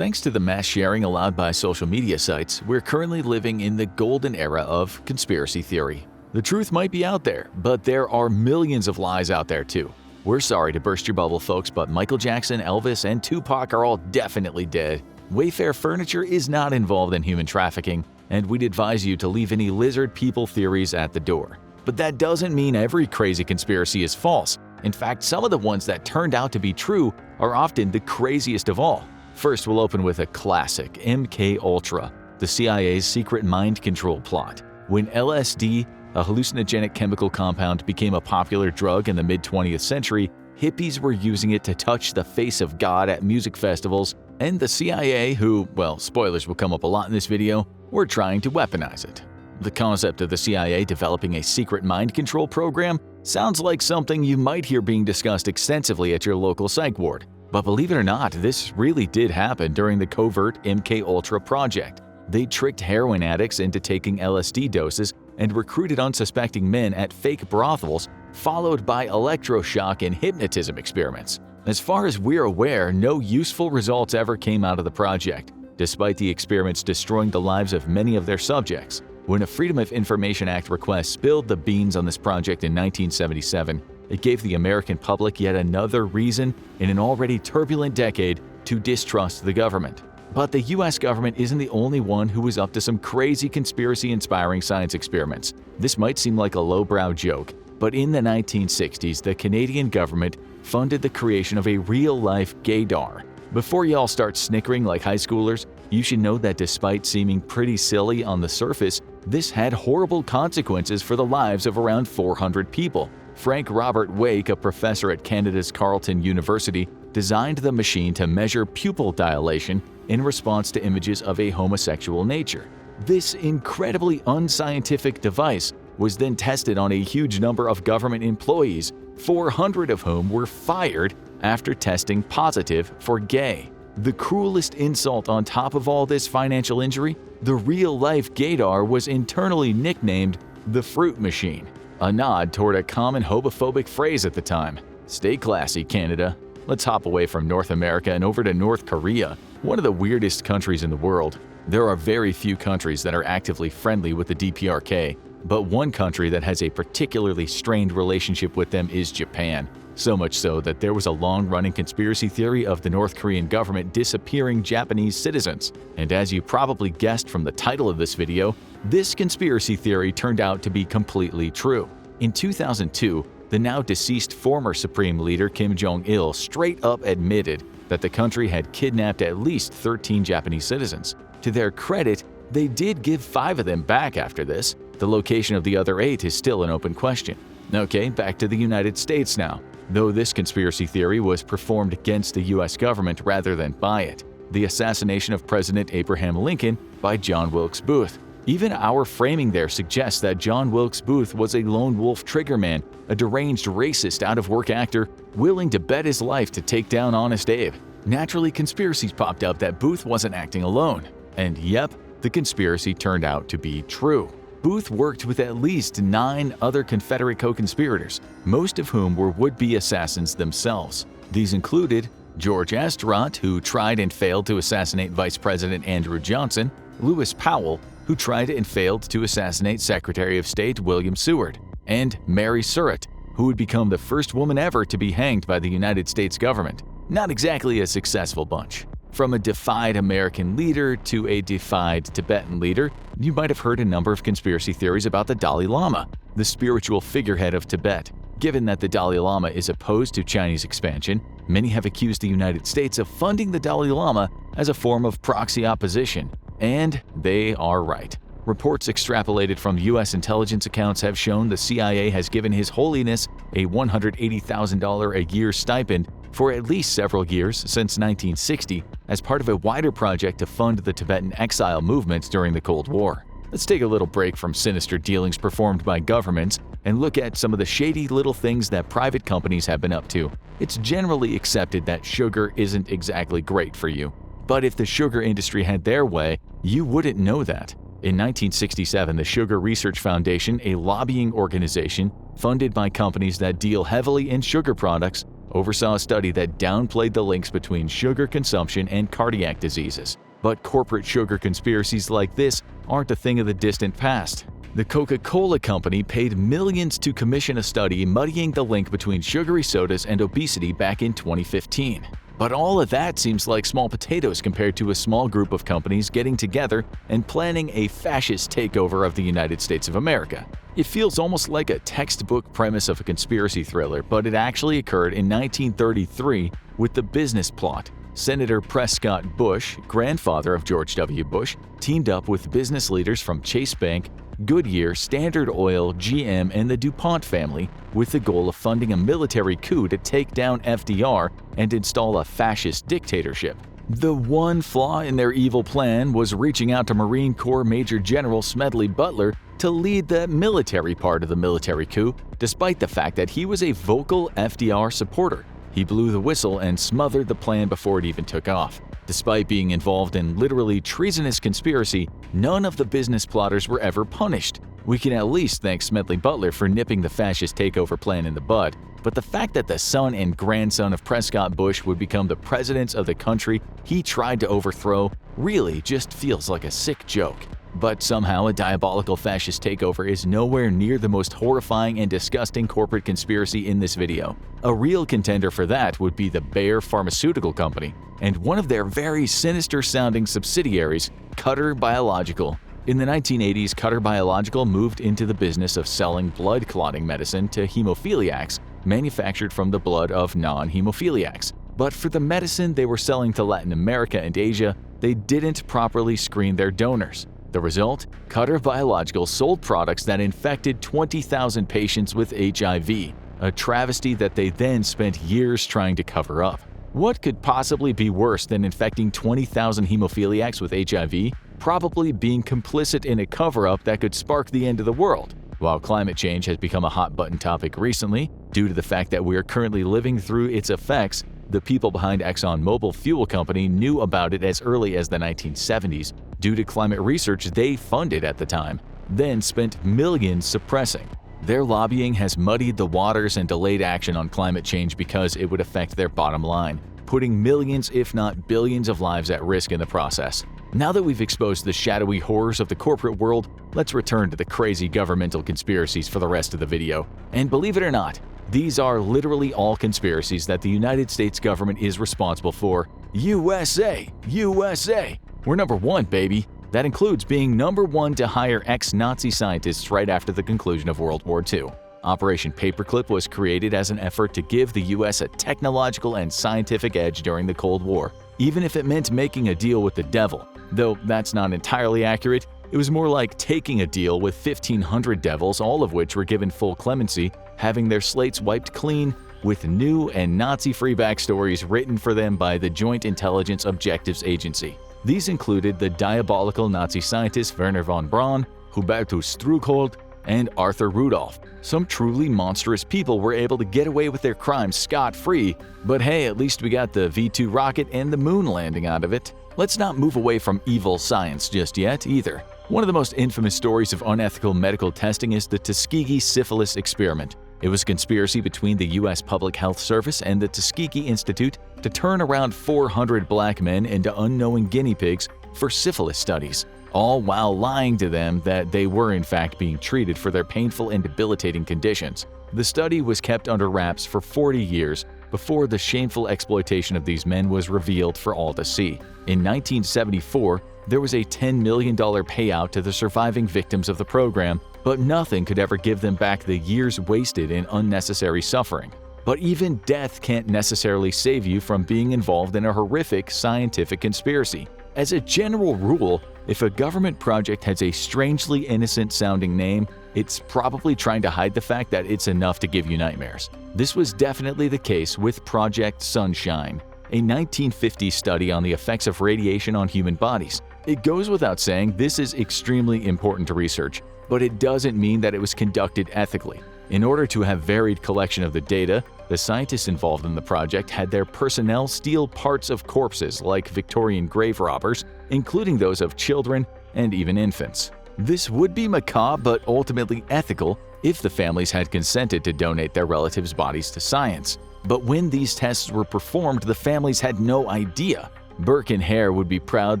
Thanks to the mass sharing allowed by social media sites, we're currently living in the golden era of conspiracy theory. The truth might be out there, but there are millions of lies out there too. We're sorry to burst your bubble, folks, but Michael Jackson, Elvis, and Tupac are all definitely dead. Wayfair Furniture is not involved in human trafficking, and we'd advise you to leave any lizard people theories at the door. But that doesn't mean every crazy conspiracy is false. In fact, some of the ones that turned out to be true are often the craziest of all. First, we'll open with a classic, MK-Ultra, the CIA's secret mind control plot. When LSD, a hallucinogenic chemical compound, became a popular drug in the mid-20th century, hippies were using it to touch the face of God at music festivals, and the CIA, who, well, spoilers will come up a lot in this video, were trying to weaponize it. The concept of the CIA developing a secret mind control program sounds like something you might hear being discussed extensively at your local psych ward. But believe it or not, this really did happen during the covert MK-Ultra project. They tricked heroin addicts into taking LSD doses and recruited unsuspecting men at fake brothels, followed by electroshock and hypnotism experiments. As far as we're aware, no useful results ever came out of the project, despite the experiments destroying the lives of many of their subjects. When a Freedom of Information Act request spilled the beans on this project in 1977, it gave the American public yet another reason in an already turbulent decade to distrust the government. But the US government isn't the only one who was up to some crazy conspiracy-inspiring science experiments. This might seem like a lowbrow joke, but in the 1960s, the Canadian government funded the creation of a real-life gaydar. Before y'all start snickering like high schoolers, you should know that despite seeming pretty silly on the surface, this had horrible consequences for the lives of around 400 people. Frank Robert Wake, a professor at Canada's Carleton University, designed the machine to measure pupil dilation in response to images of a homosexual nature. This incredibly unscientific device was then tested on a huge number of government employees, 400 of whom were fired after testing positive for gay. The cruelest insult on top of all this financial injury, the real-life gaydar was internally nicknamed the Fruit Machine, a nod toward a common homophobic phrase at the time. Stay classy, Canada. Let's hop away from North America and over to North Korea, one of the weirdest countries in the world. There are very few countries that are actively friendly with the DPRK, but one country that has a particularly strained relationship with them is Japan. So much so that there was a long-running conspiracy theory of the North Korean government disappearing Japanese citizens. And as you probably guessed from the title of this video, this conspiracy theory turned out to be completely true. In 2002, the now deceased former Supreme Leader Kim Jong-il straight up admitted that the country had kidnapped at least 13 Japanese citizens. To their credit, they did give 5 of them back after this. The location of the other 8 is still an open question. Okay, back to the United States now. Though this conspiracy theory was performed against the US government rather than by it. The assassination of President Abraham Lincoln by John Wilkes Booth. Even our framing there suggests that John Wilkes Booth was a lone wolf triggerman, a deranged racist out-of-work actor willing to bet his life to take down Honest Abe. Naturally, conspiracies popped up that Booth wasn't acting alone. And yep, the conspiracy turned out to be true. Booth worked with at least 9 other Confederate co-conspirators, most of whom were would-be assassins themselves. These included George Astaroth, who tried and failed to assassinate Vice President Andrew Johnson, Lewis Powell, who tried and failed to assassinate Secretary of State William Seward, and Mary Surratt, who would become the first woman ever to be hanged by the United States government. Not exactly a successful bunch. From a defied American leader to a defied Tibetan leader, you might have heard a number of conspiracy theories about the Dalai Lama, the spiritual figurehead of Tibet. Given that the Dalai Lama is opposed to Chinese expansion, many have accused the United States of funding the Dalai Lama as a form of proxy opposition. And they are right. Reports extrapolated from U.S. intelligence accounts have shown the CIA has given His Holiness a $180,000 a year stipend for at least several years since 1960 as part of a wider project to fund the Tibetan exile movement during the Cold War. Let's take a little break from sinister dealings performed by governments and look at some of the shady little things that private companies have been up to. It's generally accepted that sugar isn't exactly great for you. But if the sugar industry had their way, you wouldn't know that. In 1967, the Sugar Research Foundation, a lobbying organization funded by companies that deal heavily in sugar products, oversaw a study that downplayed the links between sugar consumption and cardiac diseases. But corporate sugar conspiracies like this aren't a thing of the distant past. The Coca-Cola Company paid millions to commission a study muddying the link between sugary sodas and obesity back in 2015. But all of that seems like small potatoes compared to a small group of companies getting together and planning a fascist takeover of the United States of America. It feels almost like a textbook premise of a conspiracy thriller, but it actually occurred in 1933 with the business plot. Senator Prescott Bush, grandfather of George W. Bush, teamed up with business leaders from Chase Bank, Goodyear, Standard Oil, GM, and the DuPont family with the goal of funding a military coup to take down FDR and install a fascist dictatorship. The one flaw in their evil plan was reaching out to Marine Corps Major General Smedley Butler to lead the military part of the military coup, despite the fact that he was a vocal FDR supporter. He blew the whistle and smothered the plan before it even took off. Despite being involved in literally treasonous conspiracy, none of the business plotters were ever punished. We can at least thank Smedley Butler for nipping the fascist takeover plan in the bud, but the fact that the son and grandson of Prescott Bush would become the presidents of the country he tried to overthrow really just feels like a sick joke. But somehow a diabolical fascist takeover is nowhere near the most horrifying and disgusting corporate conspiracy in this video. A real contender for that would be the Bayer Pharmaceutical Company, and one of their very sinister-sounding subsidiaries, Cutter Biological. In the 1980s, Cutter Biological moved into the business of selling blood-clotting medicine to hemophiliacs, manufactured from the blood of non-hemophiliacs. But for the medicine they were selling to Latin America and Asia, they didn't properly screen their donors. The result? Cutter Biological sold products that infected 20,000 patients with HIV, a travesty that they then spent years trying to cover up. What could possibly be worse than infecting 20,000 hemophiliacs with HIV? Probably being complicit in a cover-up that could spark the end of the world. While climate change has become a hot-button topic recently, due to the fact that we are currently living through its effects, the people behind ExxonMobil Fuel Company knew about it as early as the 1970s due to climate research they funded at the time, then spent millions suppressing. Their lobbying has muddied the waters and delayed action on climate change because it would affect their bottom line, putting millions if not billions of lives at risk in the process. Now that we've exposed the shadowy horrors of the corporate world, let's return to the crazy governmental conspiracies for the rest of the video. And believe it or not, these are literally all conspiracies that the United States government is responsible for. USA! USA! We're number one, baby! That includes being number one to hire ex-Nazi scientists right after the conclusion of World War II. Operation Paperclip was created as an effort to give the US a technological and scientific edge during the Cold War, even if it meant making a deal with the devil. Though that's not entirely accurate, it was more like taking a deal with 1,500 devils, all of which were given full clemency, having their slates wiped clean, with new and Nazi-free backstories written for them by the Joint Intelligence Objectives Agency. These included the diabolical Nazi scientists Werner von Braun, Hubertus Struckhold, and Arthur Rudolph. Some truly monstrous people were able to get away with their crimes scot-free, but hey, at least we got the V-2 rocket and the moon landing out of it. Let's not move away from evil science just yet, either. One of the most infamous stories of unethical medical testing is the Tuskegee syphilis experiment. It was a conspiracy between the U.S. Public Health Service and the Tuskegee Institute to turn around 400 black men into unknowing guinea pigs for syphilis studies, all while lying to them that they were in fact being treated for their painful and debilitating conditions. The study was kept under wraps for 40 years before the shameful exploitation of these men was revealed for all to see. In 1974, there was a $10 million payout to the surviving victims of the program, but nothing could ever give them back the years wasted in unnecessary suffering. But even death can't necessarily save you from being involved in a horrific scientific conspiracy. As a general rule, if a government project has a strangely innocent-sounding name, it's probably trying to hide the fact that it's enough to give you nightmares. This was definitely the case with Project Sunshine, a 1950s study on the effects of radiation on human bodies. It goes without saying this is extremely important to research, but it doesn't mean that it was conducted ethically. In order to have varied collection of the data, the scientists involved in the project had their personnel steal parts of corpses like Victorian grave robbers, including those of children and even infants. This would be macabre but ultimately ethical if the families had consented to donate their relatives' bodies to science. But when these tests were performed, the families had no idea. Burke and Hare would be proud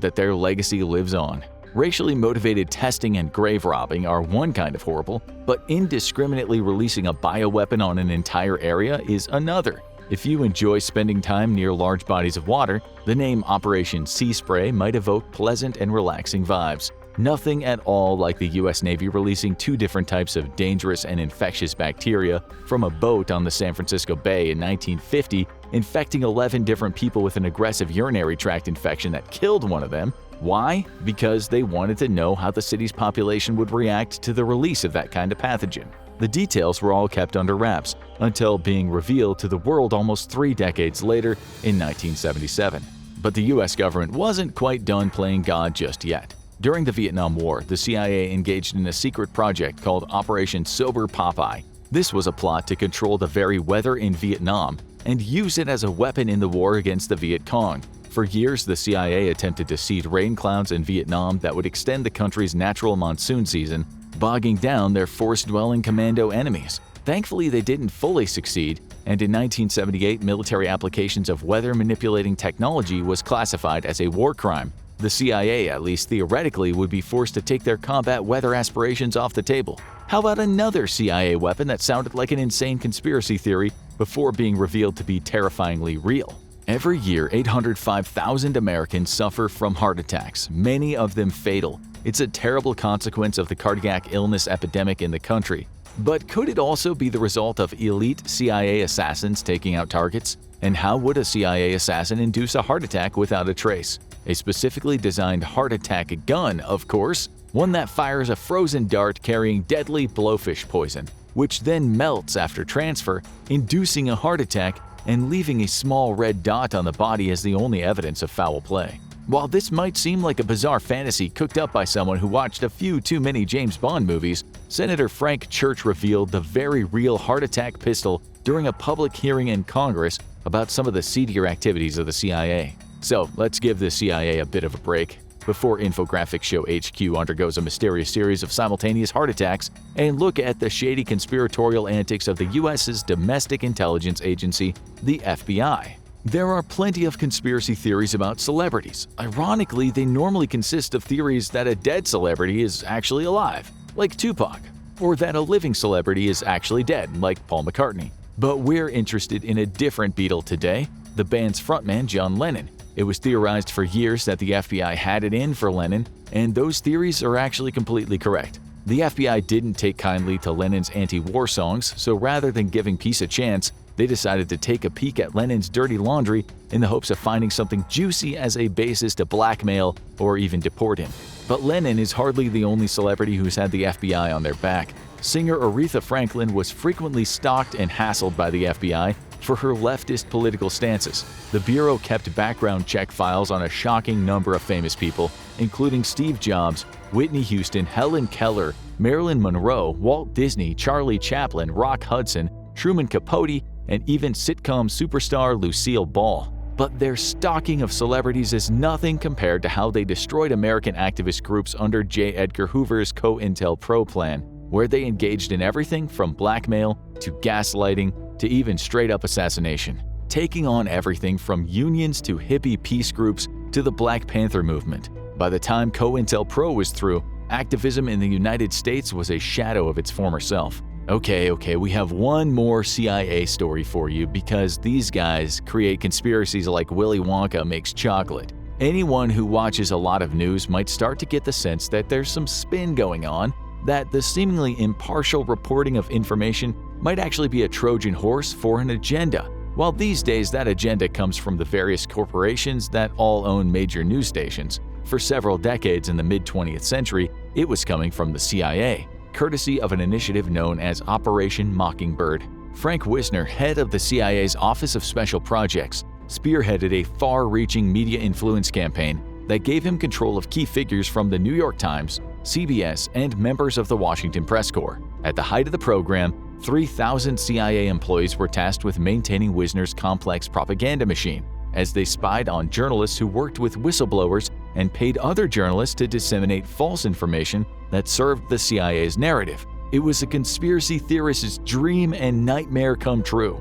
that their legacy lives on. Racially motivated testing and grave robbing are one kind of horrible, but indiscriminately releasing a bioweapon on an entire area is another. If you enjoy spending time near large bodies of water, the name Operation Sea Spray might evoke pleasant and relaxing vibes. Nothing at all like the US Navy releasing 2 different types of dangerous and infectious bacteria from a boat on the San Francisco Bay in 1950, infecting 11 different people with an aggressive urinary tract infection that killed one of them. Why? Because they wanted to know how the city's population would react to the release of that kind of pathogen. The details were all kept under wraps until being revealed to the world almost 3 decades later in 1977. But the US government wasn't quite done playing God just yet. During the Vietnam War, the CIA engaged in a secret project called Operation Sober Popeye. This was a plot to control the very weather in Vietnam and use it as a weapon in the war against the Viet Cong. For years, the CIA attempted to seed rain clouds in Vietnam that would extend the country's natural monsoon season, bogging down their forest-dwelling commando enemies. Thankfully, they didn't fully succeed, and in 1978, military applications of weather-manipulating technology was classified as a war crime. The CIA, at least theoretically, would be forced to take their combat weather aspirations off the table. How about another CIA weapon that sounded like an insane conspiracy theory before being revealed to be terrifyingly real? Every year, 805,000 Americans suffer from heart attacks, many of them fatal. It's a terrible consequence of the cardiac illness epidemic in the country. But could it also be the result of elite CIA assassins taking out targets? And how would a CIA assassin induce a heart attack without a trace? A specifically designed heart attack gun, of course, one that fires a frozen dart carrying deadly blowfish poison, which then melts after transfer, inducing a heart attack and leaving a small red dot on the body as the only evidence of foul play. While this might seem like a bizarre fantasy cooked up by someone who watched a few too many James Bond movies, Senator Frank Church revealed the very real heart attack pistol during a public hearing in Congress about some of the seedier activities of the CIA. So let's give the CIA a bit of a break before Infographics Show HQ undergoes a mysterious series of simultaneous heart attacks and look at the shady conspiratorial antics of the US's domestic intelligence agency, the FBI. There are plenty of conspiracy theories about celebrities. Ironically, they normally consist of theories that a dead celebrity is actually alive, like Tupac, or that a living celebrity is actually dead, like Paul McCartney. But we're interested in a different Beatle today, the band's frontman John Lennon. It was theorized for years that the FBI had it in for Lennon, and those theories are actually completely correct. The FBI didn't take kindly to Lennon's anti-war songs, so rather than giving peace a chance, they decided to take a peek at Lennon's dirty laundry in the hopes of finding something juicy as a basis to blackmail or even deport him. But Lennon is hardly the only celebrity who's had the FBI on their back. Singer Aretha Franklin was frequently stalked and hassled by the FBI for her leftist political stances. The Bureau kept background check files on a shocking number of famous people, including Steve Jobs, Whitney Houston, Helen Keller, Marilyn Monroe, Walt Disney, Charlie Chaplin, Rock Hudson, Truman Capote, and even sitcom superstar Lucille Ball. But their stalking of celebrities is nothing compared to how they destroyed American activist groups under J. Edgar Hoover's COINTELPRO plan, where they engaged in everything from blackmail to gaslighting to even straight-up assassination, taking on everything from unions to hippie peace groups to the Black Panther movement. By the time COINTELPRO was through, activism in the United States was a shadow of its former self. Okay, we have one more CIA story for you because these guys create conspiracies like Willy Wonka makes chocolate. Anyone who watches a lot of news might start to get the sense that there's some spin going on, that the seemingly impartial reporting of information might actually be a Trojan horse for an agenda. While these days that agenda comes from the various corporations that all own major news stations, for several decades in the mid-20th century, it was coming from the CIA, courtesy of an initiative known as Operation Mockingbird. Frank Wisner, head of the CIA's Office of Special Projects, spearheaded a far-reaching media influence campaign that gave him control of key figures from the New York Times, CBS, and members of the Washington Press Corps. At the height of the program, 3,000 CIA employees were tasked with maintaining Wisner's complex propaganda machine, as they spied on journalists who worked with whistleblowers and paid other journalists to disseminate false information that served the CIA's narrative. It was a conspiracy theorist's dream and nightmare come true.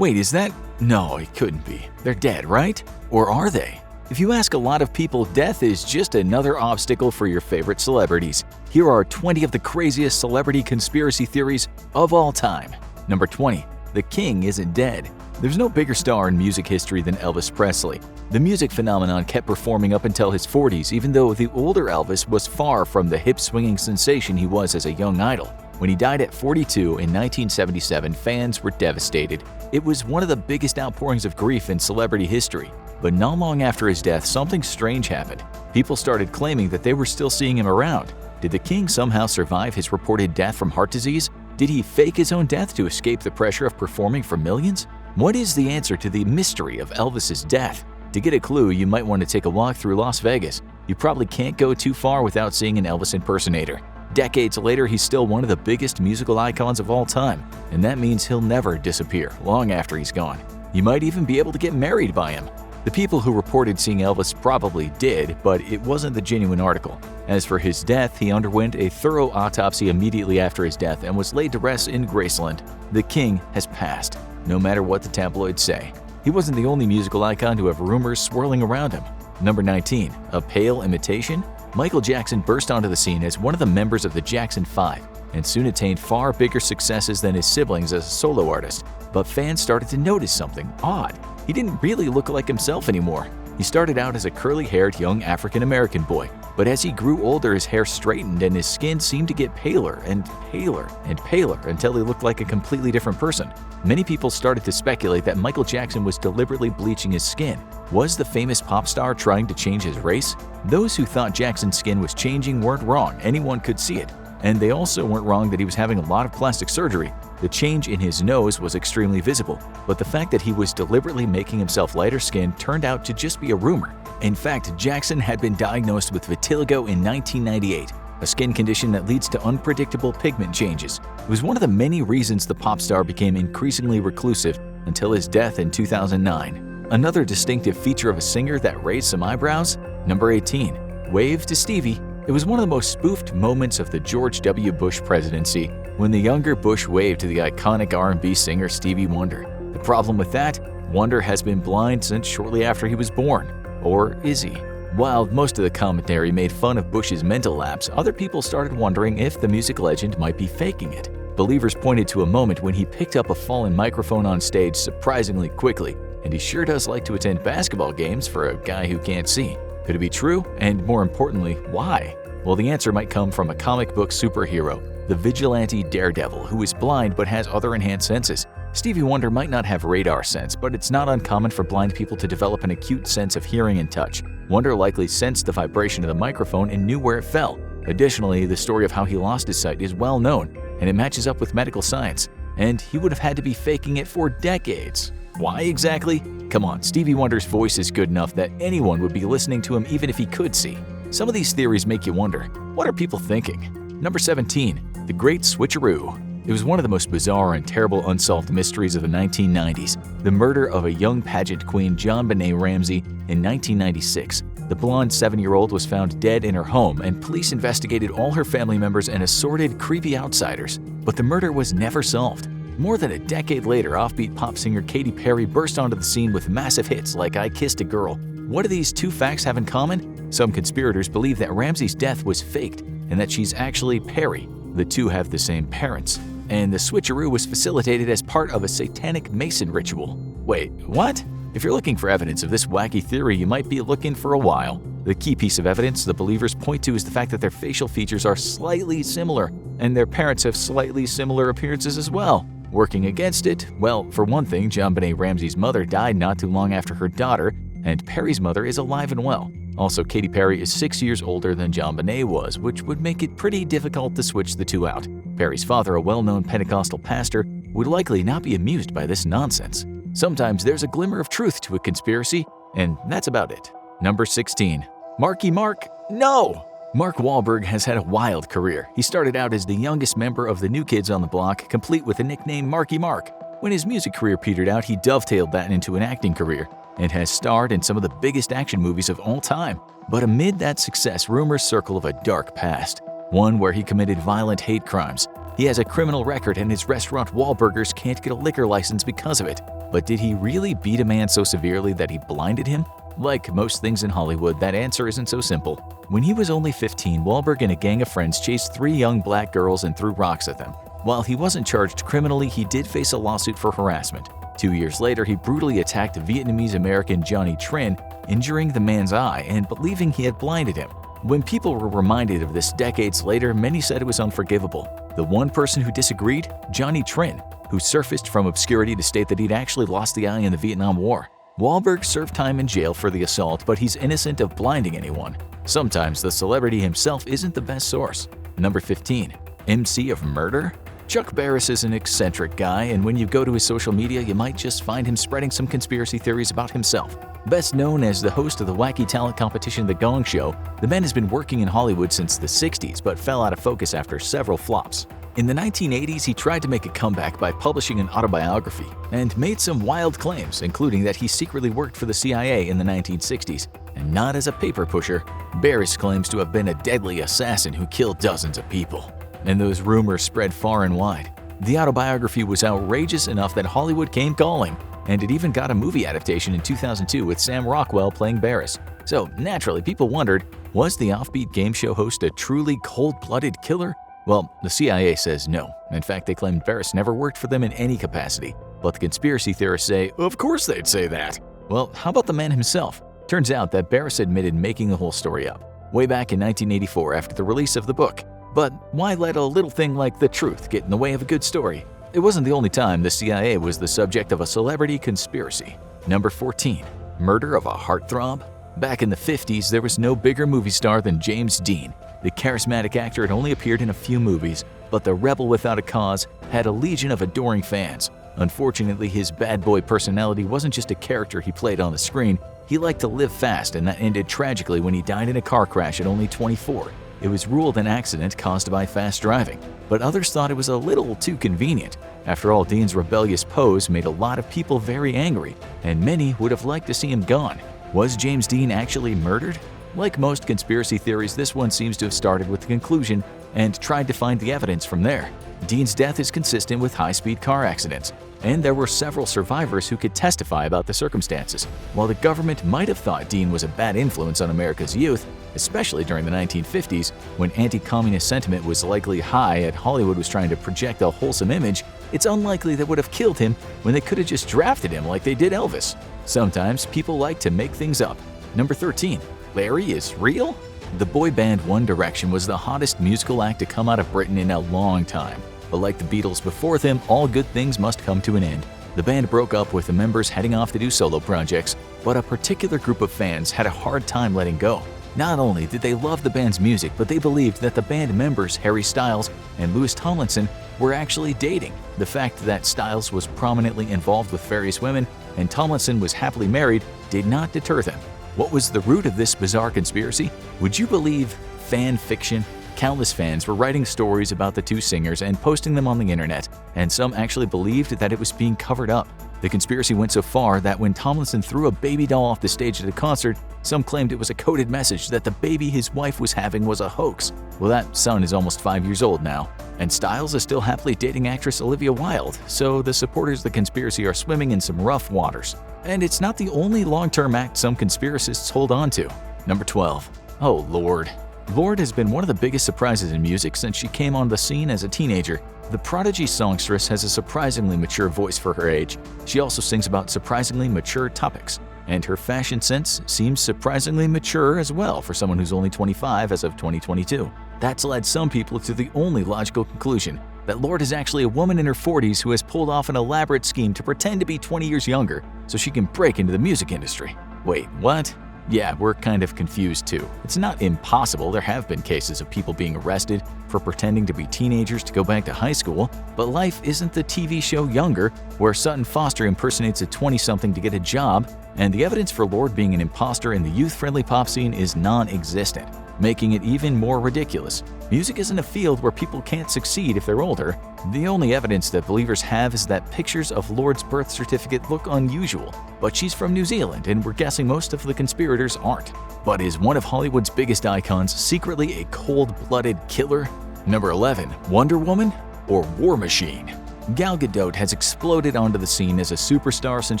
Wait, is that? No, it couldn't be. They're dead, right? Or are they? If you ask a lot of people, death is just another obstacle for your favorite celebrities. Here are 20 of the craziest celebrity conspiracy theories of all time. Number 20. The King isn't dead. There's no bigger star in music history than Elvis Presley. The music phenomenon kept performing up until his 40s, even though the older Elvis was far from the hip-swinging sensation he was as a young idol. When he died at 42 in 1977, fans were devastated. It was one of the biggest outpourings of grief in celebrity history. But not long after his death, something strange happened. People started claiming that they were still seeing him around. Did the King somehow survive his reported death from heart disease? Did he fake his own death to escape the pressure of performing for millions? What is the answer to the mystery of Elvis's death? To get a clue, you might want to take a walk through Las Vegas. You probably can't go too far without seeing an Elvis impersonator. Decades later, he's still one of the biggest musical icons of all time, and that means he'll never disappear long after he's gone. You might even be able to get married by him. The people who reported seeing Elvis probably did, but it wasn't the genuine article. As for his death, he underwent a thorough autopsy immediately after his death and was laid to rest in Graceland. The King has passed, no matter what the tabloids say. He wasn't the only musical icon to have rumors swirling around him. Number 19. A pale imitation? Michael Jackson burst onto the scene as one of the members of the Jackson 5 and soon attained far bigger successes than his siblings as a solo artist. But fans started to notice something odd. He didn't really look like himself anymore. He started out as a curly-haired young African-American boy, but as he grew older, his hair straightened and his skin seemed to get paler and paler and paler until he looked like a completely different person. Many people started to speculate that Michael Jackson was deliberately bleaching his skin. Was the famous pop star trying to change his race? Those who thought Jackson's skin was changing weren't wrong. Anyone could see it. And they also weren't wrong that he was having a lot of plastic surgery. The change in his nose was extremely visible, but the fact that he was deliberately making himself lighter skinned turned out to just be a rumor. In fact, Jackson had been diagnosed with vitiligo in 1998, a skin condition that leads to unpredictable pigment changes. It was one of the many reasons the pop star became increasingly reclusive until his death in 2009. Another distinctive feature of a singer that raised some eyebrows? Number 18. Wave to Stevie. It was one of the most spoofed moments of the George W. Bush presidency when the younger Bush waved to the iconic R&B singer Stevie Wonder. The problem with that? Wonder has been blind since shortly after he was born. Or is he? While most of the commentary made fun of Bush's mental lapse, other people started wondering if the music legend might be faking it. Believers pointed to a moment when he picked up a fallen microphone on stage surprisingly quickly, and he sure does like to attend basketball games for a guy who can't see. Could it be true? And more importantly, why? Well, the answer might come from a comic book superhero, the vigilante Daredevil, who is blind but has other enhanced senses. Stevie Wonder might not have radar sense, but it's not uncommon for blind people to develop an acute sense of hearing and touch. Wonder likely sensed the vibration of the microphone and knew where it fell. Additionally, the story of how he lost his sight is well known, and it matches up with medical science. And he would have had to be faking it for decades. Why exactly? Come on, Stevie Wonder's voice is good enough that anyone would be listening to him even if he could see. Some of these theories make you wonder, what are people thinking? Number 17. The Great Switcheroo. It was one of the most bizarre and terrible unsolved mysteries of the 1990s, the murder of a young pageant queen, JonBenet Ramsey, in 1996. The blonde 7-year-old was found dead in her home, and police investigated all her family members and assorted creepy outsiders. But the murder was never solved. More than a decade later, offbeat pop singer Katy Perry burst onto the scene with massive hits like I Kissed a Girl. What do these two facts have in common? Some conspirators believe that Ramsey's death was faked and that she's actually Perry. The two have the same parents. And the switcheroo was facilitated as part of a satanic Mason ritual. Wait, what? If you're looking for evidence of this wacky theory, you might be looking for a while. The key piece of evidence the believers point to is the fact that their facial features are slightly similar, and their parents have slightly similar appearances as well. Working against it, well, for one thing, JonBenet Ramsey's mother died not too long after her daughter, and Perry's mother is alive and well. Also, Katy Perry is 6 years older than JonBenet was, which would make it pretty difficult to switch the two out. Perry's father, a well-known Pentecostal pastor, would likely not be amused by this nonsense. Sometimes there's a glimmer of truth to a conspiracy, and that's about it. Number 16. Marky Mark? No! Mark Wahlberg has had a wild career. He started out as the youngest member of the New Kids on the Block, complete with the nickname Marky Mark. When his music career petered out, he dovetailed that into an acting career and has starred in some of the biggest action movies of all time. But amid that success, rumors circle of a dark past, one where he committed violent hate crimes. He has a criminal record and his restaurant Wahlburgers can't get a liquor license because of it. But did he really beat a man so severely that he blinded him? Like most things in Hollywood, that answer isn't so simple. When he was only 15, Wahlberg and a gang of friends chased 3 young black girls and threw rocks at them. While he wasn't charged criminally, he did face a lawsuit for harassment. 2 years later, he brutally attacked Vietnamese-American Johnny Trin, injuring the man's eye and believing he had blinded him. When people were reminded of this decades later, many said it was unforgivable. The one person who disagreed? Johnny Trin, who surfaced from obscurity to state that he'd actually lost the eye in the Vietnam War. Wahlberg served time in jail for the assault, but he's innocent of blinding anyone. Sometimes the celebrity himself isn't the best source. Number 15. MC of murder? Chuck Barris is an eccentric guy, and when you go to his social media, you might just find him spreading some conspiracy theories about himself. Best known as the host of the wacky talent competition The Gong Show, the man has been working in Hollywood since the 60s but fell out of focus after several flops. In the 1980s, he tried to make a comeback by publishing an autobiography and made some wild claims, including that he secretly worked for the CIA in the 1960s, and not as a paper pusher. Barris claims to have been a deadly assassin who killed dozens of people. And those rumors spread far and wide. The autobiography was outrageous enough that Hollywood came calling, and it even got a movie adaptation in 2002 with Sam Rockwell playing Barris. So naturally, people wondered, was the offbeat game show host a truly cold-blooded killer? Well, the CIA says no. In fact, they claimed Barris never worked for them in any capacity. But the conspiracy theorists say, of course they'd say that. Well, how about the man himself? Turns out that Barris admitted making the whole story up, way back in 1984 after the release of the book. But why let a little thing like the truth get in the way of a good story? It wasn't the only time the CIA was the subject of a celebrity conspiracy. Number 14. Murder of a heartthrob? Back in the 50s, there was no bigger movie star than James Dean. The charismatic actor had only appeared in a few movies, but the rebel without a cause had a legion of adoring fans. Unfortunately, his bad boy personality wasn't just a character he played on the screen. He liked to live fast, and that ended tragically when he died in a car crash at only 24. It was ruled an accident caused by fast driving, but others thought it was a little too convenient. After all, Dean's rebellious pose made a lot of people very angry, and many would have liked to see him gone. Was James Dean actually murdered? Like most conspiracy theories, this one seems to have started with the conclusion and tried to find the evidence from there. Dean's death is consistent with high-speed car accidents, and there were several survivors who could testify about the circumstances. While the government might have thought Dean was a bad influence on America's youth, especially during the 1950s, when anti-communist sentiment was likely high and Hollywood was trying to project a wholesome image, it's unlikely they would have killed him when they could have just drafted him like they did Elvis. Sometimes people like to make things up. Number 13. Larry is real? The boy band One Direction was the hottest musical act to come out of Britain in a long time. But like the Beatles before them, all good things must come to an end. The band broke up with the members heading off to do solo projects, but a particular group of fans had a hard time letting go. Not only did they love the band's music, but they believed that the band members Harry Styles and Louis Tomlinson were actually dating. The fact that Styles was prominently involved with various women and Tomlinson was happily married did not deter them. What was the root of this bizarre conspiracy? Would you believe fan fiction? Countless fans were writing stories about the two singers and posting them on the internet, and some actually believed that it was being covered up. The conspiracy went so far that when Tomlinson threw a baby doll off the stage at a concert, some claimed it was a coded message that the baby his wife was having was a hoax. Well, that son is almost 5 years old now, and Styles is still happily dating actress Olivia Wilde, so the supporters of the conspiracy are swimming in some rough waters. And it's not the only long-term act some conspiracists hold on to. Number 12. Oh Lord. Lorde has been one of the biggest surprises in music since she came on the scene as a teenager. The prodigy songstress has a surprisingly mature voice for her age. She also sings about surprisingly mature topics, and her fashion sense seems surprisingly mature as well for someone who's only 25 as of 2022. That's led some people to the only logical conclusion, that Lorde is actually a woman in her 40s who has pulled off an elaborate scheme to pretend to be 20 years younger so she can break into the music industry. Wait, what? Yeah, we're kind of confused too. It's not impossible. There have been cases of people being arrested for pretending to be teenagers to go back to high school, but life isn't the TV show Younger, where Sutton Foster impersonates a 20-something to get a job, and the evidence for Lorde being an imposter in the youth-friendly pop scene is non-existent, making it even more ridiculous. Music isn't a field where people can't succeed if they're older. The only evidence that believers have is that pictures of Lorde's birth certificate look unusual, but she's from New Zealand and we're guessing most of the conspirators aren't. But is one of Hollywood's biggest icons secretly a cold-blooded killer? Number 11. Wonder Woman or War Machine? Gal Gadot has exploded onto the scene as a superstar since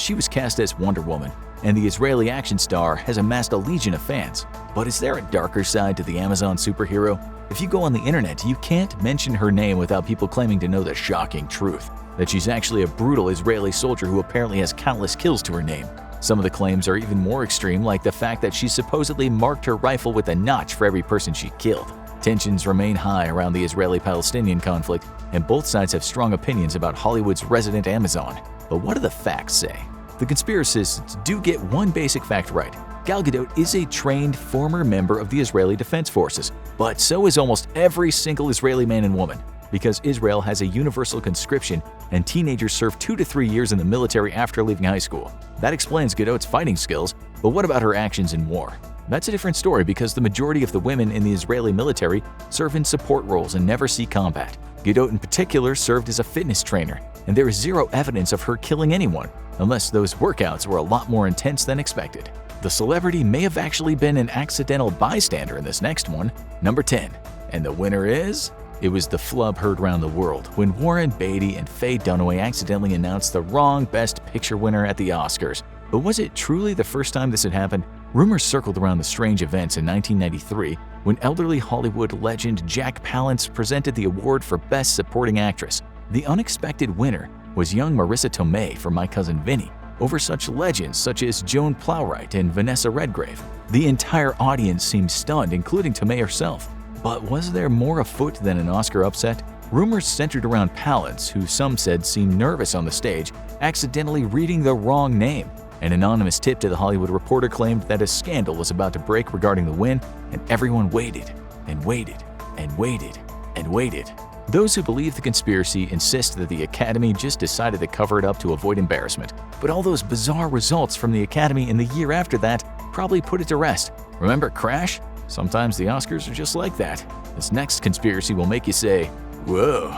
she was cast as Wonder Woman, and the Israeli action star has amassed a legion of fans. But is there a darker side to the Amazon superhero? If you go on the internet, you can't mention her name without people claiming to know the shocking truth, that she's actually a brutal Israeli soldier who apparently has countless kills to her name. Some of the claims are even more extreme, like the fact that she supposedly marked her rifle with a notch for every person she killed. Tensions remain high around the Israeli-Palestinian conflict, and both sides have strong opinions about Hollywood's resident Amazon. But what do the facts say? The conspiracists do get one basic fact right. Gal Gadot is a trained former member of the Israeli Defense Forces, but so is almost every single Israeli man and woman, because Israel has a universal conscription and teenagers serve 2 to 3 years in the military after leaving high school. That explains Gadot's fighting skills, but what about her actions in war? That's a different story because the majority of the women in the Israeli military serve in support roles and never see combat. Gadot in particular served as a fitness trainer, and there is zero evidence of her killing anyone, unless those workouts were a lot more intense than expected. The celebrity may have actually been an accidental bystander in this next one, number 10. And the winner is… It was the flub heard around the world when Warren Beatty and Faye Dunaway accidentally announced the wrong Best Picture winner at the Oscars. But was it truly the first time this had happened? Rumors circled around the strange events in 1993 when elderly Hollywood legend Jack Palance presented the award for Best Supporting Actress. The unexpected winner was young Marissa Tomei for My Cousin Vinny, over such legends such as Joan Plowright and Vanessa Redgrave. The entire audience seemed stunned, including Tomei herself. But was there more afoot than an Oscar upset? Rumors centered around Palance, who some said seemed nervous on the stage, accidentally reading the wrong name. An anonymous tip to The Hollywood Reporter claimed that a scandal was about to break regarding the win, and everyone waited and waited and waited and waited. Those who believe the conspiracy insist that the Academy just decided to cover it up to avoid embarrassment. But all those bizarre results from the Academy in the year after that probably put it to rest. Remember Crash? Sometimes the Oscars are just like that. This next conspiracy will make you say, whoa.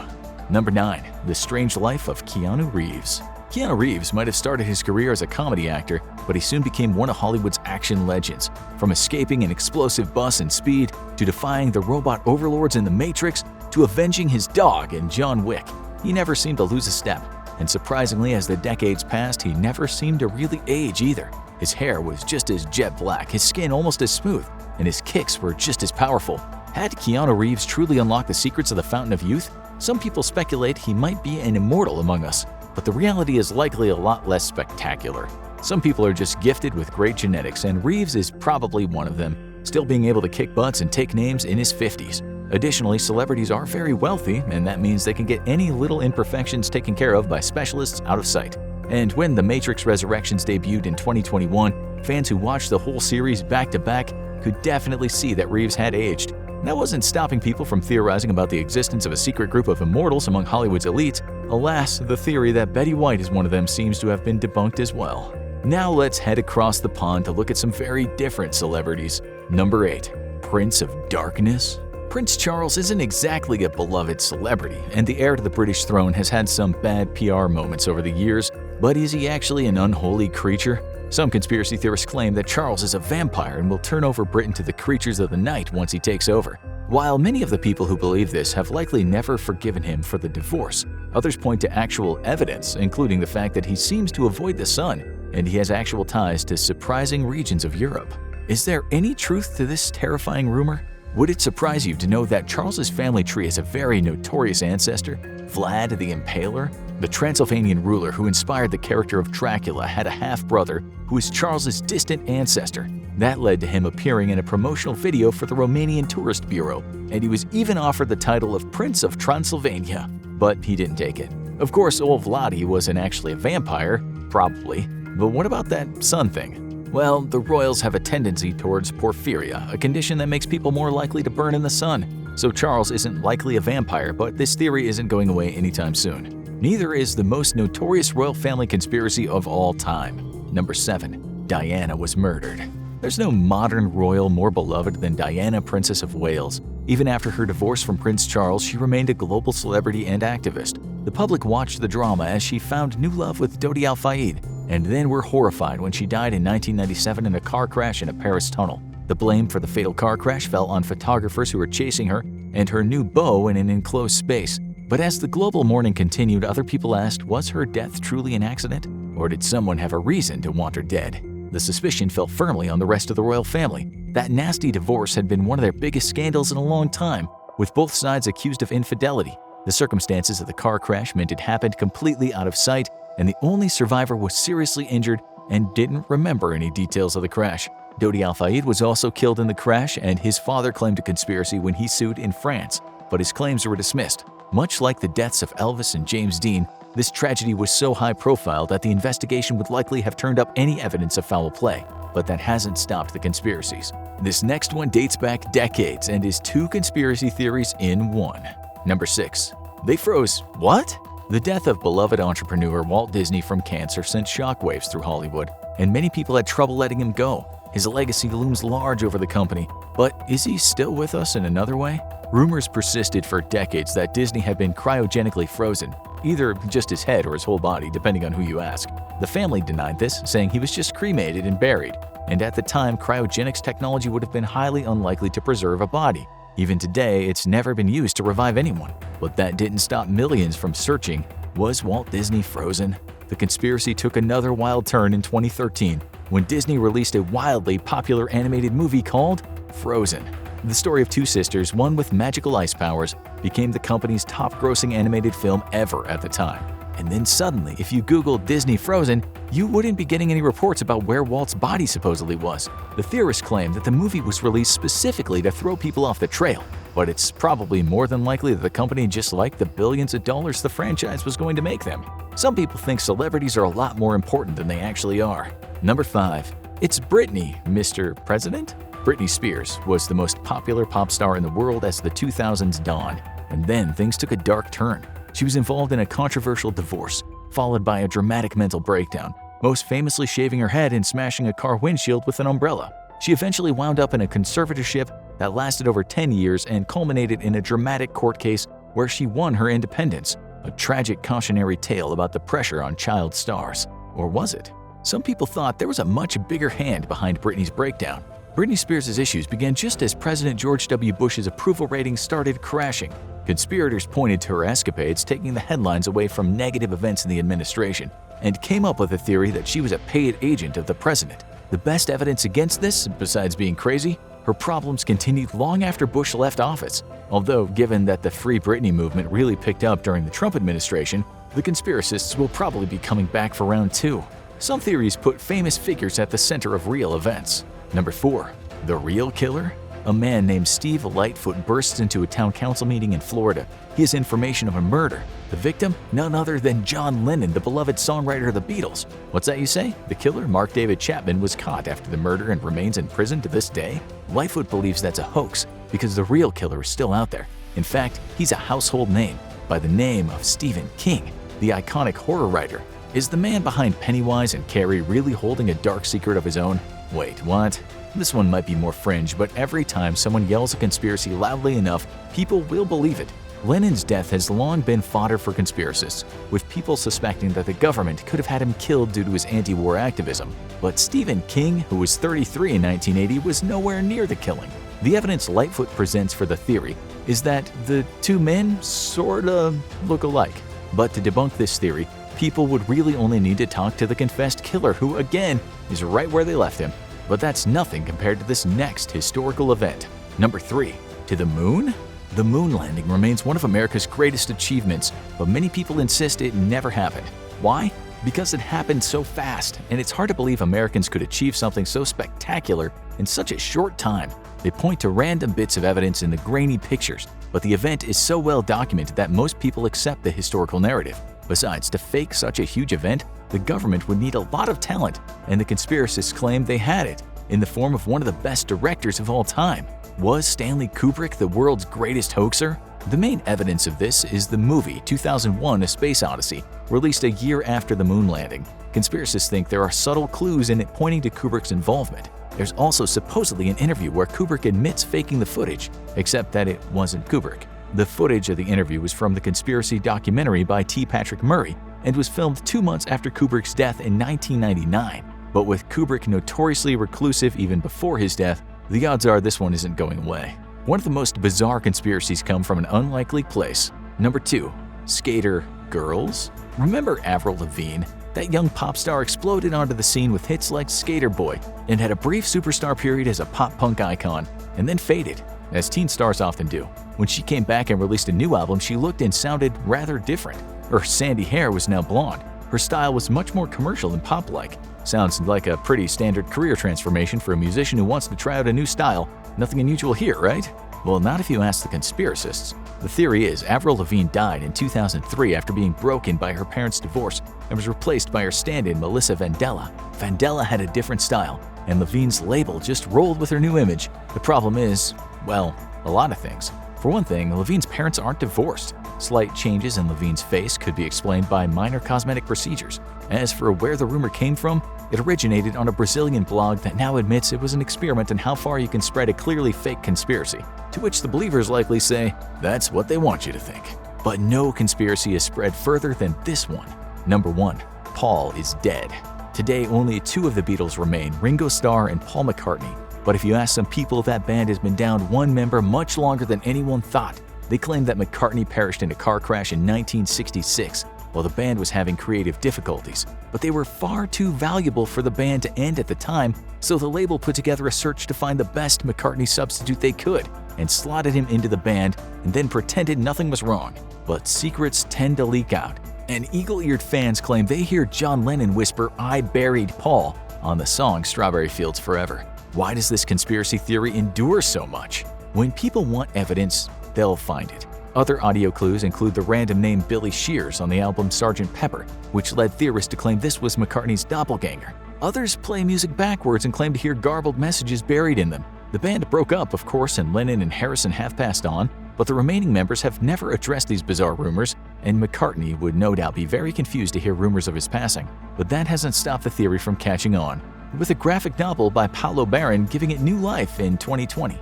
Number 9. The Strange Life of Keanu Reeves. Keanu Reeves might have started his career as a comedy actor, but he soon became one of Hollywood's action legends. From escaping an explosive bus in Speed, to defying the robot overlords in The Matrix, to avenging his dog in John Wick, he never seemed to lose a step. And surprisingly, as the decades passed, he never seemed to really age either. His hair was just as jet black, his skin almost as smooth, and his kicks were just as powerful. Had Keanu Reeves truly unlocked the secrets of the Fountain of Youth? Some people speculate he might be an immortal among us, but the reality is likely a lot less spectacular. Some people are just gifted with great genetics, and Reeves is probably one of them, still being able to kick butts and take names in his 50s. Additionally, celebrities are very wealthy, and that means they can get any little imperfections taken care of by specialists out of sight. And when The Matrix Resurrections debuted in 2021, fans who watched the whole series back-to-back could definitely see that Reeves had aged. That wasn't stopping people from theorizing about the existence of a secret group of immortals among Hollywood's elites. Alas, the theory that Betty White is one of them seems to have been debunked as well. Now let's head across the pond to look at some very different celebrities. Number 8. Prince of Darkness. Prince Charles isn't exactly a beloved celebrity, and the heir to the British throne has had some bad PR moments over the years, but is he actually an unholy creature? Some conspiracy theorists claim that Charles is a vampire and will turn over Britain to the creatures of the night once he takes over. While many of the people who believe this have likely never forgiven him for the divorce, others point to actual evidence, including the fact that he seems to avoid the sun, and he has actual ties to surprising regions of Europe. Is there any truth to this terrifying rumor? Would it surprise you to know that Charles's family tree has a very notorious ancestor, Vlad the Impaler? The Transylvanian ruler who inspired the character of Dracula had a half-brother who is Charles's distant ancestor. That led to him appearing in a promotional video for the Romanian Tourist Bureau, and he was even offered the title of Prince of Transylvania, but he didn't take it. Of course, old Vladi wasn't actually a vampire, probably, but what about that sun thing? Well, the royals have a tendency towards porphyria, a condition that makes people more likely to burn in the sun. So Charles isn't likely a vampire, but this theory isn't going away anytime soon. Neither is the most notorious royal family conspiracy of all time. Number 7. Diana was murdered. There's no modern royal more beloved than Diana, Princess of Wales. Even after her divorce from Prince Charles, she remained a global celebrity and activist. The public watched the drama as she found new love with Dodi Al-Fayed, and then were horrified when she died in 1997 in a car crash in a Paris tunnel. The blame for the fatal car crash fell on photographers who were chasing her and her new beau in an enclosed space. But as the global mourning continued, other people asked, was her death truly an accident? Or did someone have a reason to want her dead? The suspicion fell firmly on the rest of the royal family. That nasty divorce had been one of their biggest scandals in a long time, with both sides accused of infidelity. The circumstances of the car crash meant it happened completely out of sight, and the only survivor was seriously injured and didn't remember any details of the crash. Dodi Al-Fayed was also killed in the crash, and his father claimed a conspiracy when he sued in France, but his claims were dismissed. Much like the deaths of Elvis and James Dean, this tragedy was so high profile that the investigation would likely have turned up any evidence of foul play, but that hasn't stopped the conspiracies. This next one dates back decades and is 2 conspiracy theories in one. Number 6. They froze what? The death of beloved entrepreneur Walt Disney from cancer sent shockwaves through Hollywood, and many people had trouble letting him go. His legacy looms large over the company, but is he still with us in another way? Rumors persisted for decades that Disney had been cryogenically frozen, either just his head or his whole body, depending on who you ask. The family denied this, saying he was just cremated and buried, and at the time, cryogenics technology would have been highly unlikely to preserve a body. Even today, it's never been used to revive anyone. But that didn't stop millions from searching. Was Walt Disney frozen? The conspiracy took another wild turn in 2013 when Disney released a wildly popular animated movie called Frozen. The story of 2 sisters, one with magical ice powers, became the company's top-grossing animated film ever at the time. And then suddenly, if you Googled Disney Frozen, you wouldn't be getting any reports about where Walt's body supposedly was. The theorists claim that the movie was released specifically to throw people off the trail, but it's probably more than likely that the company just liked the billions of dollars the franchise was going to make them. Some people think celebrities are a lot more important than they actually are. Number 5. It's Britney, Mr. President? Britney Spears was the most popular pop star in the world as the 2000s dawned, and then things took a dark turn. She was involved in a controversial divorce, followed by a dramatic mental breakdown, most famously shaving her head and smashing a car windshield with an umbrella. She eventually wound up in a conservatorship that lasted over 10 years and culminated in a dramatic court case where she won her independence, a tragic cautionary tale about the pressure on child stars. Or was it? Some people thought there was a much bigger hand behind Britney's breakdown. Britney Spears' issues began just as President George W. Bush's approval ratings started crashing. Conspirators pointed to her escapades, taking the headlines away from negative events in the administration, and came up with a theory that she was a paid agent of the president. The best evidence against this, besides being crazy, her problems continued long after Bush left office. Although, given that the Free Britney movement really picked up during the Trump administration, the conspiracists will probably be coming back for round 2. Some theories put famous figures at the center of real events. Number 4. The real killer? A man named Steve Lightfoot bursts into a town council meeting in Florida. He has information of a murder. The victim? None other than John Lennon, the beloved songwriter of the Beatles. What's that you say? The killer, Mark David Chapman, was caught after the murder and remains in prison to this day? Lightfoot believes that's a hoax because the real killer is still out there. In fact, he's a household name by the name of Stephen King, the iconic horror writer. Is the man behind Pennywise and Carrie really holding a dark secret of his own? Wait, what? This one might be more fringe, but every time someone yells a conspiracy loudly enough, people will believe it. Lennon's death has long been fodder for conspiracists, with people suspecting that the government could have had him killed due to his anti-war activism. But Stephen King, who was 33 in 1980, was nowhere near the killing. The evidence Lightfoot presents for the theory is that the 2 men sorta look alike. But to debunk this theory, people would really only need to talk to the confessed killer, who again is right where they left him. But that's nothing compared to this next historical event. Number 3. To the moon? The moon landing remains one of America's greatest achievements, but many people insist it never happened. Why? Because it happened so fast, and it's hard to believe Americans could achieve something so spectacular in such a short time. They point to random bits of evidence in the grainy pictures, but the event is so well documented that most people accept the historical narrative. Besides, to fake such a huge event, the government would need a lot of talent, and the conspiracists claim they had it, in the form of one of the best directors of all time. Was Stanley Kubrick the world's greatest hoaxer? The main evidence of this is the movie 2001: A Space Odyssey, released a year after the moon landing. Conspiracists think there are subtle clues in it pointing to Kubrick's involvement. There's also supposedly an interview where Kubrick admits faking the footage, except that it wasn't Kubrick. The footage of the interview was from the conspiracy documentary by T. Patrick Murray and was filmed 2 months after Kubrick's death in 1999. But with Kubrick notoriously reclusive even before his death, the odds are this one isn't going away. One of the most bizarre conspiracies come from an unlikely place. Number 2. Skater girls? Remember Avril Lavigne? That young pop star exploded onto the scene with hits like Skater Boy and had a brief superstar period as a pop-punk icon, and then faded, as teen stars often do. When she came back and released a new album, she looked and sounded rather different. Her sandy hair was now blonde. Her style was much more commercial and pop-like. Sounds like a pretty standard career transformation for a musician who wants to try out a new style. Nothing unusual here, right? Well, not if you ask the conspiracists. The theory is Avril Lavigne died in 2003 after being broken by her parents' divorce and was replaced by her stand-in Melissa Vandella. Vandella had a different style, and Lavigne's label just rolled with her new image. The problem is, well, a lot of things. For one thing, Lavigne's parents aren't divorced. Slight changes in Lavigne's face could be explained by minor cosmetic procedures. As for where the rumor came from, it originated on a Brazilian blog that now admits it was an experiment in how far you can spread a clearly fake conspiracy, to which the believers likely say, that's what they want you to think. But no conspiracy is spread further than this one. Number 1. Paul is dead. Today, only 2 of the Beatles remain, Ringo Starr and Paul McCartney. But if you ask some people, that band has been down one member much longer than anyone thought. They claim that McCartney perished in a car crash in 1966 while the band was having creative difficulties. But they were far too valuable for the band to end at the time, so the label put together a search to find the best McCartney substitute they could and slotted him into the band and then pretended nothing was wrong. But secrets tend to leak out, and eagle-eared fans claim they hear John Lennon whisper, "I buried Paul," on the song Strawberry Fields Forever. Why does this conspiracy theory endure so much? When people want evidence, they'll find it. Other audio clues include the random name Billy Shears on the album Sgt. Pepper, which led theorists to claim this was McCartney's doppelganger. Others play music backwards and claim to hear garbled messages buried in them. The band broke up, of course, and Lennon and Harrison have passed on, but the remaining members have never addressed these bizarre rumors, and McCartney would no doubt be very confused to hear rumors of his passing. But that hasn't stopped the theory from catching on, with a graphic novel by Paulo Baron giving it new life in 2020.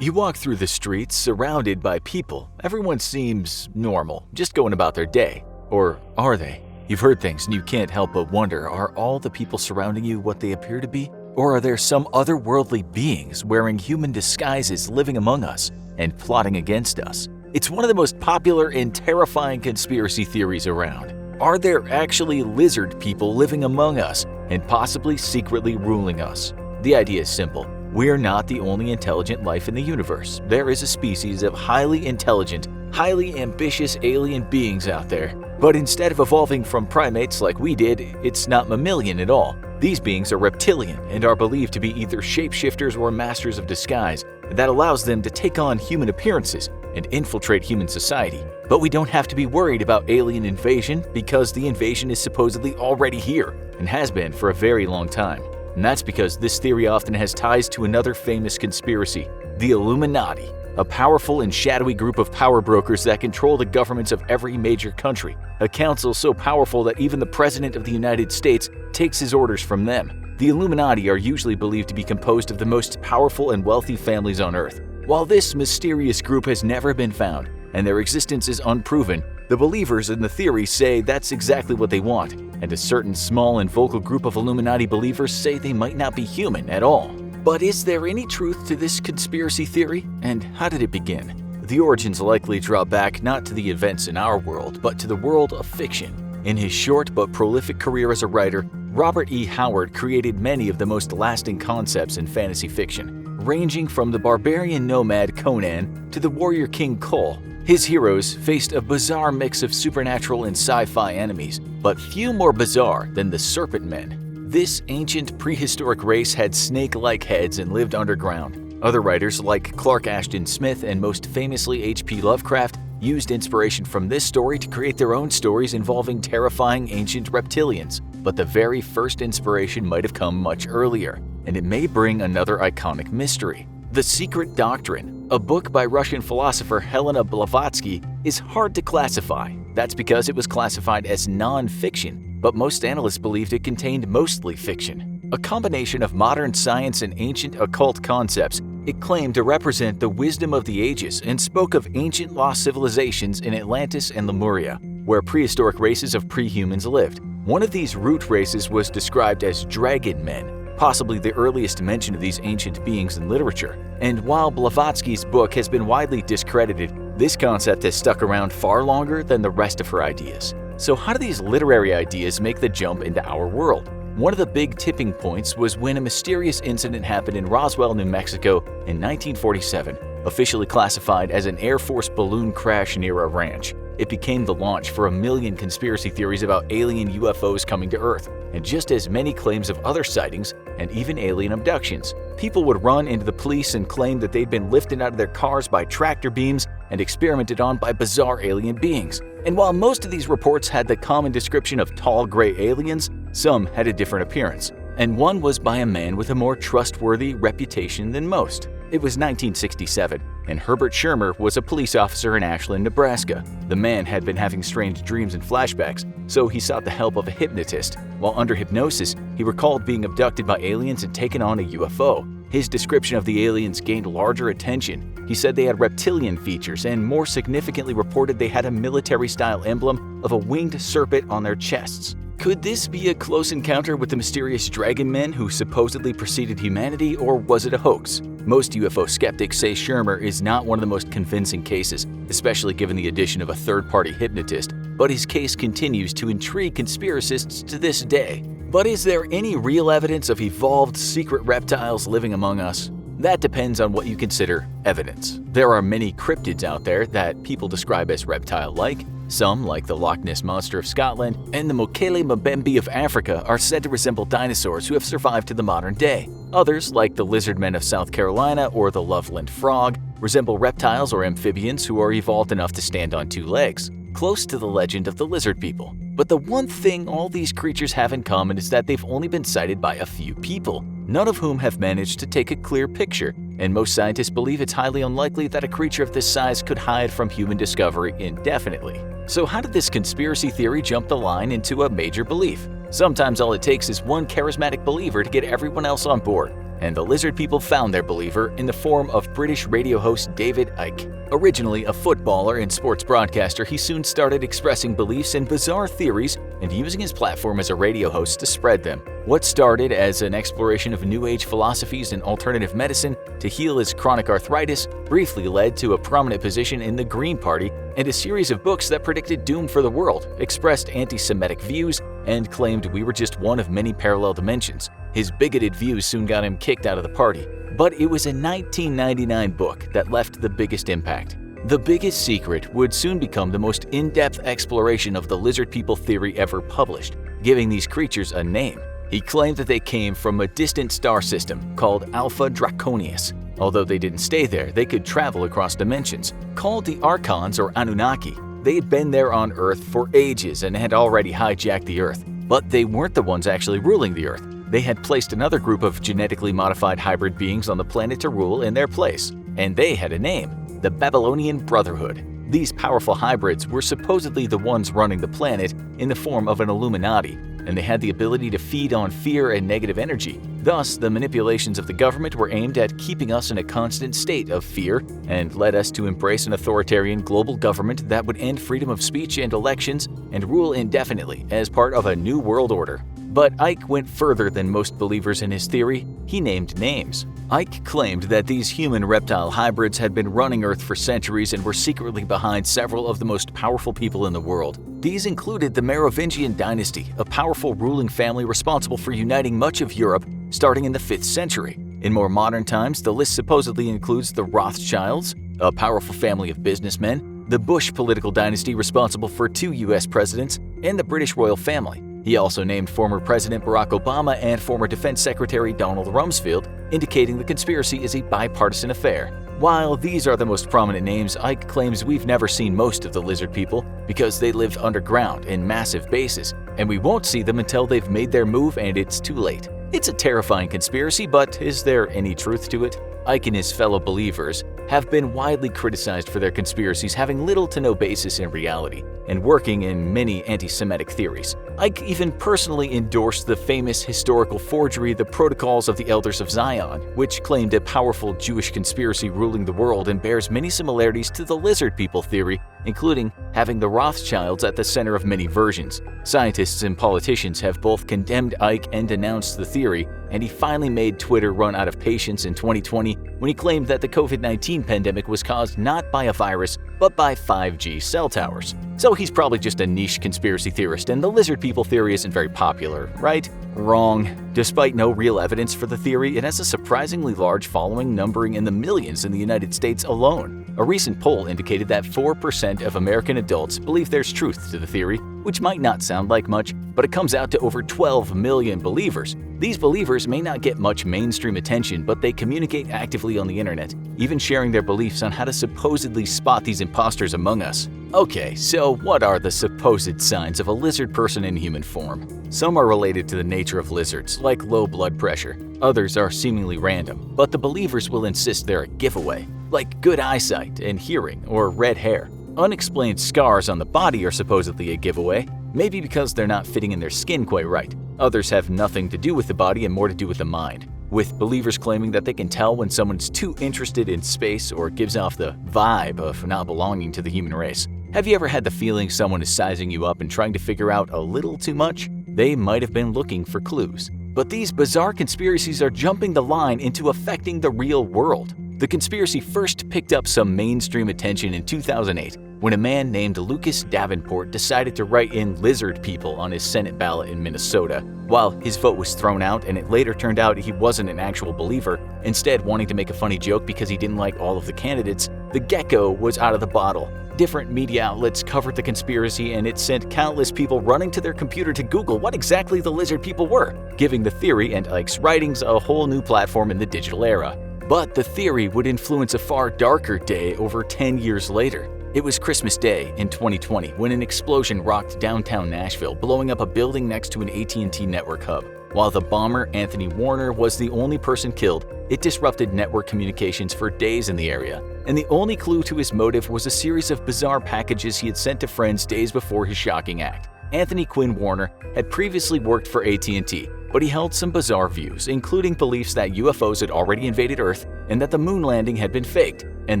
You walk through the streets surrounded by people. Everyone seems normal, just going about their day. Or are they? You've heard things and you can't help but wonder, are all the people surrounding you what they appear to be? Or are there some otherworldly beings wearing human disguises living among us and plotting against us? It's one of the most popular and terrifying conspiracy theories around. Are there actually lizard people living among us and possibly secretly ruling us? The idea is simple. We're not the only intelligent life in the universe. There is a species of highly intelligent, highly ambitious alien beings out there. But instead of evolving from primates like we did, it's not mammalian at all. These beings are reptilian and are believed to be either shapeshifters or masters of disguise that allows them to take on human appearances and infiltrate human society. But we don't have to be worried about alien invasion because the invasion is supposedly already here and has been for a very long time. And that's because this theory often has ties to another famous conspiracy, the Illuminati, a powerful and shadowy group of power brokers that control the governments of every major country, a council so powerful that even the President of the United States takes his orders from them. The Illuminati are usually believed to be composed of the most powerful and wealthy families on Earth. While this mysterious group has never been found, and their existence is unproven, the believers in the theory say that's exactly what they want, and a certain small and vocal group of Illuminati believers say they might not be human at all. But is there any truth to this conspiracy theory, and how did it begin? The origins likely draw back not to the events in our world, but to the world of fiction. In his short but prolific career as a writer, Robert E. Howard created many of the most lasting concepts in fantasy fiction, ranging from the barbarian nomad Conan to the warrior king Cole. His heroes faced a bizarre mix of supernatural and sci-fi enemies, but few more bizarre than the Serpent Men. This ancient prehistoric race had snake-like heads and lived underground. Other writers like Clark Ashton Smith and most famously H.P. Lovecraft used inspiration from this story to create their own stories involving terrifying ancient reptilians. But the very first inspiration might have come much earlier, and it may bring another iconic mystery. The Secret Doctrine, a book by Russian philosopher Helena Blavatsky, is hard to classify. That's because it was classified as non-fiction, but most analysts believed it contained mostly fiction. A combination of modern science and ancient occult concepts, it claimed to represent the wisdom of the ages and spoke of ancient lost civilizations in Atlantis and Lemuria, where prehistoric races of prehumans lived. One of these root races was described as dragon men, possibly the earliest mention of these ancient beings in literature. And while Blavatsky's book has been widely discredited, This concept has stuck around far longer than the rest of her ideas. So how do these literary ideas make the jump into our world? One of the big tipping points was when a mysterious incident happened in Roswell, New Mexico in 1947, officially classified as an Air Force balloon crash near a ranch. It became the launch for a million conspiracy theories about alien UFOs coming to Earth, and just as many claims of other sightings and even alien abductions. People would run into the police and claim that they'd been lifted out of their cars by tractor beams and experimented on by bizarre alien beings. And while most of these reports had the common description of tall gray aliens, some had a different appearance. And one was by a man with a more trustworthy reputation than most. It was 1967, and Herbert Schirmer was a police officer in Ashland, Nebraska. The man had been having strange dreams and flashbacks, so he sought the help of a hypnotist. While under hypnosis, he recalled being abducted by aliens and taken on a UFO. His description of the aliens gained larger attention. He said they had reptilian features and, more significantly, reported they had a military-style emblem of a winged serpent on their chests. Could this be a close encounter with the mysterious dragon men who supposedly preceded humanity, or was it a hoax? Most UFO skeptics say Schirmer is not one of the most convincing cases, especially given the addition of a third-party hypnotist, but his case continues to intrigue conspiracists to this day. But is there any real evidence of evolved secret reptiles living among us? That depends on what you consider evidence. There are many cryptids out there that people describe as reptile-like. Some, like the Loch Ness Monster of Scotland and the Mokele Mbembe of Africa, are said to resemble dinosaurs who have survived to the modern day. Others, like the lizard men of South Carolina or the Loveland frog, resemble reptiles or amphibians who are evolved enough to stand on two legs, close to the legend of the lizard people. But the one thing all these creatures have in common is that they've only been sighted by a few people, none of whom have managed to take a clear picture, and most scientists believe it's highly unlikely that a creature of this size could hide from human discovery indefinitely. So how did this conspiracy theory jump the line into a major belief? Sometimes all it takes is one charismatic believer to get everyone else on board, and the lizard people found their believer in the form of British radio host David Icke. Originally a footballer and sports broadcaster, he soon started expressing beliefs and bizarre theories and using his platform as a radio host to spread them. What started as an exploration of New Age philosophies and alternative medicine to heal his chronic arthritis briefly led to a prominent position in the Green Party and a series of books that predicted doom for the world, expressed anti-Semitic views, and claimed we were just one of many parallel dimensions. His bigoted views soon got him kicked out of the party. But it was a 1999 book that left the biggest impact. The Biggest Secret would soon become the most in-depth exploration of the lizard people theory ever published, giving these creatures a name. He claimed that they came from a distant star system called Alpha Draconis. Although they didn't stay there, they could travel across dimensions. Called the Archons or Anunnaki, they had been there on Earth for ages and had already hijacked the Earth. But they weren't the ones actually ruling the Earth. They had placed another group of genetically modified hybrid beings on the planet to rule in their place. And they had a name, the Babylonian Brotherhood. These powerful hybrids were supposedly the ones running the planet in the form of an Illuminati, and they had the ability to feed on fear and negative energy. Thus, the manipulations of the government were aimed at keeping us in a constant state of fear and led us to embrace an authoritarian global government that would end freedom of speech and elections and rule indefinitely as part of a new world order. But Icke went further than most believers in his theory. He named names. Icke claimed that these human-reptile hybrids had been running Earth for centuries and were secretly behind several of the most powerful people in the world. These included the Merovingian dynasty, a powerful ruling family responsible for uniting much of Europe starting in the 5th century. In more modern times, the list supposedly includes the Rothschilds, a powerful family of businessmen, the Bush political dynasty responsible for 2 U.S. presidents, and the British royal family. He also named former President Barack Obama and former Defense Secretary Donald Rumsfeld, indicating the conspiracy is a bipartisan affair. While these are the most prominent names, Icke claims we've never seen most of the lizard people because they lived underground in massive bases, and we won't see them until they've made their move and it's too late. It's a terrifying conspiracy, but is there any truth to it? Icke and his fellow believers have been widely criticized for their conspiracies having little to no basis in reality. and working in many anti-Semitic theories. Icke even personally endorsed the famous historical forgery The Protocols of the Elders of Zion, which claimed a powerful Jewish conspiracy ruling the world and bears many similarities to the lizard people theory, including having the Rothschilds at the center of many versions. Scientists and politicians have both condemned Icke and denounced the theory, and he finally made Twitter run out of patience in 2020 when he claimed that the COVID-19 pandemic was caused not by a virus, but by 5G cell towers. So he's probably just a niche conspiracy theorist, and the lizard people theory isn't very popular, right? Wrong. Despite no real evidence for the theory, it has a surprisingly large following, numbering in the millions in the United States alone. A recent poll indicated that 4% of American adults believe there's truth to the theory, which might not sound like much, but it comes out to over 12 million believers. These believers may not get much mainstream attention, but they communicate actively on the internet, even sharing their beliefs on how to supposedly spot these imposters among us. Okay, so what are the supposed signs of a lizard person in human form? Some are related to the nature of lizards, like low blood pressure. Others are seemingly random, but the believers will insist they're a giveaway, like good eyesight and hearing or red hair. Unexplained scars on the body are supposedly a giveaway, maybe because they're not fitting in their skin quite right. Others have nothing to do with the body and more to do with the mind, with believers claiming that they can tell when someone's too interested in space or gives off the vibe of not belonging to the human race. Have you ever had the feeling someone is sizing you up and trying to figure out a little too much? They might have been looking for clues. But these bizarre conspiracies are jumping the line into affecting the real world. The conspiracy first picked up some mainstream attention in 2008 when a man named Lucas Davenport decided to write in lizard people on his Senate ballot in Minnesota. While his vote was thrown out and it later turned out he wasn't an actual believer, instead wanting to make a funny joke because he didn't like all of the candidates, the gecko was out of the bottle. Different media outlets covered the conspiracy, and it sent countless people running to their computer to Google what exactly the lizard people were, giving the theory and Icke's writings a whole new platform in the digital era. But the theory would influence a far darker day over 10 years later. It was Christmas Day in 2020 when an explosion rocked downtown Nashville, blowing up a building next to an AT&T network hub. While the bomber, Anthony Warner, was the only person killed, it disrupted network communications for days in the area. And the only clue to his motive was a series of bizarre packages he had sent to friends days before his shocking act. Anthony Quinn Warner had previously worked for AT&T, but he held some bizarre views, including beliefs that UFOs had already invaded Earth and that the moon landing had been faked. And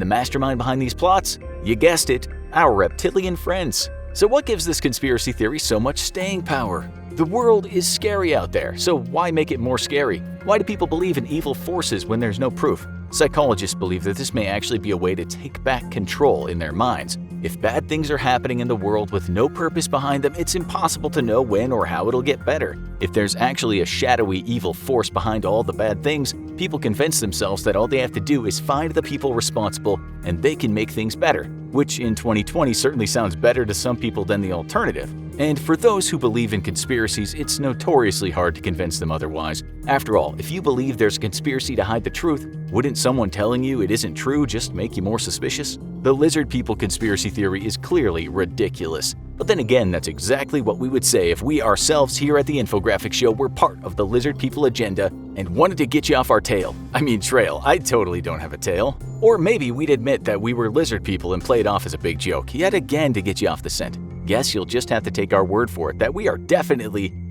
the mastermind behind these plots? You guessed it, our reptilian friends. So what gives this conspiracy theory so much staying power? The world is scary out there, so why make it more scary? Why do people believe in evil forces when there's no proof? Psychologists believe that this may actually be a way to take back control in their minds. If bad things are happening in the world with no purpose behind them, it's impossible to know when or how it'll get better. If there's actually a shadowy evil force behind all the bad things, people convince themselves that all they have to do is find the people responsible and they can make things better, which in 2020 certainly sounds better to some people than the alternative. And for those who believe in conspiracies, it's notoriously hard to convince them otherwise. After all, if you believe there's a conspiracy to hide the truth, wouldn't someone telling you it isn't true just make you more suspicious? The lizard people conspiracy theory is clearly ridiculous. But then again, that's exactly what we would say if we ourselves here at the Infographic Show were part of the lizard people agenda and wanted to get you off our trail. I totally don't have a tail. Or maybe we'd admit that we were lizard people and play it off as a big joke, yet again to get you off the scent. Guess you'll just have to take our word for it that we are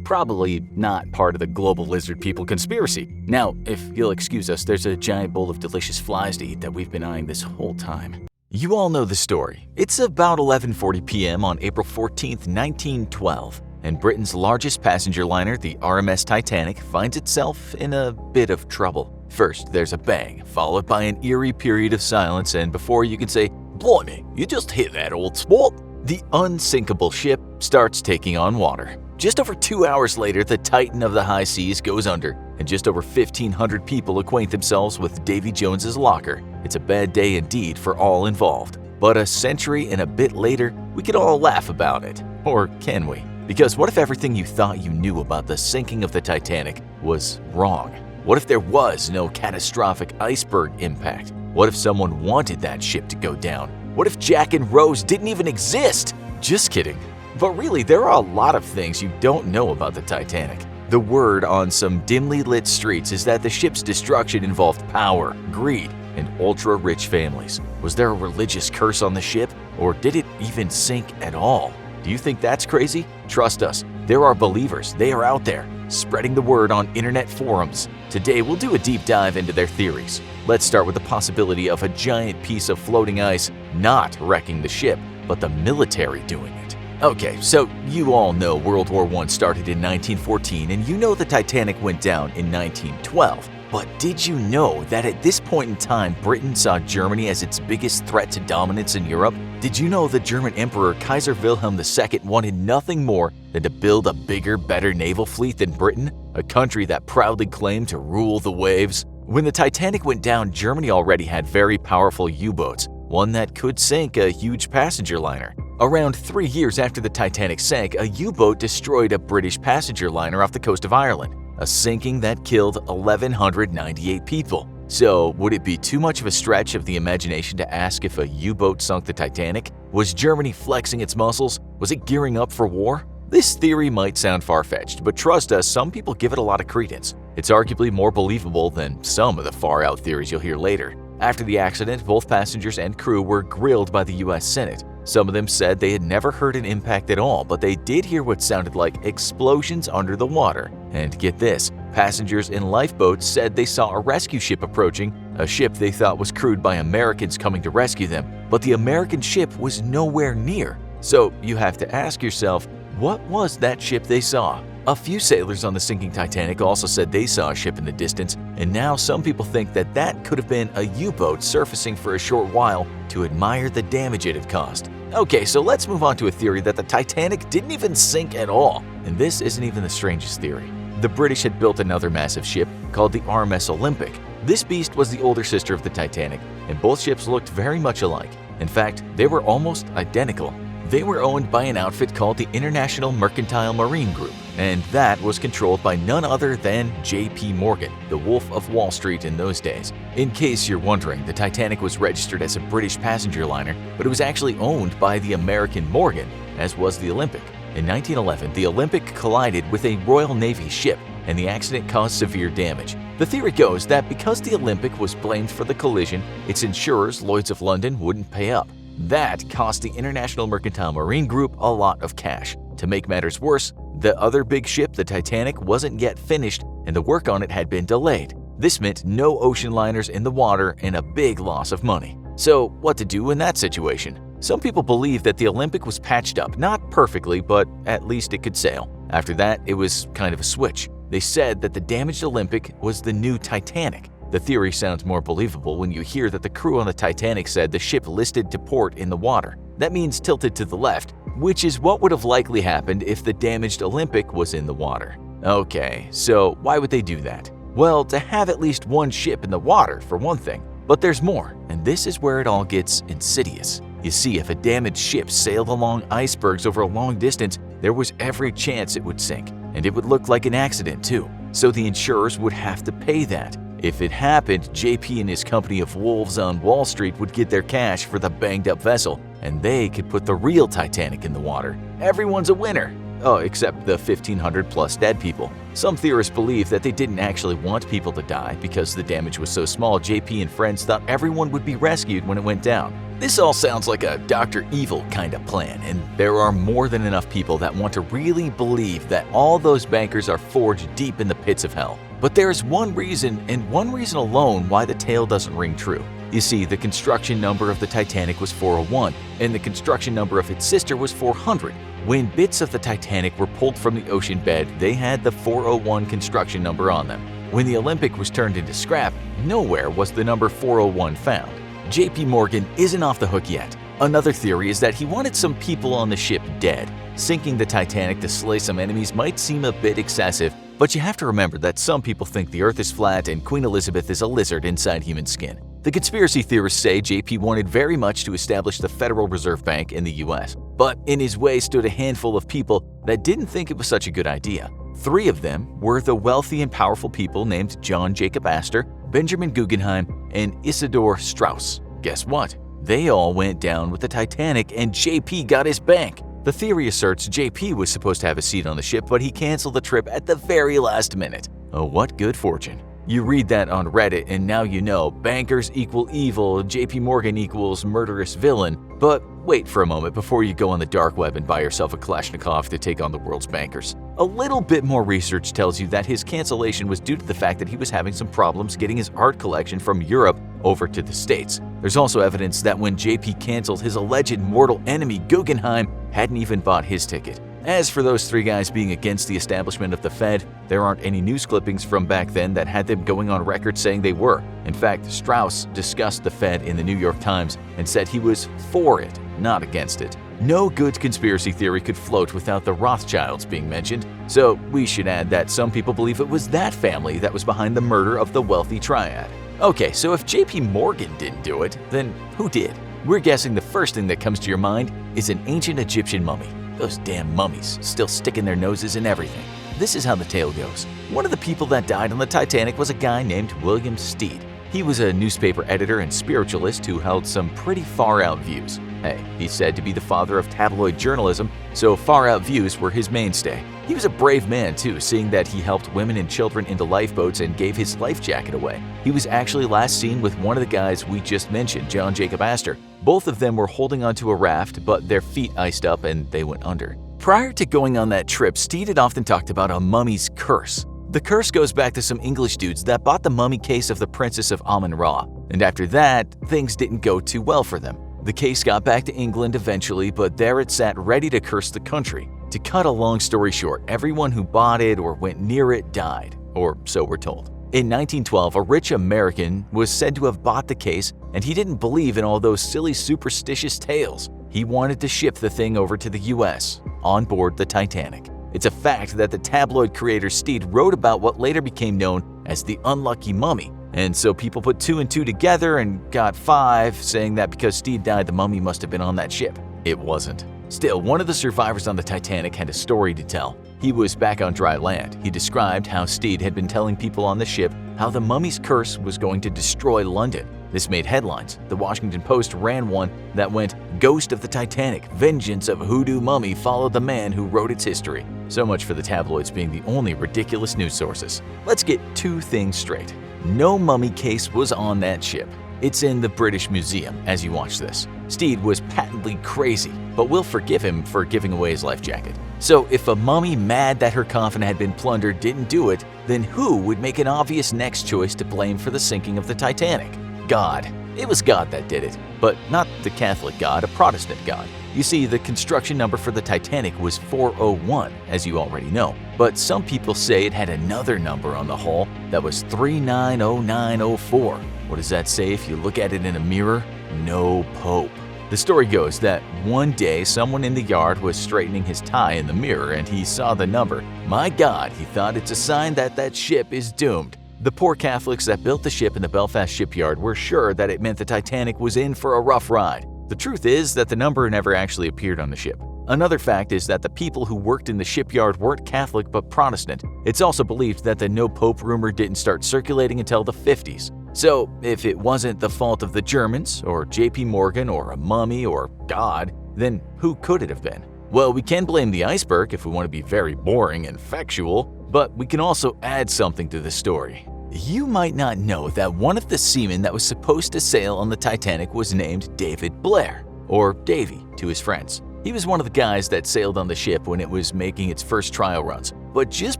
probably not part of the global lizard people conspiracy. Now, if you'll excuse us, there's a giant bowl of delicious flies to eat that we've been eyeing this whole time. You all know the story. It's about 11:40 p.m. on April 14th, 1912, and Britain's largest passenger liner, the RMS Titanic, finds itself in a bit of trouble. First, there's a bang, followed by an eerie period of silence, and before you can say, "Blimey, you just hit that old spot," the unsinkable ship starts taking on water. Just over 2 hours later, the Titan of the high seas goes under, and just over 1,500 people acquaint themselves with Davy Jones's locker. It's a bad day indeed for all involved. But a century and a bit later, we could all laugh about it. Or can we? Because what if everything you thought you knew about the sinking of the Titanic was wrong? What if there was no catastrophic iceberg impact? What if someone wanted that ship to go down? What if Jack and Rose didn't even exist? Just kidding. But really, there are a lot of things you don't know about the Titanic. The word on some dimly lit streets is that the ship's destruction involved power, greed, and ultra-rich families. Was there a religious curse on the ship? Or did it even sink at all? Do you think that's crazy? Trust us, there are believers, they are out there, spreading the word on internet forums. Today we'll do a deep dive into their theories. Let's start with the possibility of a giant piece of floating ice not wrecking the ship, but the military doing it. Okay, so you all know World War I started in 1914 and you know the Titanic went down in 1912. But did you know that at this point in time, Britain saw Germany as its biggest threat to dominance in Europe? Did you know the German Emperor Kaiser Wilhelm II wanted nothing more than to build a bigger, better naval fleet than Britain, a country that proudly claimed to rule the waves? When the Titanic went down, Germany already had very powerful U-boats, one that could sink a huge passenger liner. Around 3 years after the Titanic sank, a U-boat destroyed a British passenger liner off the coast of Ireland, a sinking that killed 1,198 people. So, would it be too much of a stretch of the imagination to ask if a U-boat sunk the Titanic? Was Germany flexing its muscles? Was it gearing up for war? This theory might sound far-fetched, but trust us, some people give it a lot of credence. It's arguably more believable than some of the far-out theories you'll hear later. After the accident, both passengers and crew were grilled by the US Senate. Some of them said they had never heard an impact at all, but they did hear what sounded like explosions under the water. And get this, passengers in lifeboats said they saw a rescue ship approaching, a ship they thought was crewed by Americans coming to rescue them, but the American ship was nowhere near. So you have to ask yourself, what was that ship they saw? A few sailors on the sinking Titanic also said they saw a ship in the distance, and now some people think that that could have been a U-boat surfacing for a short while to admire the damage it had caused. Okay, so let's move on to a theory that the Titanic didn't even sink at all, and this isn't even the strangest theory. The British had built another massive ship called the RMS Olympic. This beast was the older sister of the Titanic, and both ships looked very much alike. In fact, they were almost identical. They were owned by an outfit called the International Mercantile Marine Group, and that was controlled by none other than J.P. Morgan, the Wolf of Wall Street in those days. In case you're wondering, the Titanic was registered as a British passenger liner, but it was actually owned by the American Morgan, as was the Olympic. In 1911, the Olympic collided with a Royal Navy ship, and the accident caused severe damage. The theory goes that because the Olympic was blamed for the collision, its insurers, Lloyd's of London, wouldn't pay up. That cost the International Mercantile Marine Group a lot of cash. To make matters worse, the other big ship, the Titanic, wasn't yet finished and the work on it had been delayed. This meant no ocean liners in the water and a big loss of money. So, what to do in that situation? Some people believe that the Olympic was patched up, not perfectly, but at least it could sail. After that, it was kind of a switch. They said that the damaged Olympic was the new Titanic. The theory sounds more believable when you hear that the crew on the Titanic said the ship listed to port in the water. That means tilted to the left, which is what would have likely happened if the damaged Olympic was in the water. Okay, so why would they do that? Well, to have at least one ship in the water, for one thing. But there's more, and this is where it all gets insidious. You see, if a damaged ship sailed along icebergs over a long distance, there was every chance it would sink, and it would look like an accident too. So the insurers would have to pay that. If it happened, JP and his company of wolves on Wall Street would get their cash for the banged-up vessel, and they could put the real Titanic in the water. Everyone's a winner. Oh, except the 1,500-plus dead people. Some theorists believe that they didn't actually want people to die because the damage was so small JP and friends thought everyone would be rescued when it went down. This all sounds like a Dr. Evil kind of plan, and there are more than enough people that want to really believe that all those bankers are forged deep in the pits of hell. But there's one reason, and one reason alone, why the tale doesn't ring true. You see, the construction number of the Titanic was 401, and the construction number of its sister was 400. When bits of the Titanic were pulled from the ocean bed, they had the 401 construction number on them. When the Olympic was turned into scrap, nowhere was the number 401 found. JP Morgan isn't off the hook yet. Another theory is that he wanted some people on the ship dead. Sinking the Titanic to slay some enemies might seem a bit excessive, but you have to remember that some people think the Earth is flat and Queen Elizabeth is a lizard inside human skin. The conspiracy theorists say JP wanted very much to establish the Federal Reserve Bank in the US, but in his way stood a handful of people that didn't think it was such a good idea. 3 of them were the wealthy and powerful people named John Jacob Astor, Benjamin Guggenheim, and Isidor Straus. Guess what? They all went down with the Titanic and JP got his bank. The theory asserts JP was supposed to have a seat on the ship, but he canceled the trip at the very last minute. Oh, what good fortune. You read that on Reddit and now you know bankers equal evil, JP Morgan equals murderous villain. But wait for a moment before you go on the dark web and buy yourself a Kalashnikov to take on the world's bankers. A little bit more research tells you that his cancellation was due to the fact that he was having some problems getting his art collection from Europe over to the States. There's also evidence that when JP canceled, his alleged mortal enemy Guggenheim hadn't even bought his ticket. As for those three guys being against the establishment of the Fed, there aren't any news clippings from back then that had them going on record saying they were. In fact, Strauss discussed the Fed in the New York Times and said he was for it, not against it. No good conspiracy theory could float without the Rothschilds being mentioned, so we should add that some people believe it was that family that was behind the murder of the wealthy triad. Okay, so if JP Morgan didn't do it, then who did? We're guessing the first thing that comes to your mind is an ancient Egyptian mummy. Those damn mummies, still sticking their noses in everything. This is how the tale goes. One of the people that died on the Titanic was a guy named William Stead. He was a newspaper editor and spiritualist who held some pretty far-out views. Hey, he's said to be the father of tabloid journalism, so far-out views were his mainstay. He was a brave man too, seeing that he helped women and children into lifeboats and gave his life jacket away. He was actually last seen with one of the guys we just mentioned, John Jacob Astor. Both of them were holding onto a raft, but their feet iced up and they went under. Prior to going on that trip, Stead had often talked about a mummy's curse. The curse goes back to some English dudes that bought the mummy case of the Princess of Amun-Ra, and after that, things didn't go too well for them. The case got back to England eventually, but there it sat ready to curse the country. To cut a long story short, everyone who bought it or went near it died, or so we're told. In 1912, a rich American was said to have bought the case, and he didn't believe in all those silly superstitious tales. He wanted to ship the thing over to the US, on board the Titanic. It's a fact that the tabloid creator Stead wrote about what later became known as the unlucky mummy, and so people put 2 and 2 together and got 5, saying that because Stead died, the mummy must have been on that ship. It wasn't. Still, one of the survivors on the Titanic had a story to tell. He was back on dry land. He described how Stead had been telling people on the ship how the mummy's curse was going to destroy London. This made headlines. The Washington Post ran one that went, "Ghost of the Titanic, vengeance of hoodoo mummy followed the man who wrote its history." So much for the tabloids being the only ridiculous news sources. Let's get 2 things straight. No mummy case was on that ship. It's in the British Museum as you watch this. Stead was patently crazy, but we'll forgive him for giving away his life jacket. So if a mummy mad that her coffin had been plundered didn't do it, then who would make an obvious next choice to blame for the sinking of the Titanic? God. It was God that did it, but not the Catholic God, a Protestant God. You see, the construction number for the Titanic was 401, as you already know, but some people say it had another number on the hull that was 390904. What does that say if you look at it in a mirror? No Pope. The story goes that one day someone in the yard was straightening his tie in the mirror and he saw the number. My God, he thought it's a sign that that ship is doomed. The poor Catholics that built the ship in the Belfast shipyard were sure that it meant the Titanic was in for a rough ride. The truth is that the number never actually appeared on the ship. Another fact is that the people who worked in the shipyard weren't Catholic but Protestant. It's also believed that the no Pope rumor didn't start circulating until the 50s. So, if it wasn't the fault of the Germans, or JP Morgan, or a mummy, or God, then who could it have been? Well, we can blame the iceberg if we want to be very boring and factual, but we can also add something to the story. You might not know that one of the seamen that was supposed to sail on the Titanic was named David Blair, or Davy to his friends. He was one of the guys that sailed on the ship when it was making its first trial runs, but just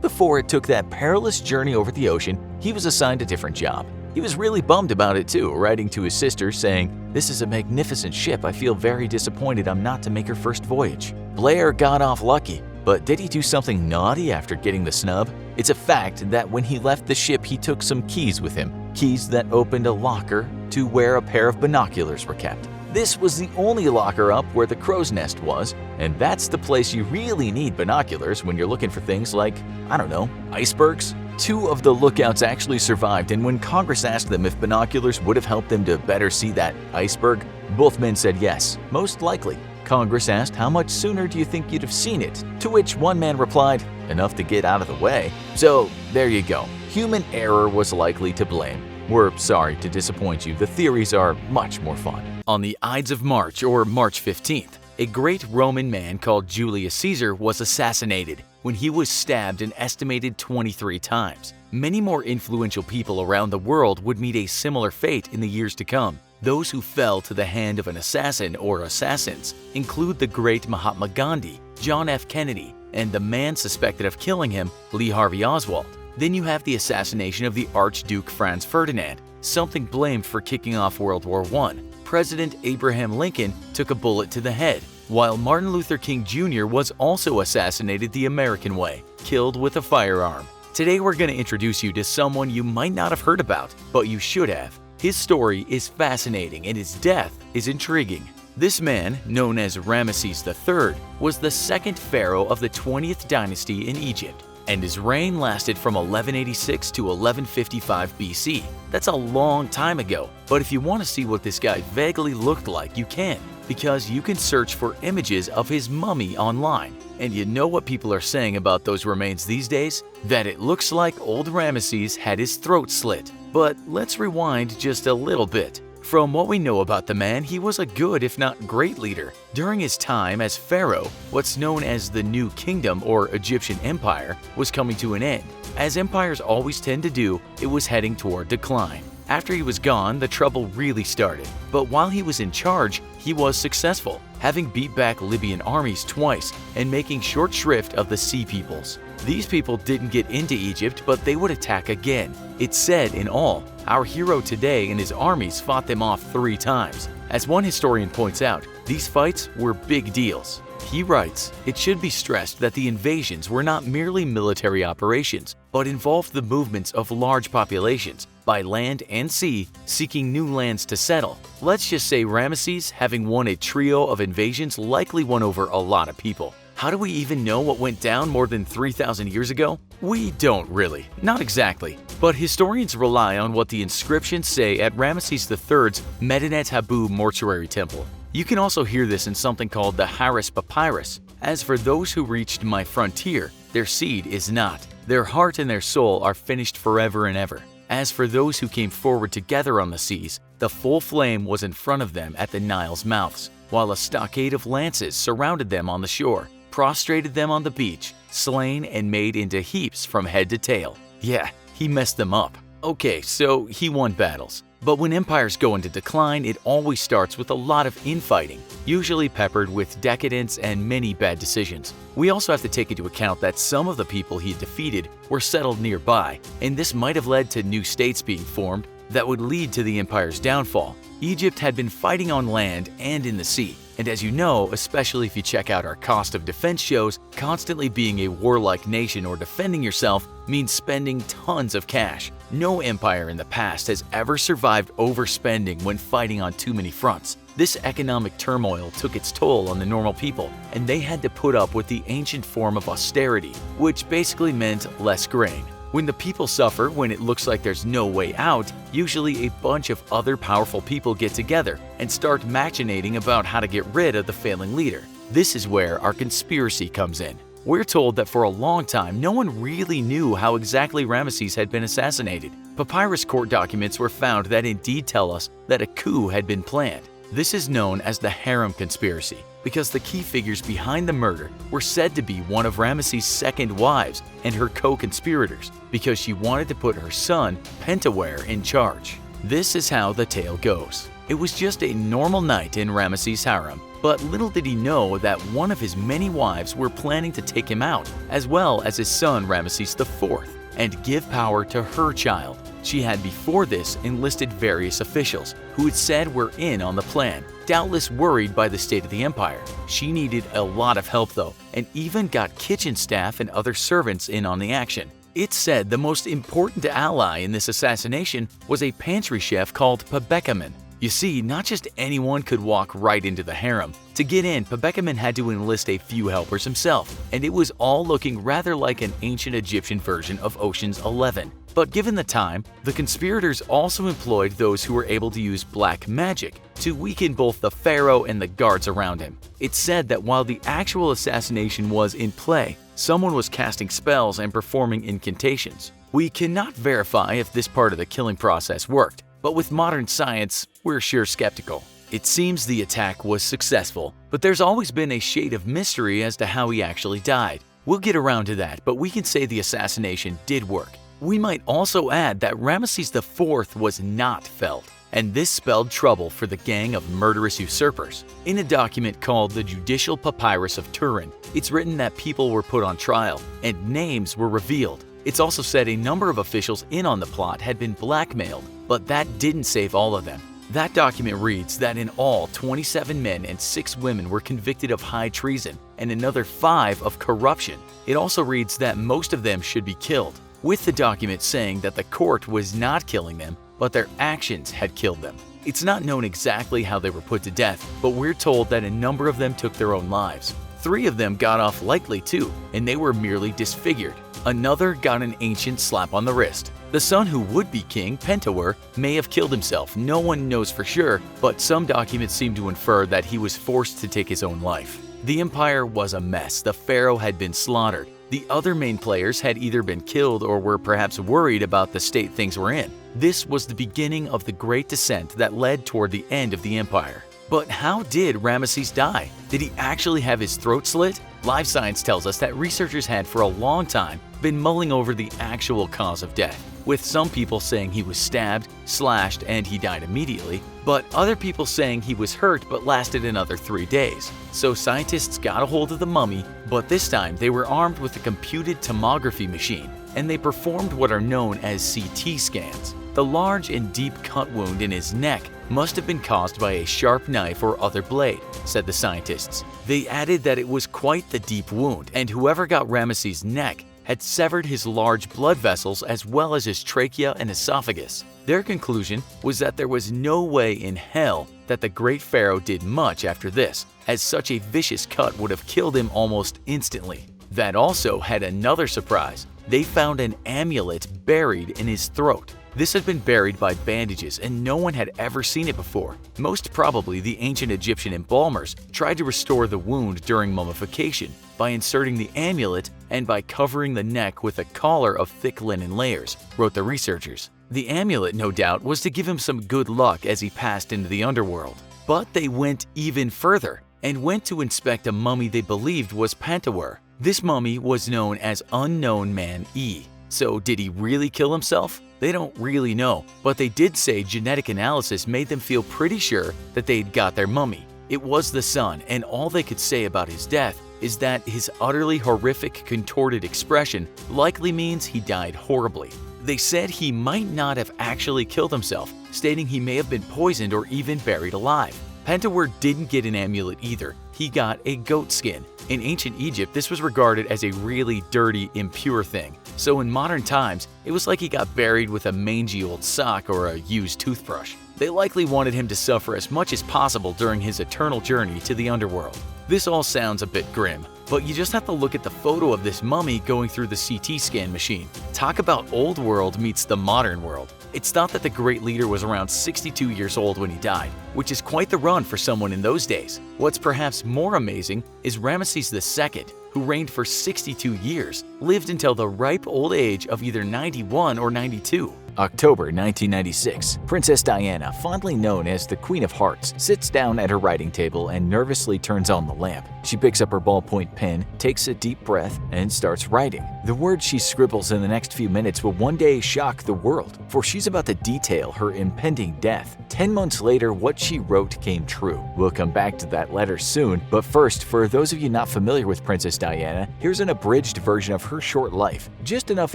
before it took that perilous journey over the ocean, he was assigned a different job. He was really bummed about it too, writing to his sister saying, "This is a magnificent ship. I feel very disappointed I'm not to make her first voyage." Blair got off lucky, but did he do something naughty after getting the snub? It's a fact that when he left the ship, he took some keys with him, keys that opened a locker to where a pair of binoculars were kept. This was the only locker up where the crow's nest was, and that's the place you really need binoculars when you're looking for things like, I don't know, icebergs. 2 of the lookouts actually survived, and when Congress asked them if binoculars would have helped them to better see that iceberg, both men said yes, most likely. Congress asked, "How much sooner do you think you'd have seen it?" To which one man replied, "Enough to get out of the way." So there you go. Human error was likely to blame. We're sorry to disappoint you. The theories are much more fun. On the Ides of March, or March 15th, a great Roman man called Julius Caesar was assassinated. when he was stabbed an estimated 23 times. Many more influential people around the world would meet a similar fate in the years to come. Those who fell to the hand of an assassin or assassins include the great Mahatma Gandhi, John F. Kennedy, and the man suspected of killing him, Lee Harvey Oswald. Then you have the assassination of the Archduke Franz Ferdinand, something blamed for kicking off World War I. President Abraham Lincoln took a bullet to the head, while Martin Luther King Jr. was also assassinated the American way, killed with a firearm. Today we're going to introduce you to someone you might not have heard about, but you should have. His story is fascinating and his death is intriguing. This man, known as Ramesses III, was the second pharaoh of the 20th dynasty in Egypt, and his reign lasted from 1186 to 1155 BC. That's a long time ago, but if you want to see what this guy vaguely looked like, you can, because you can search for images of his mummy online. And you know what people are saying about those remains these days? That it looks like old Ramesses had his throat slit. But let's rewind just a little bit. From what we know about the man, he was a good if not great leader. During his time as pharaoh, what's known as the New Kingdom or Egyptian Empire was coming to an end. As empires always tend to do, it was heading toward decline. After he was gone, the trouble really started. But while he was in charge, he was successful, having beat back Libyan armies twice and making short shrift of the Sea Peoples. These people didn't get into Egypt, but they would attack again. It's said in all, our hero today and his armies fought them off 3 times. As one historian points out, these fights were big deals. He writes, "It should be stressed that the invasions were not merely military operations, but involved the movements of large populations, by land and sea, seeking new lands to settle." Let's just say Ramesses, having won a trio of invasions, likely won over a lot of people. How do we even know what went down more than 3,000 years ago? We don't really, not exactly. But historians rely on what the inscriptions say at Ramesses III's Medinet Habu mortuary temple. You can also hear this in something called the Harem Papyrus. As for those who reached my frontier, their seed is not. Their heart and their soul are finished forever and ever. As for those who came forward together on the seas, the full flame was in front of them at the Nile's mouths, while a stockade of lances surrounded them on the shore, prostrated them on the beach, slain and made into heaps from head to tail. Yeah, he messed them up. Okay, so he won battles. But when empires go into decline, it always starts with a lot of infighting, usually peppered with decadence and many bad decisions. We also have to take into account that some of the people he defeated were settled nearby, and this might have led to new states being formed that would lead to the empire's downfall. Egypt had been fighting on land and in the sea, and as you know, especially if you check out our cost of defense shows, constantly being a warlike nation or defending yourself means spending tons of cash. No empire in the past has ever survived overspending when fighting on too many fronts. This economic turmoil took its toll on the normal people, and they had to put up with the ancient form of austerity, which basically meant less grain. When the people suffer when it looks like there's no way out, usually a bunch of other powerful people get together and start machinating about how to get rid of the failing leader. This is where our conspiracy comes in. We're told that for a long time, no one really knew how exactly Ramesses had been assassinated. Papyrus court documents were found that indeed tell us that a coup had been planned. This is known as the Harem conspiracy because the key figures behind the murder were said to be one of Ramesses' second wives and her co-conspirators because she wanted to put her son, Pentawere, in charge. This is how the tale goes. It was just a normal night in Ramesses' harem, but little did he know that one of his many wives were planning to take him out, as well as his son Ramesses IV, and give power to her child. She had before this enlisted various officials who had said were in on the plan, doubtless worried by the state of the empire. She needed a lot of help though, and even got kitchen staff and other servants in on the action. It's said the most important ally in this assassination was a pantry chef called Pabekamen. You see, not just anyone could walk right into the harem. To get in, Pabekamen had to enlist a few helpers himself, and it was all looking rather like an ancient Egyptian version of Ocean's 11. But given the time, the conspirators also employed those who were able to use black magic to weaken both the pharaoh and the guards around him. It's said that while the actual assassination was in play, someone was casting spells and performing incantations. We cannot verify if this part of the killing process worked, but with modern science, we're sure skeptical. It seems the attack was successful, but there's always been a shade of mystery as to how he actually died. We'll get around to that, but we can say the assassination did work. We might also add that Ramesses IV was not felled, and this spelled trouble for the gang of murderous usurpers. In a document called the Judicial Papyrus of Turin, it's written that people were put on trial and names were revealed. It's also said a number of officials in on the plot had been blackmailed, but that didn't save all of them. That document reads that in all, 27 men and 6 women were convicted of high treason and another 5 of corruption. It also reads that most of them should be killed, with the document saying that the court was not killing them, but their actions had killed them. It's not known exactly how they were put to death, but we're told that a number of them took their own lives. 3 of them got off lightly too, and they were merely disfigured. Another got an ancient slap on the wrist. The son who would be king, Pentuer, may have killed himself. No one knows for sure, but some documents seem to infer that he was forced to take his own life. The empire was a mess. The pharaoh had been slaughtered. The other main players had either been killed or were perhaps worried about the state things were in. This was the beginning of the Great Descent that led toward the end of the empire. But how did Ramesses die? Did he actually have his throat slit? Live Science tells us that researchers had for a long time been mulling over the actual cause of death, with some people saying he was stabbed, slashed, and he died immediately, but other people saying he was hurt but lasted another 3 days. So scientists got a hold of the mummy, but this time they were armed with a computed tomography machine, and they performed what are known as CT scans. The large and deep cut wound in his neck must have been caused by a sharp knife or other blade, said the scientists. They added that it was quite the deep wound, and whoever got Ramesses' neck had severed his large blood vessels as well as his trachea and esophagus. Their conclusion was that there was no way in hell that the great pharaoh did much after this, as such a vicious cut would have killed him almost instantly. That also had another surprise. They found an amulet buried in his throat. This had been buried by bandages and no one had ever seen it before. Most probably the ancient Egyptian embalmers tried to restore the wound during mummification by inserting the amulet and by covering the neck with a collar of thick linen layers, wrote the researchers. The amulet, no doubt, was to give him some good luck as he passed into the underworld. But they went even further and went to inspect a mummy they believed was Pentuer. This mummy was known as Unknown Man E. So did he really kill himself? They don't really know, but they did say genetic analysis made them feel pretty sure that they'd got their mummy. It was the son, and all they could say about his death is that his utterly horrific contorted expression likely means he died horribly. They said he might not have actually killed himself, stating he may have been poisoned or even buried alive. Pentuer didn't get an amulet either. He got a goat skin. In ancient Egypt, this was regarded as a really dirty, impure thing. So in modern times, it was like he got buried with a mangy old sock or a used toothbrush. They likely wanted him to suffer as much as possible during his eternal journey to the underworld. This all sounds a bit grim, but you just have to look at the photo of this mummy going through the CT scan machine. Talk about old world meets the modern world. It's thought that the great leader was around 62 years old when he died, which is quite the run for someone in those days. What's perhaps more amazing is Ramesses II, who reigned for 62 years, lived until the ripe old age of either 91 or 92. October 1996, Princess Diana, fondly known as the Queen of Hearts, sits down at her writing table and nervously turns on the lamp. She picks up her ballpoint pen, takes a deep breath, and starts writing. The words she scribbles in the next few minutes will one day shock the world, for she's about to detail her impending death. 10 months later, what she wrote came true. We'll come back to that letter soon, but first, for those of you not familiar with Princess Diana, here's an abridged version of her short life. Just enough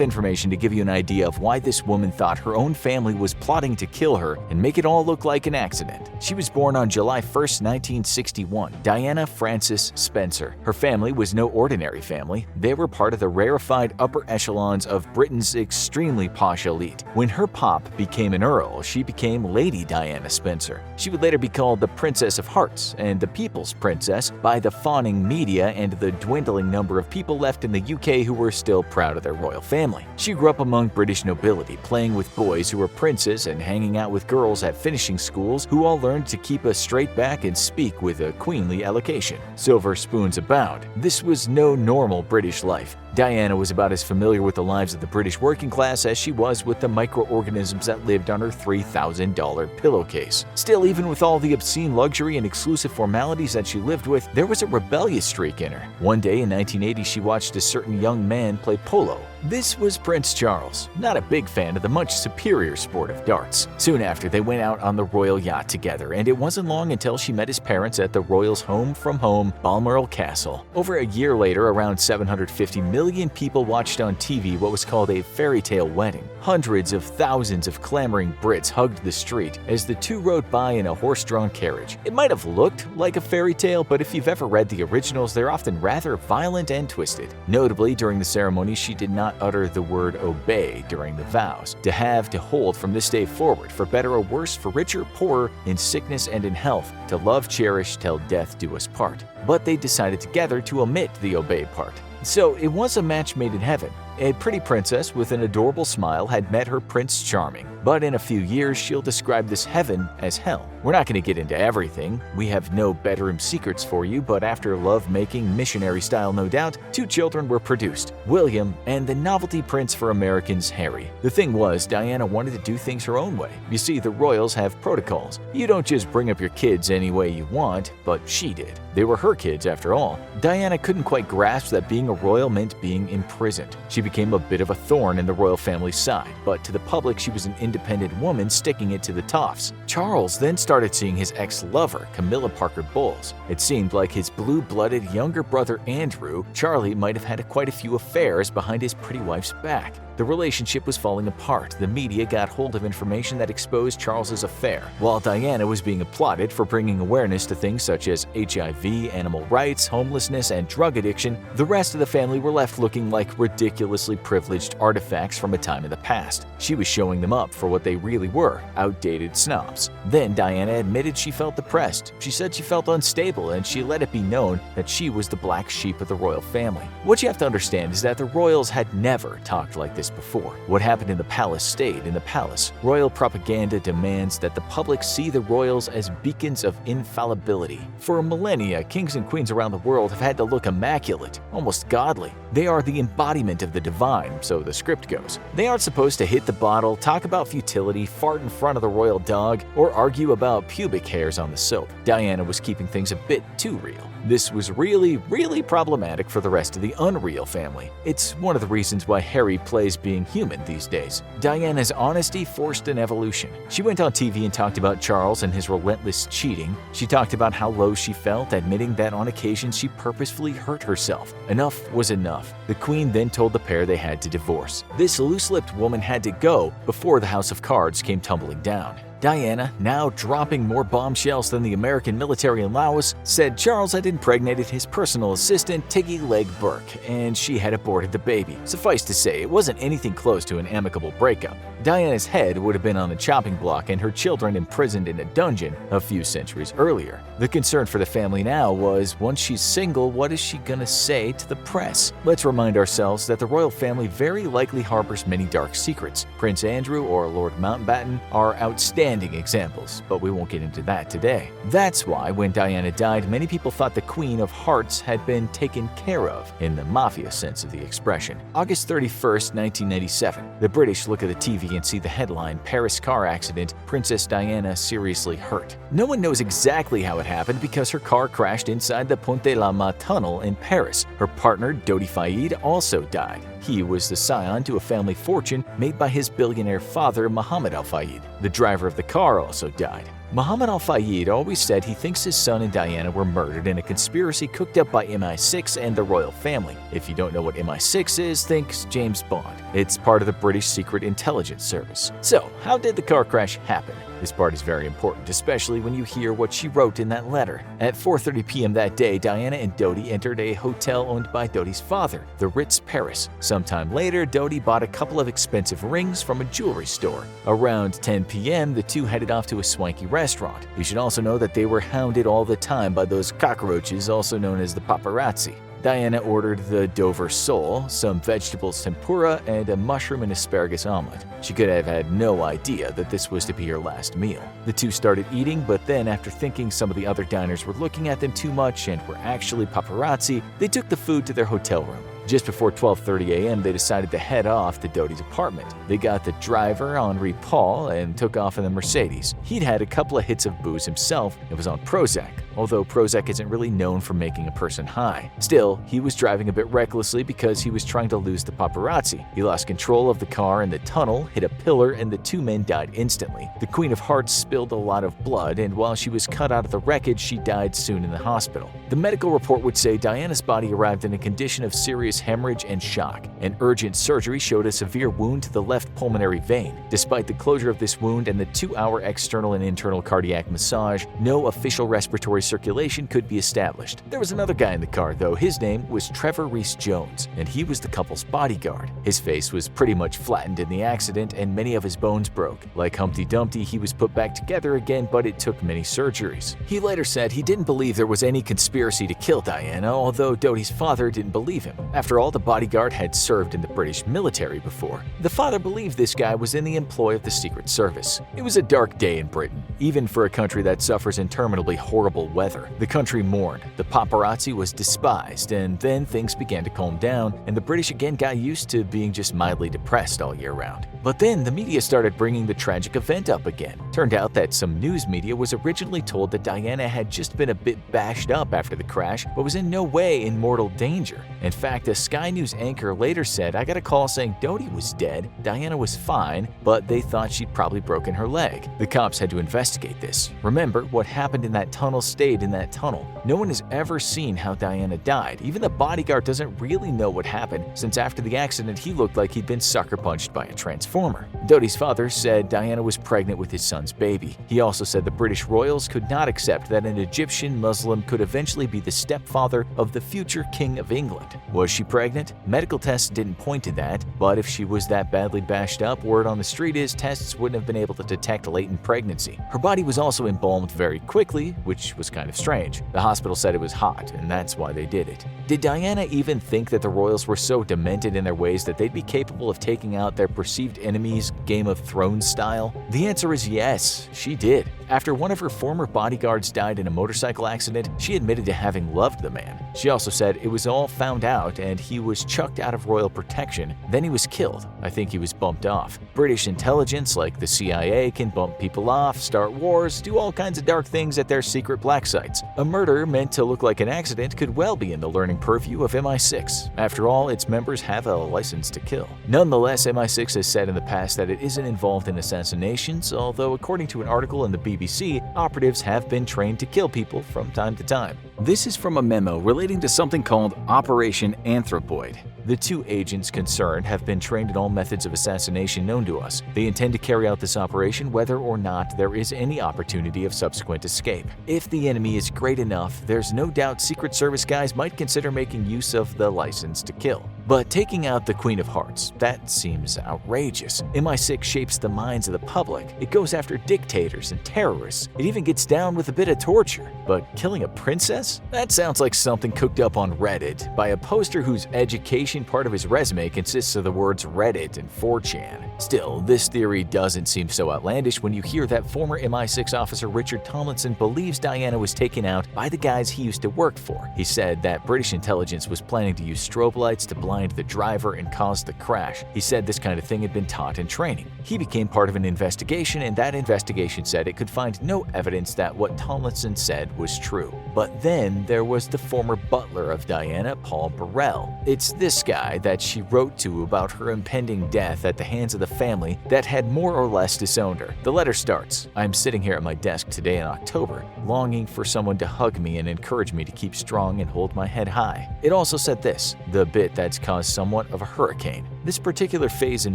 information to give you an idea of why this woman thought her own family was plotting to kill her and make it all look like an accident. She was born on July 1st, 1961, Diana Frances Spencer. Her family was no ordinary family. They were part of the rarefied upper echelons of Britain's extremely posh elite. When her pop became an earl, she became Lady Diana Spencer. She would later be called the Princess of Hearts and the People's Princess by the fawning media and the dwindling number of people left in the UK who were still proud of their royal family. She grew up among British nobility, playing with boys who were princes and hanging out with girls at finishing schools who all learned to keep a straight back and speak with a queenly elocution. Silver spoons abound. This was no normal British life. Diana was about as familiar with the lives of the British working class as she was with the microorganisms that lived on her $3,000 pillowcase. Still, even with all the obscene luxury and exclusive formalities that she lived with, there was a rebellious streak in her. One day in 1980, she watched a certain young man play polo. This was Prince Charles, not a big fan of the much superior sport of darts. Soon after, they went out on the royal yacht together, and it wasn't long until she met his parents at the royals' home from home, Balmoral Castle. Over a year later, around 750 million people watched on TV what was called a fairy tale wedding. Hundreds of thousands of clamoring Brits hugged the street as the two rode by in a horse-drawn carriage. It might have looked like a fairy tale, but if you've ever read the originals, they're often rather violent and twisted. Notably, during the ceremony, she did not utter the word obey during the vows, to hold from this day forward, for better or worse, for richer, poorer, in sickness and in health, to love, cherish, till death do us part. But they decided together to omit the obey part. So it was a match made in heaven. A pretty princess with an adorable smile had met her Prince Charming, but in a few years she'll describe this heaven as hell. We're not going to get into everything. We have no bedroom secrets for you, but after love-making, missionary style no doubt, two children were produced, William and the novelty prince for Americans, Harry. The thing was, Diana wanted to do things her own way. You see, the royals have protocols. You don't just bring up your kids any way you want, but she did. They were her kids after all. Diana couldn't quite grasp that being a royal meant being imprisoned. She became a bit of a thorn in the royal family's side, but to the public she was an independent woman sticking it to the toffs. Charles then started seeing his ex-lover, Camilla Parker Bowles. It seemed like his blue-blooded younger brother Andrew, Charlie, might have had quite a few affairs behind his pretty wife's back. The relationship was falling apart. The media got hold of information that exposed Charles's affair, while Diana was being applauded for bringing awareness to things such as HIV, animal rights, homelessness, and drug addiction. The rest of the family were left looking like ridiculously privileged artifacts from a time in the past. She was showing them up for what they really were, outdated snobs. Then Diana admitted she felt depressed. She said she felt unstable, and she let it be known that she was the black sheep of the royal family. What you have to understand is that the royals had never talked like this before. What happened in the palace stayed in the palace. Royal propaganda demands that the public see the royals as beacons of infallibility. For millennia, kings and queens around the world have had to look immaculate, almost godly. They are the embodiment of the divine, so the script goes. They aren't supposed to hit the bottle, talk about futility, fart in front of the royal dog, or argue about pubic hairs on the soap. Diana was keeping things a bit too real. This was really problematic for the rest of the unreal family. It's one of the reasons why Harry plays being human these days. Diana's honesty forced an evolution. She went on TV and talked about Charles and his relentless cheating. She talked about how low she felt, admitting that on occasion she purposefully hurt herself. Enough was enough. The Queen then told the pair they had to divorce. This loose-lipped woman had to go before the House of Cards came tumbling down. Diana, now dropping more bombshells than the American military in Laos, said Charles had impregnated his personal assistant, Tiggy Leg Burke, and she had aborted the baby. Suffice to say, it wasn't anything close to an amicable breakup. Diana's head would have been on the chopping block and her children imprisoned in a dungeon a few centuries earlier. The concern for the family now was, once she's single, what is she gonna say to the press? Let's remind ourselves that the royal family very likely harbors many dark secrets. Prince Andrew or Lord Mountbatten are outstanding examples, but we won't get into that today. That's why when Diana died, many people thought the Queen of Hearts had been taken care of, in the mafia sense of the expression. August 31st, 1997. The British look at the TV and see the headline, "Paris car accident, Princess Diana seriously hurt." No one knows exactly how it happened because her car crashed inside the Pont de la Ma tunnel in Paris. Her partner, Dodi Fayed, also died. He was the scion to a family fortune made by his billionaire father, Mohammed Al Fayed. The driver of the car also died. Mohammed Al Fayed always said he thinks his son and Diana were murdered in a conspiracy cooked up by MI6 and the royal family. If you don't know what MI6 is, think James Bond. It's part of the British Secret Intelligence Service. So, how did the car crash happen? This part is very important, especially when you hear what she wrote in that letter. At 4:30 p.m. that day, Diana and Dodi entered a hotel owned by Dodi's father, the Ritz Paris. Sometime later, Dodi bought a couple of expensive rings from a jewelry store. Around 10 p.m., the two headed off to a swanky restaurant. You should also know that they were hounded all the time by those cockroaches, also known as the paparazzi. Diana ordered the Dover sole, some vegetables tempura, and a mushroom and asparagus omelet. She could have had no idea that this was to be her last meal. The two started eating, but then after thinking some of the other diners were looking at them too much and were actually paparazzi, they took the food to their hotel room. Just before 12:30 a.m., they decided to head off to Doty's apartment. They got the driver, Henri Paul, and took off in the Mercedes. He'd had a couple of hits of booze himself and was on Prozac, although Prozac isn't really known for making a person high. Still, he was driving a bit recklessly because he was trying to lose the paparazzi. He lost control of the car in the tunnel, hit a pillar, and the two men died instantly. The Queen of Hearts spilled a lot of blood, and while she was cut out of the wreckage, she died soon in the hospital. The medical report would say Diana's body arrived in a condition of serious hemorrhage and shock. An urgent surgery showed a severe wound to the left pulmonary vein. Despite the closure of this wound and the 2-hour external and internal cardiac massage, no official respiratory circulation could be established. There was another guy in the car, though. His name was Trevor Rees-Jones, and he was the couple's bodyguard. His face was pretty much flattened in the accident, and many of his bones broke. Like Humpty Dumpty, he was put back together again, but it took many surgeries. He later said he didn't believe there was any conspiracy to kill Diana, although Doty's father didn't believe him. After all, the bodyguard had served in the British military before. The father believed this guy was in the employ of the Secret Service. It was a dark day in Britain, even for a country that suffers interminably horrible weather. The country mourned, the paparazzi was despised, and then things began to calm down, and the British again got used to being just mildly depressed all year round. But then the media started bringing the tragic event up again. Turned out that some news media was originally told that Diana had just been a bit bashed up after the crash, but was in no way in mortal danger. In fact, a Sky News anchor later said, "I got a call saying Doty was dead, Diana was fine, but they thought she'd probably broken her leg." The cops had to investigate this. Remember, what happened in that tunnel stayed in that tunnel. No one has ever seen how Diana died. Even the bodyguard doesn't really know what happened, since after the accident he looked like he'd been sucker punched by a transformer. Doty's father said Diana was pregnant with his son's baby. He also said the British royals could not accept that an Egyptian Muslim could eventually be the stepfather of the future King of England. Was she pregnant? Medical tests didn't point to that, but if she was that badly bashed up, word on the street is tests wouldn't have been able to detect latent pregnancy. Her body was also embalmed very quickly, which was kind of strange. The hospital said it was hot, and that's why they did it. Did Diana even think that the royals were so demented in their ways that they'd be capable of taking out their perceived enemies Game of Thrones style? The answer is yes, she did. After one of her former bodyguards died in a motorcycle accident, she admitted to having loved the man. She also said it was all found out and he was chucked out of royal protection. Then he was killed. I think he was bumped off. British intelligence like the CIA can bump people off, start wars, do all kinds of dark things at their secret black sites. A murder meant to look like an accident could well be in the learning purview of MI6. After all, its members have a license to kill. Nonetheless, MI6 has said in the past that it isn't involved in assassinations, although according to an article in the BBC, operatives have been trained to kill people from time to time. This is from a memo relating to something called Operation Anthropoid. The two agents concerned have been trained in all methods of assassination known to us. They intend to carry out this operation whether or not there is any opportunity of subsequent escape. If the enemy is great enough, there's no doubt Secret Service guys might consider making use of the license to kill. But taking out the Queen of Hearts, that seems outrageous. MI6 shapes the minds of the public. It goes after dictators and terrorists. It even gets down with a bit of torture. But killing a princess? That sounds like something cooked up on Reddit by a poster whose education part of his resume consists of the words Reddit and 4chan. Still, this theory doesn't seem so outlandish when you hear that former MI6 officer Richard Tomlinson believes Diana was taken out by the guys he used to work for. He said that British intelligence was planning to use strobe lights to blind the driver and cause the crash. He said this kind of thing had been taught in training. He became part of an investigation, and that investigation said it could find no evidence that what Tomlinson said was true. But then there was the former butler of Diana, Paul Burrell. It's this guy that she wrote to about her impending death at the hands of the family that had more or less disowned her. The letter starts, "I'm sitting here at my desk today in October, longing for someone to hug me and encourage me to keep strong and hold my head high." It also said this, "The bit that's caused somewhat of a hurricane. This particular phase in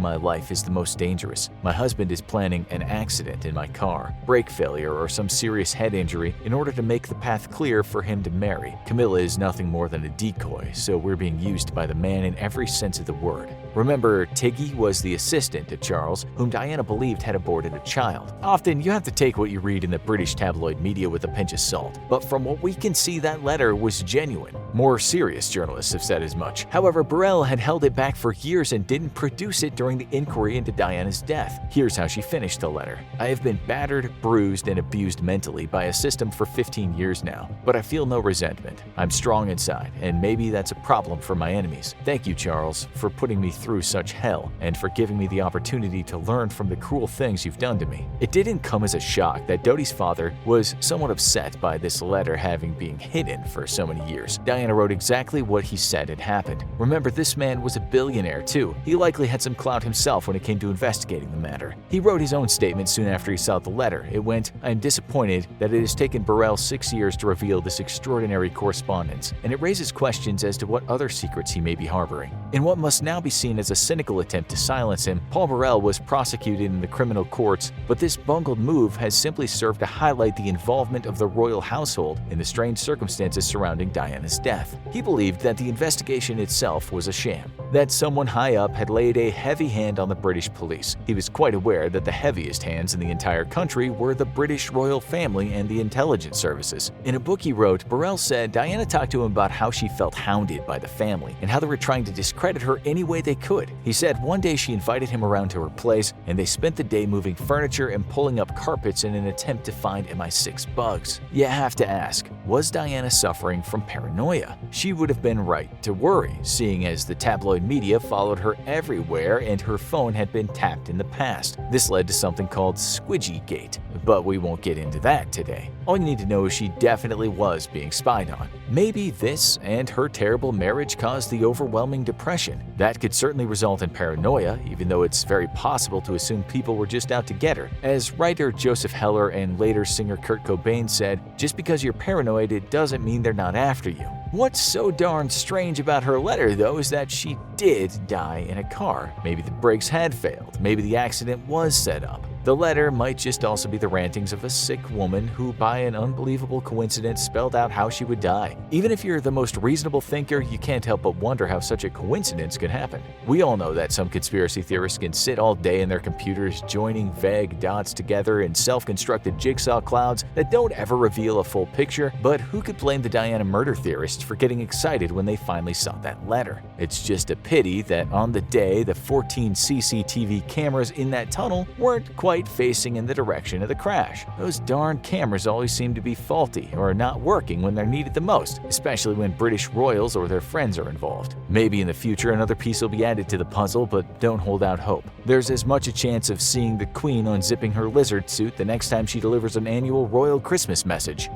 my life is the most dangerous. My husband is planning an accident in my car, brake failure, or some serious head injury in order to make the path clear for him to marry. Camilla is nothing more than a decoy, so we're being used by the man in every sense of the word." Remember, Tiggy was the assistant to Charles, whom Diana believed had aborted a child. Often, you have to take what you read in the British tabloid media with a pinch of salt, but from what we can see, that letter was genuine. More serious journalists have said as much. However, Burrell had held it back for years and didn't produce it during the inquiry into Diana's death. Here's how she finished the letter. I have been battered, bruised, and abused mentally by a system for 15 years now, but I feel no resentment. I'm strong inside, and maybe that's a problem for my enemies. Thank you, Charles, for putting me through such hell and for giving me the opportunity to learn from the cruel things you've done to me. It didn't come as a shock that Dodi's father was somewhat upset by this letter having been hidden for so many years. Diana wrote exactly what he said had happened. Remember, this man was a billionaire too. He likely had some clout himself when it came to investigating the matter. He wrote his own statement soon after he saw the letter. It went, I am disappointed that it has taken Burrell 6 years to reveal this extraordinary correspondence, and it raises questions as to what other secrets he may be harboring. In what must now be seen as a cynical attempt to silence him, Paul Burrell was prosecuted in the criminal courts, but this bungled move has simply served to highlight the involvement of the royal household in the strange circumstances surrounding Diana's death. He believed that the investigation itself was a sham, that someone high up had laid a heavy hand on the British police. He was quite aware that the heaviest hands in the entire country were the British royal family and the intelligence services. In a book he wrote, Burrell said Diana talked to him about how she felt hounded by the family and how they were trying to discredit her any way they could. He said one day she invited him around to her place and they spent the day moving furniture and pulling up carpets in an attempt to find MI6 bugs. You have to ask, was Diana suffering from paranoia? She would have been right to worry, seeing as the tabloid media followed her everywhere and her phone had been tapped in the past. This led to something called Squidgy-gate, but we won't get into that today. All you need to know is she definitely was being spied on. Maybe this and her terrible marriage caused the overwhelming depression. That could certainly result in paranoia, even though it's very possible to assume people were just out to get her. As writer Joseph Heller and later singer Kurt Cobain said, just because you're paranoid, it doesn't mean they're not after you. What's so darn strange about her letter, though, is that she did die in a car. Maybe the brakes had failed. Maybe the accident was set up. The letter might just also be the rantings of a sick woman who, by an unbelievable coincidence, spelled out how she would die. Even if you're the most reasonable thinker, you can't help but wonder how such a coincidence could happen. We all know that some conspiracy theorists can sit all day in their computers joining vague dots together in self-constructed jigsaw clouds that don't ever reveal a full picture, but who could blame the Diana murder theorists for getting excited when they finally saw that letter? It's just a pity that on the day the 14 CCTV cameras in that tunnel weren't quite facing in the direction of the crash. Those darn cameras always seem to be faulty or not working when they're needed the most, especially when British royals or their friends are involved. Maybe in the future another piece will be added to the puzzle, but don't hold out hope. There's as much a chance of seeing the Queen unzipping her lizard suit the next time she delivers an annual royal Christmas message.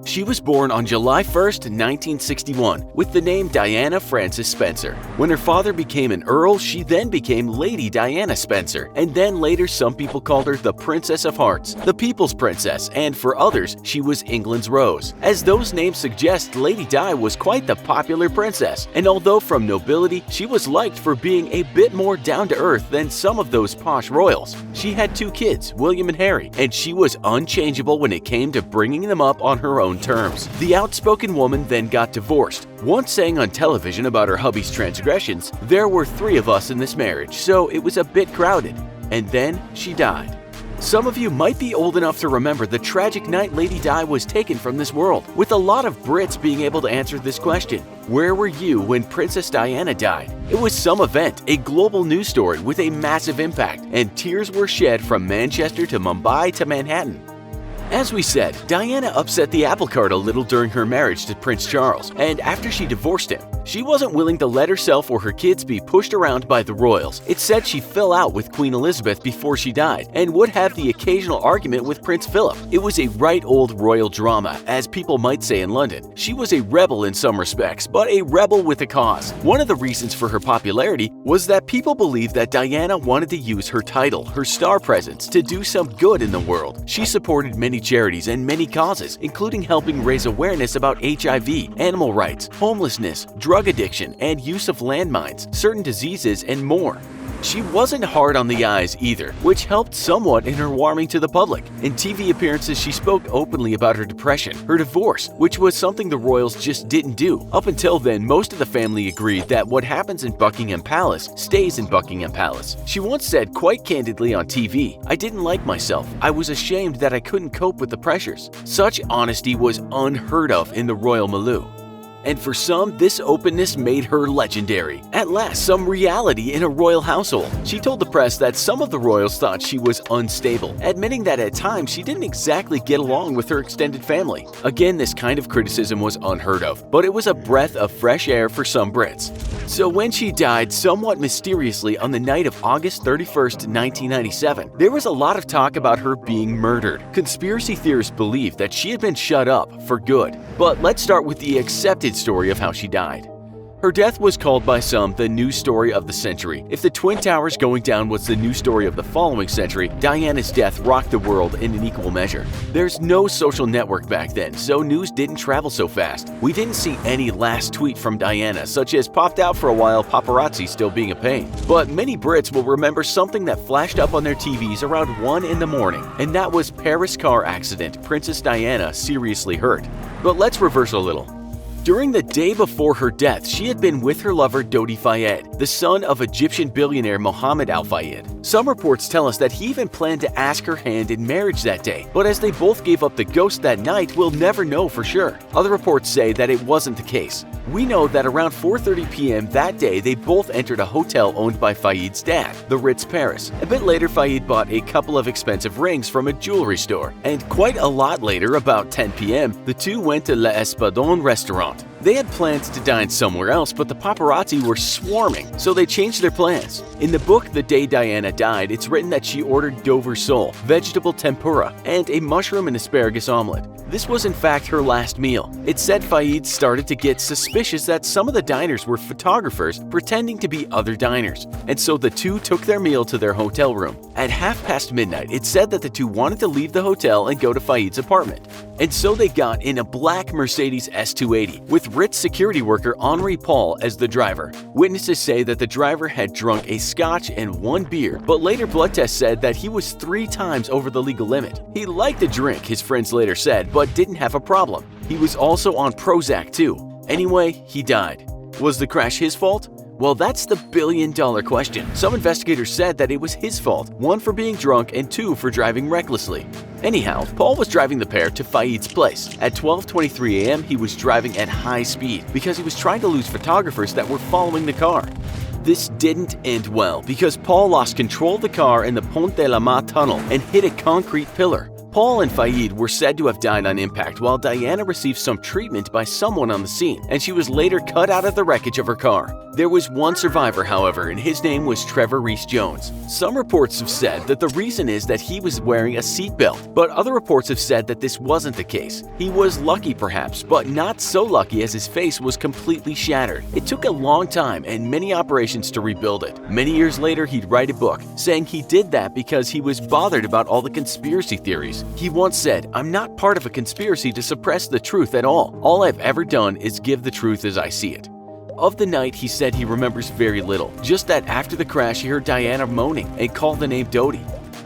She was born on July 1, 1961, with the name Diana Frances Spencer. When her father became an earl, she then became Lady Diana Spencer, and then later some people called her the Princess of Hearts, the People's Princess, and for others, she was England's Rose. As those names suggest, Lady Di was quite the popular princess, and although from nobility, she was liked for being a bit more down-to-earth than some of those posh royals. She had 2 kids, William and Harry, and she was unchangeable when it came to bringing them up on her own terms. The outspoken woman then got divorced, once saying on television about her hubby's transgressions, "There were 3 of us in this marriage, so it was a bit crowded." And then she died. Some of you might be old enough to remember the tragic night Lady Di was taken from this world, with a lot of Brits being able to answer this question. Where were you when Princess Diana died? It was some event, a global news story with a massive impact, and tears were shed from Manchester to Mumbai to Manhattan. As we said, Diana upset the apple cart a little during her marriage to Prince Charles, and after she divorced him, she wasn't willing to let herself or her kids be pushed around by the royals. It's said she fell out with Queen Elizabeth before she died, and would have the occasional argument with Prince Philip. It was a right old royal drama, as people might say in London. She was a rebel in some respects, but a rebel with a cause. One of the reasons for her popularity was that people believed that Diana wanted to use her title, her star presence, to do some good in the world. She supported many charities and many causes, including helping raise awareness about HIV, animal rights, homelessness, drug addiction, and use of landmines, certain diseases, and more. She wasn't hard on the eyes either, which helped somewhat in her warming to the public. In TV appearances, she spoke openly about her depression, her divorce, which was something the royals just didn't do. Up until then, most of the family agreed that what happens in Buckingham Palace stays in Buckingham Palace. She once said quite candidly on TV, "I didn't like myself. I was ashamed that I couldn't cope with the pressures." Such honesty was unheard of in the royal milieu. And for some, this openness made her legendary. At last, some reality in a royal household. She told the press that some of the royals thought she was unstable, admitting that at times she didn't exactly get along with her extended family. Again, this kind of criticism was unheard of, but it was a breath of fresh air for some Brits. So when she died somewhat mysteriously on the night of August 31st, 1997, there was a lot of talk about her being murdered. Conspiracy theorists believe that she had been shut up for good. But let's start with the accepted story of how she died. Her death was called by some the news story of the century. If the Twin Towers going down was the news story of the following century, Diana's death rocked the world in an equal measure. There's no social network back then, so news didn't travel so fast. We didn't see any last tweet from Diana, such as popped out for a while paparazzi still being a pain. But many Brits will remember something that flashed up on their TVs around 1 in the morning, and that was Paris car accident, Princess Diana seriously hurt. But let's reverse a little. During the day before her death, she had been with her lover Dodi Fayed, the son of Egyptian billionaire Mohammed Al Fayed. Some reports tell us that he even planned to ask her hand in marriage that day, but as they both gave up the ghost that night, we'll never know for sure. Other reports say that it wasn't the case. We know that around 4:30 p.m. that day, they both entered a hotel owned by Fayed's dad, the Ritz Paris. A bit later, Fayed bought a couple of expensive rings from a jewelry store. And quite a lot later, about 10 p.m., the two went to L'Espadon restaurant. They had plans to dine somewhere else, but the paparazzi were swarming, so they changed their plans. In the book The Day Diana Died, it's written that she ordered Dover sole, vegetable tempura, and a mushroom and asparagus omelet. This was in fact her last meal. It said Fayed started to get suspicious that some of the diners were photographers pretending to be other diners, and so the two took their meal to their hotel room. At midnight, it said that the two wanted to leave the hotel and go to Fayed's apartment. And so they got in a black Mercedes S280 with Ritz security worker Henri Paul as the driver. Witnesses say that the driver had drunk a scotch and 1 beer, but later blood tests said that he was 3 times over the legal limit. He liked to drink, his friends later said, but didn't have a problem. He was also on Prozac too. Anyway, he died. Was the crash his fault? Well, that's the billion-dollar question. Some investigators said that it was his fault, 1 for being drunk and 2 for driving recklessly. Anyhow, Paul was driving the pair to Fayed's place. At 12:23 a.m., he was driving at high speed because he was trying to lose photographers that were following the car. This didn't end well because Paul lost control of the car in the Pont de la Mar tunnel and hit a concrete pillar. Paul and Fayed were said to have died on impact, while Diana received some treatment by someone on the scene, and she was later cut out of the wreckage of her car. There was one survivor, however, and his name was Trevor Rees-Jones. Some reports have said that the reason is that he was wearing a seatbelt, but other reports have said that this wasn't the case. He was lucky perhaps, but not so lucky as his face was completely shattered. It took a long time and many operations to rebuild it. Many years later, he'd write a book, saying he did that because he was bothered about all the conspiracy theories. He once said, "I'm not part of a conspiracy to suppress the truth at all. All I've ever done is give the truth as I see it." Of the night, he said he remembers very little, just that after the crash he heard Diana moaning and called the name Dodi.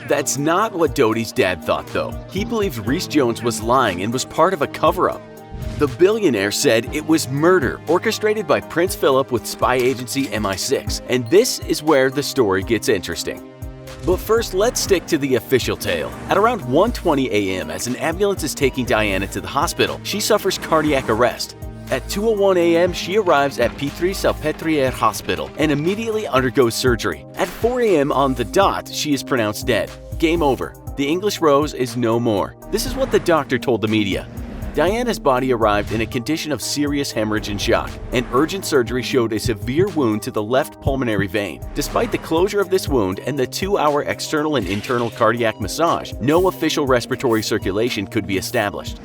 That's not what Dodi's dad thought though. He believed Rees-Jones was lying and was part of a cover-up. The billionaire said it was murder orchestrated by Prince Philip with spy agency MI6, and this is where the story gets interesting. But first, let's stick to the official tale. At around 1:20 a.m., as an ambulance is taking Diana to the hospital, she suffers cardiac arrest. At 2:01 a.m., she arrives at Pitry-Salpêtrière Hospital and immediately undergoes surgery. At 4 a.m. on the dot, she is pronounced dead. Game over. The English Rose is no more. This is what the doctor told the media. Diana's body arrived in a condition of serious hemorrhage and shock, and urgent surgery showed a severe wound to the left pulmonary vein. Despite the closure of this wound and the 2-hour external and internal cardiac massage, no official respiratory circulation could be established.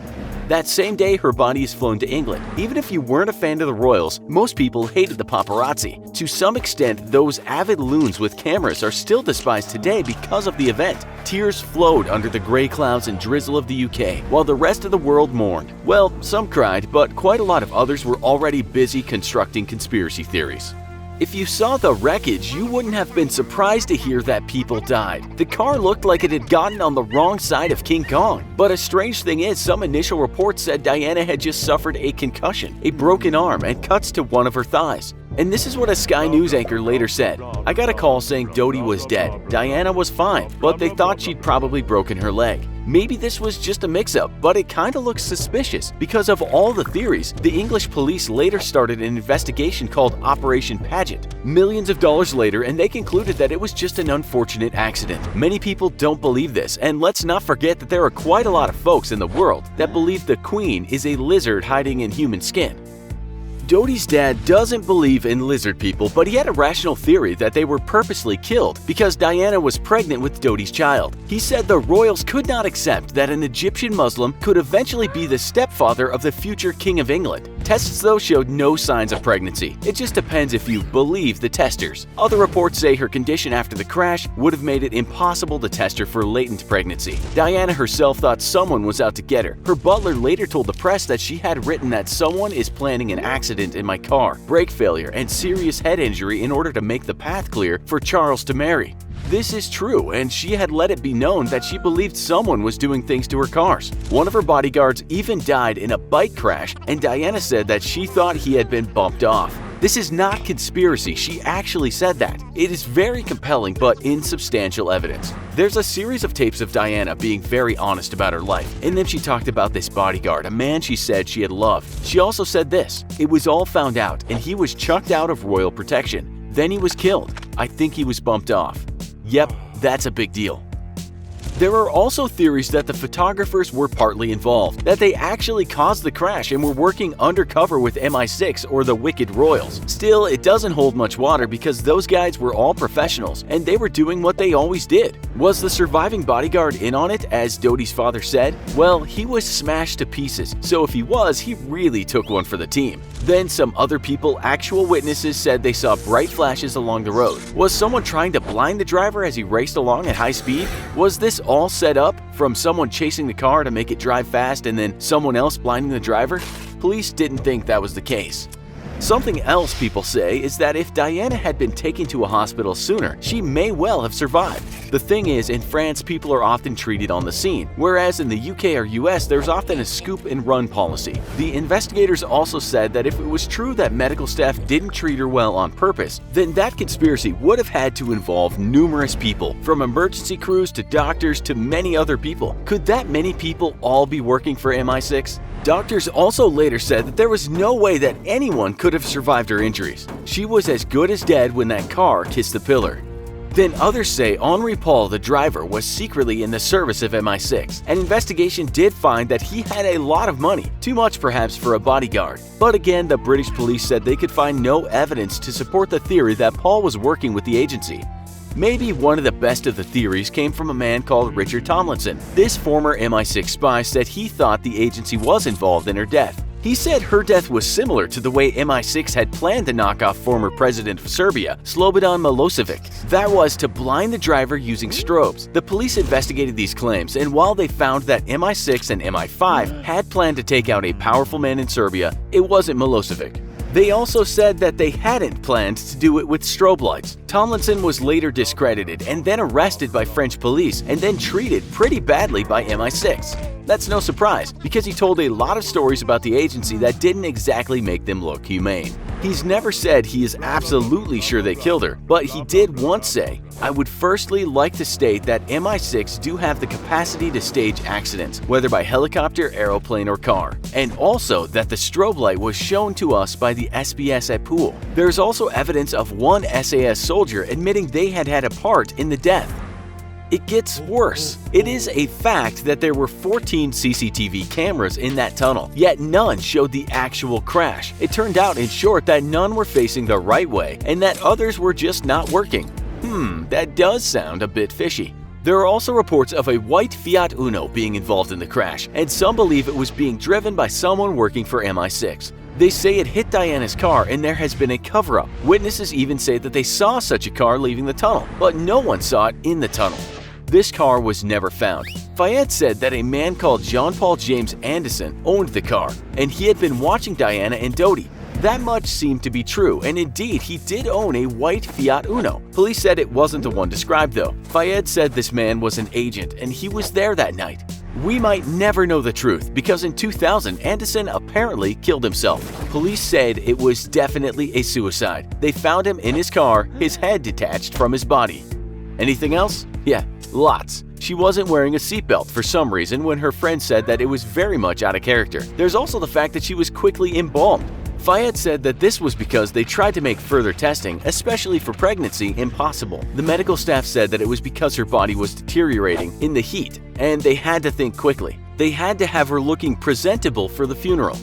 That same day, her body is flown to England. Even if you weren't a fan of the royals, most people hated the paparazzi. To some extent, those avid loons with cameras are still despised today because of the event. Tears flowed under the grey clouds and drizzle of the UK, while the rest of the world mourned. Well, some cried, but quite a lot of others were already busy constructing conspiracy theories. If you saw the wreckage, you wouldn't have been surprised to hear that people died. The car looked like it had gotten on the wrong side of King Kong. But a strange thing is, some initial reports said Diana had just suffered a concussion, a broken arm, and cuts to one of her thighs. And this is what a Sky News anchor later said. "I got a call saying Dodi was dead. Diana was fine, but they thought she'd probably broken her leg. Maybe this was just a mix-up, but it kinda looks suspicious. Because of all the theories, the English police later started an investigation called Operation Pageant. Millions of dollars later, and they concluded that it was just an unfortunate accident. Many people don't believe this, and let's not forget that there are quite a lot of folks in the world that believe the Queen is a lizard hiding in human skin. Dodi's dad doesn't believe in lizard people, but he had a rational theory that they were purposely killed because Diana was pregnant with Dodi's child. He said the royals could not accept that an Egyptian Muslim could eventually be the stepfather of the future King of England. Tests though showed no signs of pregnancy. It just depends if you believe the testers. Other reports say her condition after the crash would have made it impossible to test her for latent pregnancy. Diana herself thought someone was out to get her. Her butler later told the press that she had written that someone is planning an accident in my car, brake failure, and serious head injury in order to make the path clear for Charles to marry. This is true, and she had let it be known that she believed someone was doing things to her cars. One of her bodyguards even died in a bike crash, and Diana said that she thought he had been bumped off. This is not conspiracy, she actually said that. It is very compelling but insubstantial evidence. There's a series of tapes of Diana being very honest about her life. In them she talked about this bodyguard, a man she said she had loved. She also said this: "It was all found out and he was chucked out of royal protection. Then he was killed. I think he was bumped off." Yep, that's a big deal. There are also theories that the photographers were partly involved, that they actually caused the crash and were working undercover with MI6 or the Wicked Royals. Still, it doesn't hold much water because those guys were all professionals and they were doing what they always did. Was the surviving bodyguard in on it, as Dodi's father said? Well, he was smashed to pieces, so if he was, he really took one for the team. Then some other people, actual witnesses, said they saw bright flashes along the road. Was someone trying to blind the driver as he raced along at high speed? Was this all set up, from someone chasing the car to make it drive fast and then someone else blinding the driver? Police didn't think that was the case. Something else people say is that if Diana had been taken to a hospital sooner, she may well have survived. The thing is, in France, people are often treated on the scene, whereas in the UK or US, there's often a scoop and run policy. The investigators also said that if it was true that medical staff didn't treat her well on purpose, then that conspiracy would have had to involve numerous people, from emergency crews to doctors to many other people. Could that many people all be working for MI6? Doctors also later said that there was no way that anyone could have survived her injuries. She was as good as dead when that car kissed the pillar. Then others say Henri Paul, the driver, was secretly in the service of MI6. An investigation did find that he had a lot of money, too much perhaps for a bodyguard. But again, the British police said they could find no evidence to support the theory that Paul was working with the agency. Maybe one of the best of the theories came from a man called Richard Tomlinson. This former MI6 spy said he thought the agency was involved in her death. He said her death was similar to the way MI6 had planned to knock off former president of Serbia, Slobodan Milosevic. That was to blind the driver using strobes. The police investigated these claims, and while they found that MI6 and MI5 had planned to take out a powerful man in Serbia, it wasn't Milosevic. They also said that they hadn't planned to do it with strobe lights. Tomlinson was later discredited and then arrested by French police and then treated pretty badly by MI6. That's no surprise, because he told a lot of stories about the agency that didn't exactly make them look humane. He's never said he is absolutely sure they killed her, but he did once say, "I would firstly like to state that MI6 do have the capacity to stage accidents, whether by helicopter, aeroplane, or car, and also that the strobe light was shown to us by the SBS at pool." There's also evidence of one SAS soldier admitting they had had a part in the death. It gets worse. It is a fact that there were 14 CCTV cameras in that tunnel, yet none showed the actual crash. It turned out, in short, that none were facing the right way and that others were just not working. That does sound a bit fishy. There are also reports of a white Fiat Uno being involved in the crash, and some believe it was being driven by someone working for MI6. They say it hit Diana's car and there has been a cover-up. Witnesses even say that they saw such a car leaving the tunnel, but no one saw it in the tunnel. This car was never found. Fayed said that a man called Jean-Paul James Anderson owned the car, and he had been watching Diana and Dodi. That much seemed to be true, and indeed he did own a white Fiat Uno. Police said it wasn't the one described though. Fayed said this man was an agent and he was there that night. We might never know the truth because in 2000 Anderson apparently killed himself. Police said it was definitely a suicide. They found him in his car, his head detached from his body. Anything else? Yeah, Lots. She wasn't wearing a seatbelt for some reason when her friend said that it was very much out of character. There's also the fact that she was quickly embalmed. Fayed said that this was because they tried to make further testing, especially for pregnancy, impossible. The medical staff said that it was because her body was deteriorating in the heat, and they had to think quickly. They had to have her looking presentable for the funeral.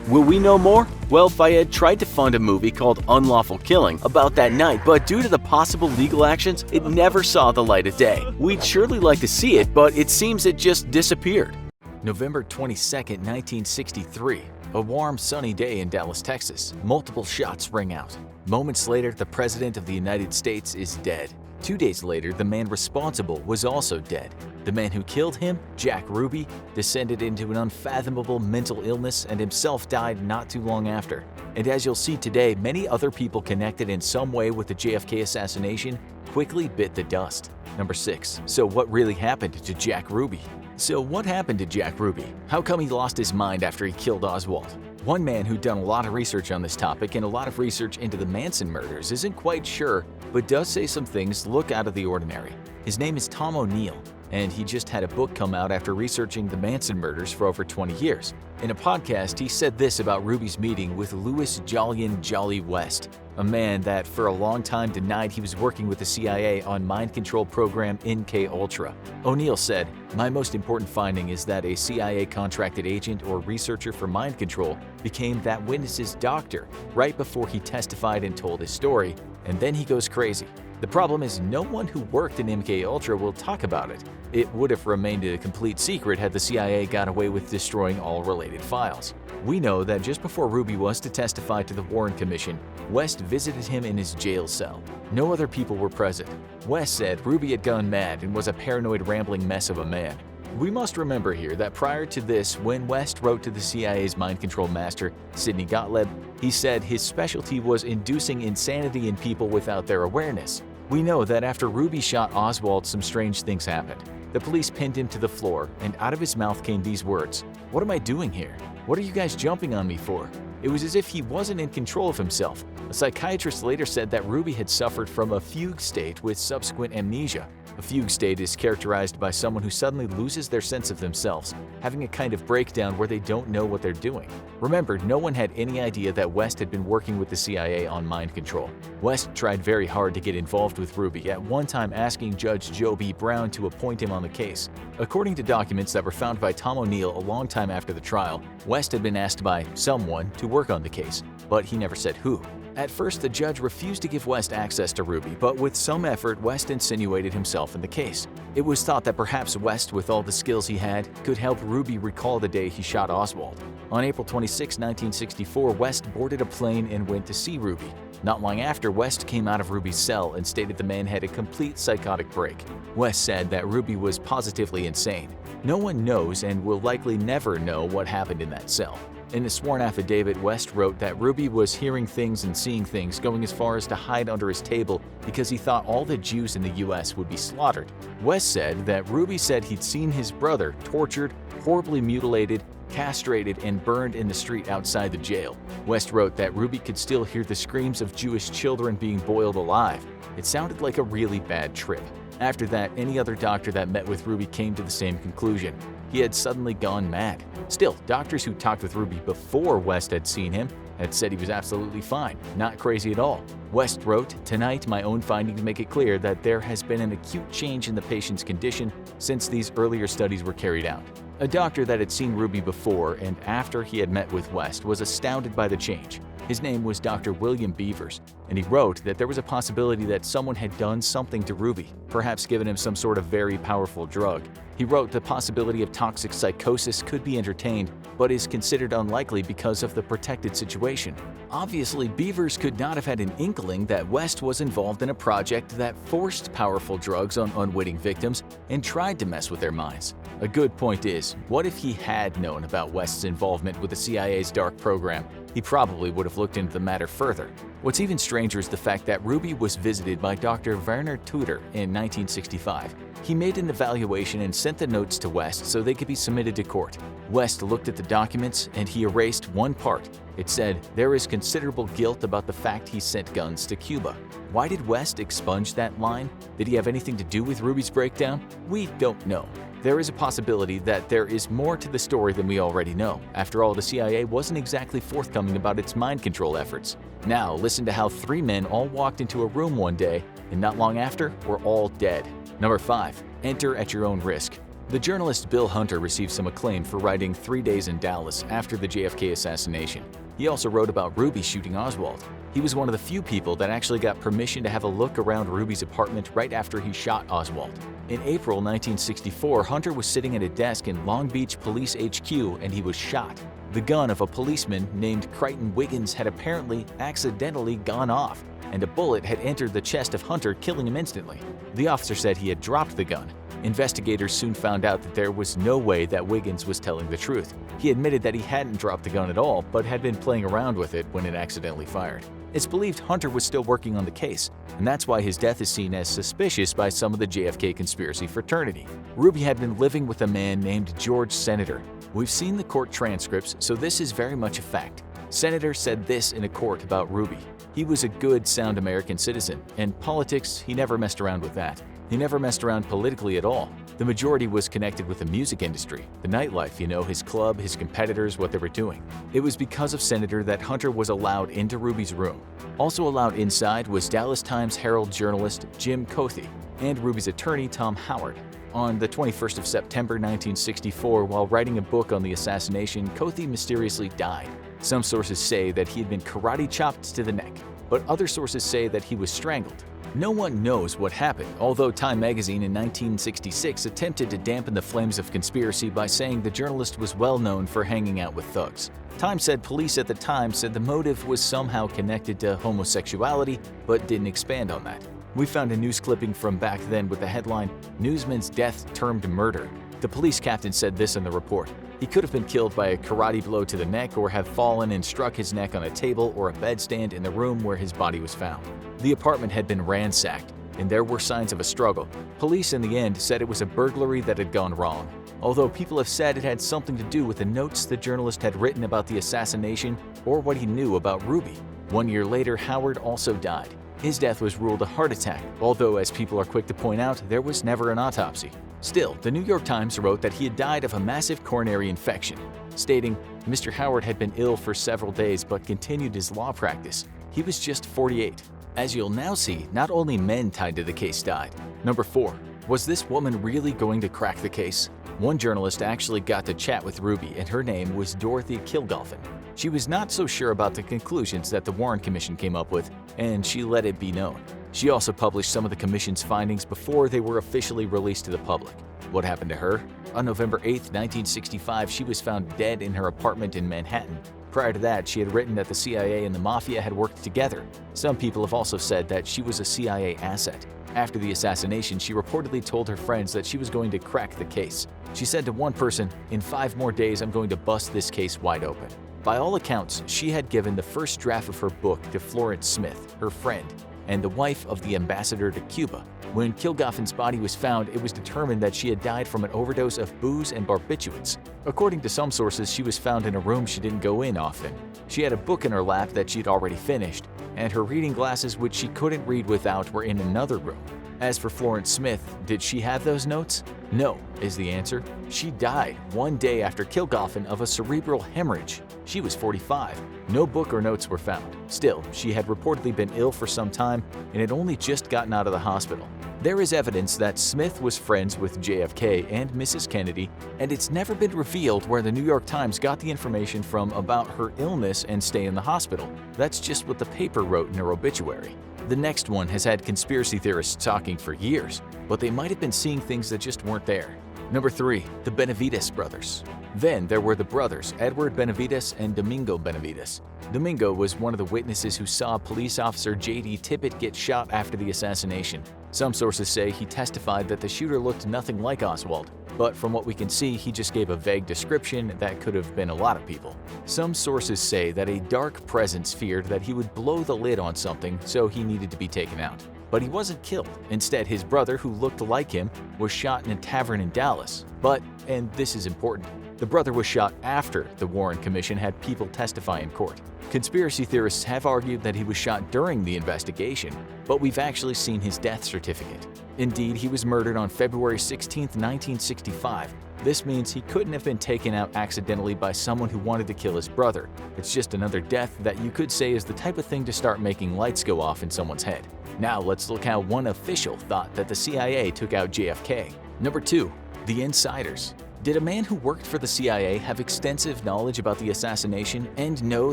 Will we know more? Well, Fayed tried to fund a movie called Unlawful Killing about that night, but due to the possible legal actions, it never saw the light of day. We'd surely like to see it, but it seems it just disappeared. November 22, 1963. A warm, sunny day in Dallas, Texas. Multiple shots ring out. Moments later, the President of the United States is dead. 2 days later, the man responsible was also dead. The man who killed him, Jack Ruby, descended into an unfathomable mental illness and himself died not too long after. And as you'll see today, many other people connected in some way with the JFK assassination quickly bit the dust. Number 6. So what really happened to Jack Ruby? So what happened to Jack Ruby? How come he lost his mind after he killed Oswald? One man who'd done a lot of research on this topic and a lot of research into the Manson murders isn't quite sure, but does say some things look out of the ordinary. His name is Tom O'Neill, and he just had a book come out after researching the Manson murders for over 20 years. In a podcast, he said this about Ruby's meeting with Louis Jolyon Jolly West, a man that for a long time denied he was working with the CIA on mind control program MK-Ultra. O'Neill said, "My most important finding is that a CIA contracted agent or researcher for mind control became that witness's doctor right before he testified and told his story, and then he goes crazy. The problem is no one who worked in MK-Ultra will talk about it. It would have remained a complete secret had the CIA got away with destroying all related files." We know that just before Ruby was to testify to the Warren Commission, West visited him in his jail cell. No other people were present. West said Ruby had gone mad and was a paranoid, rambling mess of a man. We must remember here that prior to this, when West wrote to the CIA's mind control master, Sidney Gottlieb, he said his specialty was inducing insanity in people without their awareness. We know that after Ruby shot Oswald, some strange things happened. The police pinned him to the floor, and out of his mouth came these words, "What am I doing here? What are you guys jumping on me for?" It was as if he wasn't in control of himself. A psychiatrist later said that Ruby had suffered from a fugue state with subsequent amnesia. A fugue state is characterized by someone who suddenly loses their sense of themselves, having a kind of breakdown where they don't know what they're doing. Remember, no one had any idea that West had been working with the CIA on mind control. West tried very hard to get involved with Ruby, at one time asking Judge Joe B. Brown to appoint him on the case. According to documents that were found by Tom O'Neill a long time after the trial, West had been asked by someone to work on the case, but he never said who. At first, the judge refused to give West access to Ruby, but with some effort, West insinuated himself in the case. It was thought that perhaps West, with all the skills he had, could help Ruby recall the day he shot Oswald. On April 26, 1964, West boarded a plane and went to see Ruby. Not long after, West came out of Ruby's cell and stated the man had a complete psychotic break. West said that Ruby was positively insane. No one knows and will likely never know what happened in that cell. In a sworn affidavit, West wrote that Ruby was hearing things and seeing things, going as far as to hide under his table because he thought all the Jews in the US would be slaughtered. West said that Ruby said he'd seen his brother tortured, horribly mutilated, castrated, and burned in the street outside the jail. West wrote that Ruby could still hear the screams of Jewish children being boiled alive. It sounded like a really bad trip. After that, any other doctor that met with Ruby came to the same conclusion. He had suddenly gone mad. Still, doctors who talked with Ruby before West had seen him had said he was absolutely fine, not crazy at all. West wrote, "Tonight, my own findings make it clear that there has been an acute change in the patient's condition since these earlier studies were carried out." A doctor that had seen Ruby before and after he had met with West was astounded by the change. His name was Dr. William Beavers, and he wrote that there was a possibility that someone had done something to Ruby, perhaps given him some sort of very powerful drug. He wrote the possibility of toxic psychosis could be entertained, but is considered unlikely because of the protected situation. Obviously, Beavers could not have had an inkling that West was involved in a project that forced powerful drugs on unwitting victims and tried to mess with their minds. A good point is, what if he had known about West's involvement with the CIA's dark program? He probably would have looked into the matter further. What's even stranger is the fact that Ruby was visited by Dr. Werner Tudor in 1965. He made an evaluation and sent the notes to West so they could be submitted to court. West looked at the documents and he erased one part. It said, "There is considerable guilt about the fact he sent guns to Cuba." Why did West expunge that line? Did he have anything to do with Ruby's breakdown? We don't know. There is a possibility that there is more to the story than we already know. After all, the CIA wasn't exactly forthcoming about its mind control efforts. Now, listen to how 3 men all walked into a room one day, and not long after, were all dead. Number 5. Enter at your own risk. The journalist Bill Hunter received some acclaim for writing 3 Days in Dallas after the JFK assassination. He also wrote about Ruby shooting Oswald. He was one of the few people that actually got permission to have a look around Ruby's apartment right after he shot Oswald. In April 1964, Hunter was sitting at a desk in Long Beach Police HQ and he was shot. The gun of a policeman named Crichton Wiggins had apparently accidentally gone off, and a bullet had entered the chest of Hunter, killing him instantly. The officer said he had dropped the gun. Investigators soon found out that there was no way that Wiggins was telling the truth. He admitted that he hadn't dropped the gun at all, but had been playing around with it when it accidentally fired. It's believed Hunter was still working on the case, and that's why his death is seen as suspicious by some of the JFK conspiracy fraternity. Ruby had been living with a man named George Senator. We've seen the court transcripts, so this is very much a fact. Senator said this in a court about Ruby. He was a good, sound American citizen, and politics, he never messed around with that. He never messed around politically at all. The majority was connected with the music industry, the nightlife, his club, his competitors, what they were doing. It was because of Senator that Hunter was allowed into Ruby's room. Also allowed inside was Dallas Times-Herald journalist Jim Cauty and Ruby's attorney Tom Howard. On the 21st of September 1964, while writing a book on the assassination, Cauty mysteriously died. Some sources say that he had been karate chopped to the neck, but other sources say that he was strangled. No one knows what happened, although Time magazine in 1966 attempted to dampen the flames of conspiracy by saying the journalist was well known for hanging out with thugs. Time said police at the time said the motive was somehow connected to homosexuality, but didn't expand on that. We found a news clipping from back then with the headline, "Newsman's Death Termed Murder." The police captain said this in the report. He could have been killed by a karate blow to the neck or have fallen and struck his neck on a table or a bedstand in the room where his body was found. The apartment had been ransacked, and there were signs of a struggle. Police in the end said it was a burglary that had gone wrong, although people have said it had something to do with the notes the journalist had written about the assassination or what he knew about Ruby. 1 year later, Howard also died. His death was ruled a heart attack, although as people are quick to point out, there was never an autopsy. Still, the New York Times wrote that he had died of a massive coronary infection, stating, "Mr. Howard had been ill for several days but continued his law practice. He was just 48. As you'll now see, not only men tied to the case died. Number 4. Was this woman really going to crack the case? One journalist actually got to chat with Ruby, and her name was Dorothy Kilgolphin. She was not so sure about the conclusions that the Warren Commission came up with, and she let it be known. She also published some of the Commission's findings before they were officially released to the public. What happened to her? On November 8, 1965, she was found dead in her apartment in Manhattan. Prior to that, she had written that the CIA and the Mafia had worked together. Some people have also said that she was a CIA asset. After the assassination, she reportedly told her friends that she was going to crack the case. She said to one person, "In 5 more days, I'm going to bust this case wide open." By all accounts, she had given the first draft of her book to Florence Smith, her friend, and the wife of the ambassador to Cuba. When Kilgolphin's body was found, it was determined that she had died from an overdose of booze and barbiturates. According to some sources, she was found in a room she didn't go in often. She had a book in her lap that she'd already finished, and her reading glasses, which she couldn't read without, were in another room. As for Florence Smith, did she have those notes? No, is the answer. She died 1 day after Kilgolphin of a cerebral hemorrhage. She was 45. No book or notes were found. Still, she had reportedly been ill for some time and had only just gotten out of the hospital. There is evidence that Smith was friends with JFK and Mrs. Kennedy, and it's never been revealed where the New York Times got the information from about her illness and stay in the hospital. That's just what the paper wrote in her obituary. The next one has had conspiracy theorists talking for years, but they might have been seeing things that just weren't there. Number 3. The Benavides brothers. Then there were the brothers, Edward Benavides and Domingo Benavides. Domingo was one of the witnesses who saw police officer J.D. Tippit get shot after the assassination. Some sources say he testified that the shooter looked nothing like Oswald. but from what we can see, he just gave a vague description that could have been a lot of people. Some sources say that a dark presence feared that he would blow the lid on something, so he needed to be taken out. But he wasn't killed. Instead, his brother, who looked like him, was shot in a tavern in Dallas. But, and this is important, the brother was shot after the Warren Commission had people testify in court. Conspiracy theorists have argued that he was shot during the investigation, but we've actually seen his death certificate. Indeed, he was murdered on February 16, 1965. This means he couldn't have been taken out accidentally by someone who wanted to kill his brother. It's just another death that you could say is the type of thing to start making lights go off in someone's head. Now let's look how one official thought that the CIA took out JFK. Number 2. The Insiders. Did a man who worked for the CIA have extensive knowledge about the assassination and know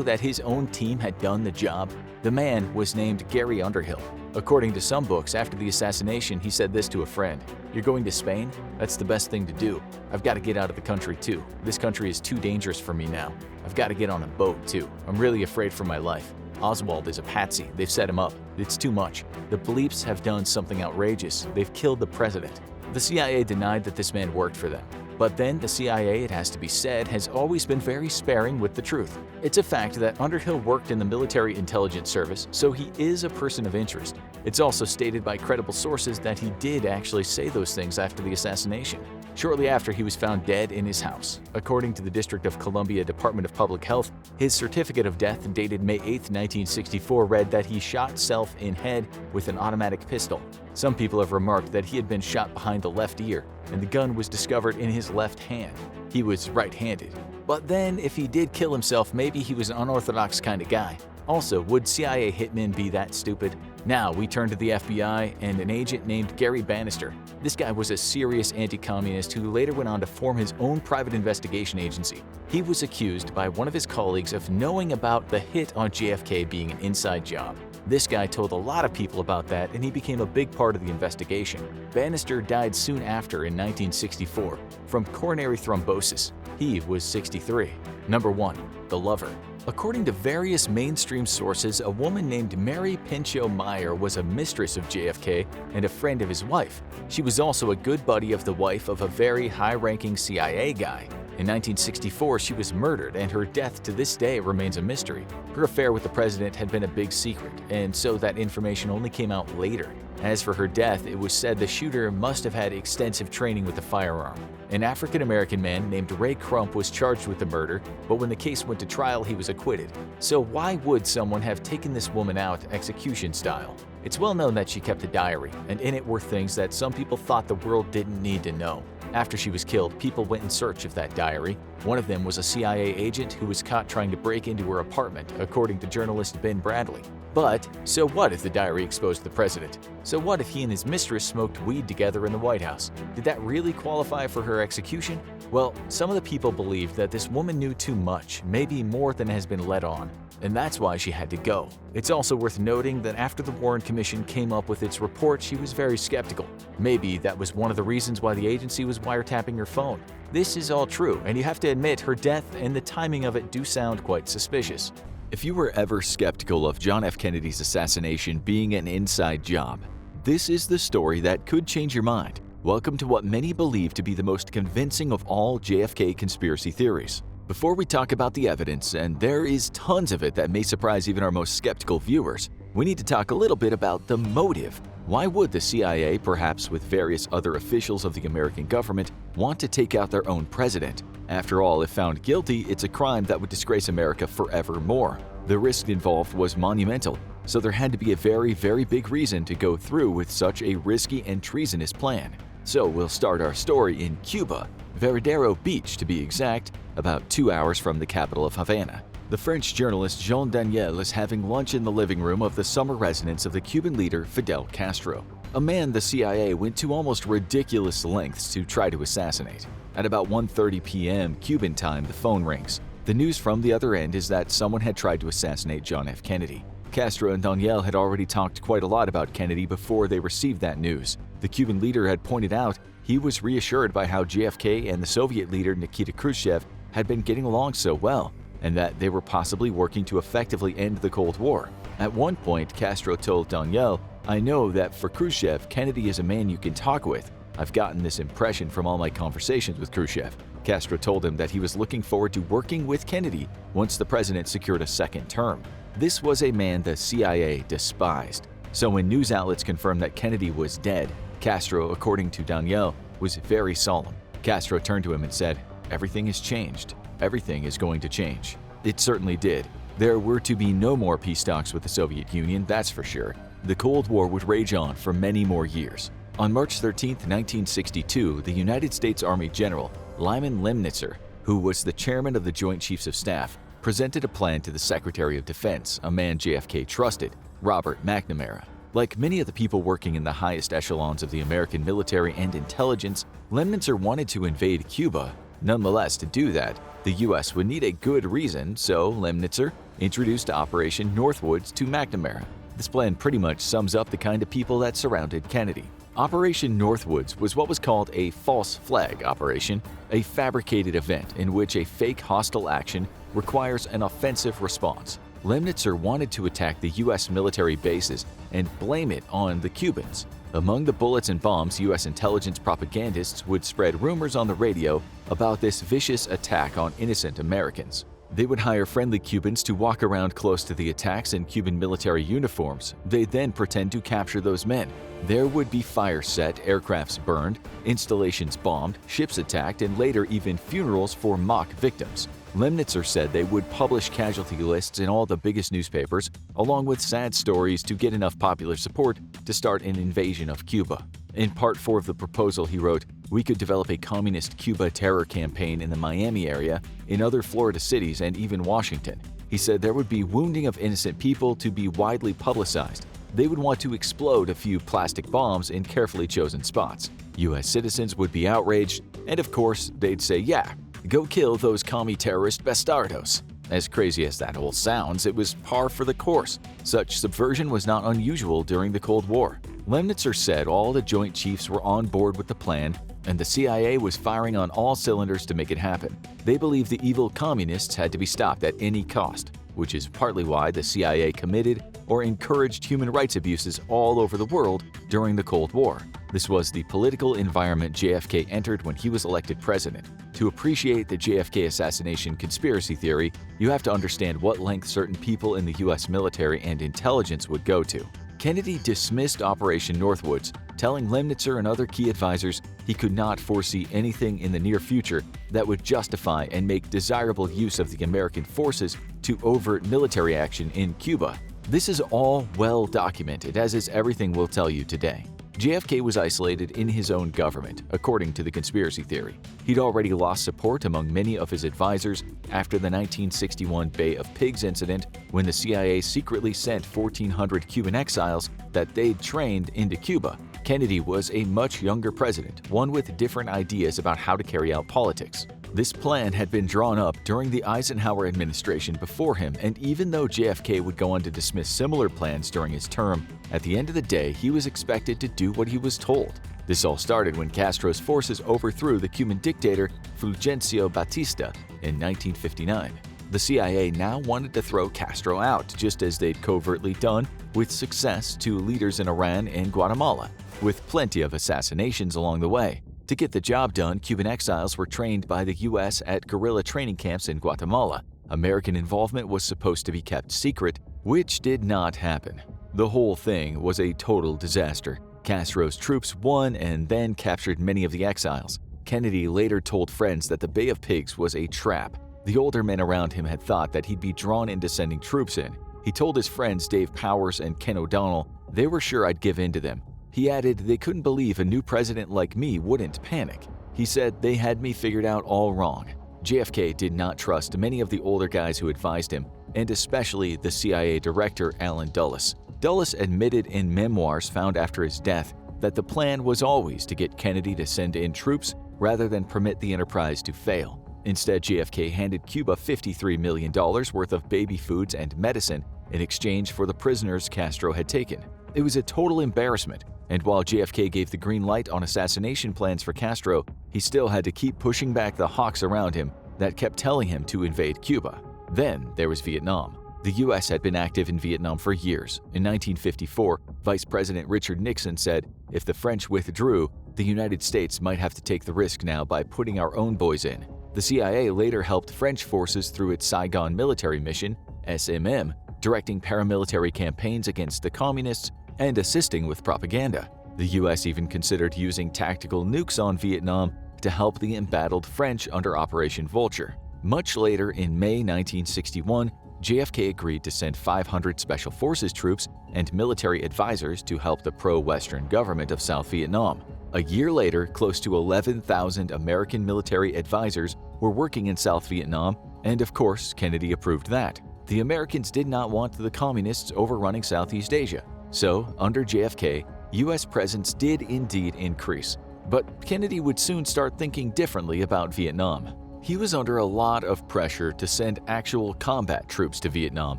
that his own team had done the job? The man was named Gary Underhill. According to some books, after the assassination, he said this to a friend: "You're going to Spain? That's the best thing to do. I've got to get out of the country too. This country is too dangerous for me now. I've got to get on a boat too. I'm really afraid for my life. Oswald is a patsy. They've set him up. It's too much. The bleeps have done something outrageous. They've killed the president." The CIA denied that this man worked for them. But then the CIA, it has to be said, has always been very sparing with the truth. It's a fact that Underhill worked in the military intelligence service, so he is a person of interest. It's also stated by credible sources that he did actually say those things after the assassination. Shortly after, he was found dead in his house. According to the District of Columbia Department of Public Health, his certificate of death dated May 8, 1964 read that he shot self in head with an automatic pistol. Some people have remarked that he had been shot behind the left ear, and the gun was discovered in his left hand. He was right-handed. But then, if he did kill himself, maybe he was an unorthodox kind of guy. Also, would CIA hitmen be that stupid? Now we turn to the FBI and an agent named Gary Bannister. This guy was a serious anti-communist who later went on to form his own private investigation agency. He was accused by one of his colleagues of knowing about the hit on JFK being an inside job. This guy told a lot of people about that, and he became a big part of the investigation. Bannister died soon after in 1964 from coronary thrombosis. He was 63. Number 1. The Lover. According to various mainstream sources, a woman named Mary Pinchot Meyer was a mistress of JFK and a friend of his wife. She was also a good buddy of the wife of a very high-ranking CIA guy. In 1964, she was murdered, and her death to this day remains a mystery. Her affair with the president had been a big secret, and so that information only came out later. As for her death, it was said the shooter must have had extensive training with a firearm. An African-American man named Ray Crump was charged with the murder, but when the case went to trial, he was acquitted. So why would someone have taken this woman out execution style? It's well known that she kept a diary, and in it were things that some people thought the world didn't need to know. After she was killed, people went in search of that diary. One of them was a CIA agent who was caught trying to break into her apartment, according to journalist Ben Bradley. But, so what if the diary exposed the president? So what if he and his mistress smoked weed together in the White House? Did that really qualify for her execution? Well, some of the people believed that this woman knew too much, maybe more than has been let on, and that's why she had to go. It's also worth noting that after the Warren Commission came up with its report, she was very skeptical. Maybe that was one of the reasons why the agency was wiretapping her phone. This is all true, and you have to admit her death and the timing of it do sound quite suspicious. If you were ever skeptical of John F. Kennedy's assassination being an inside job, this is the story that could change your mind. Welcome to what many believe to be the most convincing of all JFK conspiracy theories. Before we talk about the evidence, and there is tons of it that may surprise even our most skeptical viewers, we need to talk a little bit about the motive. Why would the CIA, perhaps with various other officials of the American government, want to take out their own president? After all, if found guilty, it's a crime that would disgrace America forevermore. The risk involved was monumental, so there had to be a very, very big reason to go through with such a risky and treasonous plan. So we'll start our story in Cuba, Veradero Beach to be exact, about 2 hours from the capital of Havana. The French journalist Jean Daniel is having lunch in the living room of the summer residence of the Cuban leader Fidel Castro, a man the CIA went to almost ridiculous lengths to try to assassinate. At about 1:30 p.m. Cuban time, the phone rings. The news from the other end is that someone had tried to assassinate John F. Kennedy. Castro and Daniel had already talked quite a lot about Kennedy before they received that news. The Cuban leader had pointed out he was reassured by how JFK and the Soviet leader Nikita Khrushchev had been getting along so well, and that they were possibly working to effectively end the Cold War. At one point, Castro told Daniel, "I know that for Khrushchev, Kennedy is a man you can talk with. "I've gotten this impression from all my conversations with Khrushchev." Castro told him that he was looking forward to working with Kennedy once the president secured a second term. This was a man the CIA despised. So when news outlets confirmed that Kennedy was dead, Castro, according to Daniel, was very solemn. Castro turned to him and said, "Everything has changed. Everything is going to change." It certainly did. There were to be no more peace talks with the Soviet Union, that's for sure. The Cold War would rage on for many more years. On March 13, 1962, the United States Army General Lyman Lemnitzer, who was the chairman of the Joint Chiefs of Staff, presented a plan to the Secretary of Defense, a man JFK trusted, Robert McNamara. Like many of the people working in the highest echelons of the American military and intelligence, Lemnitzer wanted to invade Cuba. Nonetheless, to do that, the U.S. would need a good reason, so Lemnitzer introduced Operation Northwoods to McNamara. This plan pretty much sums up the kind of people that surrounded Kennedy. Operation Northwoods was what was called a false flag operation, a fabricated event in which a fake hostile action requires an offensive response. Lemnitzer wanted to attack the U.S. military bases and blame it on the Cubans. Among the bullets and bombs, U.S. intelligence propagandists would spread rumors on the radio about this vicious attack on innocent Americans. They would hire friendly Cubans to walk around close to the attacks in Cuban military uniforms. They'd then pretend to capture those men. There would be fires set, aircrafts burned, installations bombed, ships attacked, and later even funerals for mock victims. Lemnitzer said they would publish casualty lists in all the biggest newspapers, along with sad stories to get enough popular support to start an invasion of Cuba. In Part 4 of the proposal, he wrote, "We could develop a communist Cuba terror campaign in the Miami area, in other Florida cities, and even Washington." He said there would be wounding of innocent people to be widely publicized. They would want to explode a few plastic bombs in carefully chosen spots. U.S. citizens would be outraged, and of course, they'd say, "Yeah, go kill those commie terrorist bastardos." As crazy as that all sounds, it was par for the course. Such subversion was not unusual during the Cold War. Lemnitzer said all the Joint Chiefs were on board with the plan, and the CIA was firing on all cylinders to make it happen. They believed the evil communists had to be stopped at any cost, which is partly why the CIA committed or encouraged human rights abuses all over the world during the Cold War. This was the political environment JFK entered when he was elected president. To appreciate the JFK assassination conspiracy theory, you have to understand what length certain people in the U.S. military and intelligence would go to. Kennedy dismissed Operation Northwoods, telling Lemnitzer and other key advisors he could not foresee anything in the near future that would justify and make desirable use of the American forces to overt military action in Cuba. This is all well documented, as is everything we'll tell you today. JFK was isolated in his own government, according to the conspiracy theory. He'd already lost support among many of his advisors after the 1961 Bay of Pigs incident, when the CIA secretly sent 1,400 Cuban exiles that they'd trained into Cuba. Kennedy was a much younger president, one with different ideas about how to carry out politics. This plan had been drawn up during the Eisenhower administration before him, and even though JFK would go on to dismiss similar plans during his term, at the end of the day, he was expected to do what he was told. This all started when Castro's forces overthrew the Cuban dictator Fulgencio Batista in 1959. The CIA now wanted to throw Castro out, just as they'd covertly done with success to leaders in Iran and Guatemala, with plenty of assassinations along the way. To get the job done, Cuban exiles were trained by the U.S. at guerrilla training camps in Guatemala. American involvement was supposed to be kept secret, which did not happen. The whole thing was a total disaster. Castro's troops won and then captured many of the exiles. Kennedy later told friends that the Bay of Pigs was a trap. The older men around him had thought that he'd be drawn into sending troops in. He told his friends Dave Powers and Ken O'Donnell they were sure I'd give in to them. He added they couldn't believe a new president like me wouldn't panic. He said they had me figured out all wrong. JFK did not trust many of the older guys who advised him, and especially the CIA director Allen Dulles. Dulles admitted in memoirs found after his death that the plan was always to get Kennedy to send in troops rather than permit the enterprise to fail. Instead, JFK handed Cuba $53 million worth of baby foods and medicine in exchange for the prisoners Castro had taken. It was a total embarrassment, and while JFK gave the green light on assassination plans for Castro, he still had to keep pushing back the hawks around him that kept telling him to invade Cuba. Then there was Vietnam. The U.S. had been active in Vietnam for years. In 1954, Vice President Richard Nixon said if the French withdrew, The United States might have to take the risk now by putting our own boys in. The CIA later helped French forces through its Saigon military mission, SMM, directing paramilitary campaigns against the communists and assisting with propaganda. The US even considered using tactical nukes on Vietnam to help the embattled French under Operation Vulture. Much later, in May 1961, JFK agreed to send 500 Special Forces troops and military advisors to help the pro-Western government of South Vietnam. A year later, close to 11,000 American military advisors were working in South Vietnam, and of course, Kennedy approved that. The Americans did not want the communists overrunning Southeast Asia, so under JFK, US presence did indeed increase. But Kennedy would soon start thinking differently about Vietnam. He was under a lot of pressure to send actual combat troops to Vietnam.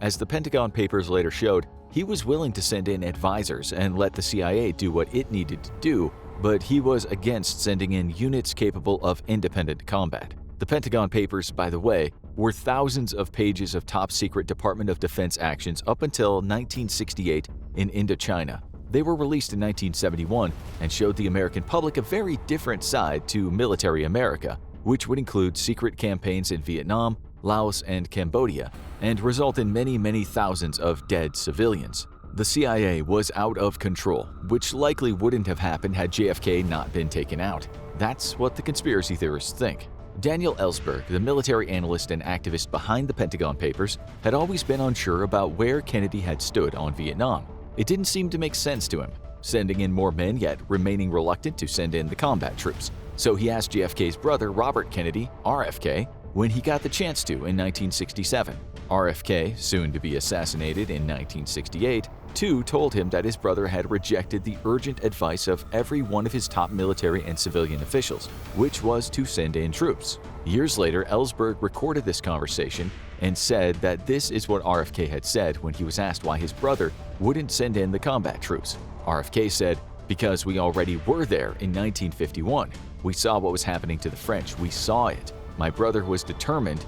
As the Pentagon Papers later showed, he was willing to send in advisors and let the CIA do what it needed to do, but he was against sending in units capable of independent combat. The Pentagon Papers, by the way, were thousands of pages of top-secret Department of Defense actions up until 1968 in Indochina. They were released in 1971 and showed the American public a very different side to military America, which would include secret campaigns in Vietnam, Laos, and Cambodia, and result in many thousands of dead civilians. The CIA was out of control, which likely wouldn't have happened had JFK not been taken out. That's what the conspiracy theorists think. Daniel Ellsberg, the military analyst and activist behind the Pentagon Papers, had always been unsure about where Kennedy had stood on Vietnam. It didn't seem to make sense to him, sending in more men yet remaining reluctant to send in the combat troops. So he asked JFK's brother Robert Kennedy, RFK, when he got the chance to in 1967. RFK, soon to be assassinated in 1968, too told him that his brother had rejected the urgent advice of every one of his top military and civilian officials, which was to send in troops. Years later, Ellsberg recorded this conversation and said that this is what RFK had said when he was asked why his brother wouldn't send in the combat troops. RFK said, "Because we already were there in 1951. We saw what was happening to the French. We saw it. My brother was determined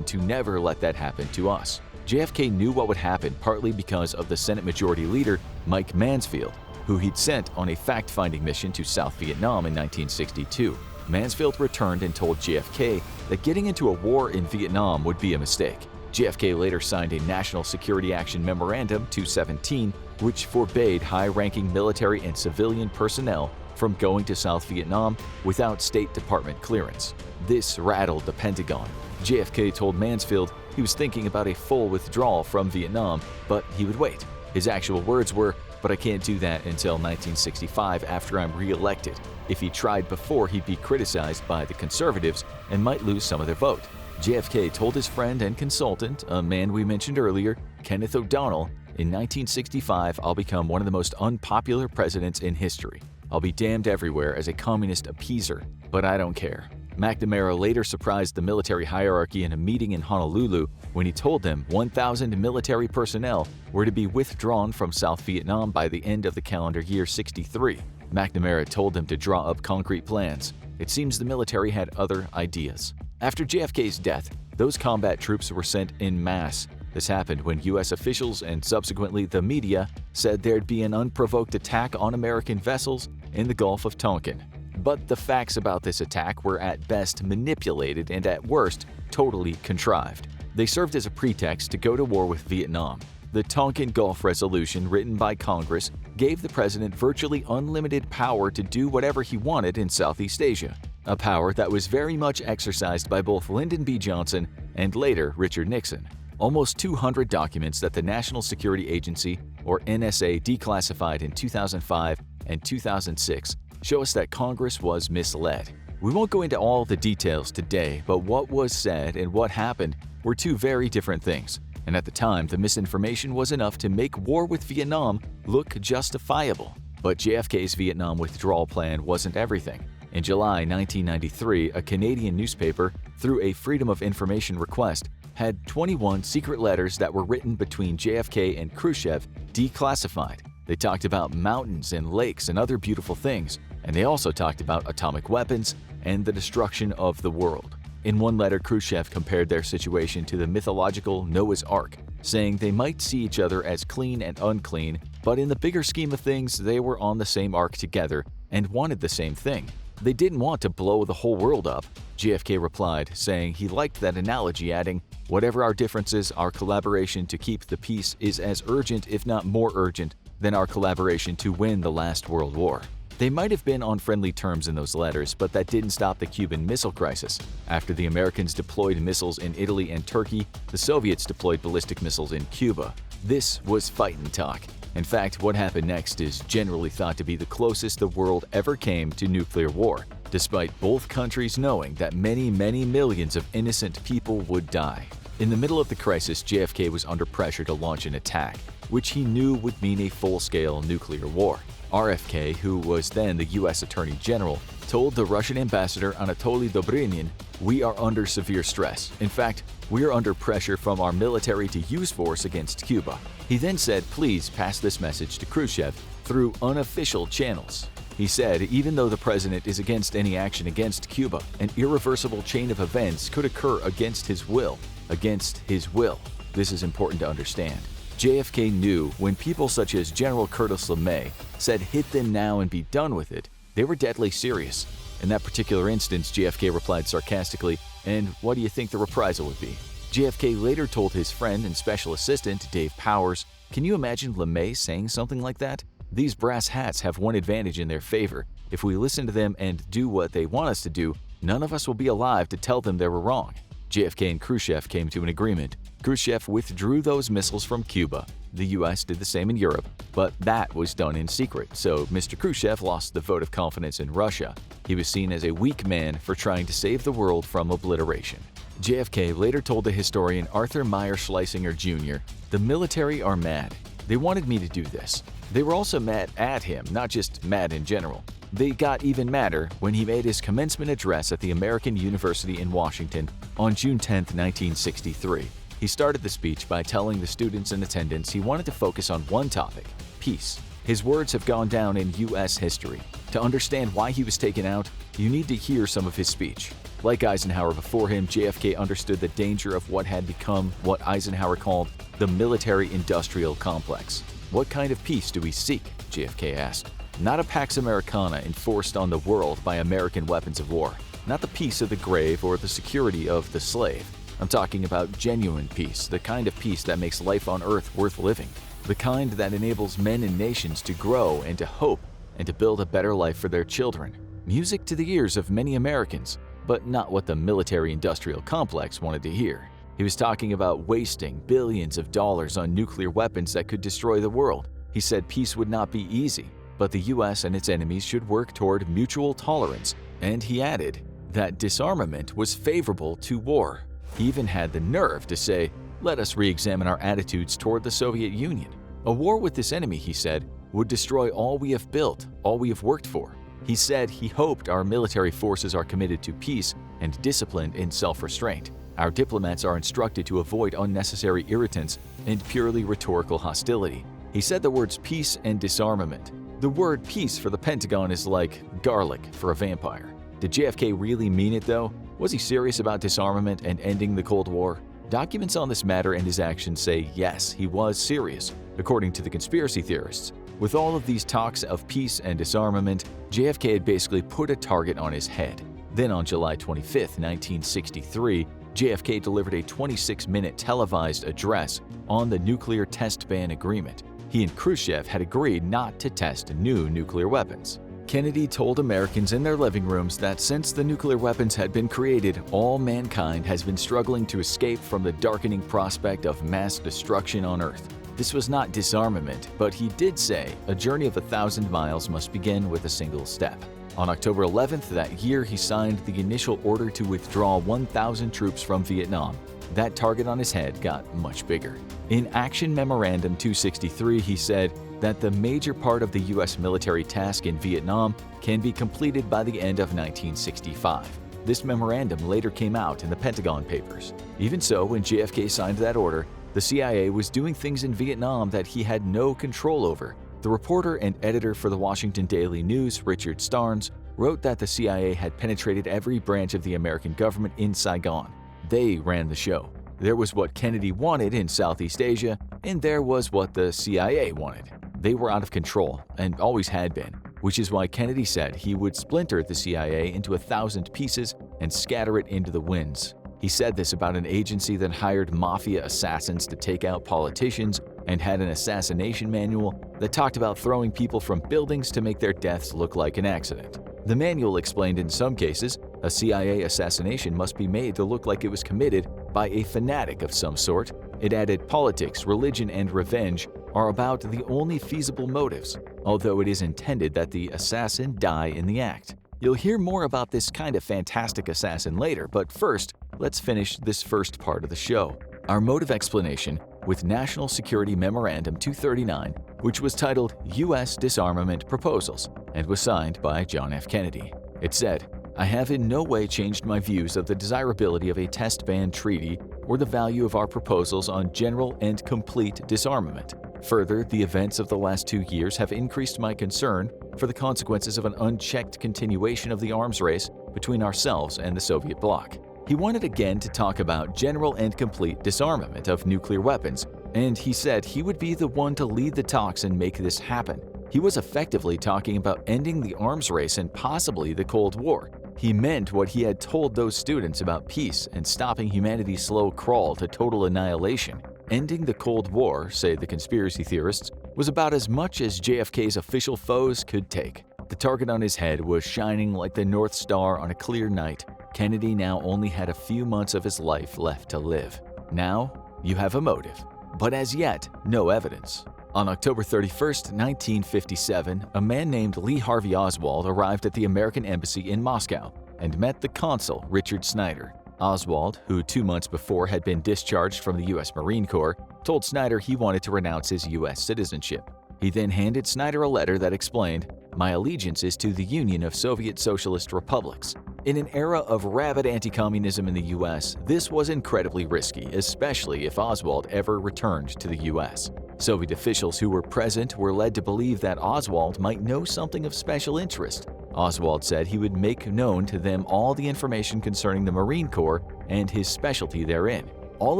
to never let that happen to us." JFK knew what would happen partly because of the Senate Majority Leader, Mike Mansfield, who he'd sent on a fact-finding mission to South Vietnam in 1962. Mansfield returned and told JFK that getting into a war in Vietnam would be a mistake. JFK later signed a National Security Action Memorandum 217, which forbade high-ranking military and civilian personnel from going to South Vietnam without State Department clearance. This rattled the Pentagon. JFK told Mansfield he was thinking about a full withdrawal from Vietnam, but he would wait. His actual words were, "But I can't do that until 1965 after I'm re-elected. If he tried before, he'd be criticized by the conservatives and might lose some of their vote." JFK told his friend and consultant, a man we mentioned earlier, Kenneth O'Donnell, "In 1965, I'll become one of the most unpopular presidents in history. I'll be damned everywhere as a communist appeaser, but I don't care." McNamara later surprised the military hierarchy in a meeting in Honolulu when he told them 1,000 military personnel were to be withdrawn from South Vietnam by the end of the calendar year 63. McNamara told them to draw up concrete plans. It seems the military had other ideas. After JFK's death, those combat troops were sent en masse. This happened when U.S. officials and subsequently the media said there'd be an unprovoked attack on American vessels in the Gulf of Tonkin. But the facts about this attack were at best manipulated and at worst totally contrived. They served as a pretext to go to war with Vietnam. The Tonkin Gulf Resolution, written by Congress, gave the president virtually unlimited power to do whatever he wanted in Southeast Asia, a power that was very much exercised by both Lyndon B. Johnson and later Richard Nixon. Almost 200 documents that the National Security Agency, or NSA, declassified in 2005 and 2006 show us that Congress was misled. We won't go into all the details today, but what was said and what happened were two very different things. And at the time, the misinformation was enough to make war with Vietnam look justifiable. But JFK's Vietnam withdrawal plan wasn't everything. In July 1993, a Canadian newspaper, through a Freedom of Information request, had 21 secret letters that were written between JFK and Khrushchev declassified. They talked about mountains and lakes and other beautiful things, and they also talked about atomic weapons and the destruction of the world. In one letter, Khrushchev compared their situation to the mythological Noah's Ark, saying they might see each other as clean and unclean, but in the bigger scheme of things, they were on the same ark together, and wanted the same thing. They didn't want to blow the whole world up. JFK replied, saying he liked that analogy, adding, "Whatever our differences, our collaboration to keep the peace is as urgent, if not more urgent, than our collaboration to win the last World War." They might have been on friendly terms in those letters, but that didn't stop the Cuban Missile Crisis. After the Americans deployed missiles in Italy and Turkey, the Soviets deployed ballistic missiles in Cuba. This was fighting talk. In fact, what happened next is generally thought to be the closest the world ever came to nuclear war, despite both countries knowing that many millions of innocent people would die. In the middle of the crisis, JFK was under pressure to launch an attack, which he knew would mean a full-scale nuclear war. RFK, who was then the U.S. Attorney General, told the Russian ambassador Anatoly Dobrynin, "We are under severe stress. In fact, we are under pressure from our military to use force against Cuba." He then said, "Please pass this message to Khrushchev through unofficial channels." He said, even though the president is against any action against Cuba, an irreversible chain of events could occur against his will. Against his will. This is important to understand. JFK knew when people such as General Curtis LeMay said hit them now and be done with it, they were deadly serious. In that particular instance, JFK replied sarcastically, "And what do you think the reprisal would be?" JFK later told his friend and special assistant, Dave Powers, "Can you imagine LeMay saying something like that? These brass hats have one advantage in their favor. If we listen to them and do what they want us to do, none of us will be alive to tell them they were wrong." JFK and Khrushchev came to an agreement. Khrushchev withdrew those missiles from Cuba. The US did the same in Europe, but that was done in secret, so Mr. Khrushchev lost the vote of confidence in Russia. He was seen as a weak man for trying to save the world from obliteration. JFK later told the historian Arthur Meyer Schlesinger Jr., "The military are mad. They wanted me to do this. They were also mad at him, not just mad in general. They got even madder when he made his commencement address at the American University in Washington on June 10, 1963. He started the speech by telling the students in attendance he wanted to focus on one topic: peace. His words have gone down in U.S. history. To understand why he was taken out, you need to hear some of his speech. Like Eisenhower before him, JFK understood the danger of what had become what Eisenhower called the military-industrial complex. "What kind of peace do we seek?" JFK asked. "Not a Pax Americana enforced on the world by American weapons of war. Not the peace of the grave or the security of the slave. I'm talking about genuine peace, the kind of peace that makes life on Earth worth living. The kind that enables men and nations to grow and to hope and to build a better life for their children. Music to the ears of many Americans, but not what the military-industrial complex wanted to hear." He was talking about wasting billions of dollars on nuclear weapons that could destroy the world. He said peace would not be easy, but the US and its enemies should work toward mutual tolerance, and he added that disarmament was favorable to war. He even had the nerve to say, "Let us re-examine our attitudes toward the Soviet Union. A war with this enemy," he said, "would destroy all we have built, all we have worked for." He said he hoped our military forces are committed to peace and disciplined in self-restraint. Our diplomats are instructed to avoid unnecessary irritants and purely rhetorical hostility. He said the words peace and disarmament. The word peace for the Pentagon is like garlic for a vampire. Did JFK really mean it though? Was he serious about disarmament and ending the Cold War? Documents on this matter and his actions say yes, he was serious, according to the conspiracy theorists. With all of these talks of peace and disarmament, JFK had basically put a target on his head. Then on July 25, 1963, JFK delivered a 26-minute televised address on the nuclear test ban agreement. He and Khrushchev had agreed not to test new nuclear weapons. Kennedy told Americans in their living rooms that since the nuclear weapons had been created, all mankind has been struggling to escape from the darkening prospect of mass destruction on Earth. This was not disarmament, but he did say a journey of 1,000 miles must begin with a single step. On October 11th that year, he signed the initial order to withdraw 1,000 troops from Vietnam. That target on his head got much bigger. In Action Memorandum 263, he said that the major part of the U.S. military task in Vietnam can be completed by the end of 1965. This memorandum later came out in the Pentagon Papers. Even so, when JFK signed that order, the CIA was doing things in Vietnam that he had no control over. The reporter and editor for the Washington Daily News, Richard Starnes, wrote that the CIA had penetrated every branch of the American government in Saigon. They ran the show. There was what Kennedy wanted in Southeast Asia, and there was what the CIA wanted. They were out of control, and always had been. which is why Kennedy said he would splinter the CIA into 1,000 pieces and scatter it into the winds. He said this about an agency that hired mafia assassins to take out politicians and had an assassination manual that talked about throwing people from buildings to make their deaths look like an accident. The manual explained in some cases, a CIA assassination must be made to look like it was committed by a fanatic of some sort. It added politics, religion, and revenge are about the only feasible motives, although it is intended that the assassin die in the act. You'll hear more about this kind of fantastic assassin later, but first, let's finish this first part of the show. Our motive explanation with National Security Memorandum 239, which was titled U.S. Disarmament Proposals and was signed by John F. Kennedy. It said, "I have in no way changed my views of the desirability of a test ban treaty or the value of our proposals on general and complete disarmament. Further, the events of the last 2 years have increased my concern for the consequences of an unchecked continuation of the arms race between ourselves and the Soviet bloc." He wanted again to talk about general and complete disarmament of nuclear weapons, and he said he would be the one to lead the talks and make this happen. He was effectively talking about ending the arms race and possibly the Cold War. He meant what he had told those students about peace and stopping humanity's slow crawl to total annihilation. Ending the Cold War, say the conspiracy theorists, was about as much as JFK's official foes could take. The target on his head was shining like the North Star on a clear night. Kennedy now only had a few months of his life left to live. Now, you have a motive, but as yet, no evidence. On October 31, 1957, a man named Lee Harvey Oswald arrived at the American Embassy in Moscow and met the consul, Richard Snyder. Oswald, who 2 months before had been discharged from the U.S. Marine Corps, told Snyder he wanted to renounce his U.S. citizenship. He then handed Snyder a letter that explained, "My allegiance is to the Union of Soviet Socialist Republics." In an era of rabid anti-communism in the U.S., this was incredibly risky, especially if Oswald ever returned to the U.S. Soviet officials who were present were led to believe that Oswald might know something of special interest. Oswald said he would make known to them all the information concerning the Marine Corps and his specialty therein. All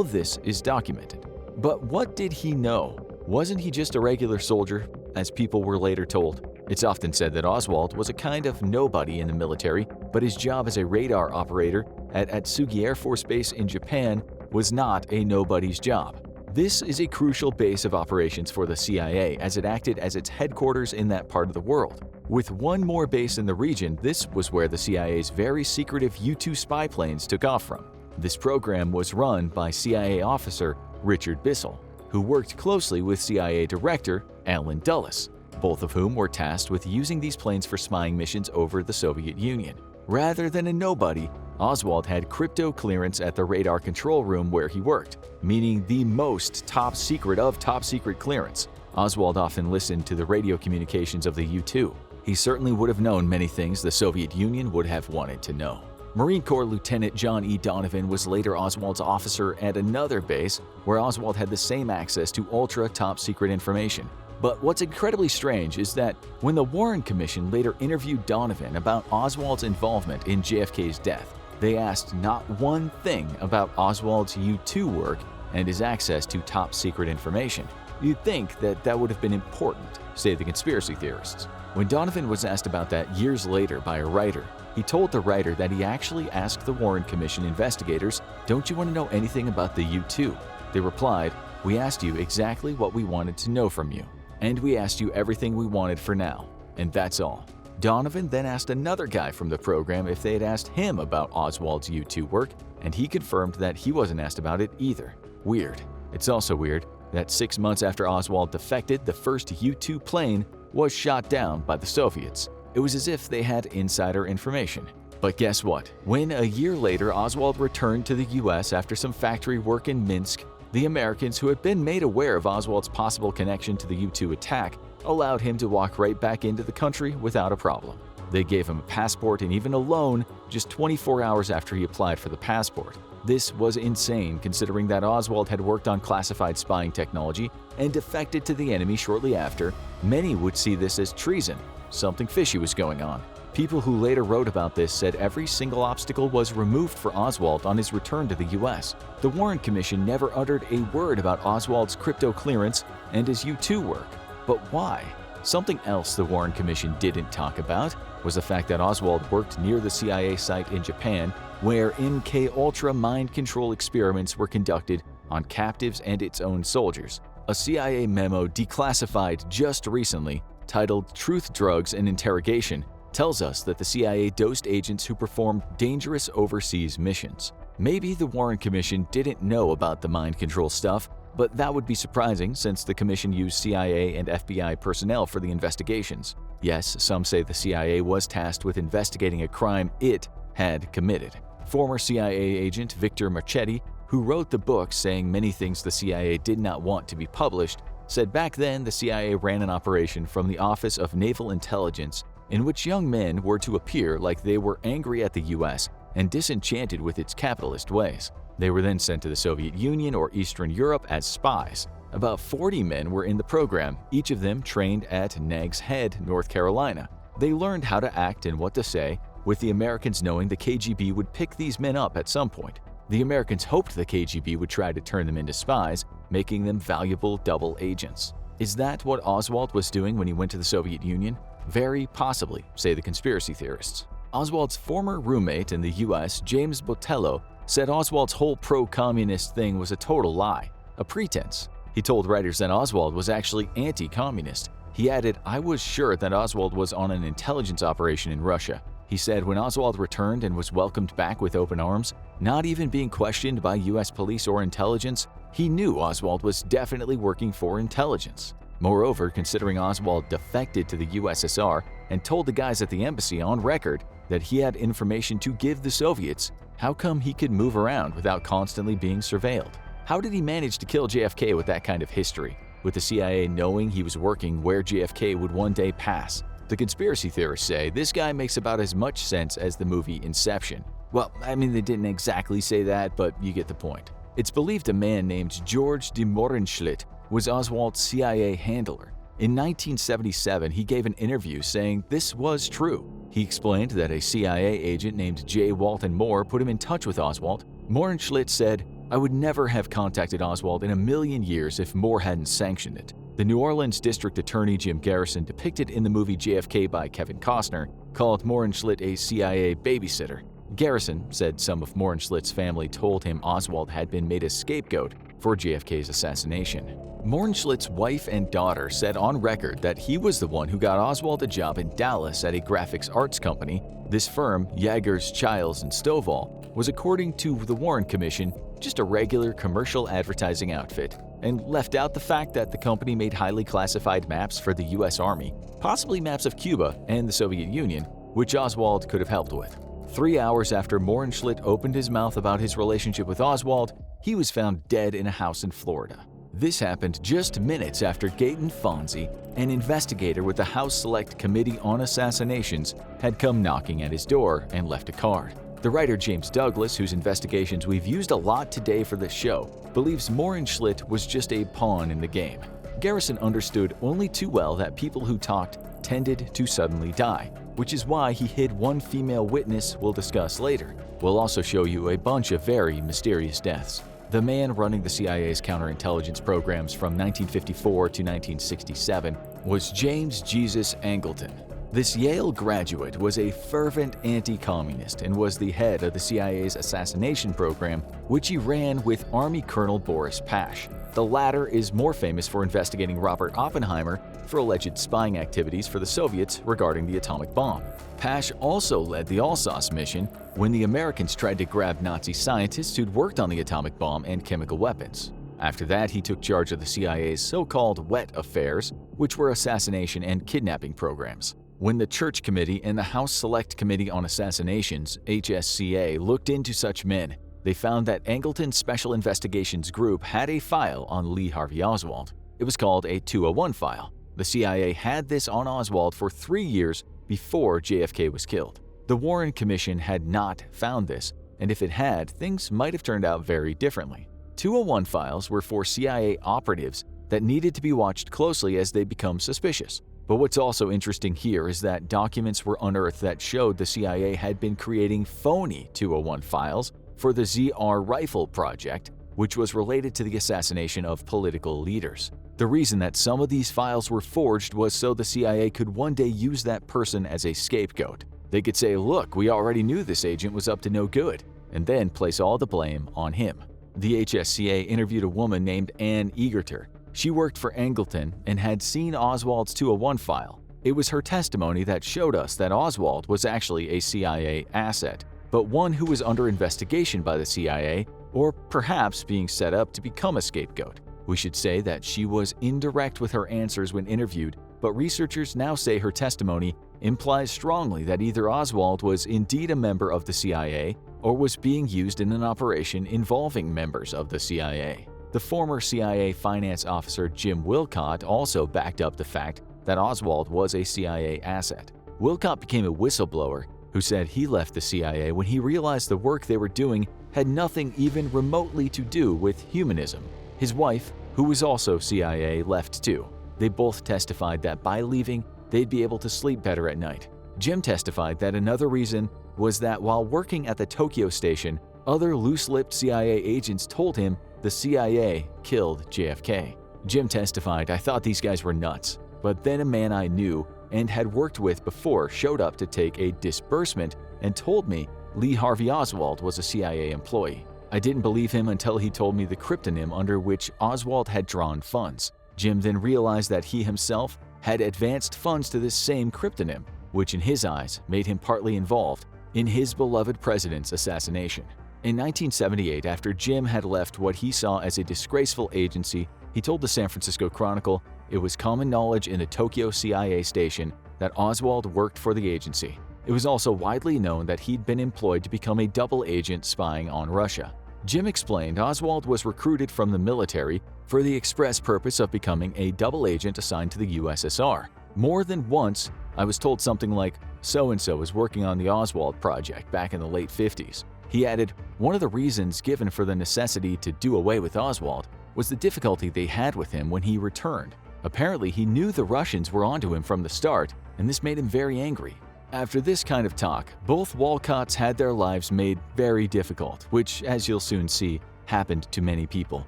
of this is documented. But what did he know? Wasn't he just a regular soldier, as people were later told? It's often said that Oswald was a kind of nobody in the military, but his job as a radar operator at Atsugi Air Force Base in Japan was not a nobody's job. This is a crucial base of operations for the CIA as it acted as its headquarters in that part of the world. With one more base in the region, this was where the CIA's very secretive U-2 spy planes took off from. This program was run by CIA officer Richard Bissell, who worked closely with CIA Director Allen Dulles, both of whom were tasked with using these planes for spying missions over the Soviet Union. Rather than a nobody, Oswald had crypto clearance at the radar control room where he worked, meaning the most top secret of top secret clearance. Oswald often listened to the radio communications of the U-2. He certainly would have known many things the Soviet Union would have wanted to know. Marine Corps Lieutenant John E. Donovan was later Oswald's officer at another base where Oswald had the same access to ultra top secret information. But what's incredibly strange is that when the Warren Commission later interviewed Donovan about Oswald's involvement in JFK's death, they asked not one thing about Oswald's U-2 work and his access to top secret information. You'd think that that would have been important, say the conspiracy theorists. When Donovan was asked about that years later by a writer, he told the writer that he actually asked the Warren Commission investigators, "Don't you want to know anything about the U-2? They replied, "We asked you exactly what we wanted to know from you, and we asked you everything we wanted for now, and that's all." Donovan then asked another guy from the program if they had asked him about Oswald's U-2 work, and he confirmed that he wasn't asked about it either. Weird. It's also weird that 6 months after Oswald defected, the first U-2 plane was shot down by the Soviets. It was as if they had insider information. But guess what? When a year later Oswald returned to the US after some factory work in Minsk, the Americans who had been made aware of Oswald's possible connection to the U-2 attack allowed him to walk right back into the country without a problem. They gave him a passport and even a loan just 24 hours after he applied for the passport. This was insane considering that Oswald had worked on classified spying technology and defected to the enemy shortly after. Many would see this as treason. Something fishy was going on. People who later wrote about this said every single obstacle was removed for Oswald on his return to the US. The Warren Commission never uttered a word about Oswald's crypto clearance and his U-2 work. But why? Something else the Warren Commission didn't talk about was the fact that Oswald worked near the CIA site in Japan, where MK-Ultra mind control experiments were conducted on captives and its own soldiers. A CIA memo declassified just recently, titled Truth, Drugs, and Interrogation, tells us that the CIA dosed agents who performed dangerous overseas missions. Maybe the Warren Commission didn't know about the mind control stuff, but that would be surprising since the commission used CIA and FBI personnel for the investigations. Yes, some say the CIA was tasked with investigating a crime it had committed. Former CIA agent Victor Marchetti, who wrote the book saying many things the CIA did not want to be published, said back then the CIA ran an operation from the Office of Naval Intelligence in which young men were to appear like they were angry at the US and disenchanted with its capitalist ways. They were then sent to the Soviet Union or Eastern Europe as spies. About 40 men were in the program, each of them trained at Nags Head, North Carolina. They learned how to act and what to say, with the Americans knowing the KGB would pick these men up at some point. The Americans hoped the KGB would try to turn them into spies, making them valuable double agents. Is that what Oswald was doing when he went to the Soviet Union? Very possibly, say the conspiracy theorists. Oswald's former roommate in the US, James Botello, said Oswald's whole pro-communist thing was a total lie, a pretense. He told writers that Oswald was actually anti-communist. He added, "I was sure that Oswald was on an intelligence operation in Russia." He said when Oswald returned and was welcomed back with open arms, not even being questioned by US police or intelligence, he knew Oswald was definitely working for intelligence. Moreover, considering Oswald defected to the USSR and told the guys at the embassy on record that he had information to give the Soviets, how come he could move around without constantly being surveilled? How did he manage to kill JFK with that kind of history, with the CIA knowing he was working where JFK would one day pass? The conspiracy theorists say this guy makes about as much sense as the movie Inception. Well, I mean, they didn't exactly say that, but you get the point. It's believed a man named George de Mohrenschlitt was Oswald's CIA handler. In 1977, he gave an interview saying this was true. He explained that a CIA agent named J. Walton Moore put him in touch with Oswald. Mohrenschlitt said, "I would never have contacted Oswald in a million years if Moore hadn't sanctioned it." The New Orleans District Attorney Jim Garrison, depicted in the movie JFK by Kevin Costner, called Mohrenschlitt a CIA babysitter. Garrison said some of Mohrenschlitt's family told him Oswald had been made a scapegoat for JFK's assassination. Mohrenschlitt's wife and daughter said on record that he was the one who got Oswald a job in Dallas at a graphics arts company. This firm, Jaggers, Childs, and Stovall, was, according to the Warren Commission, just a regular commercial advertising outfit, and left out the fact that the company made highly classified maps for the US Army, possibly maps of Cuba and the Soviet Union, which Oswald could have helped with. 3 hours after Mohrenschlitt opened his mouth about his relationship with Oswald, he was found dead in a house in Florida. This happened just minutes after Gaten Fonzie, an investigator with the House Select Committee on Assassinations, had come knocking at his door and left a card. The writer James Douglas, whose investigations we've used a lot today for this show, believes Mohrenschlitt was just a pawn in the game. Garrison understood only too well that people who talked tended to suddenly die, which is why he hid one female witness we'll discuss later. We'll also show you a bunch of very mysterious deaths. The man running the CIA's counterintelligence programs from 1954 to 1967 was James Jesus Angleton. This Yale graduate was a fervent anti-communist and was the head of the CIA's assassination program, which he ran with Army Colonel Boris Pash. The latter is more famous for investigating Robert Oppenheimer for alleged spying activities for the Soviets regarding the atomic bomb. Pash also led the Alsace mission when the Americans tried to grab Nazi scientists who'd worked on the atomic bomb and chemical weapons. After that, he took charge of the CIA's so-called wet affairs, which were assassination and kidnapping programs. When the Church Committee and the House Select Committee on Assassinations, HSCA, looked into such men, they found that Angleton's Special Investigations Group had a file on Lee Harvey Oswald. It was called a 201 file. The CIA had this on Oswald for 3 years before JFK was killed. The Warren Commission had not found this, and if it had, things might have turned out very differently. 201 files were for CIA operatives that needed to be watched closely as they become suspicious. But what's also interesting here is that documents were unearthed that showed the CIA had been creating phony 201 files for the ZR Rifle project which was related to the assassination of political leaders. The reason that some of these files were forged was so the CIA could one day use that person as a scapegoat. They could say, look, we already knew this agent was up to no good, and then place all the blame on him. The HSCA interviewed a woman named Ann Egerter. She worked for Angleton and had seen Oswald's 201 file. It was her testimony that showed us that Oswald was actually a CIA asset, but one who was under investigation by the CIA, or perhaps being set up to become a scapegoat. We should say that she was indirect with her answers when interviewed, but researchers now say her testimony implies strongly that either Oswald was indeed a member of the CIA or was being used in an operation involving members of the CIA. The former CIA finance officer Jim Wilcott also backed up the fact that Oswald was a CIA asset. Wilcott became a whistleblower who said he left the CIA when he realized the work they were doing had nothing even remotely to do with humanism. His wife, who was also CIA, left too. They both testified that by leaving, they'd be able to sleep better at night. Jim testified that another reason was that while working at the Tokyo station, other loose-lipped CIA agents told him the CIA killed JFK. Jim testified, I thought these guys were nuts, but then a man I knew and had worked with before showed up to take a disbursement and told me Lee Harvey Oswald was a CIA employee. I didn't believe him until he told me the cryptonym under which Oswald had drawn funds. Jim then realized that he himself had advanced funds to this same cryptonym, which in his eyes made him partly involved in his beloved president's assassination. In 1978, after Jim had left what he saw as a disgraceful agency, he told the San Francisco Chronicle it was common knowledge in the Tokyo CIA station that Oswald worked for the agency. It was also widely known that he'd been employed to become a double agent spying on Russia. Jim explained Oswald was recruited from the military for the express purpose of becoming a double agent assigned to the USSR. More than once, I was told something like, so-and-so was working on the Oswald project back in the late 50s. He added, one of the reasons given for the necessity to do away with Oswald was the difficulty they had with him when he returned. Apparently, he knew the Russians were onto him from the start, and this made him very angry. After this kind of talk, both Walcotts had their lives made very difficult, which, as you'll soon see, happened to many people.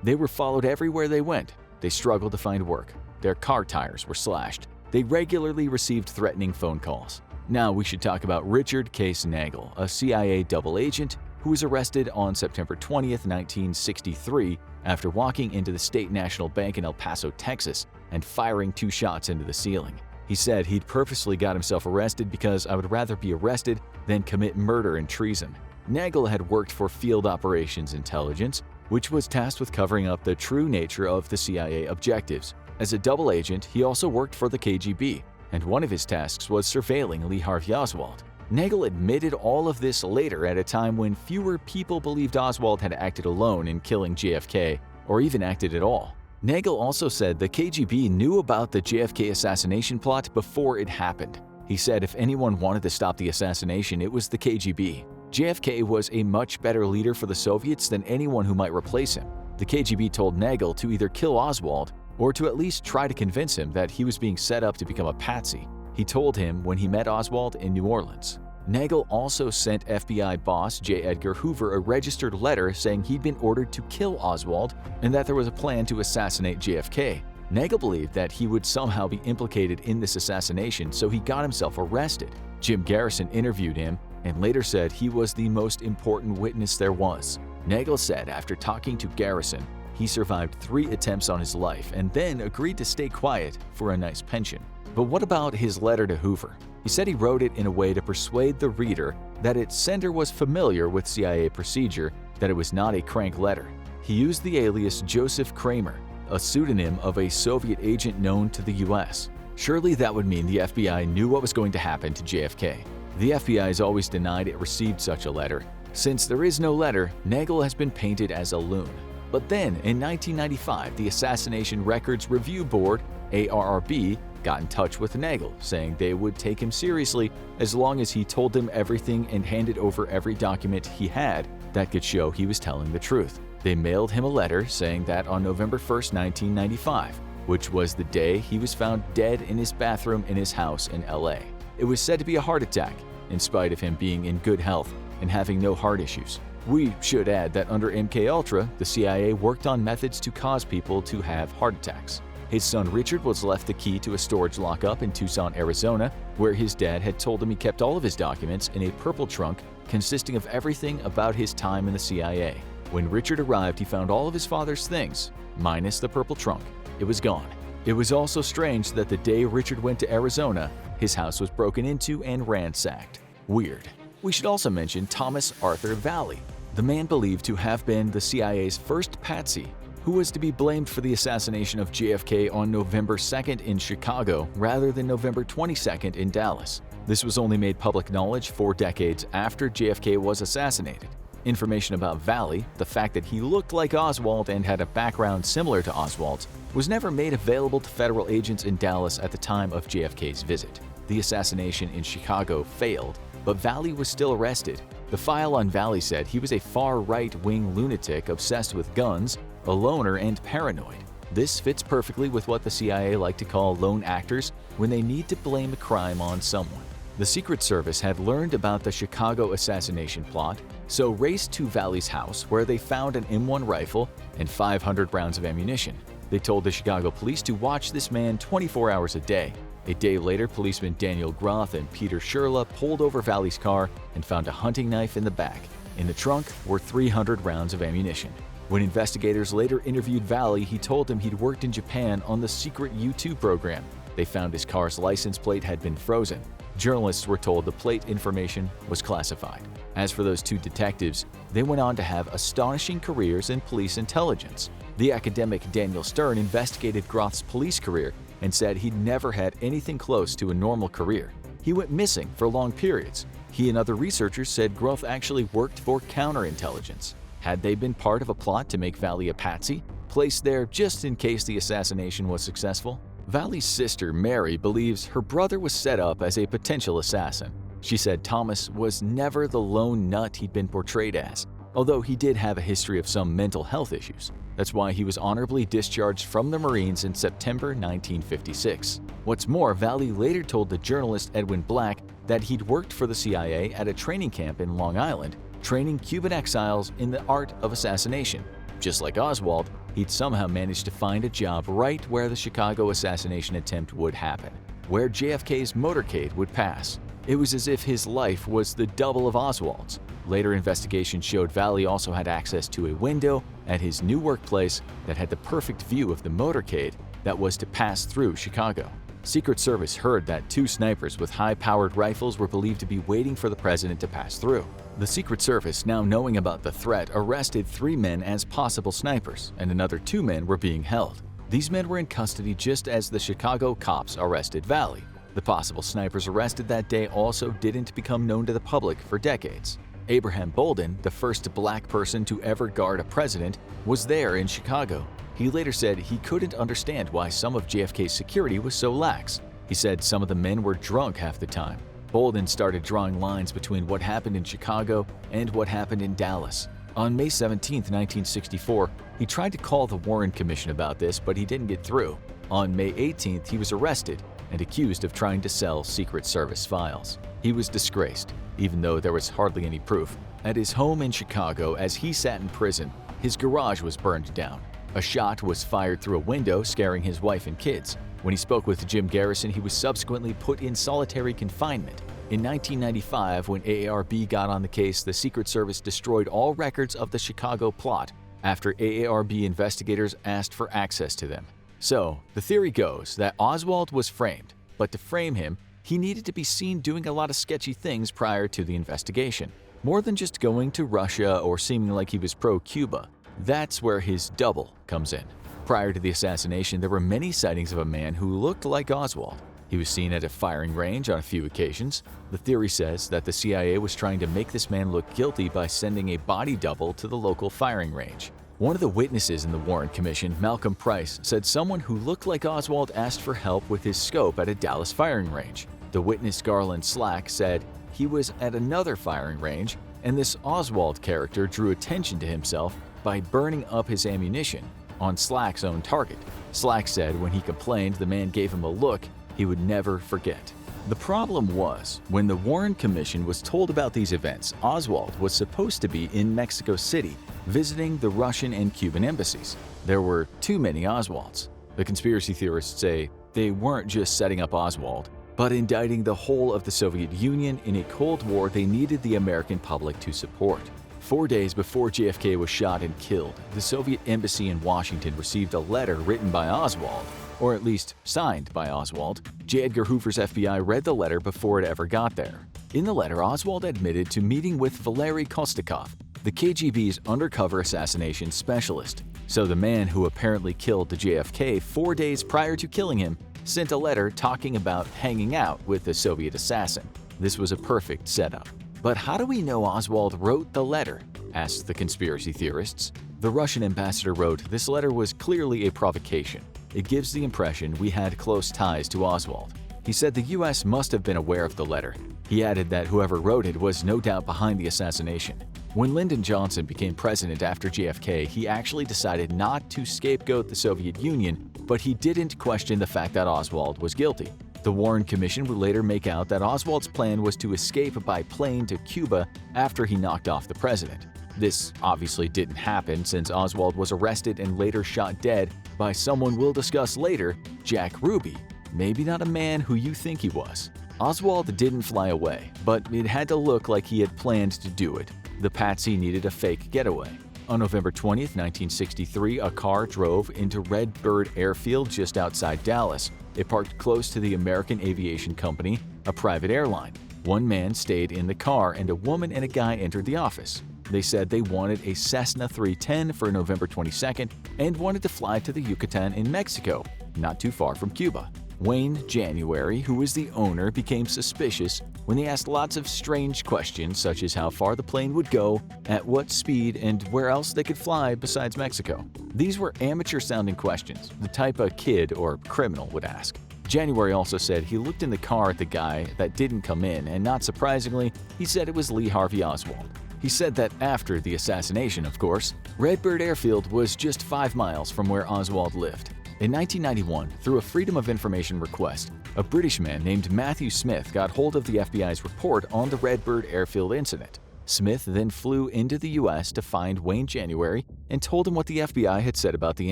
They were followed everywhere they went. They struggled to find work. Their car tires were slashed. They regularly received threatening phone calls. Now we should talk about Richard Case Nagel, a CIA double agent who was arrested on September 20th, 1963, after walking into the State National Bank in El Paso, Texas, and firing 2 shots into the ceiling. He said he'd purposely got himself arrested because I would rather be arrested than commit murder and treason. Nagel had worked for Field Operations Intelligence, which was tasked with covering up the true nature of the CIA objectives. As a double agent, he also worked for the KGB, and one of his tasks was surveilling Lee Harvey Oswald. Nagel admitted all of this later at a time when fewer people believed Oswald had acted alone in killing JFK, or even acted at all. Nagel also said the KGB knew about the JFK assassination plot before it happened. He said if anyone wanted to stop the assassination, it was the KGB. JFK was a much better leader for the Soviets than anyone who might replace him. The KGB told Nagel to either kill Oswald or to at least try to convince him that he was being set up to become a patsy. He told him when he met Oswald in New Orleans. Nagel also sent FBI boss J. Edgar Hoover a registered letter saying he'd been ordered to kill Oswald and that there was a plan to assassinate JFK. Nagel believed that he would somehow be implicated in this assassination, so he got himself arrested. Jim Garrison interviewed him and later said he was the most important witness there was. Nagel said after talking to Garrison, he survived 3 attempts on his life and then agreed to stay quiet for a nice pension. But what about his letter to Hoover? He said he wrote it in a way to persuade the reader that its sender was familiar with CIA procedure, that it was not a crank letter. He used the alias Joseph Kramer, a pseudonym of a Soviet agent known to the US. Surely that would mean the FBI knew what was going to happen to JFK. The FBI has always denied it received such a letter. Since there is no letter, Nagel has been painted as a loon. But then, in 1995, the Assassination Records Review Board, ARRB, got in touch with Nagel, saying they would take him seriously as long as he told them everything and handed over every document he had that could show he was telling the truth. They mailed him a letter saying that on November 1st, 1995, which was the day he was found dead in his bathroom in his house in LA. It was said to be a heart attack, in spite of him being in good health and having no heart issues. We should add that under MKUltra, the CIA worked on methods to cause people to have heart attacks. His son Richard was left the key to a storage lockup in Tucson, Arizona, where his dad had told him he kept all of his documents in a purple trunk consisting of everything about his time in the CIA. When Richard arrived, he found all of his father's things, minus the purple trunk. It was gone. It was also strange that the day Richard went to Arizona, his house was broken into and ransacked. Weird. We should also mention Thomas Arthur Vallee, the man believed to have been the CIA's first patsy, who was to be blamed for the assassination of JFK on November 2nd in Chicago rather than November 22nd in Dallas. This was only made public knowledge 4 decades after JFK was assassinated. Information about Vallee, the fact that he looked like Oswald and had a background similar to Oswald's, was never made available to federal agents in Dallas at the time of JFK's visit. The assassination in Chicago failed, but Vallee was still arrested. The file on Vallee said he was a far-right-wing lunatic obsessed with guns, a loner, and paranoid. This fits perfectly with what the CIA like to call lone actors when they need to blame a crime on someone. The Secret Service had learned about the Chicago assassination plot, so raced to Vallee's house where they found an M1 rifle and 500 rounds of ammunition. They told the Chicago police to watch this man 24 hours a day. A day later, policemen Daniel Groth and Peter Sherla pulled over Vallee's car and found a hunting knife in the back. In the trunk were 300 rounds of ammunition. When investigators later interviewed Vallee, he told them he'd worked in Japan on the secret U-2 program. They found his car's license plate had been frozen. Journalists were told the plate information was classified. As for those 2 detectives, they went on to have astonishing careers in police intelligence. The academic Daniel Stern investigated Groth's police career and said he'd never had anything close to a normal career. He went missing for long periods. He and other researchers said Groth actually worked for counterintelligence. Had they been part of a plot to make Vallee a patsy, placed there just in case the assassination was successful? Vallee's sister, Mary, believes her brother was set up as a potential assassin. She said Thomas was never the lone nut he'd been portrayed as, although he did have a history of some mental health issues. That's why he was honorably discharged from the Marines in September 1956. What's more, Vallee later told the journalist Edwin Black that he'd worked for the CIA at a training camp in Long Island, training Cuban exiles in the art of assassination. Just like Oswald, he'd somehow managed to find a job right where the Chicago assassination attempt would happen, where JFK's motorcade would pass. It was as if his life was the double of Oswald's. Later investigation showed Vallee also had access to a window at his new workplace that had the perfect view of the motorcade that was to pass through Chicago. Secret Service heard that 2 snipers with high-powered rifles were believed to be waiting for the president to pass through. The Secret Service, now knowing about the threat, arrested 3 men as possible snipers, and another 2 men were being held. These men were in custody just as the Chicago cops arrested Vallee. The possible snipers arrested that day also didn't become known to the public for decades. Abraham Bolden, the first black person to ever guard a president, was there in Chicago. He later said he couldn't understand why some of JFK's security was so lax. He said some of the men were drunk half the time. Bolden started drawing lines between what happened in Chicago and what happened in Dallas. On May 17, 1964, he tried to call the Warren Commission about this, but he didn't get through. On May 18th, he was arrested and accused of trying to sell Secret Service files. He was disgraced, even though there was hardly any proof. At his home in Chicago, as he sat in prison, his garage was burned down. A shot was fired through a window, scaring his wife and kids. When he spoke with Jim Garrison, he was subsequently put in solitary confinement. In 1995, when AARB got on the case, the Secret Service destroyed all records of the Chicago plot after AARB investigators asked for access to them. So, the theory goes that Oswald was framed, but to frame him, he needed to be seen doing a lot of sketchy things prior to the investigation. More than just going to Russia or seeming like he was pro-Cuba. That's where his double comes in. Prior to the assassination, there were many sightings of a man who looked like Oswald. He was seen at a firing range on a few occasions. The theory says that the CIA was trying to make this man look guilty by sending a body double to the local firing range. One of the witnesses in the Warren Commission, Malcolm Price, said someone who looked like Oswald asked for help with his scope at a Dallas firing range. The witness, Garland Slack, said he was at another firing range, and this Oswald character drew attention to himself by burning up his ammunition on Slack's own target. Slack said when he complained, the man gave him a look he would never forget. The problem was, when the Warren Commission was told about these events, Oswald was supposed to be in Mexico City, visiting the Russian and Cuban embassies. There were too many Oswalds. The conspiracy theorists say they weren't just setting up Oswald, but indicting the whole of the Soviet Union in a Cold War they needed the American public to support. 4 days before JFK was shot and killed, the Soviet embassy in Washington received a letter written by Oswald, or at least signed by Oswald. J. Edgar Hoover's FBI read the letter before it ever got there. In the letter, Oswald admitted to meeting with Valery Kostakov, the KGB's undercover assassination specialist. So the man who apparently killed the JFK 4 days prior to killing him sent a letter talking about hanging out with the Soviet assassin. This was a perfect setup. But how do we know Oswald wrote the letter? Asked the conspiracy theorists. The Russian ambassador wrote, "This letter was clearly a provocation. It gives the impression we had close ties to Oswald." He said the US must have been aware of the letter. He added that whoever wrote it was no doubt behind the assassination. When Lyndon Johnson became president after JFK, he actually decided not to scapegoat the Soviet Union, but he didn't question the fact that Oswald was guilty. The Warren Commission would later make out that Oswald's plan was to escape by plane to Cuba after he knocked off the president. This obviously didn't happen since Oswald was arrested and later shot dead by someone we'll discuss later, Jack Ruby. Maybe not a man who you think he was. Oswald didn't fly away, but it had to look like he had planned to do it. The patsy needed a fake getaway. On November 20, 1963, a car drove into Red Bird Airfield just outside Dallas. It parked close to the American Aviation Company, a private airline. One man stayed in the car and a woman and a guy entered the office. They said they wanted a Cessna 310 for November 22nd and wanted to fly to the Yucatan in Mexico, not too far from Cuba. Wayne January, who was the owner, became suspicious when they asked lots of strange questions such as how far the plane would go, at what speed, and where else they could fly besides Mexico. These were amateur-sounding questions, the type a kid or criminal would ask. January also said he looked in the car at the guy that didn't come in, and not surprisingly, he said it was Lee Harvey Oswald. He said that after the assassination, of course, Red Bird Airfield was just 5 miles from where Oswald lived. In 1991, through a Freedom of Information request, a British man named Matthew Smith got hold of the FBI's report on the Red Bird Airfield incident. Smith then flew into the U.S. to find Wayne January and told him what the FBI had said about the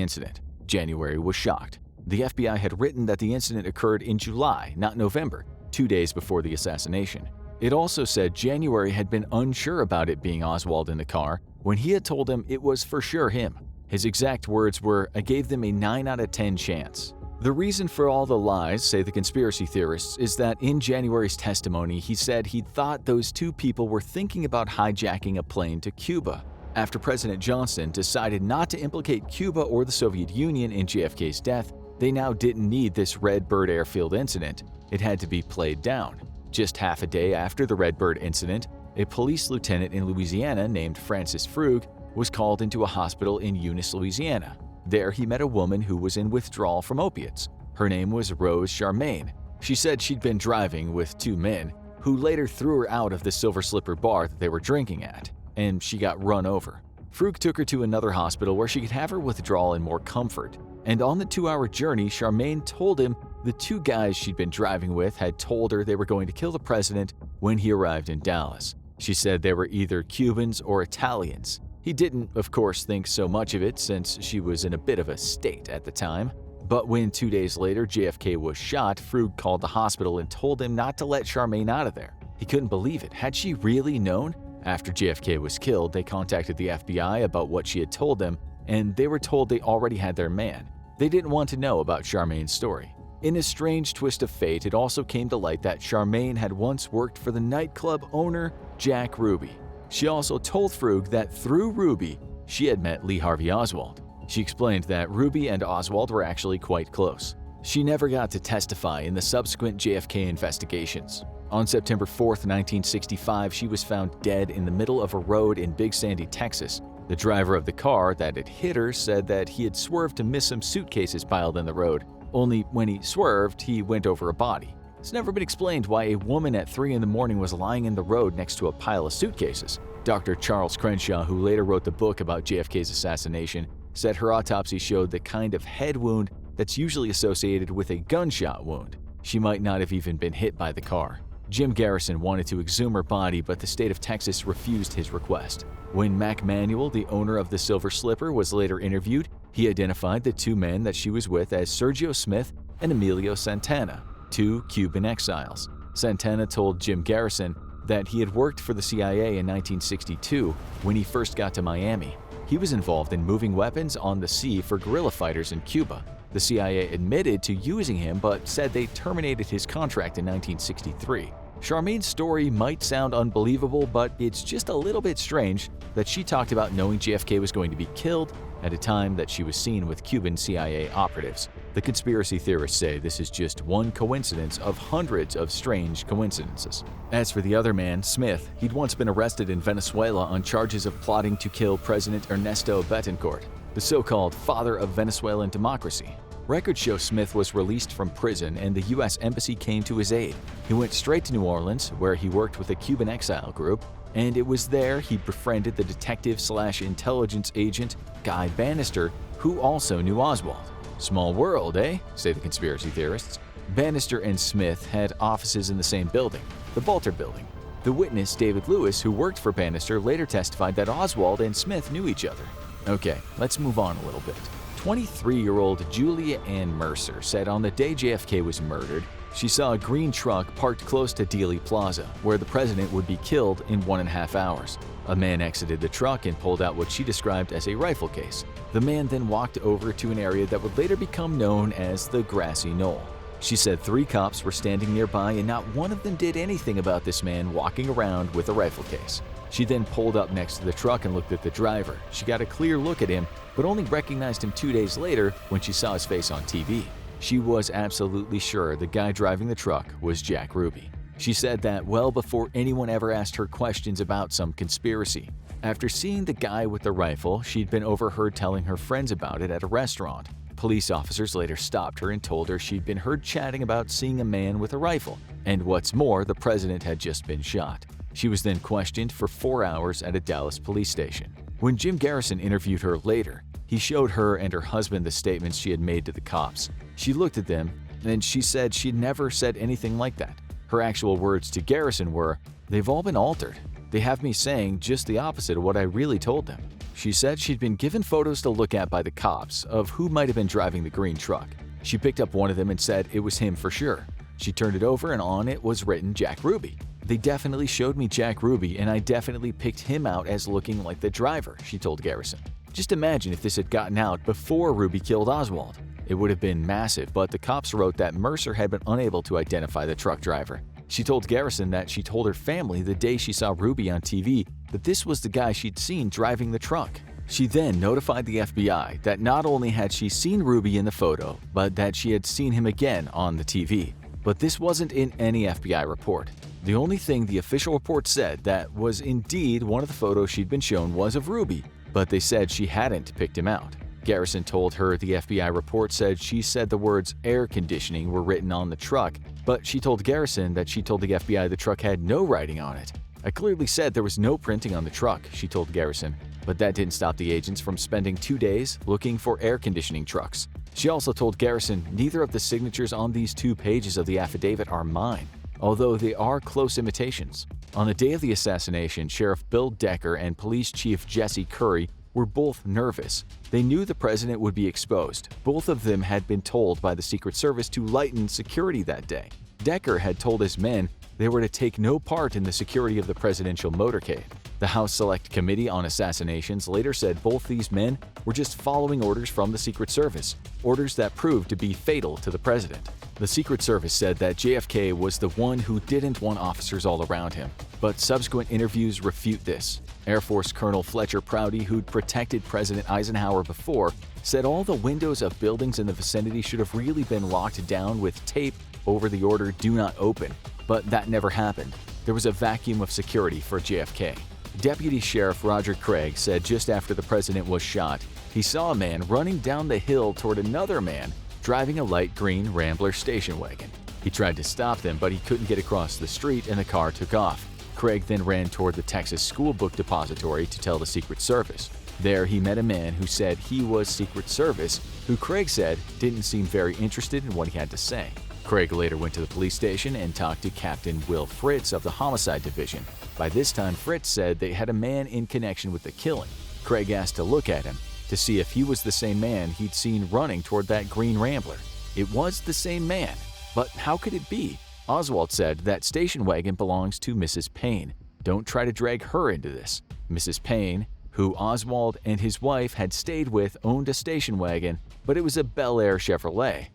incident. January was shocked. The FBI had written that the incident occurred in July, not November, 2 days before the assassination. It also said January had been unsure about it being Oswald in the car when he had told him it was for sure him. His exact words were, "I gave them a 9 out of 10 chance." The reason for all the lies, say the conspiracy theorists, is that in January's testimony he said he thought those two people were thinking about hijacking a plane to Cuba. After President Johnson decided not to implicate Cuba or the Soviet Union in JFK's death, they now didn't need this Red Bird Airfield incident. It had to be played down. Just half a day after the Red Bird incident, a police lieutenant in Louisiana named Francis Frug was called into a hospital in Eunice, Louisiana. There he met a woman who was in withdrawal from opiates. Her name was Rose Charmaine. She said she'd been driving with 2 men, who later threw her out of the Silver Slipper bar that they were drinking at, and she got run over. Frug took her to another hospital where she could have her withdrawal in more comfort. And on the 2-hour journey, Charmaine told him the 2 guys she'd been driving with had told her they were going to kill the president when he arrived in Dallas. She said they were either Cubans or Italians. He didn't, of course, think so much of it since she was in a bit of a state at the time. But when 2 days later JFK was shot, Frug called the hospital and told him not to let Charmaine out of there. He couldn't believe it. Had she really known? After JFK was killed, they contacted the FBI about what she had told them, and they were told they already had their man. They didn't want to know about Charmaine's story. In a strange twist of fate, it also came to light that Charmaine had once worked for the nightclub owner, Jack Ruby. She also told Frug that through Ruby, she had met Lee Harvey Oswald. She explained that Ruby and Oswald were actually quite close. She never got to testify in the subsequent JFK investigations. On September 4, 1965, she was found dead in the middle of a road in Big Sandy, Texas. The driver of the car that had hit her said that he had swerved to miss some suitcases piled in the road. Only when he swerved, he went over a body. It's never been explained why a woman at 3 in the morning was lying in the road next to a pile of suitcases. Dr. Charles Crenshaw, who later wrote the book about JFK's assassination, said her autopsy showed the kind of head wound that's usually associated with a gunshot wound. She might not have even been hit by the car. Jim Garrison wanted to exhume her body, but the state of Texas refused his request. When Mac Manuel, the owner of the Silver Slipper, was later interviewed, he identified the two men that she was with as Sergio Smith and Emilio Santana, two Cuban exiles. Santana told Jim Garrison that he had worked for the CIA in 1962 when he first got to Miami. He was involved in moving weapons on the sea for guerrilla fighters in Cuba. The CIA admitted to using him but said they terminated his contract in 1963. Charmaine's story might sound unbelievable, but it's just a little bit strange that she talked about knowing JFK was going to be killed at a time that she was seen with Cuban CIA operatives. The conspiracy theorists say this is just one coincidence of hundreds of strange coincidences. As for the other man, Smith, he'd once been arrested in Venezuela on charges of plotting to kill President Ernesto Betancourt, the so-called father of Venezuelan democracy. Records show Smith was released from prison and the U.S. Embassy came to his aid. He went straight to New Orleans, where he worked with a Cuban exile group, and it was there he befriended the detective/intelligence agent Guy Bannister, who also knew Oswald. Small world, eh? Say the conspiracy theorists. Bannister and Smith had offices in the same building, the Balter Building. The witness, David Lewis, who worked for Bannister, later testified that Oswald and Smith knew each other. Okay, let's move on a little bit. 23-year-old Julia Ann Mercer said on the day JFK was murdered, she saw a green truck parked close to Dealey Plaza, where the president would be killed in 1.5 hours. A man exited the truck and pulled out what she described as a rifle case. The man then walked over to an area that would later become known as the Grassy Knoll. She said 3 cops were standing nearby and not one of them did anything about this man walking around with a rifle case. She then pulled up next to the truck and looked at the driver. She got a clear look at him, but only recognized him 2 days later when she saw his face on TV. She was absolutely sure the guy driving the truck was Jack Ruby. She said that well before anyone ever asked her questions about some conspiracy. After seeing the guy with the rifle, she'd been overheard telling her friends about it at a restaurant. Police officers later stopped her and told her she'd been heard chatting about seeing a man with a rifle, and what's more, the president had just been shot. She was then questioned for 4 hours at a Dallas police station. When Jim Garrison interviewed her later, he showed her and her husband the statements she had made to the cops. She looked at them, and she said she'd never said anything like that. Her actual words to Garrison were, "They've all been altered. They have me saying just the opposite of what I really told them." She said she'd been given photos to look at by the cops of who might have been driving the green truck. She picked up one of them and said it was him for sure. She turned it over and on it was written Jack Ruby. "They definitely showed me Jack Ruby and I definitely picked him out as looking like the driver," she told Garrison. Just imagine if this had gotten out before Ruby killed Oswald. It would have been massive, but the cops wrote that Mercer had been unable to identify the truck driver. She told Garrison that she told her family the day she saw Ruby on TV that this was the guy she'd seen driving the truck. She then notified the FBI that not only had she seen Ruby in the photo, but that she had seen him again on the TV. But this wasn't in any FBI report. The only thing the official report said that was indeed one of the photos she'd been shown was of Ruby, but they said she hadn't picked him out. Garrison told her the FBI report said she said the words air conditioning were written on the truck, but she told Garrison that she told the FBI the truck had no writing on it. "I clearly said there was no printing on the truck," she told Garrison, but that didn't stop the agents from spending 2 days looking for air conditioning trucks. She also told Garrison neither of the signatures on these 2 pages of the affidavit are mine, although they are close imitations. On the day of the assassination, Sheriff Bill Decker and Police Chief Jesse Curry were both nervous. They knew the president would be exposed. Both of them had been told by the Secret Service to lighten security that day. Decker had told his men they were to take no part in the security of the presidential motorcade. The House Select Committee on Assassinations later said both these men were just following orders from the Secret Service, orders that proved to be fatal to the president. The Secret Service said that JFK was the one who didn't want officers all around him, but subsequent interviews refute this. Air Force Colonel Fletcher Prouty, who'd protected President Eisenhower before, said all the windows of buildings in the vicinity should have really been locked down with tape over the order "Do Not Open," but that never happened. There was a vacuum of security for JFK. Deputy Sheriff Roger Craig said just after the president was shot, he saw a man running down the hill toward another man driving a light green Rambler station wagon. He tried to stop them, but he couldn't get across the street and the car took off. Craig then ran toward the Texas School Book Depository to tell the Secret Service. There he met a man who said he was Secret Service, who Craig said didn't seem very interested in what he had to say. Craig later went to the police station and talked to Captain Will Fritz of the Homicide Division. By this time, Fritz said they had a man in connection with the killing. Craig asked to look at him to see if he was the same man he'd seen running toward that green Rambler. It was the same man, but how could it be? Oswald said that station wagon belongs to Mrs. Payne. Don't try to drag her into this. Mrs. Payne, who Oswald and his wife had stayed with, owned a station wagon, but it was a Bel Air Chevrolet.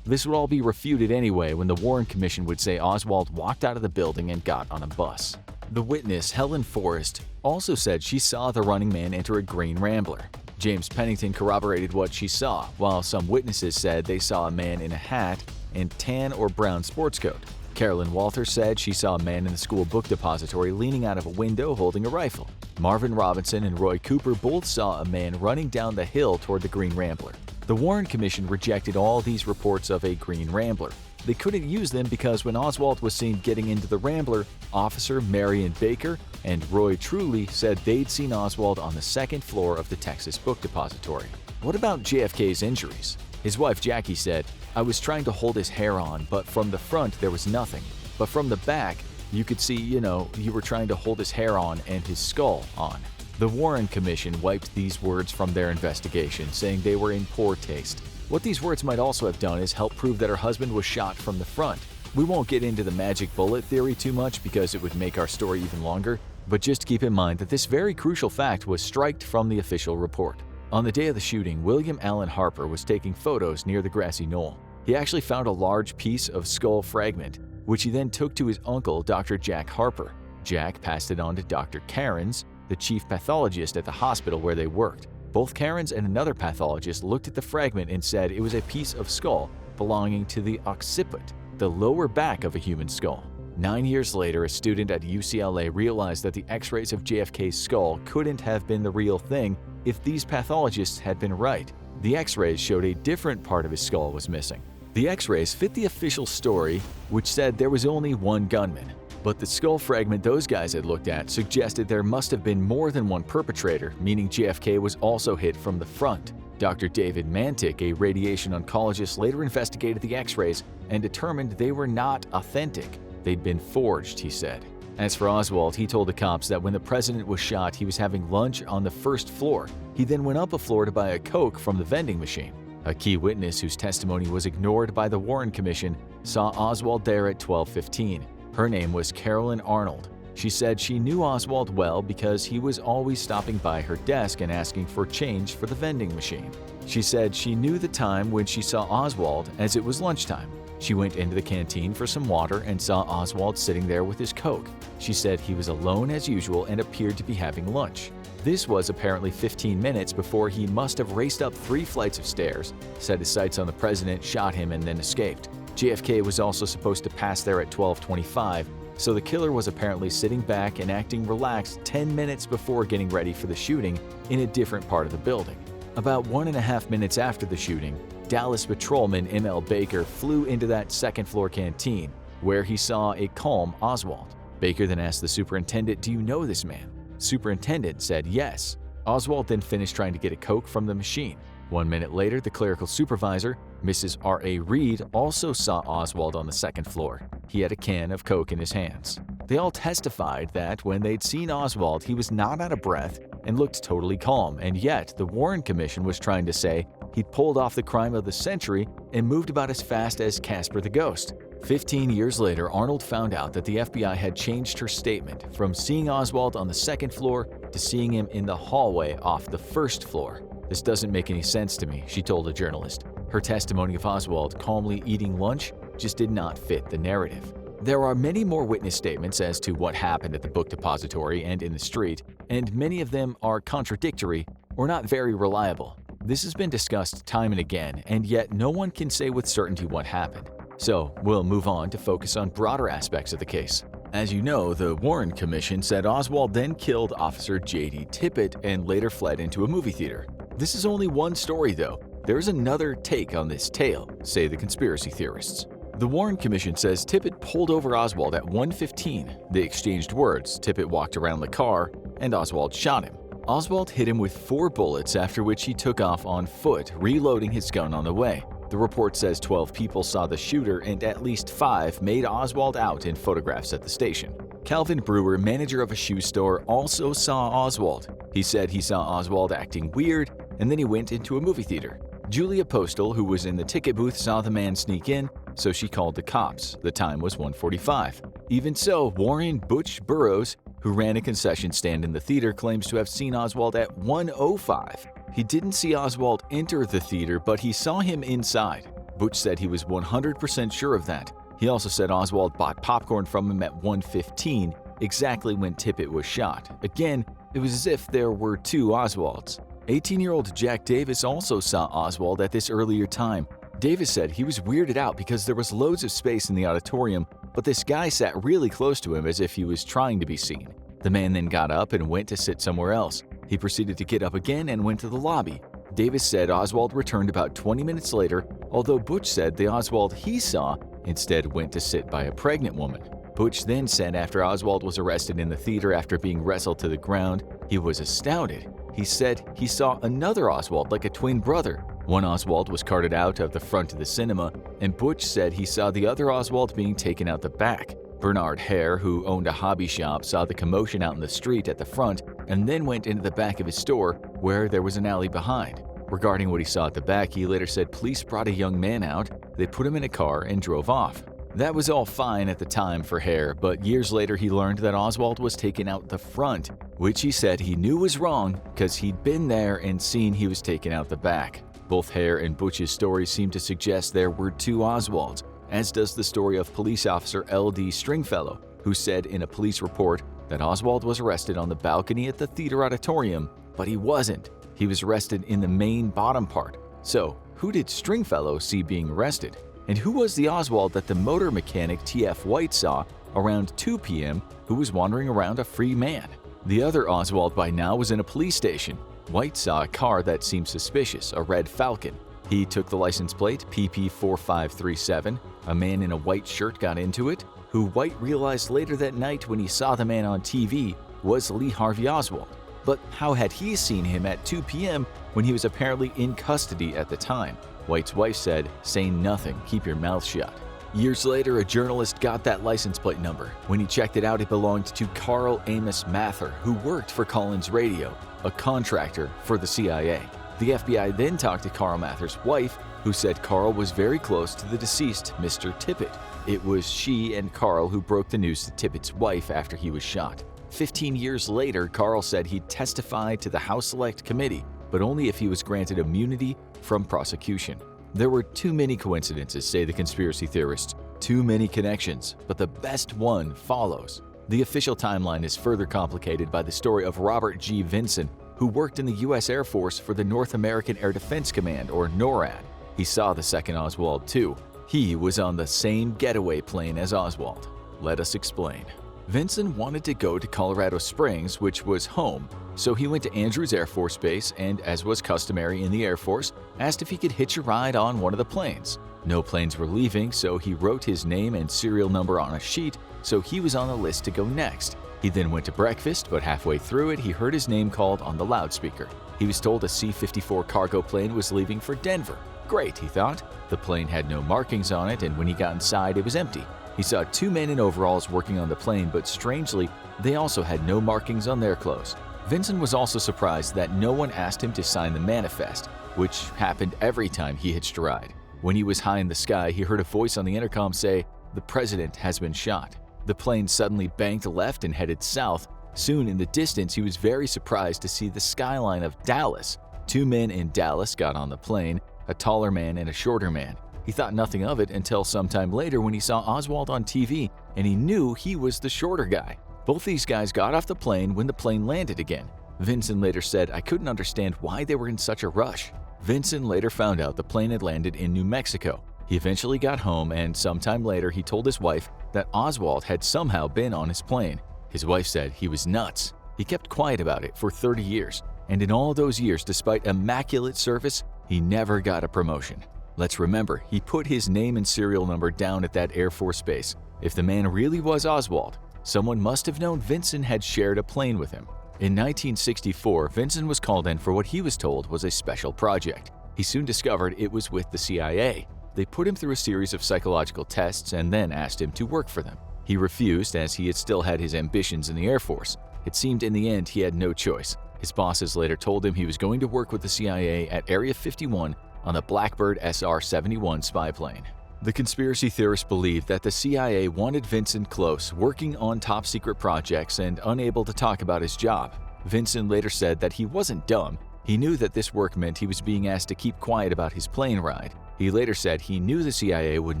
This would all be refuted anyway when the Warren Commission would say Oswald walked out of the building and got on a bus. The witness, Helen Forrest, also said she saw the running man enter a green Rambler. James Pennington corroborated what she saw, while some witnesses said they saw a man in a hat and tan or brown sports coat. Carolyn Walther said she saw a man in the school book depository leaning out of a window holding a rifle. Marvin Robinson and Roy Cooper both saw a man running down the hill toward the Green Rambler. The Warren Commission rejected all these reports of a Green Rambler. They couldn't use them because when Oswald was seen getting into the Rambler, Officer Marion Baker and Roy Truly said they'd seen Oswald on the second floor of the Texas Book Depository. What about JFK's injuries? His wife Jackie said, "I was trying to hold his hair on, but from the front there was nothing. But from the back, you could see, you were trying to hold his hair on and his skull on." The Warren Commission wiped these words from their investigation, saying they were in poor taste. What these words might also have done is help prove that her husband was shot from the front. We won't get into the magic bullet theory too much because it would make our story even longer, but just keep in mind that this very crucial fact was striked from the official report. On the day of the shooting, William Allen Harper was taking photos near the grassy knoll. He actually found a large piece of skull fragment, which he then took to his uncle, Dr. Jack Harper. Jack passed it on to Dr. Cairns, the chief pathologist at the hospital where they worked. Both Cairns and another pathologist looked at the fragment and said it was a piece of skull belonging to the occiput, the lower back of a human skull. 9 years later, a student at UCLA realized that the x-rays of JFK's skull couldn't have been the real thing if these pathologists had been right. The x-rays showed a different part of his skull was missing. The x-rays fit the official story, which said there was only one gunman. But the skull fragment those guys had looked at suggested there must have been more than one perpetrator, meaning JFK was also hit from the front. Dr. David Mantic, a radiation oncologist, later investigated the x-rays and determined they were not authentic. They'd been forged, he said. As for Oswald, he told the cops that when the president was shot, he was having lunch on the first floor. He then went up a floor to buy a Coke from the vending machine. A key witness whose testimony was ignored by the Warren Commission saw Oswald there at 12:15. Her name was Carolyn Arnold. She said she knew Oswald well because he was always stopping by her desk and asking for change for the vending machine. She said she knew the time when she saw Oswald as it was lunchtime. She went into the canteen for some water and saw Oswald sitting there with his Coke. She said he was alone as usual and appeared to be having lunch. This was apparently 15 minutes before he must have raced up 3 flights of stairs, set his sights on the president, shot him, and then escaped. JFK was also supposed to pass there at 12:25, so the killer was apparently sitting back and acting relaxed 10 minutes before getting ready for the shooting in a different part of the building. About 1.5 minutes after the shooting, Dallas patrolman M.L. Baker flew into that second-floor canteen, where he saw a calm Oswald. Baker then asked the superintendent, "Do you know this man?" Superintendent said yes. Oswald then finished trying to get a Coke from the machine. 1 minute later, the clerical supervisor, Mrs. R.A. Reed, also saw Oswald on the second floor. He had a can of Coke in his hands. They all testified that when they'd seen Oswald, he was not out of breath and looked totally calm, and yet the Warren Commission was trying to say he'd pulled off the crime of the century and moved about as fast as Casper the Ghost. 15 years later, Arnold found out that the FBI had changed her statement from seeing Oswald on the second floor to seeing him in the hallway off the first floor. "This doesn't make any sense to me," she told a journalist. Her testimony of Oswald calmly eating lunch just did not fit the narrative. There are many more witness statements as to what happened at the book depository and in the street, and many of them are contradictory or not very reliable. This has been discussed time and again, and yet no one can say with certainty what happened. So we'll move on to focus on broader aspects of the case. As you know, the Warren Commission said Oswald then killed Officer J.D. Tippit and later fled into a movie theater. This is only one story, though. There's another take on this tale, say the conspiracy theorists. The Warren Commission says Tippit pulled over Oswald at 1:15. They exchanged words, Tippit walked around the car, and Oswald shot him. Oswald hit him with 4 bullets, after which he took off on foot, reloading his gun on the way. The report says 12 people saw the shooter and at least 5 made Oswald out in photographs at the station. Calvin Brewer, manager of a shoe store, also saw Oswald. He said he saw Oswald acting weird, and then he went into a movie theater. Julia Postal, who was in the ticket booth, saw the man sneak in, so she called the cops. The time was 1:45. Even so, Warren Butch Burroughs, who ran a concession stand in the theater, claims to have seen Oswald at 1:05. He didn't see Oswald enter the theater, but he saw him inside. Butch said he was 100% sure of that. He also said Oswald bought popcorn from him at 1:15, exactly when Tippit was shot. Again, it was as if there were two Oswalds. 18-year-old Jack Davis also saw Oswald at this earlier time. Davis said he was weirded out because there was loads of space in the auditorium, but this guy sat really close to him as if he was trying to be seen. The man then got up and went to sit somewhere else. He proceeded to get up again and went to the lobby. Davis said Oswald returned about 20 minutes later, although Butch said the Oswald he saw instead went to sit by a pregnant woman. Butch then said after Oswald was arrested in the theater after being wrestled to the ground, he was astounded. He said he saw another Oswald like a twin brother. One Oswald was carted out of the front of the cinema, and Butch said he saw the other Oswald being taken out the back. Bernard Hare, who owned a hobby shop, saw the commotion out in the street at the front and then went into the back of his store where there was an alley behind. Regarding what he saw at the back, he later said police brought a young man out, they put him in a car and drove off. That was all fine at the time for Hare, but years later he learned that Oswald was taken out the front, which he said he knew was wrong because he'd been there and seen he was taken out the back. Both Hare and Butch's stories seem to suggest there were two Oswalds, as does the story of police officer L.D. Stringfellow, who said in a police report that Oswald was arrested on the balcony at the theater auditorium, but he wasn't. He was arrested in the main bottom part. So, who did Stringfellow see being arrested? And who was the Oswald that the motor mechanic T.F. White saw around 2 p.m. who was wandering around a free man? The other Oswald by now was in a police station. White saw a car that seemed suspicious, a red Falcon. He took the license plate PP4537. A man in a white shirt got into it, who White realized later that night when he saw the man on TV was Lee Harvey Oswald. But how had he seen him at 2 p.m. when he was apparently in custody at the time? White's wife said, "Say nothing, keep your mouth shut." Years later, a journalist got that license plate number. When he checked it out, it belonged to Carl Amos Mather, who worked for Collins Radio, a contractor for the CIA. The FBI then talked to Carl Mather's wife, who said Carl was very close to the deceased Mr. Tippit. It was she and Carl who broke the news to Tippit's wife after he was shot. 15 years later, Carl said he'd testify to the House Select Committee, but only if he was granted immunity from prosecution. There were too many coincidences, say the conspiracy theorists, too many connections, but the best one follows. The official timeline is further complicated by the story of Robert G. Vinson, who worked in the U.S. Air Force for the North American Air Defense Command, or NORAD. He saw the second Oswald too. He was on the same getaway plane as Oswald. Let us explain. Vinson wanted to go to Colorado Springs, which was home, so he went to Andrews Air Force Base and, as was customary in the Air Force, asked if he could hitch a ride on one of the planes. No planes were leaving, so he wrote his name and serial number on a sheet, so he was on the list to go next. He then went to breakfast, but halfway through it, he heard his name called on the loudspeaker. He was told a C-54 cargo plane was leaving for Denver. Great, he thought. The plane had no markings on it, and when he got inside, it was empty. He saw two men in overalls working on the plane, but strangely, they also had no markings on their clothes. Vinson was also surprised that no one asked him to sign the manifest, which happened every time he hitched a ride. When he was high in the sky, he heard a voice on the intercom say, "The president has been shot." The plane suddenly banked left and headed south. Soon in the distance, he was very surprised to see the skyline of Dallas. Two men in Dallas got on the plane, a taller man and a shorter man. He thought nothing of it until sometime later when he saw Oswald on TV, and he knew he was the shorter guy. Both these guys got off the plane when the plane landed again. Vinson later said, "I couldn't understand why they were in such a rush." Vinson later found out the plane had landed in New Mexico. He eventually got home, and sometime later he told his wife that Oswald had somehow been on his plane. His wife said he was nuts. He kept quiet about it for 30 years, and in all those years, despite immaculate service, he never got a promotion. Let's remember, he put his name and serial number down at that Air Force base. If the man really was Oswald, someone must have known Vinson had shared a plane with him. In 1964, Vinson was called in for what he was told was a special project. He soon discovered it was with the CIA. They put him through a series of psychological tests and then asked him to work for them. He refused as he had still had his ambitions in the Air Force. It seemed in the end he had no choice. His bosses later told him he was going to work with the CIA at Area 51 on the Blackbird SR-71 spy plane. The conspiracy theorists believed that the CIA wanted Vincent close, working on top-secret projects and unable to talk about his job. Vincent later said that he wasn't dumb. He knew that this work meant he was being asked to keep quiet about his plane ride. He later said he knew the CIA would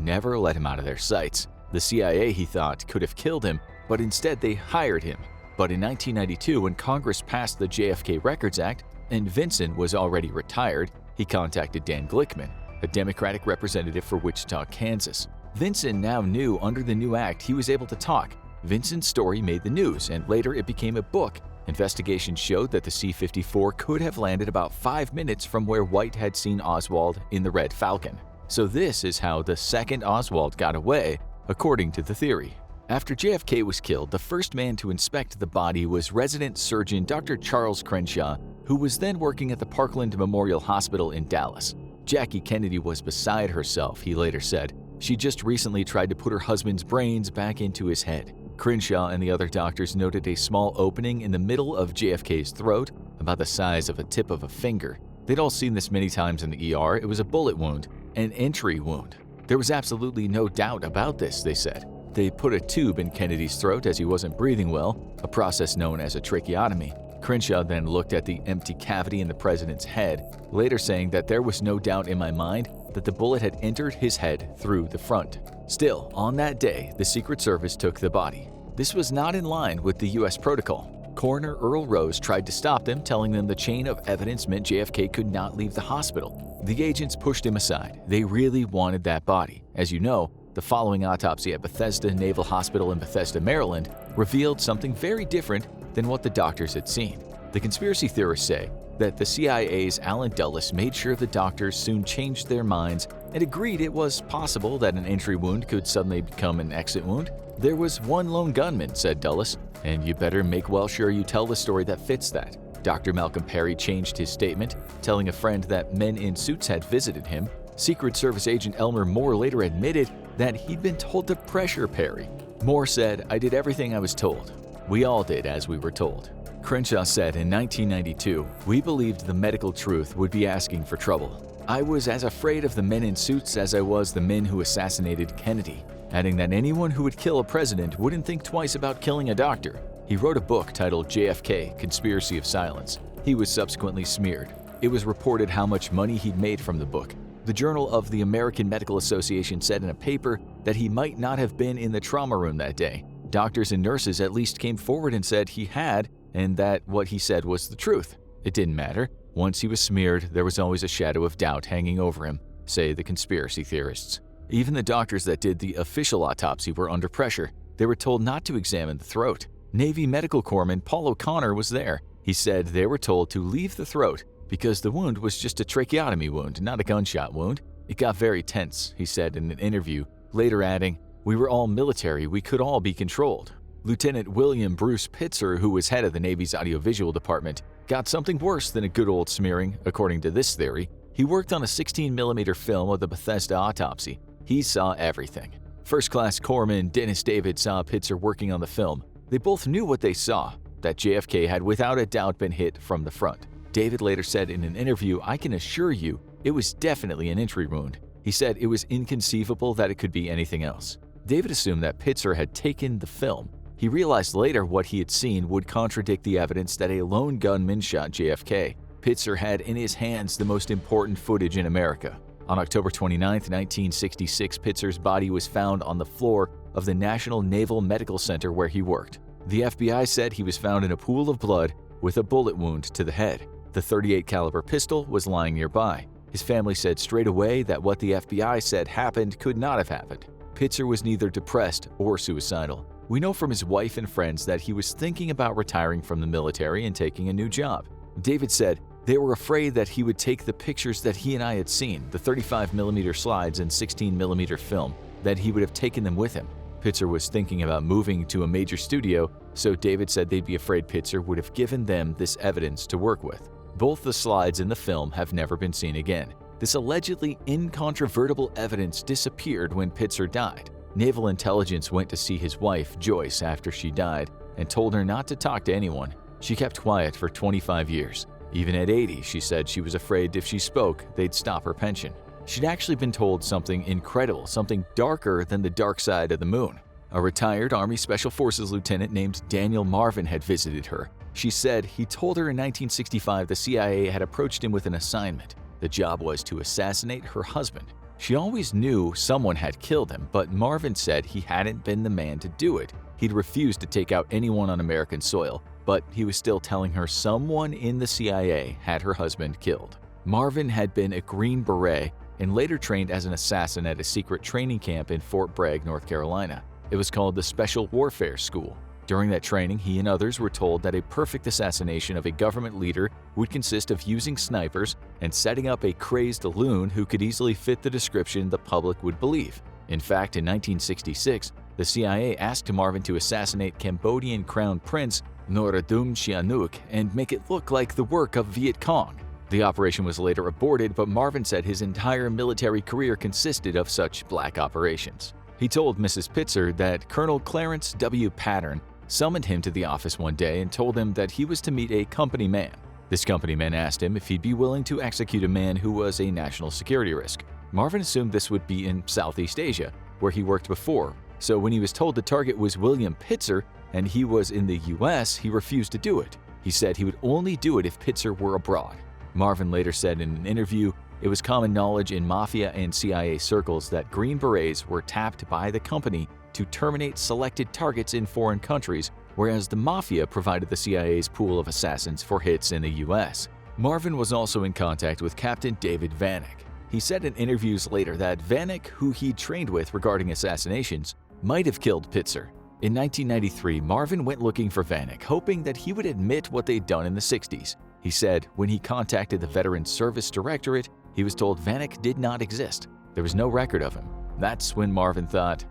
never let him out of their sights. The CIA, he thought, could have killed him, but instead they hired him. But in 1992, when Congress passed the JFK Records Act and Vincent was already retired, he contacted Dan Glickman, a Democratic representative for Wichita, Kansas. Vincent now knew under the new act he was able to talk. Vincent's story made the news, and later it became a book. Investigations showed that the C-54 could have landed about 5 minutes from where White had seen Oswald in the Red Falcon. So this is how the second Oswald got away, according to the theory. After JFK was killed, the first man to inspect the body was resident surgeon Dr. Charles Crenshaw, who was then working at the Parkland Memorial Hospital in Dallas. Jackie Kennedy was beside herself, he later said. She just recently tried to put her husband's brains back into his head. Crenshaw and the other doctors noted a small opening in the middle of JFK's throat, about the size of a tip of a finger. They'd all seen this many times in the ER. It was a bullet wound, an entry wound. There was absolutely no doubt about this, they said. They put a tube in Kennedy's throat as he wasn't breathing well, a process known as a tracheotomy. Crenshaw then looked at the empty cavity in the president's head, later saying that there was no doubt in my mind that the bullet had entered his head through the front. Still, on that day, the Secret Service took the body. This was not in line with the U.S. protocol. Coroner Earl Rose tried to stop them, telling them the chain of evidence meant JFK could not leave the hospital. The agents pushed him aside. They really wanted that body. As you know, the following autopsy at Bethesda Naval Hospital in Bethesda, Maryland, revealed something very different than what the doctors had seen. The conspiracy theorists say that the CIA's Alan Dulles made sure the doctors soon changed their minds and agreed it was possible that an entry wound could suddenly become an exit wound. There was one lone gunman, said Dulles, and you better make well sure you tell the story that fits that. Dr. Malcolm Perry changed his statement, telling a friend that men in suits had visited him. Secret Service agent Elmer Moore later admitted that he'd been told to pressure Perry. Moore said, "I did everything I was told. We all did as we were told." Crenshaw said in 1992, "We believed the medical truth would be asking for trouble. I was as afraid of the men in suits as I was the men who assassinated Kennedy," adding that anyone who would kill a president wouldn't think twice about killing a doctor. He wrote a book titled JFK, Conspiracy of Silence. He was subsequently smeared. It was reported how much money he'd made from the book. The Journal of the American Medical Association said in a paper that he might not have been in the trauma room that day. Doctors and nurses at least came forward and said he had, and that what he said was the truth. It didn't matter. Once he was smeared, there was always a shadow of doubt hanging over him, say the conspiracy theorists. Even the doctors that did the official autopsy were under pressure. They were told not to examine the throat. Navy Medical Corpsman Paul O'Connor was there. He said they were told to leave the throat because the wound was just a tracheotomy wound, not a gunshot wound. It got very tense, he said in an interview, later adding, "We were all military, we could all be controlled." Lieutenant William Bruce Pitzer, who was head of the Navy's audiovisual department, got something worse than a good old smearing, according to this theory. He worked on a 16mm film of the Bethesda autopsy. He saw everything. First Class Corpsman Dennis David saw Pitzer working on the film. They both knew what they saw, that JFK had without a doubt been hit from the front. David later said in an interview, "I can assure you, it was definitely an entry wound." He said it was inconceivable that it could be anything else. David assumed that Pitzer had taken the film. He realized later what he had seen would contradict the evidence that a lone gunman shot JFK. Pitzer had in his hands the most important footage in America. On October 29, 1966, Pitzer's body was found on the floor of the National Naval Medical Center where he worked. The FBI said he was found in a pool of blood with a bullet wound to the head. The .38 caliber pistol was lying nearby. His family said straight away that what the FBI said happened could not have happened. Pitzer was neither depressed or suicidal. We know from his wife and friends that he was thinking about retiring from the military and taking a new job. David said, "They were afraid that he would take the pictures that he and I had seen, the 35mm slides and 16mm film, that he would have taken them with him." Pitzer was thinking about moving to a major studio, so David said they'd be afraid Pitzer would have given them this evidence to work with. Both the slides and the film have never been seen again. This allegedly incontrovertible evidence disappeared when Pitzer died. Naval intelligence went to see his wife, Joyce, after she died and told her not to talk to anyone. She kept quiet for 25 years. Even at 80, she said she was afraid if she spoke, they'd stop her pension. She'd actually been told something incredible, something darker than the dark side of the moon. A retired Army Special Forces lieutenant named Daniel Marvin had visited her. She said he told her in 1965 the CIA had approached him with an assignment. The job was to assassinate her husband. She always knew someone had killed him, but Marvin said he hadn't been the man to do it. He'd refused to take out anyone on American soil, but he was still telling her someone in the CIA had her husband killed. Marvin had been a Green Beret and later trained as an assassin at a secret training camp in Fort Bragg, North Carolina. It was called the Special Warfare School. During that training, he and others were told that a perfect assassination of a government leader would consist of using snipers and setting up a crazed loon who could easily fit the description the public would believe. In fact, in 1966, the CIA asked Marvin to assassinate Cambodian Crown Prince Norodom Sihanouk and make it look like the work of Viet Cong. The operation was later aborted, but Marvin said his entire military career consisted of such black operations. He told Mrs. Pitzer that Colonel Clarence W. Pattern summoned him to the office one day and told him that he was to meet a company man. This company man asked him if he'd be willing to execute a man who was a national security risk. Marvin assumed this would be in Southeast Asia, where he worked before, so when he was told the target was William Pitzer and he was in the US, he refused to do it. He said he would only do it if Pitzer were abroad. Marvin later said in an interview, it was common knowledge in Mafia and CIA circles that Green Berets were tapped by the company to terminate selected targets in foreign countries, whereas the Mafia provided the CIA's pool of assassins for hits in the US. Marvin was also in contact with Captain David Vanek. He said in interviews later that Vanek, who he'd trained with regarding assassinations, might have killed Pitzer. In 1993, Marvin went looking for Vanek, hoping that he would admit what they'd done in the 60s. He said when he contacted the Veterans Service Directorate, he was told Vanek did not exist. There was no record of him. That's when Marvin thought,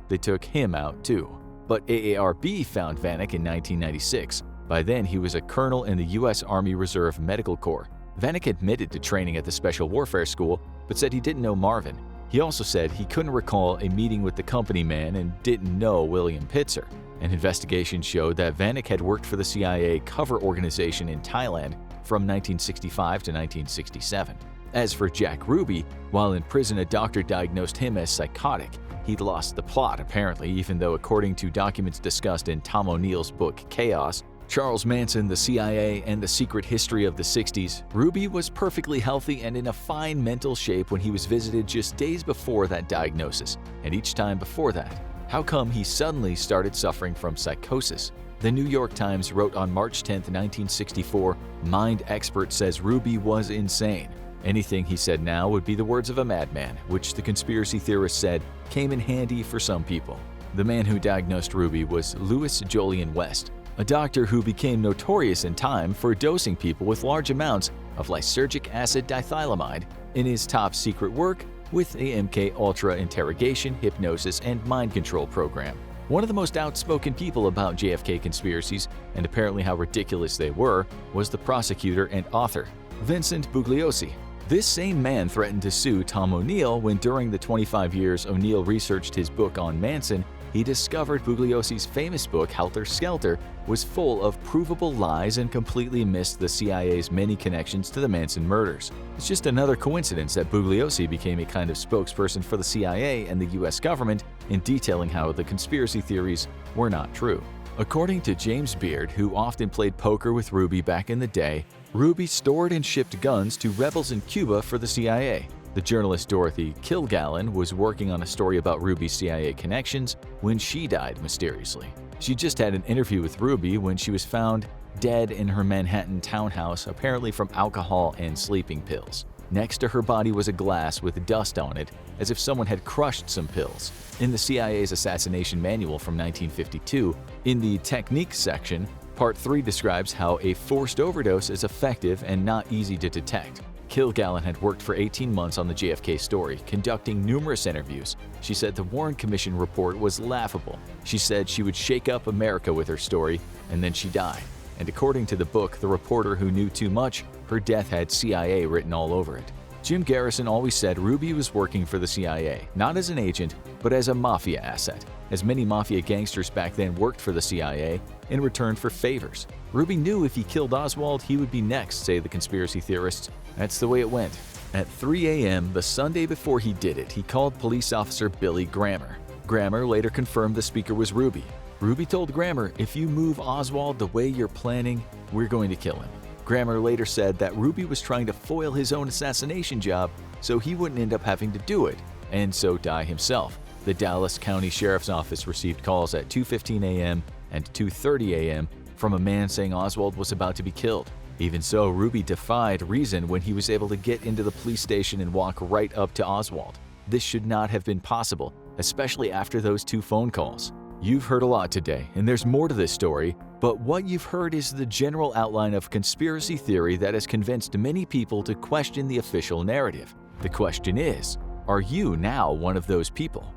they took him out too. But AARB found Vanek in 1996. By then, he was a colonel in the U.S. Army Reserve Medical Corps. Vanek admitted to training at the Special Warfare School, but said he didn't know Marvin. He also said he couldn't recall a meeting with the company man and didn't know William Pitzer. An investigation showed that Vanek had worked for the CIA cover organization in Thailand from 1965 to 1967. As for Jack Ruby, while in prison a doctor diagnosed him as psychotic. He'd lost the plot apparently, even though according to documents discussed in Tom O'Neill's book Chaos, Charles Manson, the CIA, and the Secret History of the 60s, Ruby was perfectly healthy and in a fine mental shape when he was visited just days before that diagnosis, and each time before that. How come he suddenly started suffering from psychosis? The New York Times wrote on March 10, 1964, "Mind expert says Ruby was insane. Anything he said now would be the words of a madman," which the conspiracy theorists said came in handy for some people. The man who diagnosed Ruby was Louis Jolyon West, a doctor who became notorious in time for dosing people with large amounts of lysergic acid dithylamide in his top secret work with a MK-Ultra interrogation, hypnosis, and mind control program. One of the most outspoken people about JFK conspiracies, and apparently how ridiculous they were, was the prosecutor and author, Vincent Bugliosi. This same man threatened to sue Tom O'Neill when during the 25 years O'Neill researched his book on Manson, he discovered Bugliosi's famous book Helter Skelter was full of provable lies and completely missed the CIA's many connections to the Manson murders. It's just another coincidence that Bugliosi became a kind of spokesperson for the CIA and the US government in detailing how the conspiracy theories were not true. According to James Beard, who often played poker with Ruby back in the day, Ruby stored and shipped guns to rebels in Cuba for the CIA. The journalist Dorothy Kilgallen was working on a story about Ruby's CIA connections when she died mysteriously. She just had an interview with Ruby when she was found dead in her Manhattan townhouse, apparently from alcohol and sleeping pills. Next to her body was a glass with dust on it, as if someone had crushed some pills. In the CIA's assassination manual from 1952, in the Techniques section, Part 3 describes how a forced overdose is effective and not easy to detect. Kilgallen had worked for 18 months on the JFK story, conducting numerous interviews. She said the Warren Commission report was laughable. She said she would shake up America with her story, and then she died. And according to the book, The Reporter Who Knew Too Much, her death had CIA written all over it. Jim Garrison always said Ruby was working for the CIA, not as an agent, but as a mafia asset, as many mafia gangsters back then worked for the CIA in return for favors. Ruby knew if he killed Oswald, he would be next, say the conspiracy theorists. That's the way it went. At 3 a.m. the Sunday before he did it, he called police officer Billy Grammer. Grammer later confirmed the speaker was Ruby. Ruby told Grammer, if you move Oswald the way you're planning, we're going to kill him. Grammer later said that Ruby was trying to foil his own assassination job so he wouldn't end up having to do it, and so die himself. The Dallas County Sheriff's Office received calls at 2:15 a.m. and 2:30 a.m. from a man saying Oswald was about to be killed. Even so, Ruby defied reason when he was able to get into the police station and walk right up to Oswald. This should not have been possible, especially after those 2 phone calls. You've heard a lot today, and there's more to this story, but what you've heard is the general outline of conspiracy theory that has convinced many people to question the official narrative. The question is, are you now one of those people?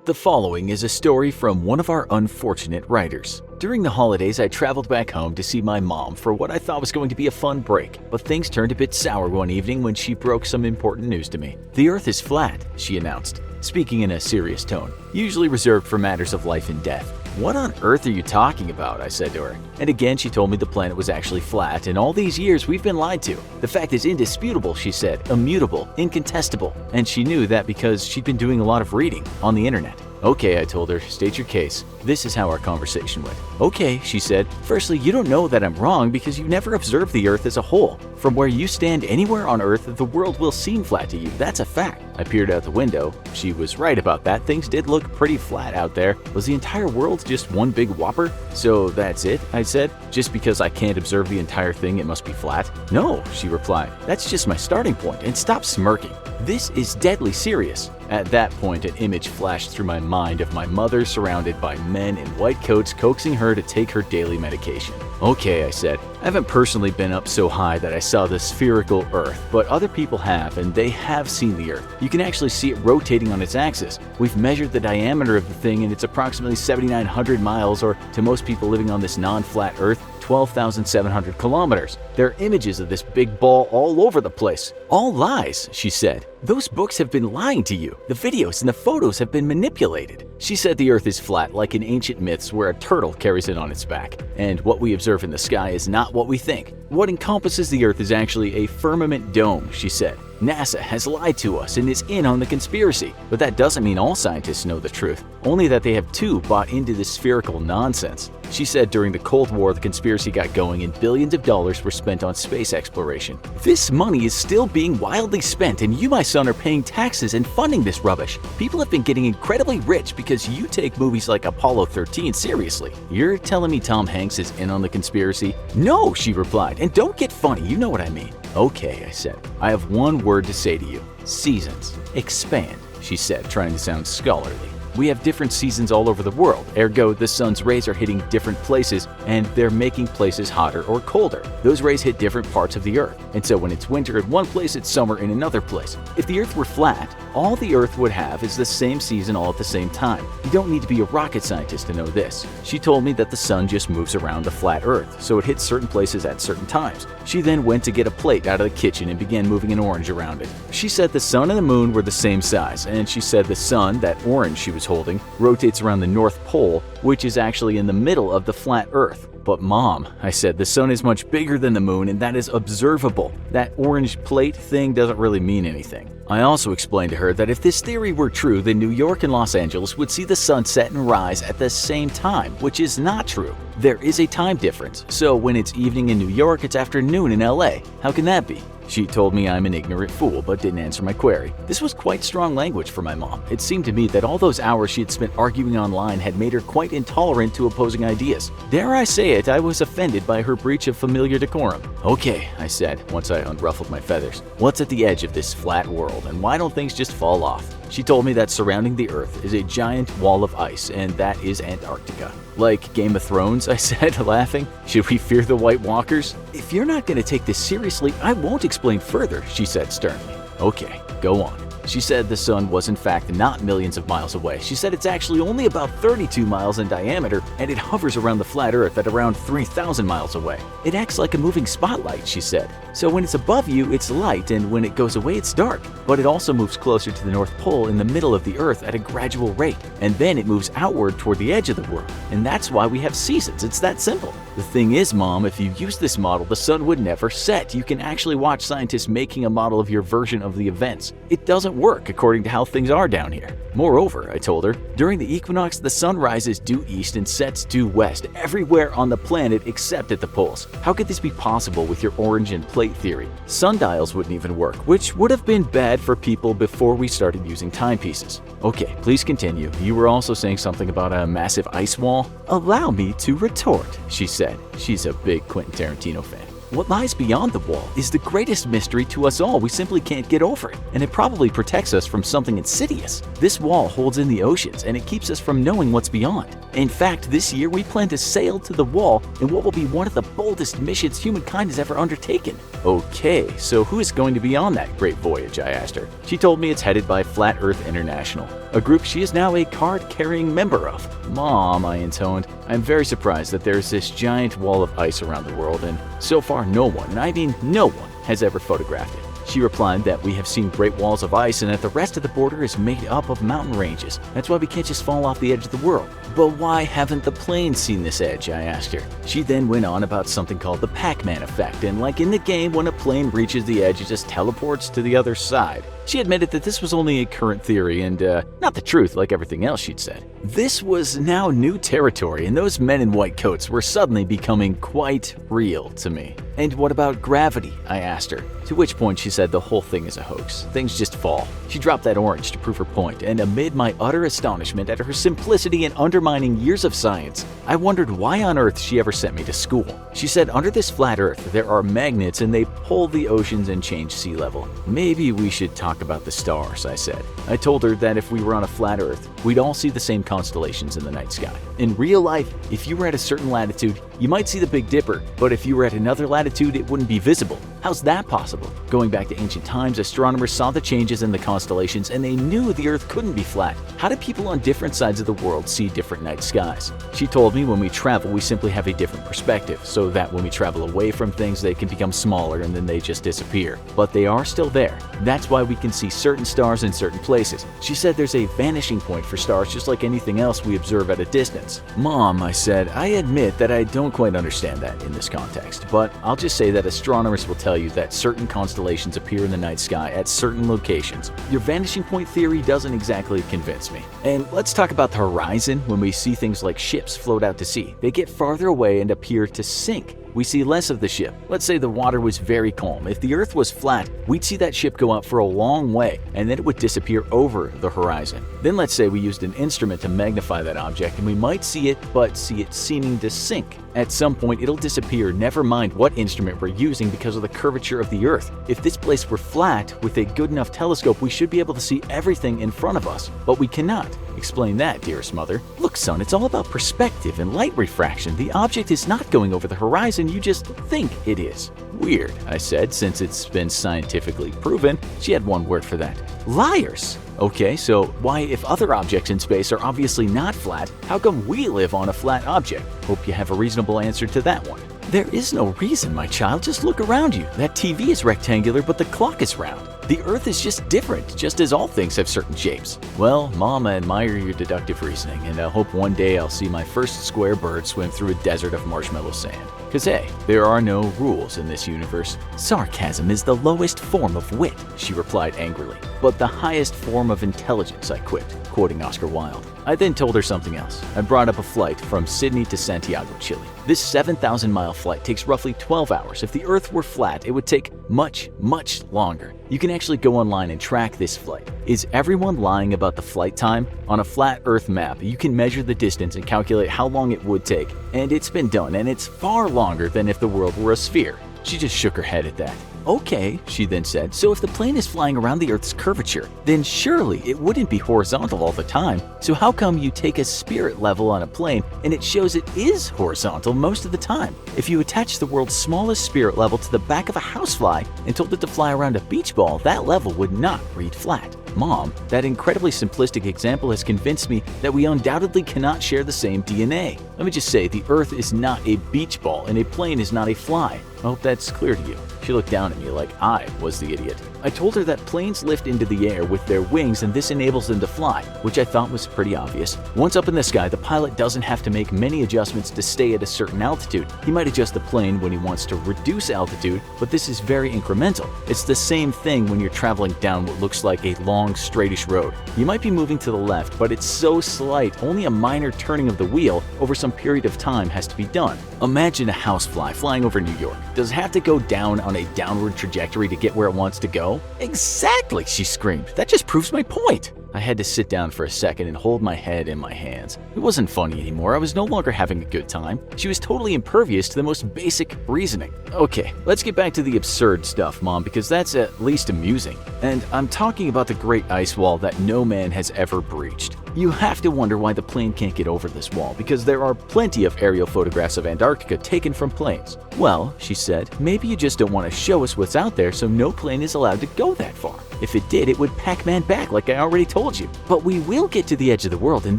The following is a story from one of our unfortunate writers. During the holidays, I traveled back home to see my mom for what I thought was going to be a fun break, but things turned a bit sour one evening when she broke some important news to me. The Earth is flat, she announced, speaking in a serious tone, usually reserved for matters of life and death. What on earth are you talking about? I said to her. And again, she told me the planet was actually flat, and all these years we've been lied to. The fact is indisputable, she said, immutable, incontestable. And she knew that because she'd been doing a lot of reading on the internet. Okay, I told her, state your case. This is how our conversation went. Okay, she said. Firstly, you don't know that I'm wrong because you never observed the Earth as a whole. From where you stand anywhere on Earth, the world will seem flat to you. That's a fact. I peered out the window. She was right about that. Things did look pretty flat out there. Was the entire world just one big whopper? So that's it, I said. Just because I can't observe the entire thing, it must be flat? No, she replied. That's just my starting point, and stop smirking. This is deadly serious. At that point, an image flashed through my mind of my mother surrounded by men in white coats coaxing her to take her daily medication. Okay, I said. I haven't personally been up so high that I saw the spherical Earth, but other people have, and they have seen the Earth. You can actually see it rotating on its axis. We've measured the diameter of the thing, and it's approximately 7,900 miles, or to most people living on this non-flat Earth, 12,700 kilometers. There are images of this big ball all over the place. All lies, she said. Those books have been lying to you. The videos and the photos have been manipulated. She said the Earth is flat like in ancient myths where a turtle carries it on its back. And what we observe in the sky is not what we think. What encompasses the Earth is actually a firmament dome, she said. NASA has lied to us and is in on the conspiracy. But that doesn't mean all scientists know the truth, only that they have too bought into this spherical nonsense. She said during the Cold War the conspiracy got going and billions of dollars were spent on space exploration. This money is still being wildly spent, and you, my son, are paying taxes and funding this rubbish. People have been getting incredibly rich because you take movies like Apollo 13 seriously. You're telling me Tom Hanks is in on the conspiracy? No, she replied, and don't get funny, you know what I mean. Okay, I said. I have one word to say to you. Seasons. Expand, she said, trying to sound scholarly. We have different seasons all over the world, ergo the sun's rays are hitting different places and they're making places hotter or colder. Those rays hit different parts of the Earth, and so when it's winter at one place, it's summer in another place. If the Earth were flat, all the Earth would have is the same season all at the same time. You don't need to be a rocket scientist to know this. She told me that the sun just moves around the flat Earth, so it hits certain places at certain times. She then went to get a plate out of the kitchen and began moving an orange around it. She said the sun and the moon were the same size, and she said the sun, that orange she was holding, rotates around the North Pole, which is actually in the middle of the flat Earth. But Mom, I said, the sun is much bigger than the moon and that is observable. That orange plate thing doesn't really mean anything. I also explained to her that if this theory were true, then New York and Los Angeles would see the sun set and rise at the same time, which is not true. There is a time difference, so when it's evening in New York, it's afternoon in LA. How can that be? She told me I'm an ignorant fool, but didn't answer my query. This was quite strong language for my mom. It seemed to me that all those hours she had spent arguing online had made her quite intolerant to opposing ideas. Dare I say it, I was offended by her breach of familiar decorum. Okay, I said, once I unruffled my feathers. What's at the edge of this flat world, and why don't things just fall off? She told me that surrounding the Earth is a giant wall of ice, and that is Antarctica. Like Game of Thrones, I said, laughing. Should we fear the White Walkers? If you're not going to take this seriously, I won't explain further, she said sternly. Okay, go on. She said the sun was in fact not millions of miles away. She said it's actually only about 32 miles in diameter, and it hovers around the flat Earth at around 3,000 miles away. It acts like a moving spotlight, she said. So when it's above you, it's light, and when it goes away, it's dark. But it also moves closer to the North Pole in the middle of the Earth at a gradual rate, and then it moves outward toward the edge of the world. And that's why we have seasons. It's that simple. The thing is, Mom, if you use this model, the sun would never set. You can actually watch scientists making a model of your version of the events. It doesn't work according to how things are down here. Moreover, I told her, during the equinox, the sun rises due east and sets due west everywhere on the planet except at the poles. How could this be possible with your orange and plate theory? Sundials wouldn't even work, which would have been bad for people before we started using timepieces. Okay, please continue. You were also saying something about a massive ice wall? Allow me to retort, she said. She's a big Quentin Tarantino fan. What lies beyond the wall is the greatest mystery to us all. We simply can't get over it, and it probably protects us from something insidious. This wall holds in the oceans, and it keeps us from knowing what's beyond. In fact, this year we plan to sail to the wall in what will be one of the boldest missions humankind has ever undertaken. Okay, so who is going to be on that great voyage, I asked her. She told me it's headed by Flat Earth International, a group she is now a card-carrying member of. Mom, I intoned, I'm very surprised that there's this giant wall of ice around the world, and so far no one, and I mean no one, has ever photographed it. She replied that we have seen great walls of ice and that the rest of the border is made up of mountain ranges. That's why we can't just fall off the edge of the world. But why haven't the planes seen this edge, I asked her. She then went on about something called the Pac-Man effect, and like in the game, when a plane reaches the edge, it just teleports to the other side. She admitted that this was only a current theory and not the truth like everything else she'd said. This was now new territory, and those men in white coats were suddenly becoming quite real to me. And what about gravity? I asked her. To which point she said the whole thing is a hoax. Things just fall. She dropped that orange to prove her point, and amid my utter astonishment at her simplicity and undermining years of science, I wondered why on earth she ever sent me to school. She said under this flat earth there are magnets and they pull the oceans and change sea level. Maybe we should talk about the stars, I said. I told her that if we were on a flat earth, we'd all see the same constellations in the night sky. In real life, if you were at a certain latitude, you might see the Big Dipper, but if you were at another latitude, it wouldn't be visible. How's that possible? Going back to ancient times, astronomers saw the changes in the constellations and they knew the Earth couldn't be flat. How do people on different sides of the world see different night skies? She told me when we travel, we simply have a different perspective, so that when we travel away from things, they can become smaller and then they just disappear. But they are still there. That's why we can see certain stars in certain places. She said there's a vanishing point for stars just like anything else we observe at a distance. Mom, I said, I admit that I don't quite understand that in this context, but I'll just say that astronomers will tell you that certain constellations appear in the night sky at certain locations. Your vanishing point theory doesn't exactly convince me. And let's talk about the horizon. When we see things like ships float out to sea, they get farther away and appear to sink. We see less of the ship. Let's say the water was very calm. If the Earth was flat, we'd see that ship go out for a long way, and then it would disappear over the horizon. Then let's say we used an instrument to magnify that object, and we might see it, but see it seeming to sink. At some point, it'll disappear, never mind what instrument we're using because of the curvature of the Earth. If this place were flat, with a good enough telescope, we should be able to see everything in front of us. But we cannot. Explain that, dearest mother. Look, son, it's all about perspective and light refraction. The object is not going over the horizon, you just think it is. Weird, I said, since it's been scientifically proven. She had one word for that. Liars! Okay, so why, if other objects in space are obviously not flat, how come we live on a flat object? Hope you have a reasonable answer to that one. There is no reason, my child. Just look around you. That TV is rectangular, but the clock is round. The Earth is just different, just as all things have certain shapes. Well, Mom, I admire your deductive reasoning, and I hope one day I'll see my first square bird swim through a desert of marshmallow sand. Cause hey, there are no rules in this universe. Sarcasm is the lowest form of wit, she replied angrily. But the highest form of intelligence, I quipped, quoting Oscar Wilde. I then told her something else. I brought up a flight from Sydney to Santiago, Chile. This 7,000-mile flight takes roughly 12 hours. If the Earth were flat, it would take much, much longer. You can actually go online and track this flight. Is everyone lying about the flight time? On a flat Earth map, you can measure the distance and calculate how long it would take. And it's been done, and it's far longer than if the world were a sphere. She just shook her head at that. Okay, she then said, so if the plane is flying around the Earth's curvature, then surely it wouldn't be horizontal all the time. So how come you take a spirit level on a plane and it shows it is horizontal most of the time? If you attach the world's smallest spirit level to the back of a housefly and told it to fly around a beach ball, that level would not read flat. Mom, that incredibly simplistic example has convinced me that we undoubtedly cannot share the same DNA. Let me just say, the Earth is not a beach ball and a plane is not a fly. I hope that's clear to you. She looked down at me like I was the idiot. I told her that planes lift into the air with their wings and this enables them to fly, which I thought was pretty obvious. Once up in the sky, the pilot doesn't have to make many adjustments to stay at a certain altitude. He might adjust the plane when he wants to reduce altitude, but this is very incremental. It's the same thing when you're traveling down what looks like a long, straightish road. You might be moving to the left, but it's so slight, only a minor turning of the wheel over some period of time has to be done. Imagine a housefly flying over New York. Does it have to go down on a downward trajectory to get where it wants to go? Exactly, she screamed. That just proves my point. I had to sit down for a second and hold my head in my hands. It wasn't funny anymore. I was no longer having a good time. She was totally impervious to the most basic reasoning. Okay, let's get back to the absurd stuff, Mom, because that's at least amusing. And I'm talking about the Great Ice Wall that no man has ever breached. You have to wonder why the plane can't get over this wall, because there are plenty of aerial photographs of Antarctica taken from planes. Well, she said, maybe you just don't want to show us what's out there, so no plane is allowed to go that far. If it did, it would pack man back like I already told you. But we will get to the edge of the world, and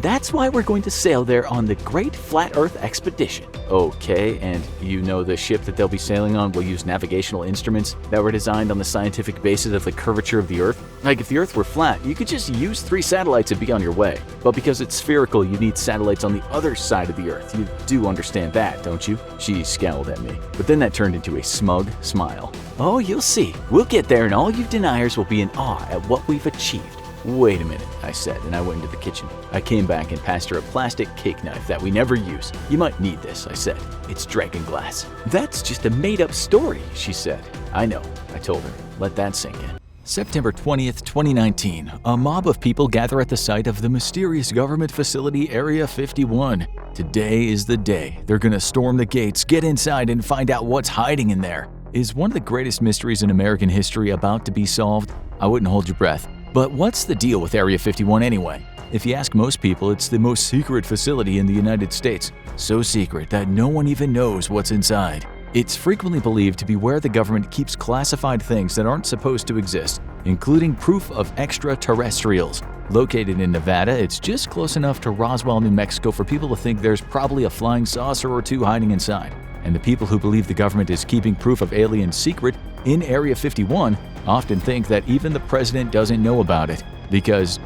that's why we're going to sail there on the Great Flat Earth Expedition. Okay, and you know the ship that they'll be sailing on will use navigational instruments that were designed on the scientific basis of the curvature of the Earth? Like if the Earth were flat, you could just use 3 satellites and be on your way. But because it's spherical, you need satellites on the other side of the Earth. You do understand that, don't you? She scowled at me, but then that turned into a smug smile. Oh, you'll see. We'll get there and all you deniers will be in awe at what we've achieved. Wait a minute, I said, and I went into the kitchen. I came back and passed her a plastic cake knife that we never use. You might need this, I said. It's dragon glass. That's just a made-up story, she said. I know, I told her. Let that sink in. September 20th, 2019, a mob of people gather at the site of the mysterious government facility Area 51. Today is the day. They're gonna storm the gates, get inside, and find out what's hiding in there. Is one of the greatest mysteries in American history about to be solved? I wouldn't hold your breath. But what's the deal with Area 51 anyway? If you ask most people, it's the most secret facility in the United States. So secret that no one even knows what's inside. It's frequently believed to be where the government keeps classified things that aren't supposed to exist, including proof of extraterrestrials. Located in Nevada, it's just close enough to Roswell, New Mexico for people to think there's probably a flying saucer or two hiding inside. And the people who believe the government is keeping proof of aliens secret in Area 51 often think that even the president doesn't know about it. Because,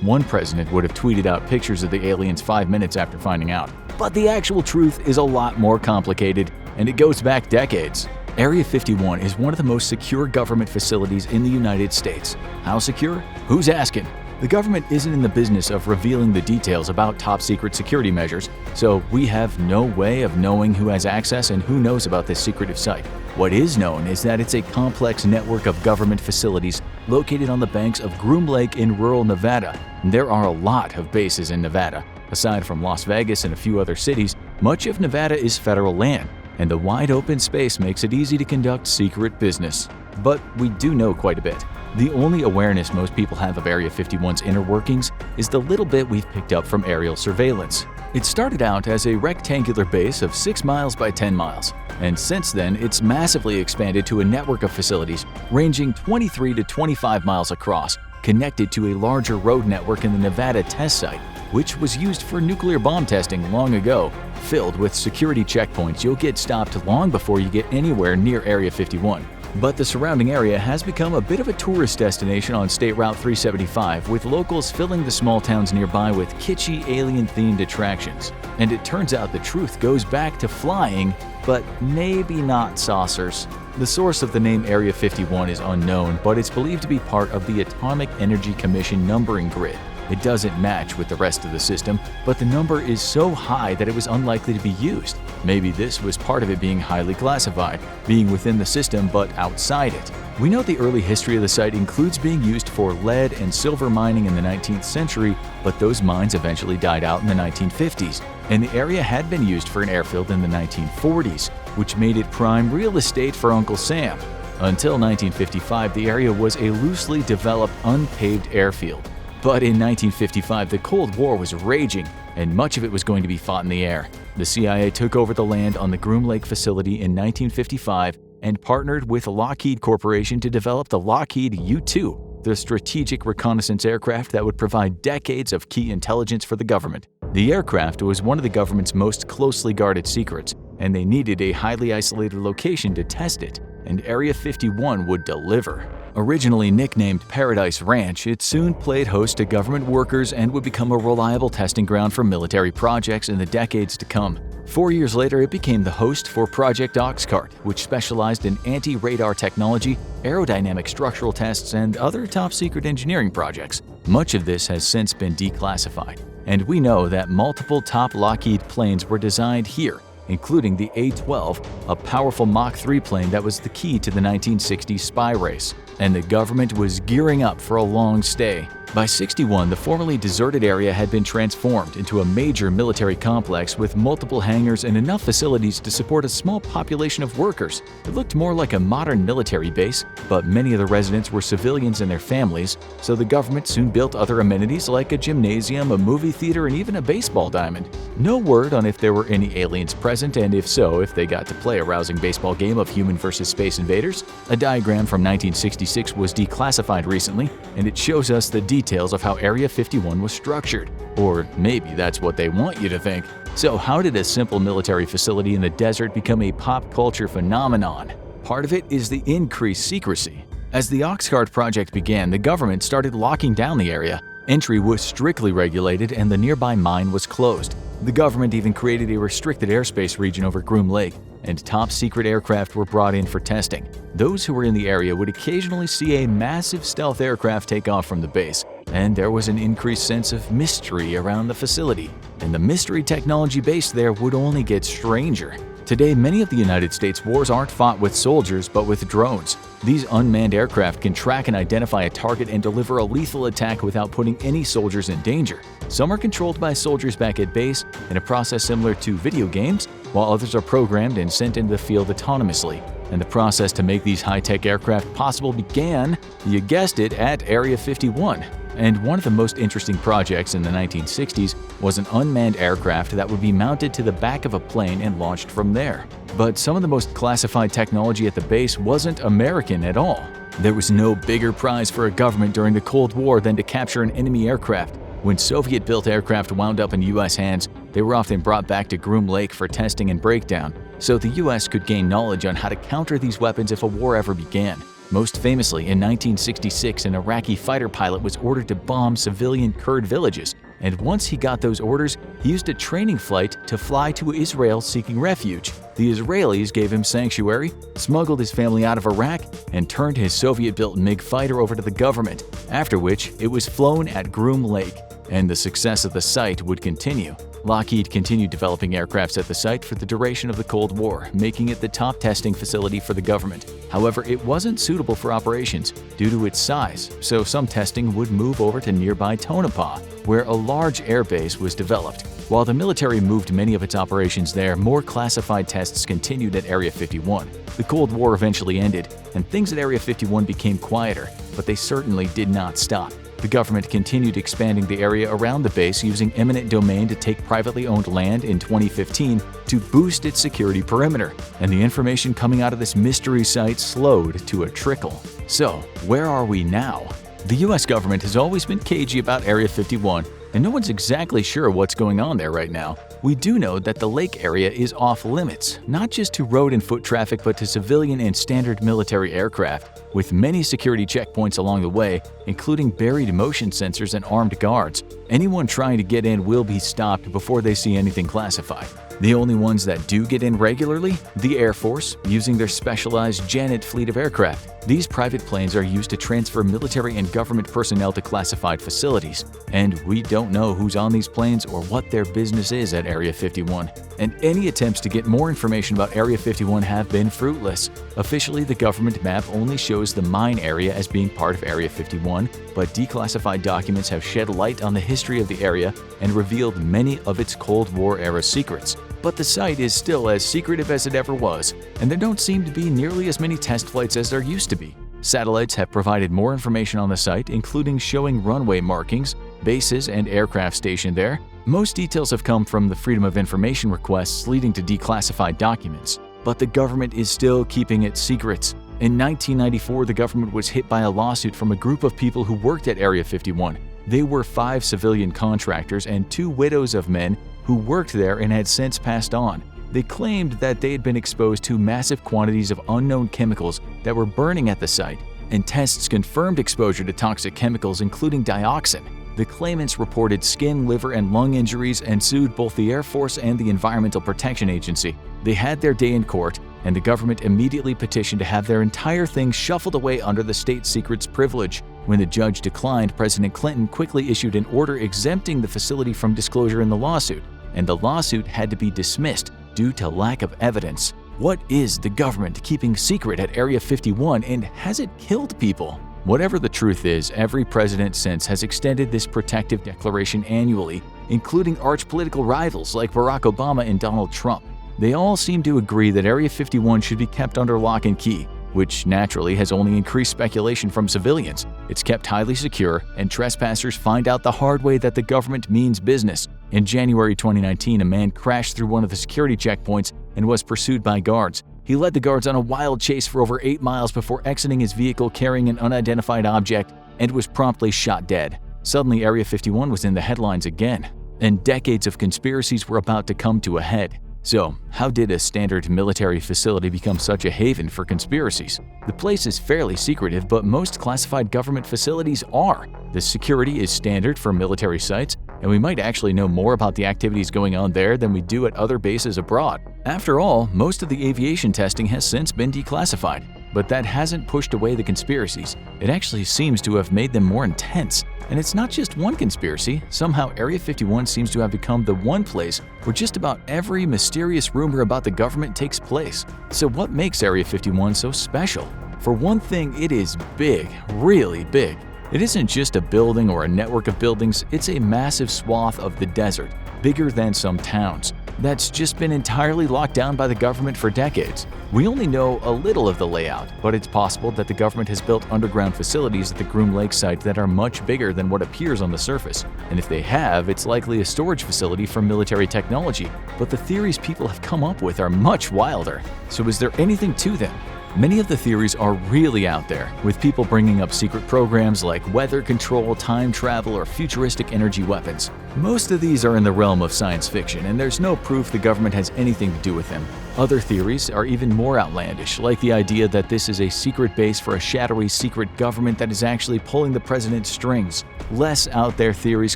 one president would have tweeted out pictures of the aliens 5 minutes after finding out. But the actual truth is a lot more complicated, and it goes back decades. Area 51 is one of the most secure government facilities in the United States. How secure? Who's asking? The government isn't in the business of revealing the details about top-secret security measures, so we have no way of knowing who has access and who knows about this secretive site. What is known is that it's a complex network of government facilities located on the banks of Groom Lake in rural Nevada. There are a lot of bases in Nevada. Aside from Las Vegas and a few other cities, much of Nevada is federal land, and the wide open space makes it easy to conduct secret business. But we do know quite a bit. The only awareness most people have of Area 51's inner workings is the little bit we've picked up from aerial surveillance. It started out as a rectangular base of 6 miles by 10 miles, and since then it's massively expanded to a network of facilities ranging 23 to 25 miles across, connected to a larger road network in the Nevada test site, which was used for nuclear bomb testing long ago, filled with security checkpoints. You'll get stopped long before you get anywhere near Area 51. But the surrounding area has become a bit of a tourist destination on State Route 375, with locals filling the small towns nearby with kitschy alien-themed attractions. And it turns out the truth goes back to flying, but maybe not saucers. The source of the name Area 51 is unknown, but it's believed to be part of the Atomic Energy Commission numbering grid. It doesn't match with the rest of the system, but the number is so high that it was unlikely to be used. Maybe this was part of it being highly classified, being within the system but outside it. We know the early history of the site includes being used for lead and silver mining in the 19th century, but those mines eventually died out in the 1950s, and the area had been used for an airfield in the 1940s, which made it prime real estate for Uncle Sam. Until 1955, the area was a loosely developed, unpaved airfield. But in 1955, the Cold War was raging, and much of it was going to be fought in the air. The CIA took over the land on the Groom Lake facility in 1955 and partnered with Lockheed Corporation to develop the Lockheed U-2. the strategic reconnaissance aircraft that would provide decades of key intelligence for the government. The aircraft was one of the government's most closely guarded secrets, and they needed a highly isolated location to test it, and Area 51 would deliver. Originally nicknamed Paradise Ranch, it soon played host to government workers and would become a reliable testing ground for military projects in the decades to come. 4 years later, it became the host for Project Oxcart, which specialized in anti-radar technology, aerodynamic structural tests, and other top-secret engineering projects. Much of this has since been declassified, and we know that multiple top Lockheed planes were designed here, including the A-12, a powerful Mach 3 plane that was the key to the 1960s spy race. And the government was gearing up for a long stay. By 61, the formerly deserted area had been transformed into a major military complex with multiple hangars and enough facilities to support a small population of workers. It looked more like a modern military base, but many of the residents were civilians and their families, so the government soon built other amenities like a gymnasium, a movie theater, and even a baseball diamond. No word on if there were any aliens present, and if so, if they got to play a rousing baseball game of human versus space invaders. A diagram from 1966 was declassified recently, and it shows us the details of how Area 51 was structured. Or maybe that's what they want you to think. So how did a simple military facility in the desert become a pop culture phenomenon? Part of it is the increased secrecy. As the Oxcart project began, the government started locking down the area. Entry was strictly regulated and the nearby mine was closed. The government even created a restricted airspace region over Groom Lake, and top-secret aircraft were brought in for testing. Those who were in the area would occasionally see a massive stealth aircraft take off from the base, and there was an increased sense of mystery around the facility. And the mystery technology base there would only get stranger. Today, many of the United States wars aren't fought with soldiers but with drones. These unmanned aircraft can track and identify a target and deliver a lethal attack without putting any soldiers in danger. Some are controlled by soldiers back at base in a process similar to video games, while others are programmed and sent into the field autonomously. And the process to make these high-tech aircraft possible began, you guessed it, at Area 51. And one of the most interesting projects in the 1960s was an unmanned aircraft that would be mounted to the back of a plane and launched from there. But some of the most classified technology at the base wasn't American at all. There was no bigger prize for a government during the Cold War than to capture an enemy aircraft. When Soviet-built aircraft wound up in U.S. hands, they were often brought back to Groom Lake for testing and breakdown, so the U.S. could gain knowledge on how to counter these weapons if a war ever began. Most famously, in 1966, an Iraqi fighter pilot was ordered to bomb civilian Kurd villages, and once he got those orders, he used a training flight to fly to Israel seeking refuge. The Israelis gave him sanctuary, smuggled his family out of Iraq, and turned his Soviet-built MiG fighter over to the government, after which it was flown at Groom Lake, and the success of the site would continue. Lockheed continued developing aircrafts at the site for the duration of the Cold War, making it the top testing facility for the government. However, it wasn't suitable for operations due to its size, so some testing would move over to nearby Tonopah, where a large airbase was developed. While the military moved many of its operations there, more classified tests continued at Area 51. The Cold War eventually ended, and things at Area 51 became quieter, but they certainly did not stop. The government continued expanding the area around the base using eminent domain to take privately owned land in 2015 to boost its security perimeter, and the information coming out of this mystery site slowed to a trickle. So, where are we now? The US government has always been cagey about Area 51, and no one's exactly sure what's going on there right now. We do know that the lake area is off limits, not just to road and foot traffic but to civilian and standard military aircraft, with many security checkpoints along the way, including buried motion sensors and armed guards. Anyone trying to get in will be stopped before they see anything classified. The only ones that do get in regularly? The Air Force, using their specialized Janet fleet of aircraft. These private planes are used to transfer military and government personnel to classified facilities, and we don't know who's on these planes or what their business is at Area 51. And any attempts to get more information about Area 51 have been fruitless. Officially, the government map only shows the mine area as being part of Area 51, but declassified documents have shed light on the history of the area and revealed many of its Cold War-era secrets. But the site is still as secretive as it ever was, and there don't seem to be nearly as many test flights as there used to be. Satellites have provided more information on the site, including showing runway markings, bases, and aircraft stationed there. Most details have come from the Freedom of Information requests leading to declassified documents. but the government is still keeping its secrets. In 1994, the government was hit by a lawsuit from a group of people who worked at Area 51. They were 5 civilian contractors and 2 widows of men who worked there and had since passed on. They claimed that they had been exposed to massive quantities of unknown chemicals that were burning at the site, and tests confirmed exposure to toxic chemicals including dioxin. The claimants reported skin, liver, and lung injuries and sued both the Air Force and the Environmental Protection Agency. They had their day in court, and the government immediately petitioned to have their entire thing shuffled away under the state secrets privilege. When the judge declined, President Clinton quickly issued an order exempting the facility from disclosure in the lawsuit, and the lawsuit had to be dismissed due to lack of evidence. What is the government keeping secret at Area 51, and has it killed people? Whatever the truth is, every president since has extended this protective declaration annually, including arch political rivals like Barack Obama and Donald Trump. They all seem to agree that Area 51 should be kept under lock and key, which naturally has only increased speculation from civilians. It's kept highly secure, and trespassers find out the hard way that the government means business. In January 2019, a man crashed through one of the security checkpoints and was pursued by guards. He led the guards on a wild chase for over 8 miles before exiting his vehicle carrying an unidentified object and was promptly shot dead. Suddenly, Area 51 was in the headlines again, and decades of conspiracies were about to come to a head. So, how did a standard military facility become such a haven for conspiracies? The place is fairly secretive, but most classified government facilities are. The security is standard for military sites, and we might actually know more about the activities going on there than we do at other bases abroad. After all, most of the aviation testing has since been declassified, but that hasn't pushed away the conspiracies. It actually seems to have made them more intense. And it's not just one conspiracy. Somehow Area 51 seems to have become the one place where just about every mysterious rumor about the government takes place. So what makes Area 51 so special? For one thing, it is big, really big. It isn't just a building or a network of buildings, it's a massive swath of the desert, bigger than some towns, that's just been entirely locked down by the government for decades. We only know a little of the layout, but it's possible that the government has built underground facilities at the Groom Lake site that are much bigger than what appears on the surface. And if they have, it's likely a storage facility for military technology. But the theories people have come up with are much wilder. So is there anything to them? Many of the theories are really out there, with people bringing up secret programs like weather control, time travel, or futuristic energy weapons. Most of these are in the realm of science fiction, and there's no proof the government has anything to do with them. Other theories are even more outlandish, like the idea that this is a secret base for a shadowy secret government that is actually pulling the president's strings. Less out there theories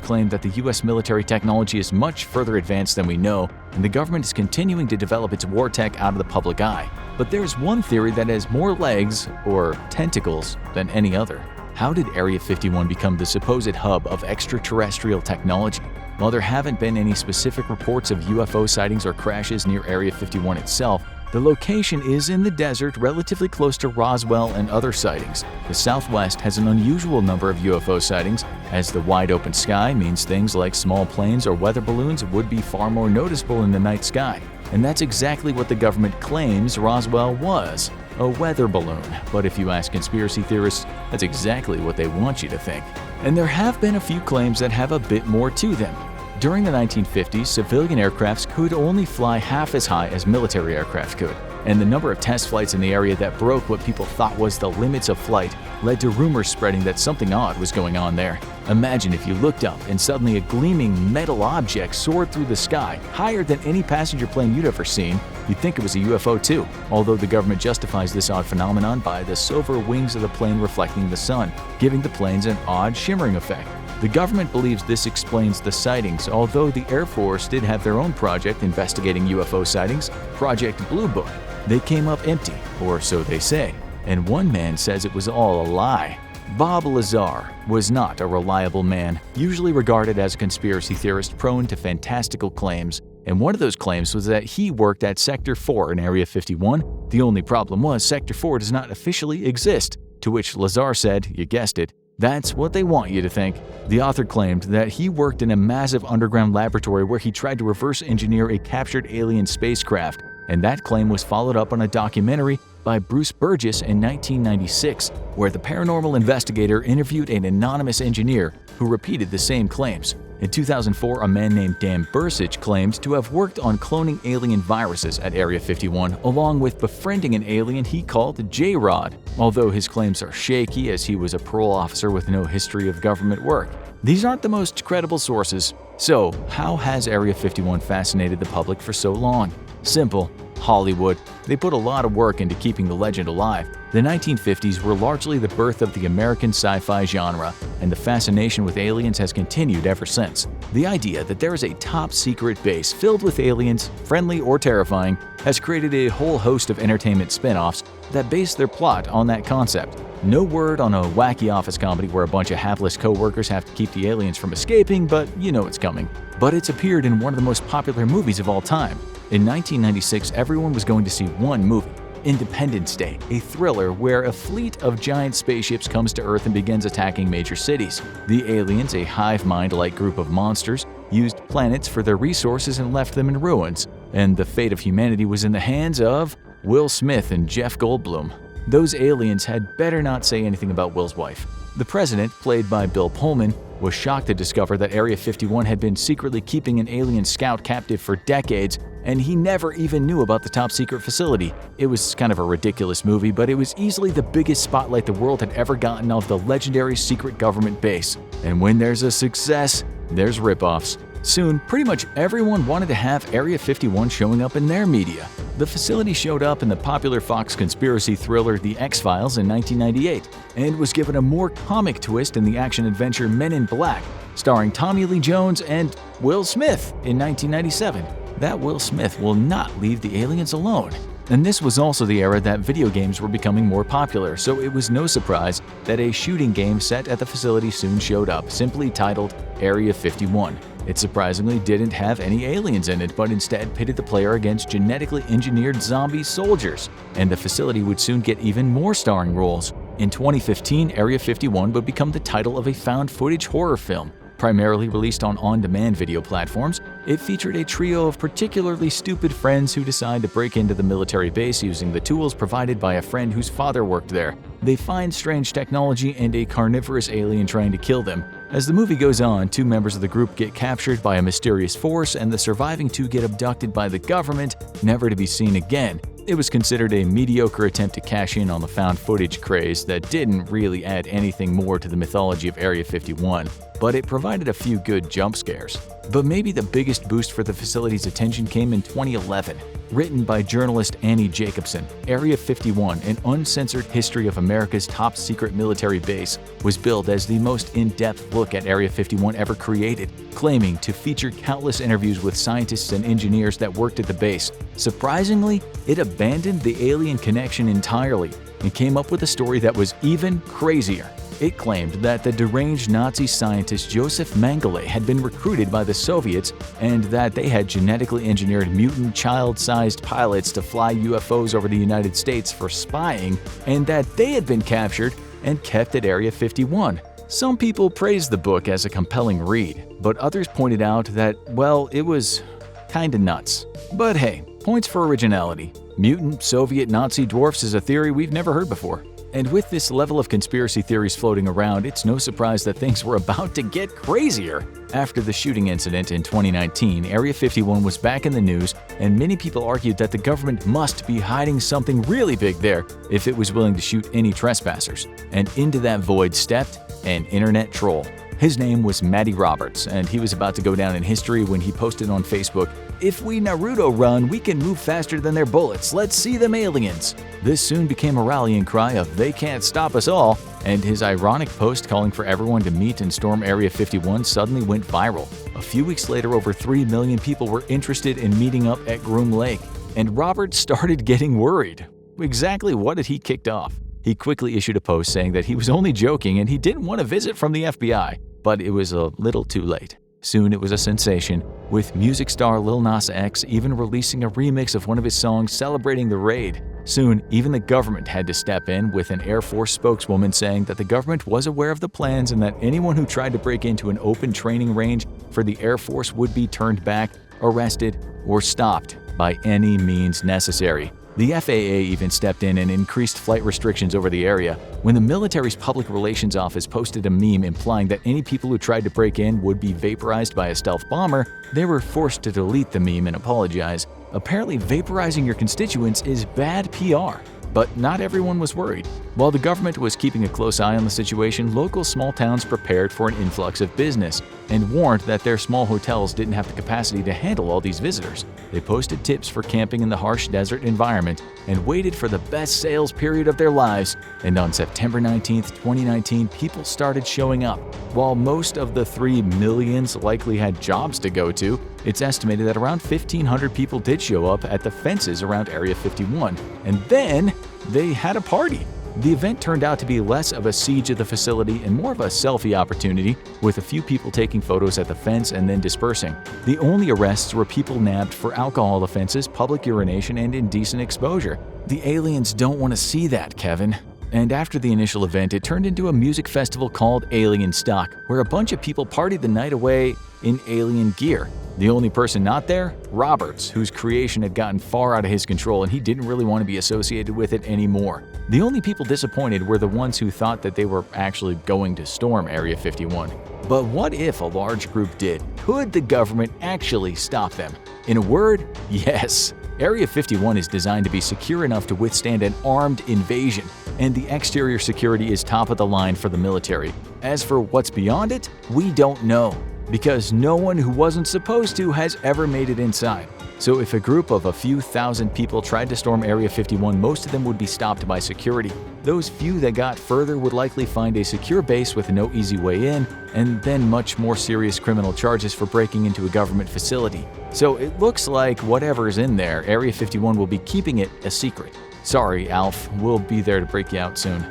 claim that the US military technology is much further advanced than we know, and the government is continuing to develop its war tech out of the public eye. But there's one theory that has more legs, or tentacles, than any other. How did Area 51 become the supposed hub of extraterrestrial technology? While there haven't been any specific reports of UFO sightings or crashes near Area 51 itself, the location is in the desert relatively close to Roswell and other sightings. The Southwest has an unusual number of UFO sightings, as the wide open sky means things like small planes or weather balloons would be far more noticeable in the night sky. And that's exactly what the government claims Roswell was, a weather balloon. But if you ask conspiracy theorists, that's exactly what they want you to think. And there have been a few claims that have a bit more to them. During the 1950s, civilian aircrafts could only fly half as high as military aircraft could, and the number of test flights in the area that broke what people thought was the limits of flight led to rumors spreading that something odd was going on there. Imagine if you looked up and suddenly a gleaming metal object soared through the sky, higher than any passenger plane you'd ever seen. You'd think it was a UFO too, although the government justifies this odd phenomenon by the silver wings of the plane reflecting the sun, giving the planes an odd shimmering effect. The government believes this explains the sightings, although the Air Force did have their own project investigating UFO sightings, Project Blue Book. They came up empty, or so they say, and one man says it was all a lie. Bob Lazar was not a reliable man, usually regarded as a conspiracy theorist prone to fantastical claims, and one of those claims was that he worked at Sector 4 in Area 51. The only problem was Sector 4 does not officially exist, to which Lazar said, you guessed it, that's what they want you to think. The author claimed that he worked in a massive underground laboratory where he tried to reverse engineer a captured alien spacecraft, and that claim was followed up on a documentary by Bruce Burgess in 1996, where the paranormal investigator interviewed an anonymous engineer who repeated the same claims. In 2004, a man named Dan Bursich claimed to have worked on cloning alien viruses at Area 51, along with befriending an alien he called J-Rod, although his claims are shaky as he was a parole officer with no history of government work. These aren't the most credible sources. So, how has Area 51 fascinated the public for so long? Simple. Hollywood. They put a lot of work into keeping the legend alive. The 1950s were largely the birth of the American sci-fi genre, and the fascination with aliens has continued ever since. The idea that there is a top-secret base filled with aliens, friendly or terrifying, has created a whole host of entertainment spin-offs that base their plot on that concept. No word on a wacky office comedy where a bunch of hapless co-workers have to keep the aliens from escaping, but you know it's coming. But it's appeared in one of the most popular movies of all time. In 1996, everyone was going to see one movie, Independence Day, a thriller where a fleet of giant spaceships comes to Earth and begins attacking major cities. The aliens, a hive mind-like group of monsters, used planets for their resources and left them in ruins. And the fate of humanity was in the hands of Will Smith and Jeff Goldblum. Those aliens had better not say anything about Will's wife. The president, played by Bill Pullman, was shocked to discover that Area 51 had been secretly keeping an alien scout captive for decades, and he never even knew about the top-secret facility. It was kind of a ridiculous movie, but it was easily the biggest spotlight the world had ever gotten of the legendary secret government base. And when there's a success, there's rip-offs. Soon, pretty much everyone wanted to have Area 51 showing up in their media. The facility showed up in the popular Fox conspiracy thriller The X-Files in 1998, and was given a more comic twist in the action-adventure Men in Black, starring Tommy Lee Jones and Will Smith in 1997. That Will Smith will not leave the aliens alone. And this was also the era that video games were becoming more popular, so it was no surprise that a shooting game set at the facility soon showed up, simply titled Area 51. It surprisingly didn't have any aliens in it, but instead pitted the player against genetically engineered zombie soldiers, and the facility would soon get even more starring roles. In 2015, Area 51 would become the title of a found-footage horror film. Primarily released on on-demand video platforms, it featured a trio of particularly stupid friends who decide to break into the military base using the tools provided by a friend whose father worked there. They find strange technology and a carnivorous alien trying to kill them. As the movie goes on, 2 members of the group get captured by a mysterious force, and the surviving 2 get abducted by the government, never to be seen again. It was considered a mediocre attempt to cash in on the found footage craze that didn't really add anything more to the mythology of Area 51, but it provided a few good jump scares. But maybe the biggest boost for the facility's attention came in 2011. Written by journalist Annie Jacobson, Area 51, an uncensored history of America's top-secret military base, was billed as the most in-depth look at Area 51 ever created, claiming to feature countless interviews with scientists and engineers that worked at the base. Surprisingly, it abandoned the alien connection entirely and came up with a story that was even crazier. It claimed that the deranged Nazi scientist Joseph Mengele had been recruited by the Soviets, and that they had genetically engineered mutant child-sized pilots to fly UFOs over the United States for spying, and that they had been captured and kept at Area 51. Some people praised the book as a compelling read, but others pointed out that, well, it was kinda nuts. But hey, points for originality. Mutant Soviet Nazi dwarfs is a theory we've never heard before. And with this level of conspiracy theories floating around, it's no surprise that things were about to get crazier. After the shooting incident in 2019, Area 51 was back in the news, and many people argued that the government must be hiding something really big there if it was willing to shoot any trespassers. And into that void stepped an internet troll. His name was Matty Roberts, and he was about to go down in history when he posted on Facebook, "If we Naruto run, we can move faster than their bullets. Let's see them aliens." This soon became a rallying cry of "They can't stop us all," and his ironic post calling for everyone to meet and storm Area 51 suddenly went viral. A few weeks later, over 3 million people were interested in meeting up at Groom Lake, and Roberts started getting worried. Exactly what had he kicked off? He quickly issued a post saying that he was only joking and he didn't want a visit from the FBI. But it was a little too late. Soon it was a sensation, with music star Lil Nas X even releasing a remix of one of his songs celebrating the raid. Soon, even the government had to step in, with an Air Force spokeswoman saying that the government was aware of the plans and that anyone who tried to break into an open training range for the Air Force would be turned back, arrested, or stopped by any means necessary. The FAA even stepped in and increased flight restrictions over the area. When the military's public relations office posted a meme implying that any people who tried to break in would be vaporized by a stealth bomber, they were forced to delete the meme and apologize. Apparently, vaporizing your constituents is bad PR. But not everyone was worried. While the government was keeping a close eye on the situation, local small towns prepared for an influx of business and warned that their small hotels didn't have the capacity to handle all these visitors. They posted tips for camping in the harsh desert environment and waited for the best sales period of their lives. And on September 19, 2019, people started showing up. While most of the 3 millions likely had jobs to go to, it's estimated that around 1,500 people did show up at the fences around Area 51. And then they had a party. The event turned out to be less of a siege of the facility and more of a selfie opportunity, with a few people taking photos at the fence and then dispersing. The only arrests were people nabbed for alcohol offenses, public urination, and indecent exposure. The aliens don't want to see that, Kevin. And after the initial event, it turned into a music festival called Alien Stock, where a bunch of people partied the night away in alien gear. The only person not there? Roberts, whose creation had gotten far out of his control and he didn't really want to be associated with it anymore. The only people disappointed were the ones who thought that they were actually going to storm Area 51. But what if a large group did? Could the government actually stop them? In a word, yes. Area 51 is designed to be secure enough to withstand an armed invasion, and the exterior security is top of the line for the military. As for what's beyond it, we don't know, because no one who wasn't supposed to has ever made it inside. So if a group of a few thousand people tried to storm Area 51, most of them would be stopped by security. Those few that got further would likely find a secure base with no easy way in, and then much more serious criminal charges for breaking into a government facility. So it looks like whatever's in there, Area 51 will be keeping it a secret. Sorry, Alf, we'll be there to break you out soon.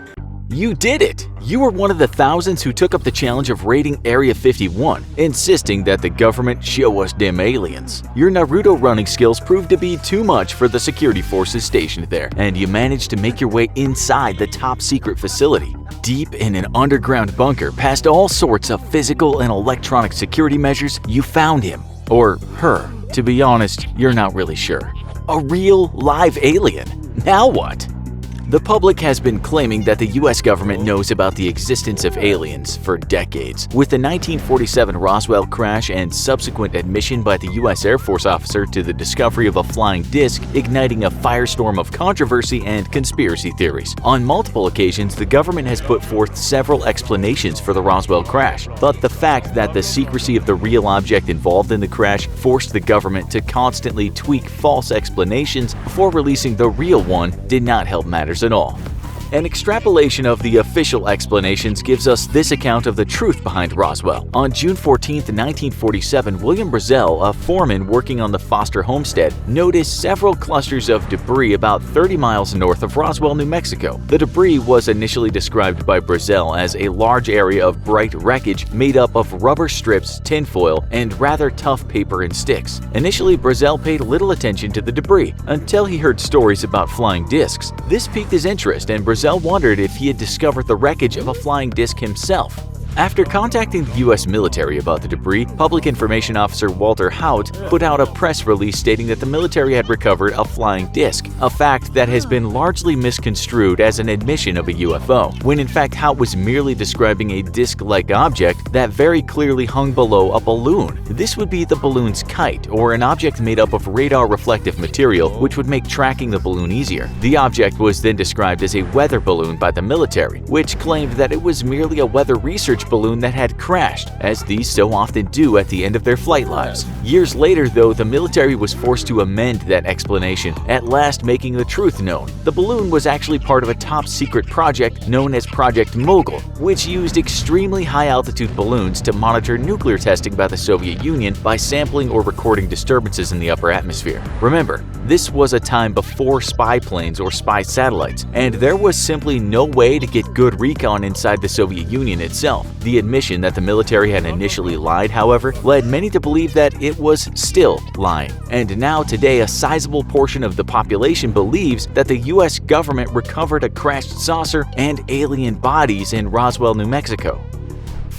You did it! You were one of the thousands who took up the challenge of raiding Area 51, insisting that the government show us them aliens. Your Naruto running skills proved to be too much for the security forces stationed there, and you managed to make your way inside the top-secret facility. Deep in an underground bunker, past all sorts of physical and electronic security measures, you found him. Or her. To be honest, you're not really sure. A real, live alien. Now what? The public has been claiming that the US government knows about the existence of aliens for decades. With the 1947 Roswell crash and subsequent admission by the US Air Force officer to the discovery of a flying disc, igniting a firestorm of controversy and conspiracy theories. On multiple occasions, the government has put forth several explanations for the Roswell crash, but the fact that the secrecy of the real object involved in the crash forced the government to constantly tweak false explanations before releasing the real one did not help matters at all. An extrapolation of the official explanations gives us this account of the truth behind Roswell. On June 14, 1947, William Brazel, a foreman working on the Foster homestead, noticed several clusters of debris about 30 miles north of Roswell, New Mexico. The debris was initially described by Brazel as a large area of bright wreckage made up of rubber strips, tinfoil, and rather tough paper and sticks. Initially, Brazel paid little attention to the debris until he heard stories about flying discs. This piqued his interest, and Brazel wondered if he had discovered the wreckage of a flying disc himself. After contacting the U.S. military about the debris, Public Information Officer Walter Haut put out a press release stating that the military had recovered a flying disc, a fact that has been largely misconstrued as an admission of a UFO, when in fact Haut was merely describing a disc-like object that very clearly hung below a balloon. This would be the balloon's kite, or an object made up of radar-reflective material which would make tracking the balloon easier. The object was then described as a weather balloon by the military, which claimed that it was merely a weather research balloon that had crashed, as these so often do at the end of their flight lives. Years later, though, the military was forced to amend that explanation, at last making the truth known. The balloon was actually part of a top-secret project known as Project Mogul, which used extremely high-altitude balloons to monitor nuclear testing by the Soviet Union by sampling or recording disturbances in the upper atmosphere. Remember, this was a time before spy planes or spy satellites, and there was simply no way to get good recon inside the Soviet Union itself. The admission that the military had initially lied, however, led many to believe that it was still lying. And now today, a sizable portion of the population believes that the US government recovered a crashed saucer and alien bodies in Roswell, New Mexico.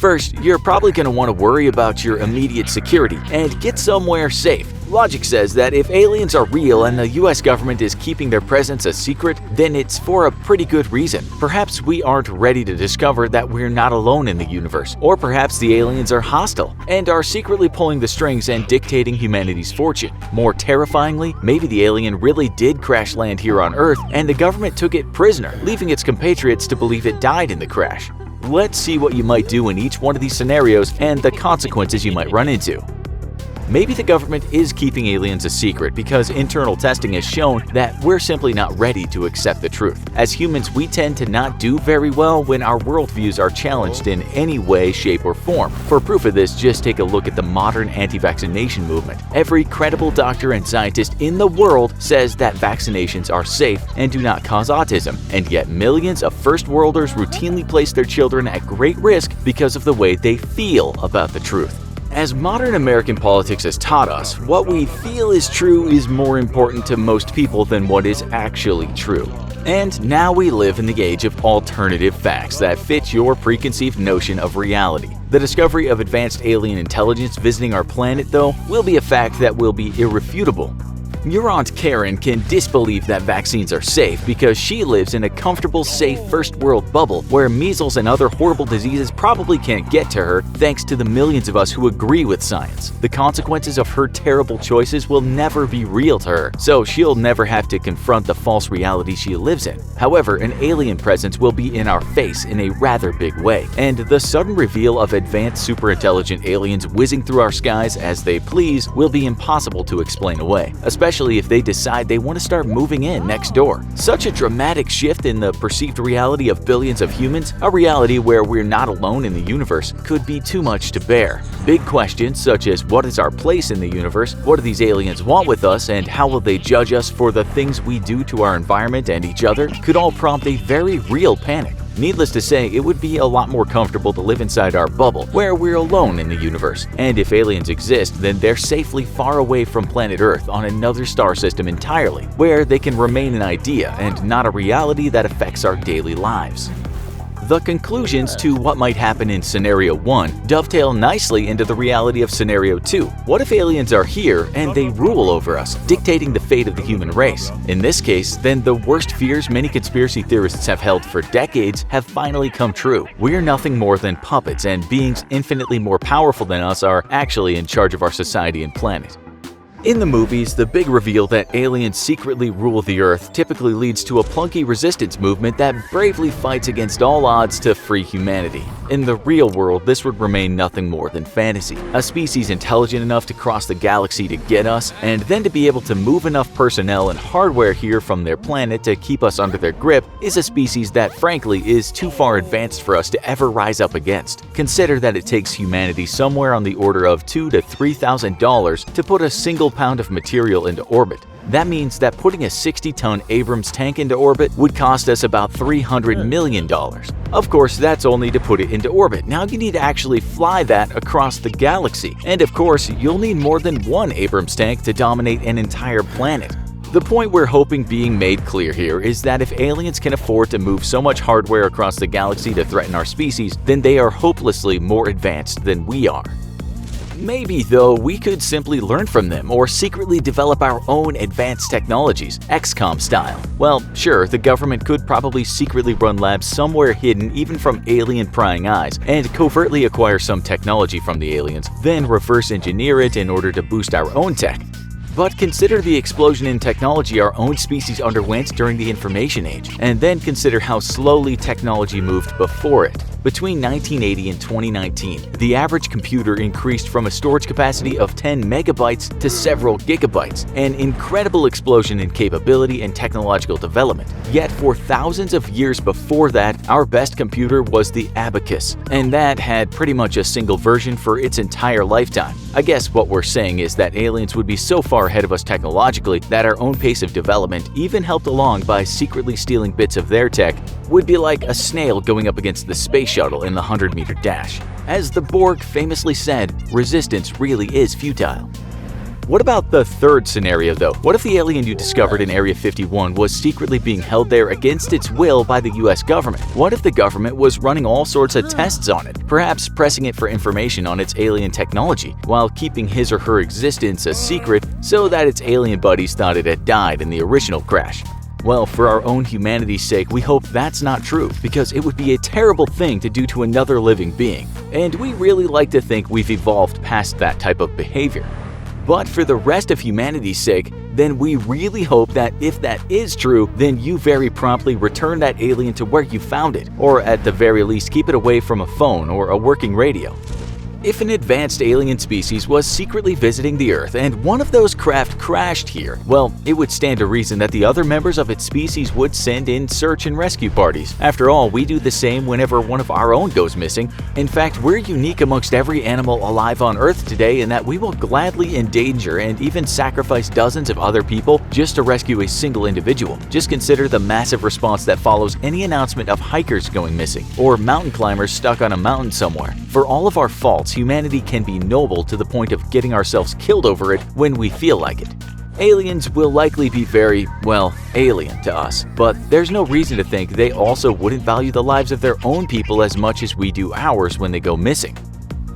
First, you're probably going to want to worry about your immediate security and get somewhere safe. Logic says that if aliens are real and the US government is keeping their presence a secret, then it's for a pretty good reason. Perhaps we aren't ready to discover that we're not alone in the universe, or perhaps the aliens are hostile and are secretly pulling the strings and dictating humanity's fortune. More terrifyingly, maybe the alien really did crash land here on Earth and the government took it prisoner, leaving its compatriots to believe it died in the crash. Let's see what you might do in each one of these scenarios and the consequences you might run into. Maybe the government is keeping aliens a secret because internal testing has shown that we're simply not ready to accept the truth. As humans, we tend to not do very well when our worldviews are challenged in any way, shape, or form. For proof of this, just take a look at the modern anti-vaccination movement. Every credible doctor and scientist in the world says that vaccinations are safe and do not cause autism, and yet millions of first worlders routinely place their children at great risk because of the way they feel about the truth. As modern American politics has taught us, what we feel is true is more important to most people than what is actually true. And now we live in the age of alternative facts that fit your preconceived notion of reality. The discovery of advanced alien intelligence visiting our planet, though, will be a fact that will be irrefutable. Your Aunt Karen can disbelieve that vaccines are safe because she lives in a comfortable, safe first world bubble where measles and other horrible diseases probably can't get to her thanks to the millions of us who agree with science. The consequences of her terrible choices will never be real to her, so she'll never have to confront the false reality she lives in. However, an alien presence will be in our face in a rather big way, and the sudden reveal of advanced superintelligent aliens whizzing through our skies as they please will be impossible to explain away, especially if they decide they want to start moving in next door. Such a dramatic shift in the perceived reality of billions of humans, a reality where we're not alone in the universe, could be too much to bear. Big questions such as what is our place in the universe, what do these aliens want with us, and how will they judge us for the things we do to our environment and each other could all prompt a very real panic. Needless to say, it would be a lot more comfortable to live inside our bubble, where we're alone in the universe. And if aliens exist, then they're safely far away from planet Earth on another star system entirely, where they can remain an idea and not a reality that affects our daily lives. The conclusions to what might happen in Scenario 1 dovetail nicely into the reality of Scenario 2. What if aliens are here and they rule over us, dictating the fate of the human race? In this case, then the worst fears many conspiracy theorists have held for decades have finally come true. We're nothing more than puppets, and beings infinitely more powerful than us are actually in charge of our society and planet. In the movies, the big reveal that aliens secretly rule the Earth typically leads to a plunky resistance movement that bravely fights against all odds to free humanity. In the real world, this would remain nothing more than fantasy. A species intelligent enough to cross the galaxy to get us, and then to be able to move enough personnel and hardware here from their planet to keep us under their grip, is a species that frankly is too far advanced for us to ever rise up against. Consider that it takes humanity somewhere on the order of $2,000 to $3,000 to put a single pound of material into orbit. That means that putting a 60-ton Abrams tank into orbit would cost us about $300 million. Of course, that's only to put it into orbit. Now you need to actually fly that across the galaxy. And of course, you'll need more than one Abrams tank to dominate an entire planet. The point we're hoping being made clear here is that if aliens can afford to move so much hardware across the galaxy to threaten our species, then they are hopelessly more advanced than we are. Maybe, though, we could simply learn from them or secretly develop our own advanced technologies, XCOM style. Well, sure, the government could probably secretly run labs somewhere hidden even from alien prying eyes and covertly acquire some technology from the aliens, then reverse engineer it in order to boost our own tech. But consider the explosion in technology our own species underwent during the Information Age, and then consider how slowly technology moved before it. Between 1980 and 2019, the average computer increased from a storage capacity of 10 megabytes to several gigabytes, an incredible explosion in capability and technological development. Yet for thousands of years before that, our best computer was the Abacus, and that had pretty much a single version for its entire lifetime. I guess what we're saying is that aliens would be so far ahead of us technologically that our own pace of development, even helped along by secretly stealing bits of their tech, would be like a snail going up against the space shuttle in the 100-meter dash. As the Borg famously said, resistance really is futile. What about the third scenario though? What if the alien you discovered in Area 51 was secretly being held there against its will by the US government? What if the government was running all sorts of tests on it, perhaps pressing it for information on its alien technology, while keeping his or her existence a secret so that its alien buddies thought it had died in the original crash? Well, for our own humanity's sake, we hope that's not true, because it would be a terrible thing to do to another living being, and we really like to think we've evolved past that type of behavior. But for the rest of humanity's sake, then we really hope that if that is true, then you very promptly return that alien to where you found it, or at the very least keep it away from a phone or a working radio. If an advanced alien species was secretly visiting the Earth and one of those craft crashed here, well, it would stand to reason that the other members of its species would send in search and rescue parties. After all, we do the same whenever one of our own goes missing. In fact, we're unique amongst every animal alive on Earth today in that we will gladly endanger and even sacrifice dozens of other people just to rescue a single individual. Just consider the massive response that follows any announcement of hikers going missing or mountain climbers stuck on a mountain somewhere. For all of our faults, humanity can be noble to the point of getting ourselves killed over it when we feel like it. Aliens will likely be very, well, alien to us, but there's no reason to think they also wouldn't value the lives of their own people as much as we do ours when they go missing.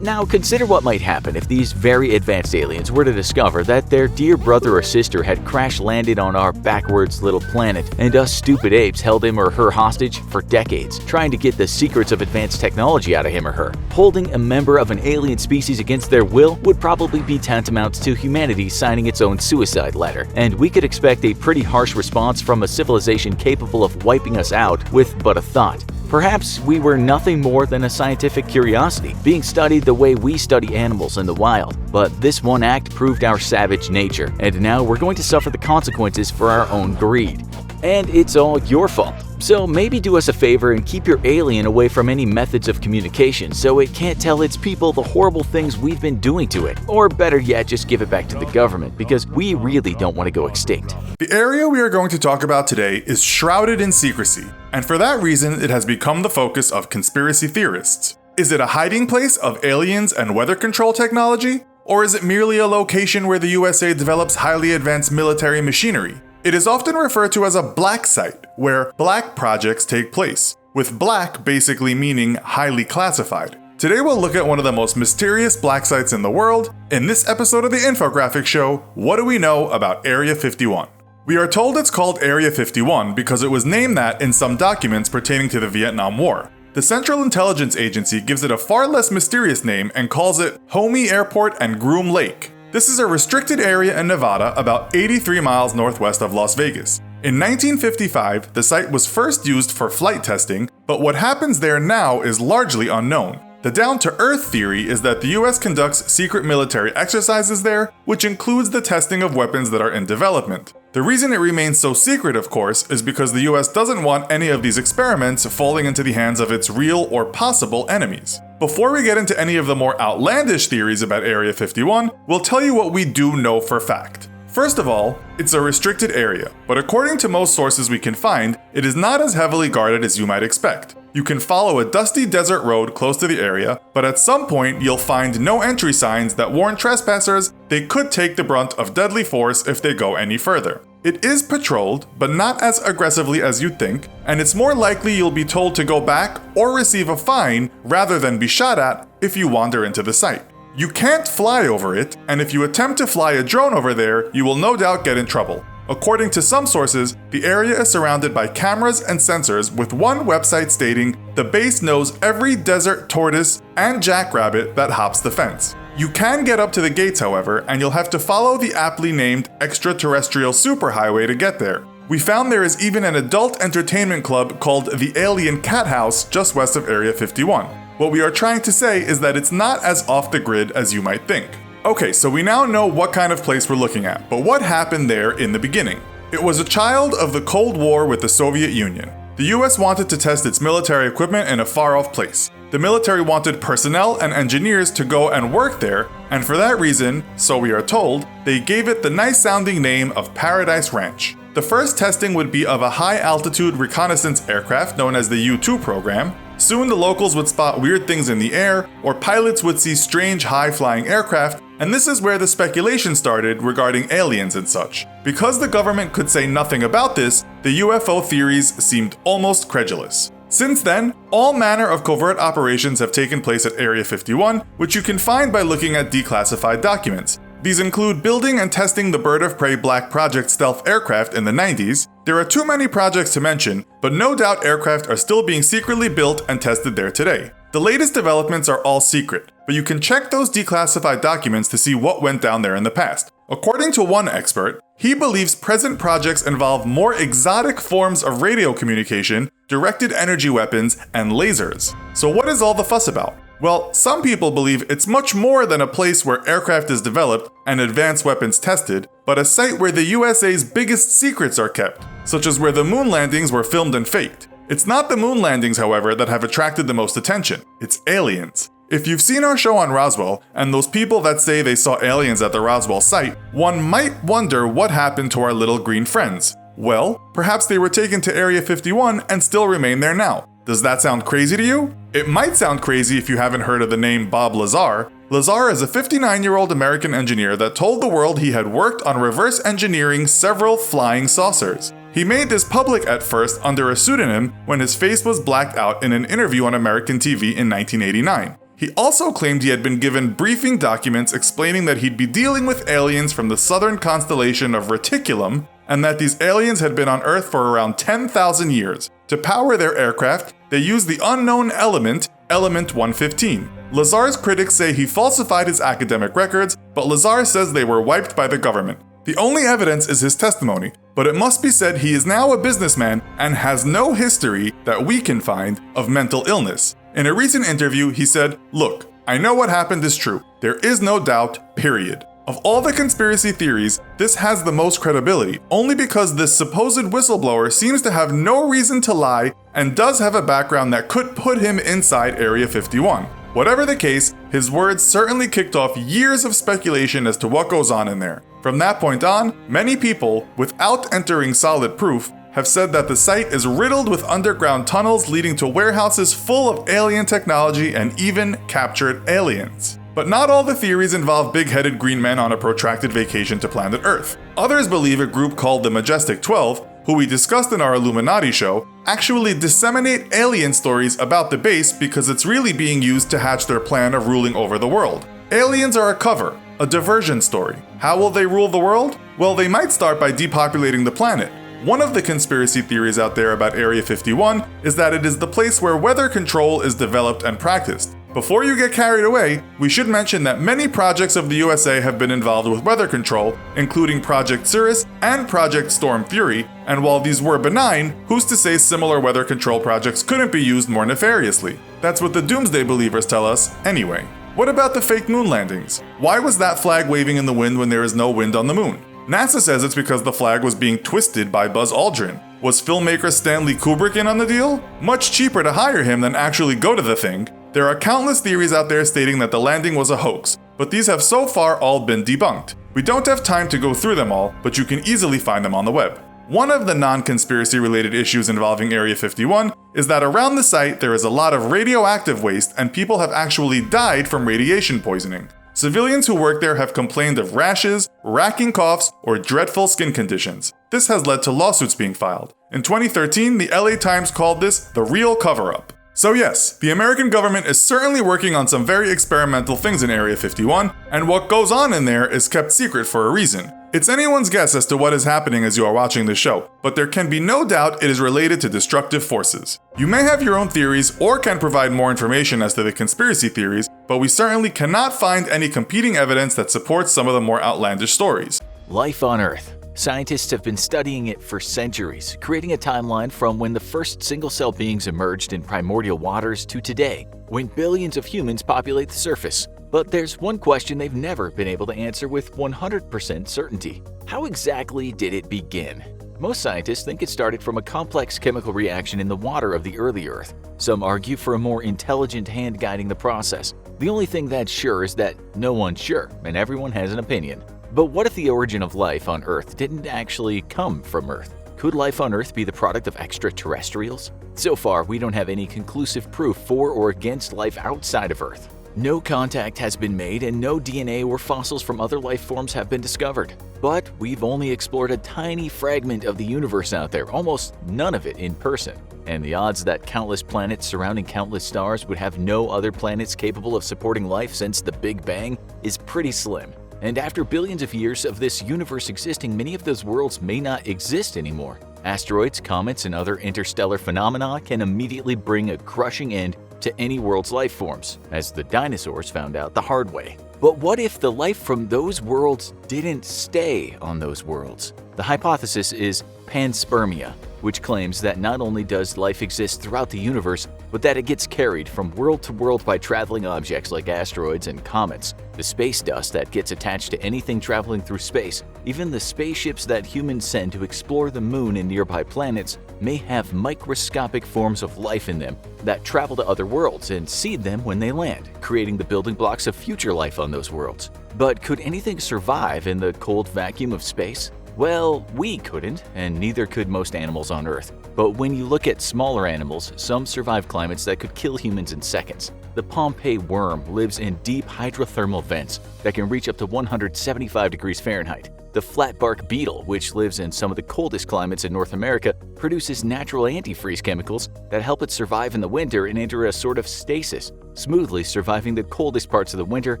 Now, consider what might happen if these very advanced aliens were to discover that their dear brother or sister had crash-landed on our backwards little planet, and us stupid apes held him or her hostage for decades, trying to get the secrets of advanced technology out of him or her. Holding a member of an alien species against their will would probably be tantamount to humanity signing its own suicide letter, and we could expect a pretty harsh response from a civilization capable of wiping us out with but a thought. Perhaps we were nothing more than a scientific curiosity, being studied the way we study animals in the wild. But this one act proved our savage nature, and now we're going to suffer the consequences for our own greed. And it's all your fault. So maybe do us a favor and keep your alien away from any methods of communication so it can't tell its people the horrible things we've been doing to it. Or better yet, just give it back to the government, because we really don't want to go extinct. The area we are going to talk about today is shrouded in secrecy, and for that reason it has become the focus of conspiracy theorists. Is it a hiding place of aliens and weather control technology? Or is it merely a location where the USA develops highly advanced military machinery? It is often referred to as a black site, where black projects take place, with black basically meaning highly classified. Today we'll look at one of the most mysterious black sites in the world in this episode of the infographic show, What Do We Know About Area 51? We are told it's called Area 51 because it was named that in some documents pertaining to the Vietnam War. The Central Intelligence Agency gives it a far less mysterious name and calls it Homey Airport and Groom Lake. This is a restricted area in Nevada about 83 miles northwest of Las Vegas. In 1955, the site was first used for flight testing, but what happens there now is largely unknown. The down-to-earth theory is that the US conducts secret military exercises there, which includes the testing of weapons that are in development. The reason it remains so secret, of course, is because the US doesn't want any of these experiments falling into the hands of its real or possible enemies. Before we get into any of the more outlandish theories about Area 51, we'll tell you what we do know for fact. First of all, it's a restricted area, but according to most sources we can find, it is not as heavily guarded as you might expect. You can follow a dusty desert road close to the area, but at some point you'll find no entry signs that warn trespassers they could take the brunt of deadly force if they go any further. It is patrolled, but not as aggressively as you'd think, and it's more likely you'll be told to go back or receive a fine rather than be shot at if you wander into the site. You can't fly over it, and if you attempt to fly a drone over there, you will no doubt get in trouble. According to some sources, the area is surrounded by cameras and sensors, with one website stating the base knows every desert tortoise and jackrabbit that hops the fence. You can get up to the gates, however, and you'll have to follow the aptly named extraterrestrial superhighway to get there. We found there is even an adult entertainment club called the Alien Cat House just west of Area 51. What we are trying to say is that it's not as off the grid as you might think. Okay, so we now know what kind of place we're looking at, but what happened there in the beginning? It was a child of the Cold War with the Soviet Union. The US wanted to test its military equipment in a far-off place. The military wanted personnel and engineers to go and work there, and for that reason, so we are told, they gave it the nice-sounding name of Paradise Ranch. The first testing would be of a high-altitude reconnaissance aircraft known as the U-2 program. Soon the locals would spot weird things in the air, or pilots would see strange high-flying aircraft And this is where the speculation started regarding aliens and such. Because the government could say nothing about this, the UFO theories seemed almost credulous. Since then, all manner of covert operations have taken place at Area 51, which you can find by looking at declassified documents. These include building and testing the Bird of Prey Black Project stealth aircraft in the 90s. There are too many projects to mention, but no doubt aircraft are still being secretly built and tested there today. The latest developments are all secret, but you can check those declassified documents to see what went down there in the past. According to one expert, he believes present projects involve more exotic forms of radio communication, directed energy weapons, and lasers. So what is all the fuss about? Well, some people believe it's much more than a place where aircraft is developed and advanced weapons tested, but a site where the USA's biggest secrets are kept, such as where the moon landings were filmed and faked. It's not the moon landings, however, that have attracted the most attention. It's aliens. If you've seen our show on Roswell, and those people that say they saw aliens at the Roswell site, one might wonder what happened to our little green friends. Well, perhaps they were taken to Area 51 and still remain there now. Does that sound crazy to you? It might sound crazy if you haven't heard of the name Bob Lazar. Lazar is a 59-year-old American engineer that told the world he had worked on reverse engineering several flying saucers. He made this public at first under a pseudonym when his face was blacked out in an interview on American TV in 1989. He also claimed he had been given briefing documents explaining that he'd be dealing with aliens from the southern constellation of Reticulum, and that these aliens had been on Earth for around 10,000 years. To power their aircraft, they used the unknown element 115. Lazar's critics say he falsified his academic records, but Lazar says they were wiped by the government. The only evidence is his testimony, but it must be said he is now a businessman and has no history that we can find of mental illness. In a recent interview, he said, "Look, I know what happened is true. There is no doubt, period. Of all the conspiracy theories, this has the most credibility, only because this supposed whistleblower seems to have no reason to lie and does have a background that could put him inside Area 51. Whatever the case, his words certainly kicked off years of speculation as to what goes on in there. From that point on, many people, without entering solid proof, have said that the site is riddled with underground tunnels leading to warehouses full of alien technology and even captured aliens. But not all the theories involve big-headed green men on a protracted vacation to planet Earth. Others believe a group called the Majestic 12, who we discussed in our Illuminati show, actually disseminate alien stories about the base because it's really being used to hatch their plan of ruling over the world. Aliens are a cover, a diversion story. How will they rule the world? Well, they might start by depopulating the planet. One of the conspiracy theories out there about Area 51 is that it is the place where weather control is developed and practiced. Before you get carried away, we should mention that many projects of the USA have been involved with weather control, including Project Cirrus and Project Storm Fury, and while these were benign, who's to say similar weather control projects couldn't be used more nefariously? That's what the doomsday believers tell us, anyway. What about the fake moon landings? Why was that flag waving in the wind when there is no wind on the moon? NASA says it's because the flag was being twisted by Buzz Aldrin. Was filmmaker Stanley Kubrick in on the deal? Much cheaper to hire him than actually go to the thing. There are countless theories out there stating that the landing was a hoax, but these have so far all been debunked. We don't have time to go through them all, but you can easily find them on the web. One of the non-conspiracy related issues involving Area 51 is that around the site there is a lot of radioactive waste and people have actually died from radiation poisoning. Civilians who work there have complained of rashes, racking coughs, or dreadful skin conditions. This has led to lawsuits being filed. In 2013, the LA Times called this the real cover-up. So yes, the American government is certainly working on some very experimental things in Area 51, and what goes on in there is kept secret for a reason. It's anyone's guess as to what is happening as you are watching this show, but there can be no doubt it is related to destructive forces. You may have your own theories or can provide more information as to the conspiracy theories, but we certainly cannot find any competing evidence that supports some of the more outlandish stories. Life on Earth. Scientists have been studying it for centuries, creating a timeline from when the first single-cell beings emerged in primordial waters to today, when billions of humans populate the surface. But there's one question they've never been able to answer with 100% certainty. How exactly did it begin? Most scientists think it started from a complex chemical reaction in the water of the early Earth. Some argue for a more intelligent hand guiding the process. The only thing that's sure is that no one's sure, and everyone has an opinion. But what if the origin of life on Earth didn't actually come from Earth? Could life on Earth be the product of extraterrestrials? So far, we don't have any conclusive proof for or against life outside of Earth. No contact has been made and no DNA or fossils from other life forms have been discovered. But we've only explored a tiny fragment of the universe out there, almost none of it in person. And the odds that countless planets surrounding countless stars would have no other planets capable of supporting life since the Big Bang is pretty slim. And after billions of years of this universe existing, many of those worlds may not exist anymore. Asteroids, comets, and other interstellar phenomena can immediately bring a crushing end to any world's life forms, as the dinosaurs found out the hard way. But what if the life from those worlds didn't stay on those worlds? The hypothesis is panspermia, which claims that not only does life exist throughout the universe, but that it gets carried from world to world by traveling objects like asteroids and comets, the space dust that gets attached to anything traveling through space, even the spaceships that humans send to explore the moon and nearby planets may have microscopic forms of life in them that travel to other worlds and seed them when they land, creating the building blocks of future life on those worlds. But could anything survive in the cold vacuum of space? Well, we couldn't, and neither could most animals on Earth. But when you look at smaller animals, some survive climates that could kill humans in seconds. The Pompeii worm lives in deep hydrothermal vents that can reach up to 175 degrees Fahrenheit. The flatbark beetle, which lives in some of the coldest climates in North America, produces natural antifreeze chemicals that help it survive in the winter and enter a sort of stasis, smoothly surviving the coldest parts of the winter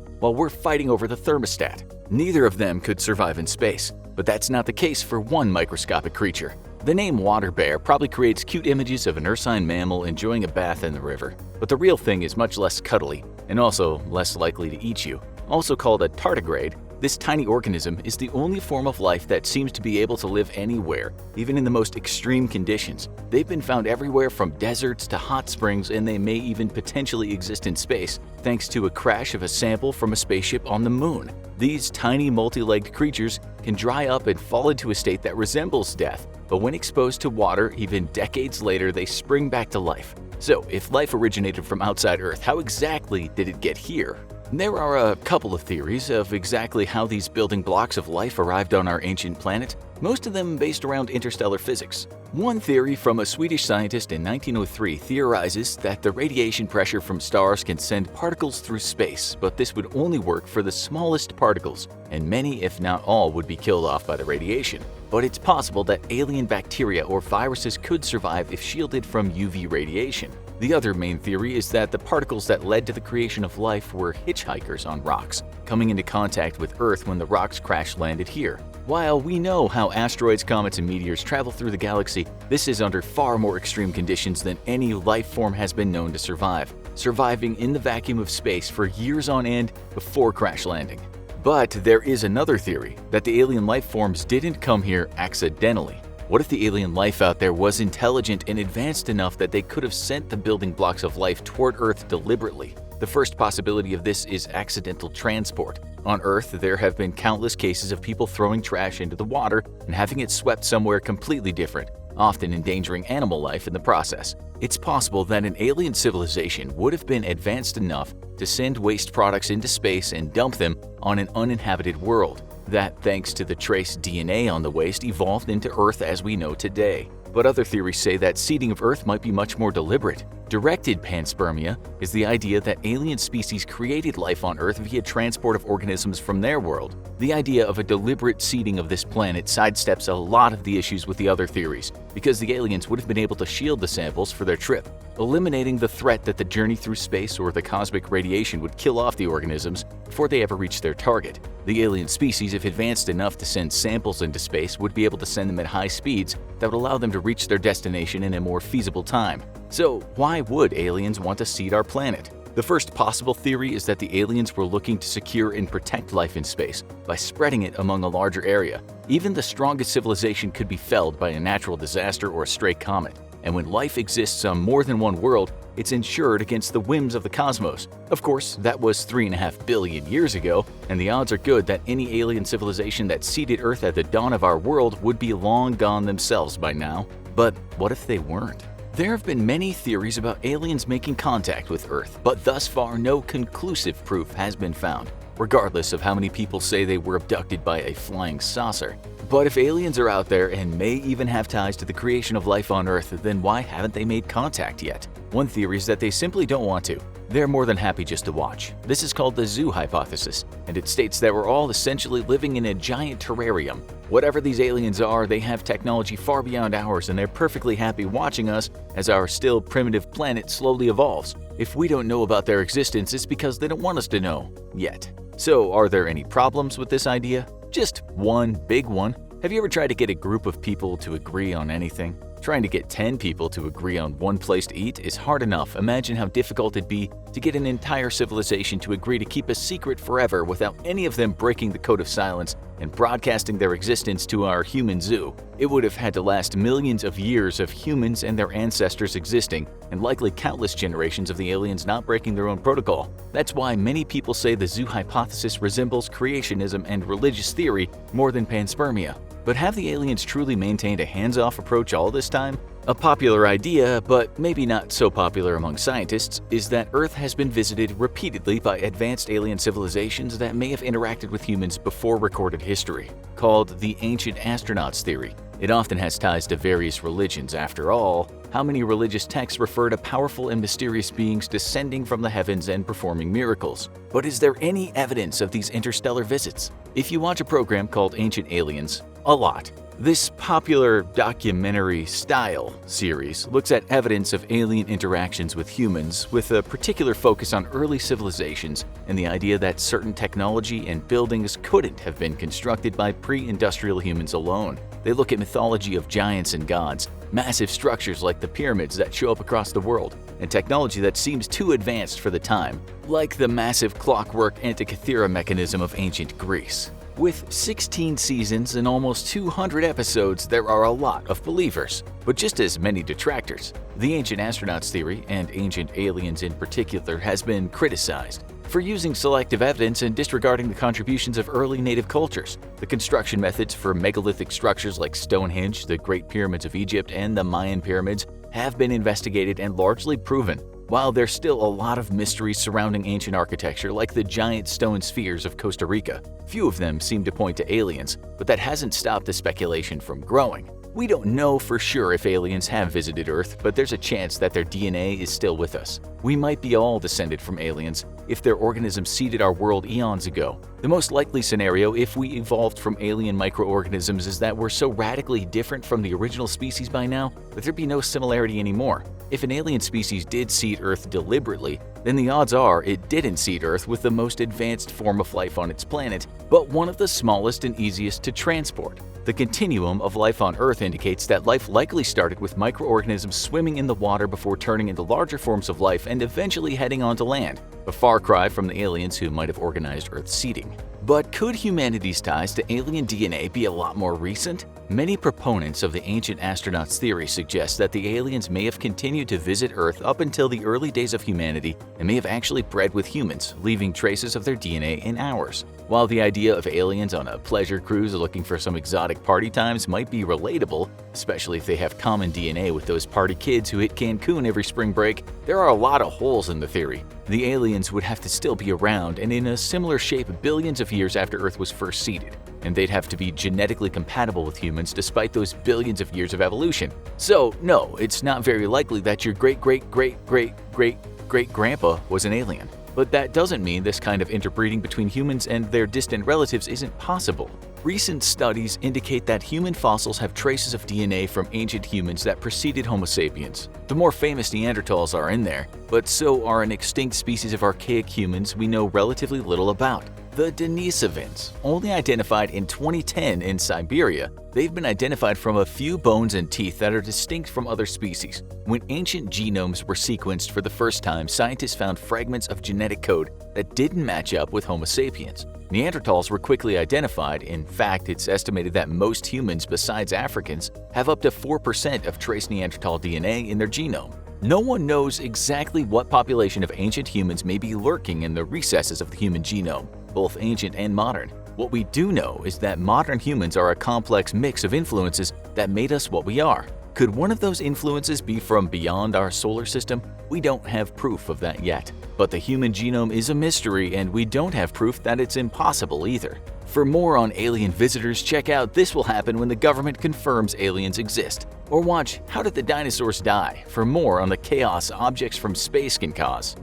while we're fighting over the thermostat. Neither of them could survive in space, but that's not the case for one microscopic creature. The name water bear probably creates cute images of an ursine mammal enjoying a bath in the river, but the real thing is much less cuddly and also less likely to eat you. Also called a tardigrade, this tiny organism is the only form of life that seems to be able to live anywhere, even in the most extreme conditions. They've been found everywhere from deserts to hot springs, and they may even potentially exist in space, thanks to a crash of a sample from a spaceship on the moon. These tiny multi-legged creatures can dry up and fall into a state that resembles death, but when exposed to water, even decades later, they spring back to life. So, if life originated from outside Earth, how exactly did it get here? There are a couple of theories of exactly how these building blocks of life arrived on our ancient planet, most of them based around interstellar physics. One theory from a Swedish scientist in 1903 theorizes that the radiation pressure from stars can send particles through space, but this would only work for the smallest particles, and many, if not all, would be killed off by the radiation. But it's possible that alien bacteria or viruses could survive if shielded from UV radiation. The other main theory is that the particles that led to the creation of life were hitchhikers on rocks, coming into contact with Earth when the rocks crash-landed here. While we know how asteroids, comets, and meteors travel through the galaxy, this is under far more extreme conditions than any life form has been known to survive, surviving in the vacuum of space for years on end before crash landing. But there is another theory, that the alien life forms didn't come here accidentally. What if the alien life out there was intelligent and advanced enough that they could have sent the building blocks of life toward Earth deliberately? The first possibility of this is accidental transport. On Earth, there have been countless cases of people throwing trash into the water and having it swept somewhere completely different, often endangering animal life in the process. It's possible that an alien civilization would have been advanced enough to send waste products into space and dump them on an uninhabited world. That, thanks to the trace DNA on the waste, evolved into Earth as we know today. But other theories say that seeding of Earth might be much more deliberate. Directed panspermia is the idea that alien species created life on Earth via transport of organisms from their world. The idea of a deliberate seeding of this planet sidesteps a lot of the issues with the other theories, because the aliens would have been able to shield the samples for their trip, eliminating the threat that the journey through space or the cosmic radiation would kill off the organisms before they ever reach their target. The alien species, if advanced enough to send samples into space, would be able to send them at high speeds that would allow them to reach their destination in a more feasible time. So why would aliens want to seed our planet? The first possible theory is that the aliens were looking to secure and protect life in space by spreading it among a larger area. Even the strongest civilization could be felled by a natural disaster or a stray comet. And when life exists on more than one world, it's insured against the whims of the cosmos. Of course, that was 3.5 billion years ago, and the odds are good that any alien civilization that seeded Earth at the dawn of our world would be long gone themselves by now. But what if they weren't? There have been many theories about aliens making contact with Earth, but thus far no conclusive proof has been found, regardless of how many people say they were abducted by a flying saucer. But if aliens are out there and may even have ties to the creation of life on Earth, then why haven't they made contact yet? One theory is that they simply don't want to. They're more than happy just to watch. This is called the zoo hypothesis, and it states that we're all essentially living in a giant terrarium. Whatever these aliens are, they have technology far beyond ours, and they're perfectly happy watching us as our still primitive planet slowly evolves. If we don't know about their existence, it's because they don't want us to know yet. So, are there any problems with this idea? Just one big one. Have you ever tried to get a group of people to agree on anything? Trying to get 10 people to agree on one place to eat is hard enough. Imagine how difficult it'd be to get an entire civilization to agree to keep a secret forever without any of them breaking the code of silence and broadcasting their existence to our human zoo. It would have had to last millions of years of humans and their ancestors existing, and likely countless generations of the aliens not breaking their own protocol. That's why many people say the zoo hypothesis resembles creationism and religious theory more than panspermia. But have the aliens truly maintained a hands-off approach all this time? A popular idea, but maybe not so popular among scientists, is that Earth has been visited repeatedly by advanced alien civilizations that may have interacted with humans before recorded history, called the ancient astronauts theory. It often has ties to various religions. After all, how many religious texts refer to powerful and mysterious beings descending from the heavens and performing miracles? But is there any evidence of these interstellar visits? If you watch a program called Ancient Aliens, a lot. This popular documentary-style series looks at evidence of alien interactions with humans with a particular focus on early civilizations and the idea that certain technology and buildings couldn't have been constructed by pre-industrial humans alone. They look at mythology of giants and gods, massive structures like the pyramids that show up across the world, and technology that seems too advanced for the time, like the massive clockwork Antikythera mechanism of ancient Greece. With 16 seasons and almost 200 episodes, there are a lot of believers, but just as many detractors. The ancient astronauts theory, and ancient aliens in particular, has been criticized for using selective evidence and disregarding the contributions of early native cultures. The construction methods for megalithic structures like Stonehenge, the Great Pyramids of Egypt, and the Mayan pyramids have been investigated and largely proven. While there's still a lot of mysteries surrounding ancient architecture, like the giant stone spheres of Costa Rica, few of them seem to point to aliens, but that hasn't stopped the speculation from growing. We don't know for sure if aliens have visited Earth, but there's a chance that their DNA is still with us. We might be all descended from aliens if their organisms seeded our world eons ago. The most likely scenario if we evolved from alien microorganisms is that we're so radically different from the original species by now that there'd be no similarity anymore. If an alien species did seed Earth deliberately, then the odds are it didn't seed Earth with the most advanced form of life on its planet, but one of the smallest and easiest to transport. The continuum of life on Earth indicates that life likely started with microorganisms swimming in the water before turning into larger forms of life and eventually heading onto land, a far cry from the aliens who might have organized Earth's seeding. But could humanity's ties to alien DNA be a lot more recent? Many proponents of the ancient astronauts theory suggest that the aliens may have continued to visit Earth up until the early days of humanity and may have actually bred with humans, leaving traces of their DNA in ours. While the idea of aliens on a pleasure cruise looking for some exotic party times might be relatable, especially if they have common DNA with those party kids who hit Cancun every spring break, there are a lot of holes in the theory. The aliens would have to still be around and in a similar shape billions of years after Earth was first seeded, and they'd have to be genetically compatible with humans despite those billions of years of evolution. So, no, it's not very likely that your great-great-great-great-great-great-grandpa was an alien. But that doesn't mean this kind of interbreeding between humans and their distant relatives isn't possible. Recent studies indicate that human fossils have traces of DNA from ancient humans that preceded Homo sapiens. The more famous Neanderthals are in there, but so are an extinct species of archaic humans we know relatively little about. The Denisovans, only identified in 2010 in Siberia, they've been identified from a few bones and teeth that are distinct from other species. When ancient genomes were sequenced for the first time, scientists found fragments of genetic code that didn't match up with Homo sapiens. Neanderthals were quickly identified. In fact, it's estimated that most humans besides Africans have up to 4% of trace Neanderthal DNA in their genome. No one knows exactly what population of ancient humans may be lurking in the recesses of the human genome, both ancient and modern. What we do know is that modern humans are a complex mix of influences that made us what we are. Could one of those influences be from beyond our solar system? We don't have proof of that yet. But the human genome is a mystery, and we don't have proof that it's impossible either. For more on alien visitors, check out This Will Happen When the Government Confirms Aliens Exist, or watch How Did the Dinosaurs Die for more on the chaos objects from space can cause.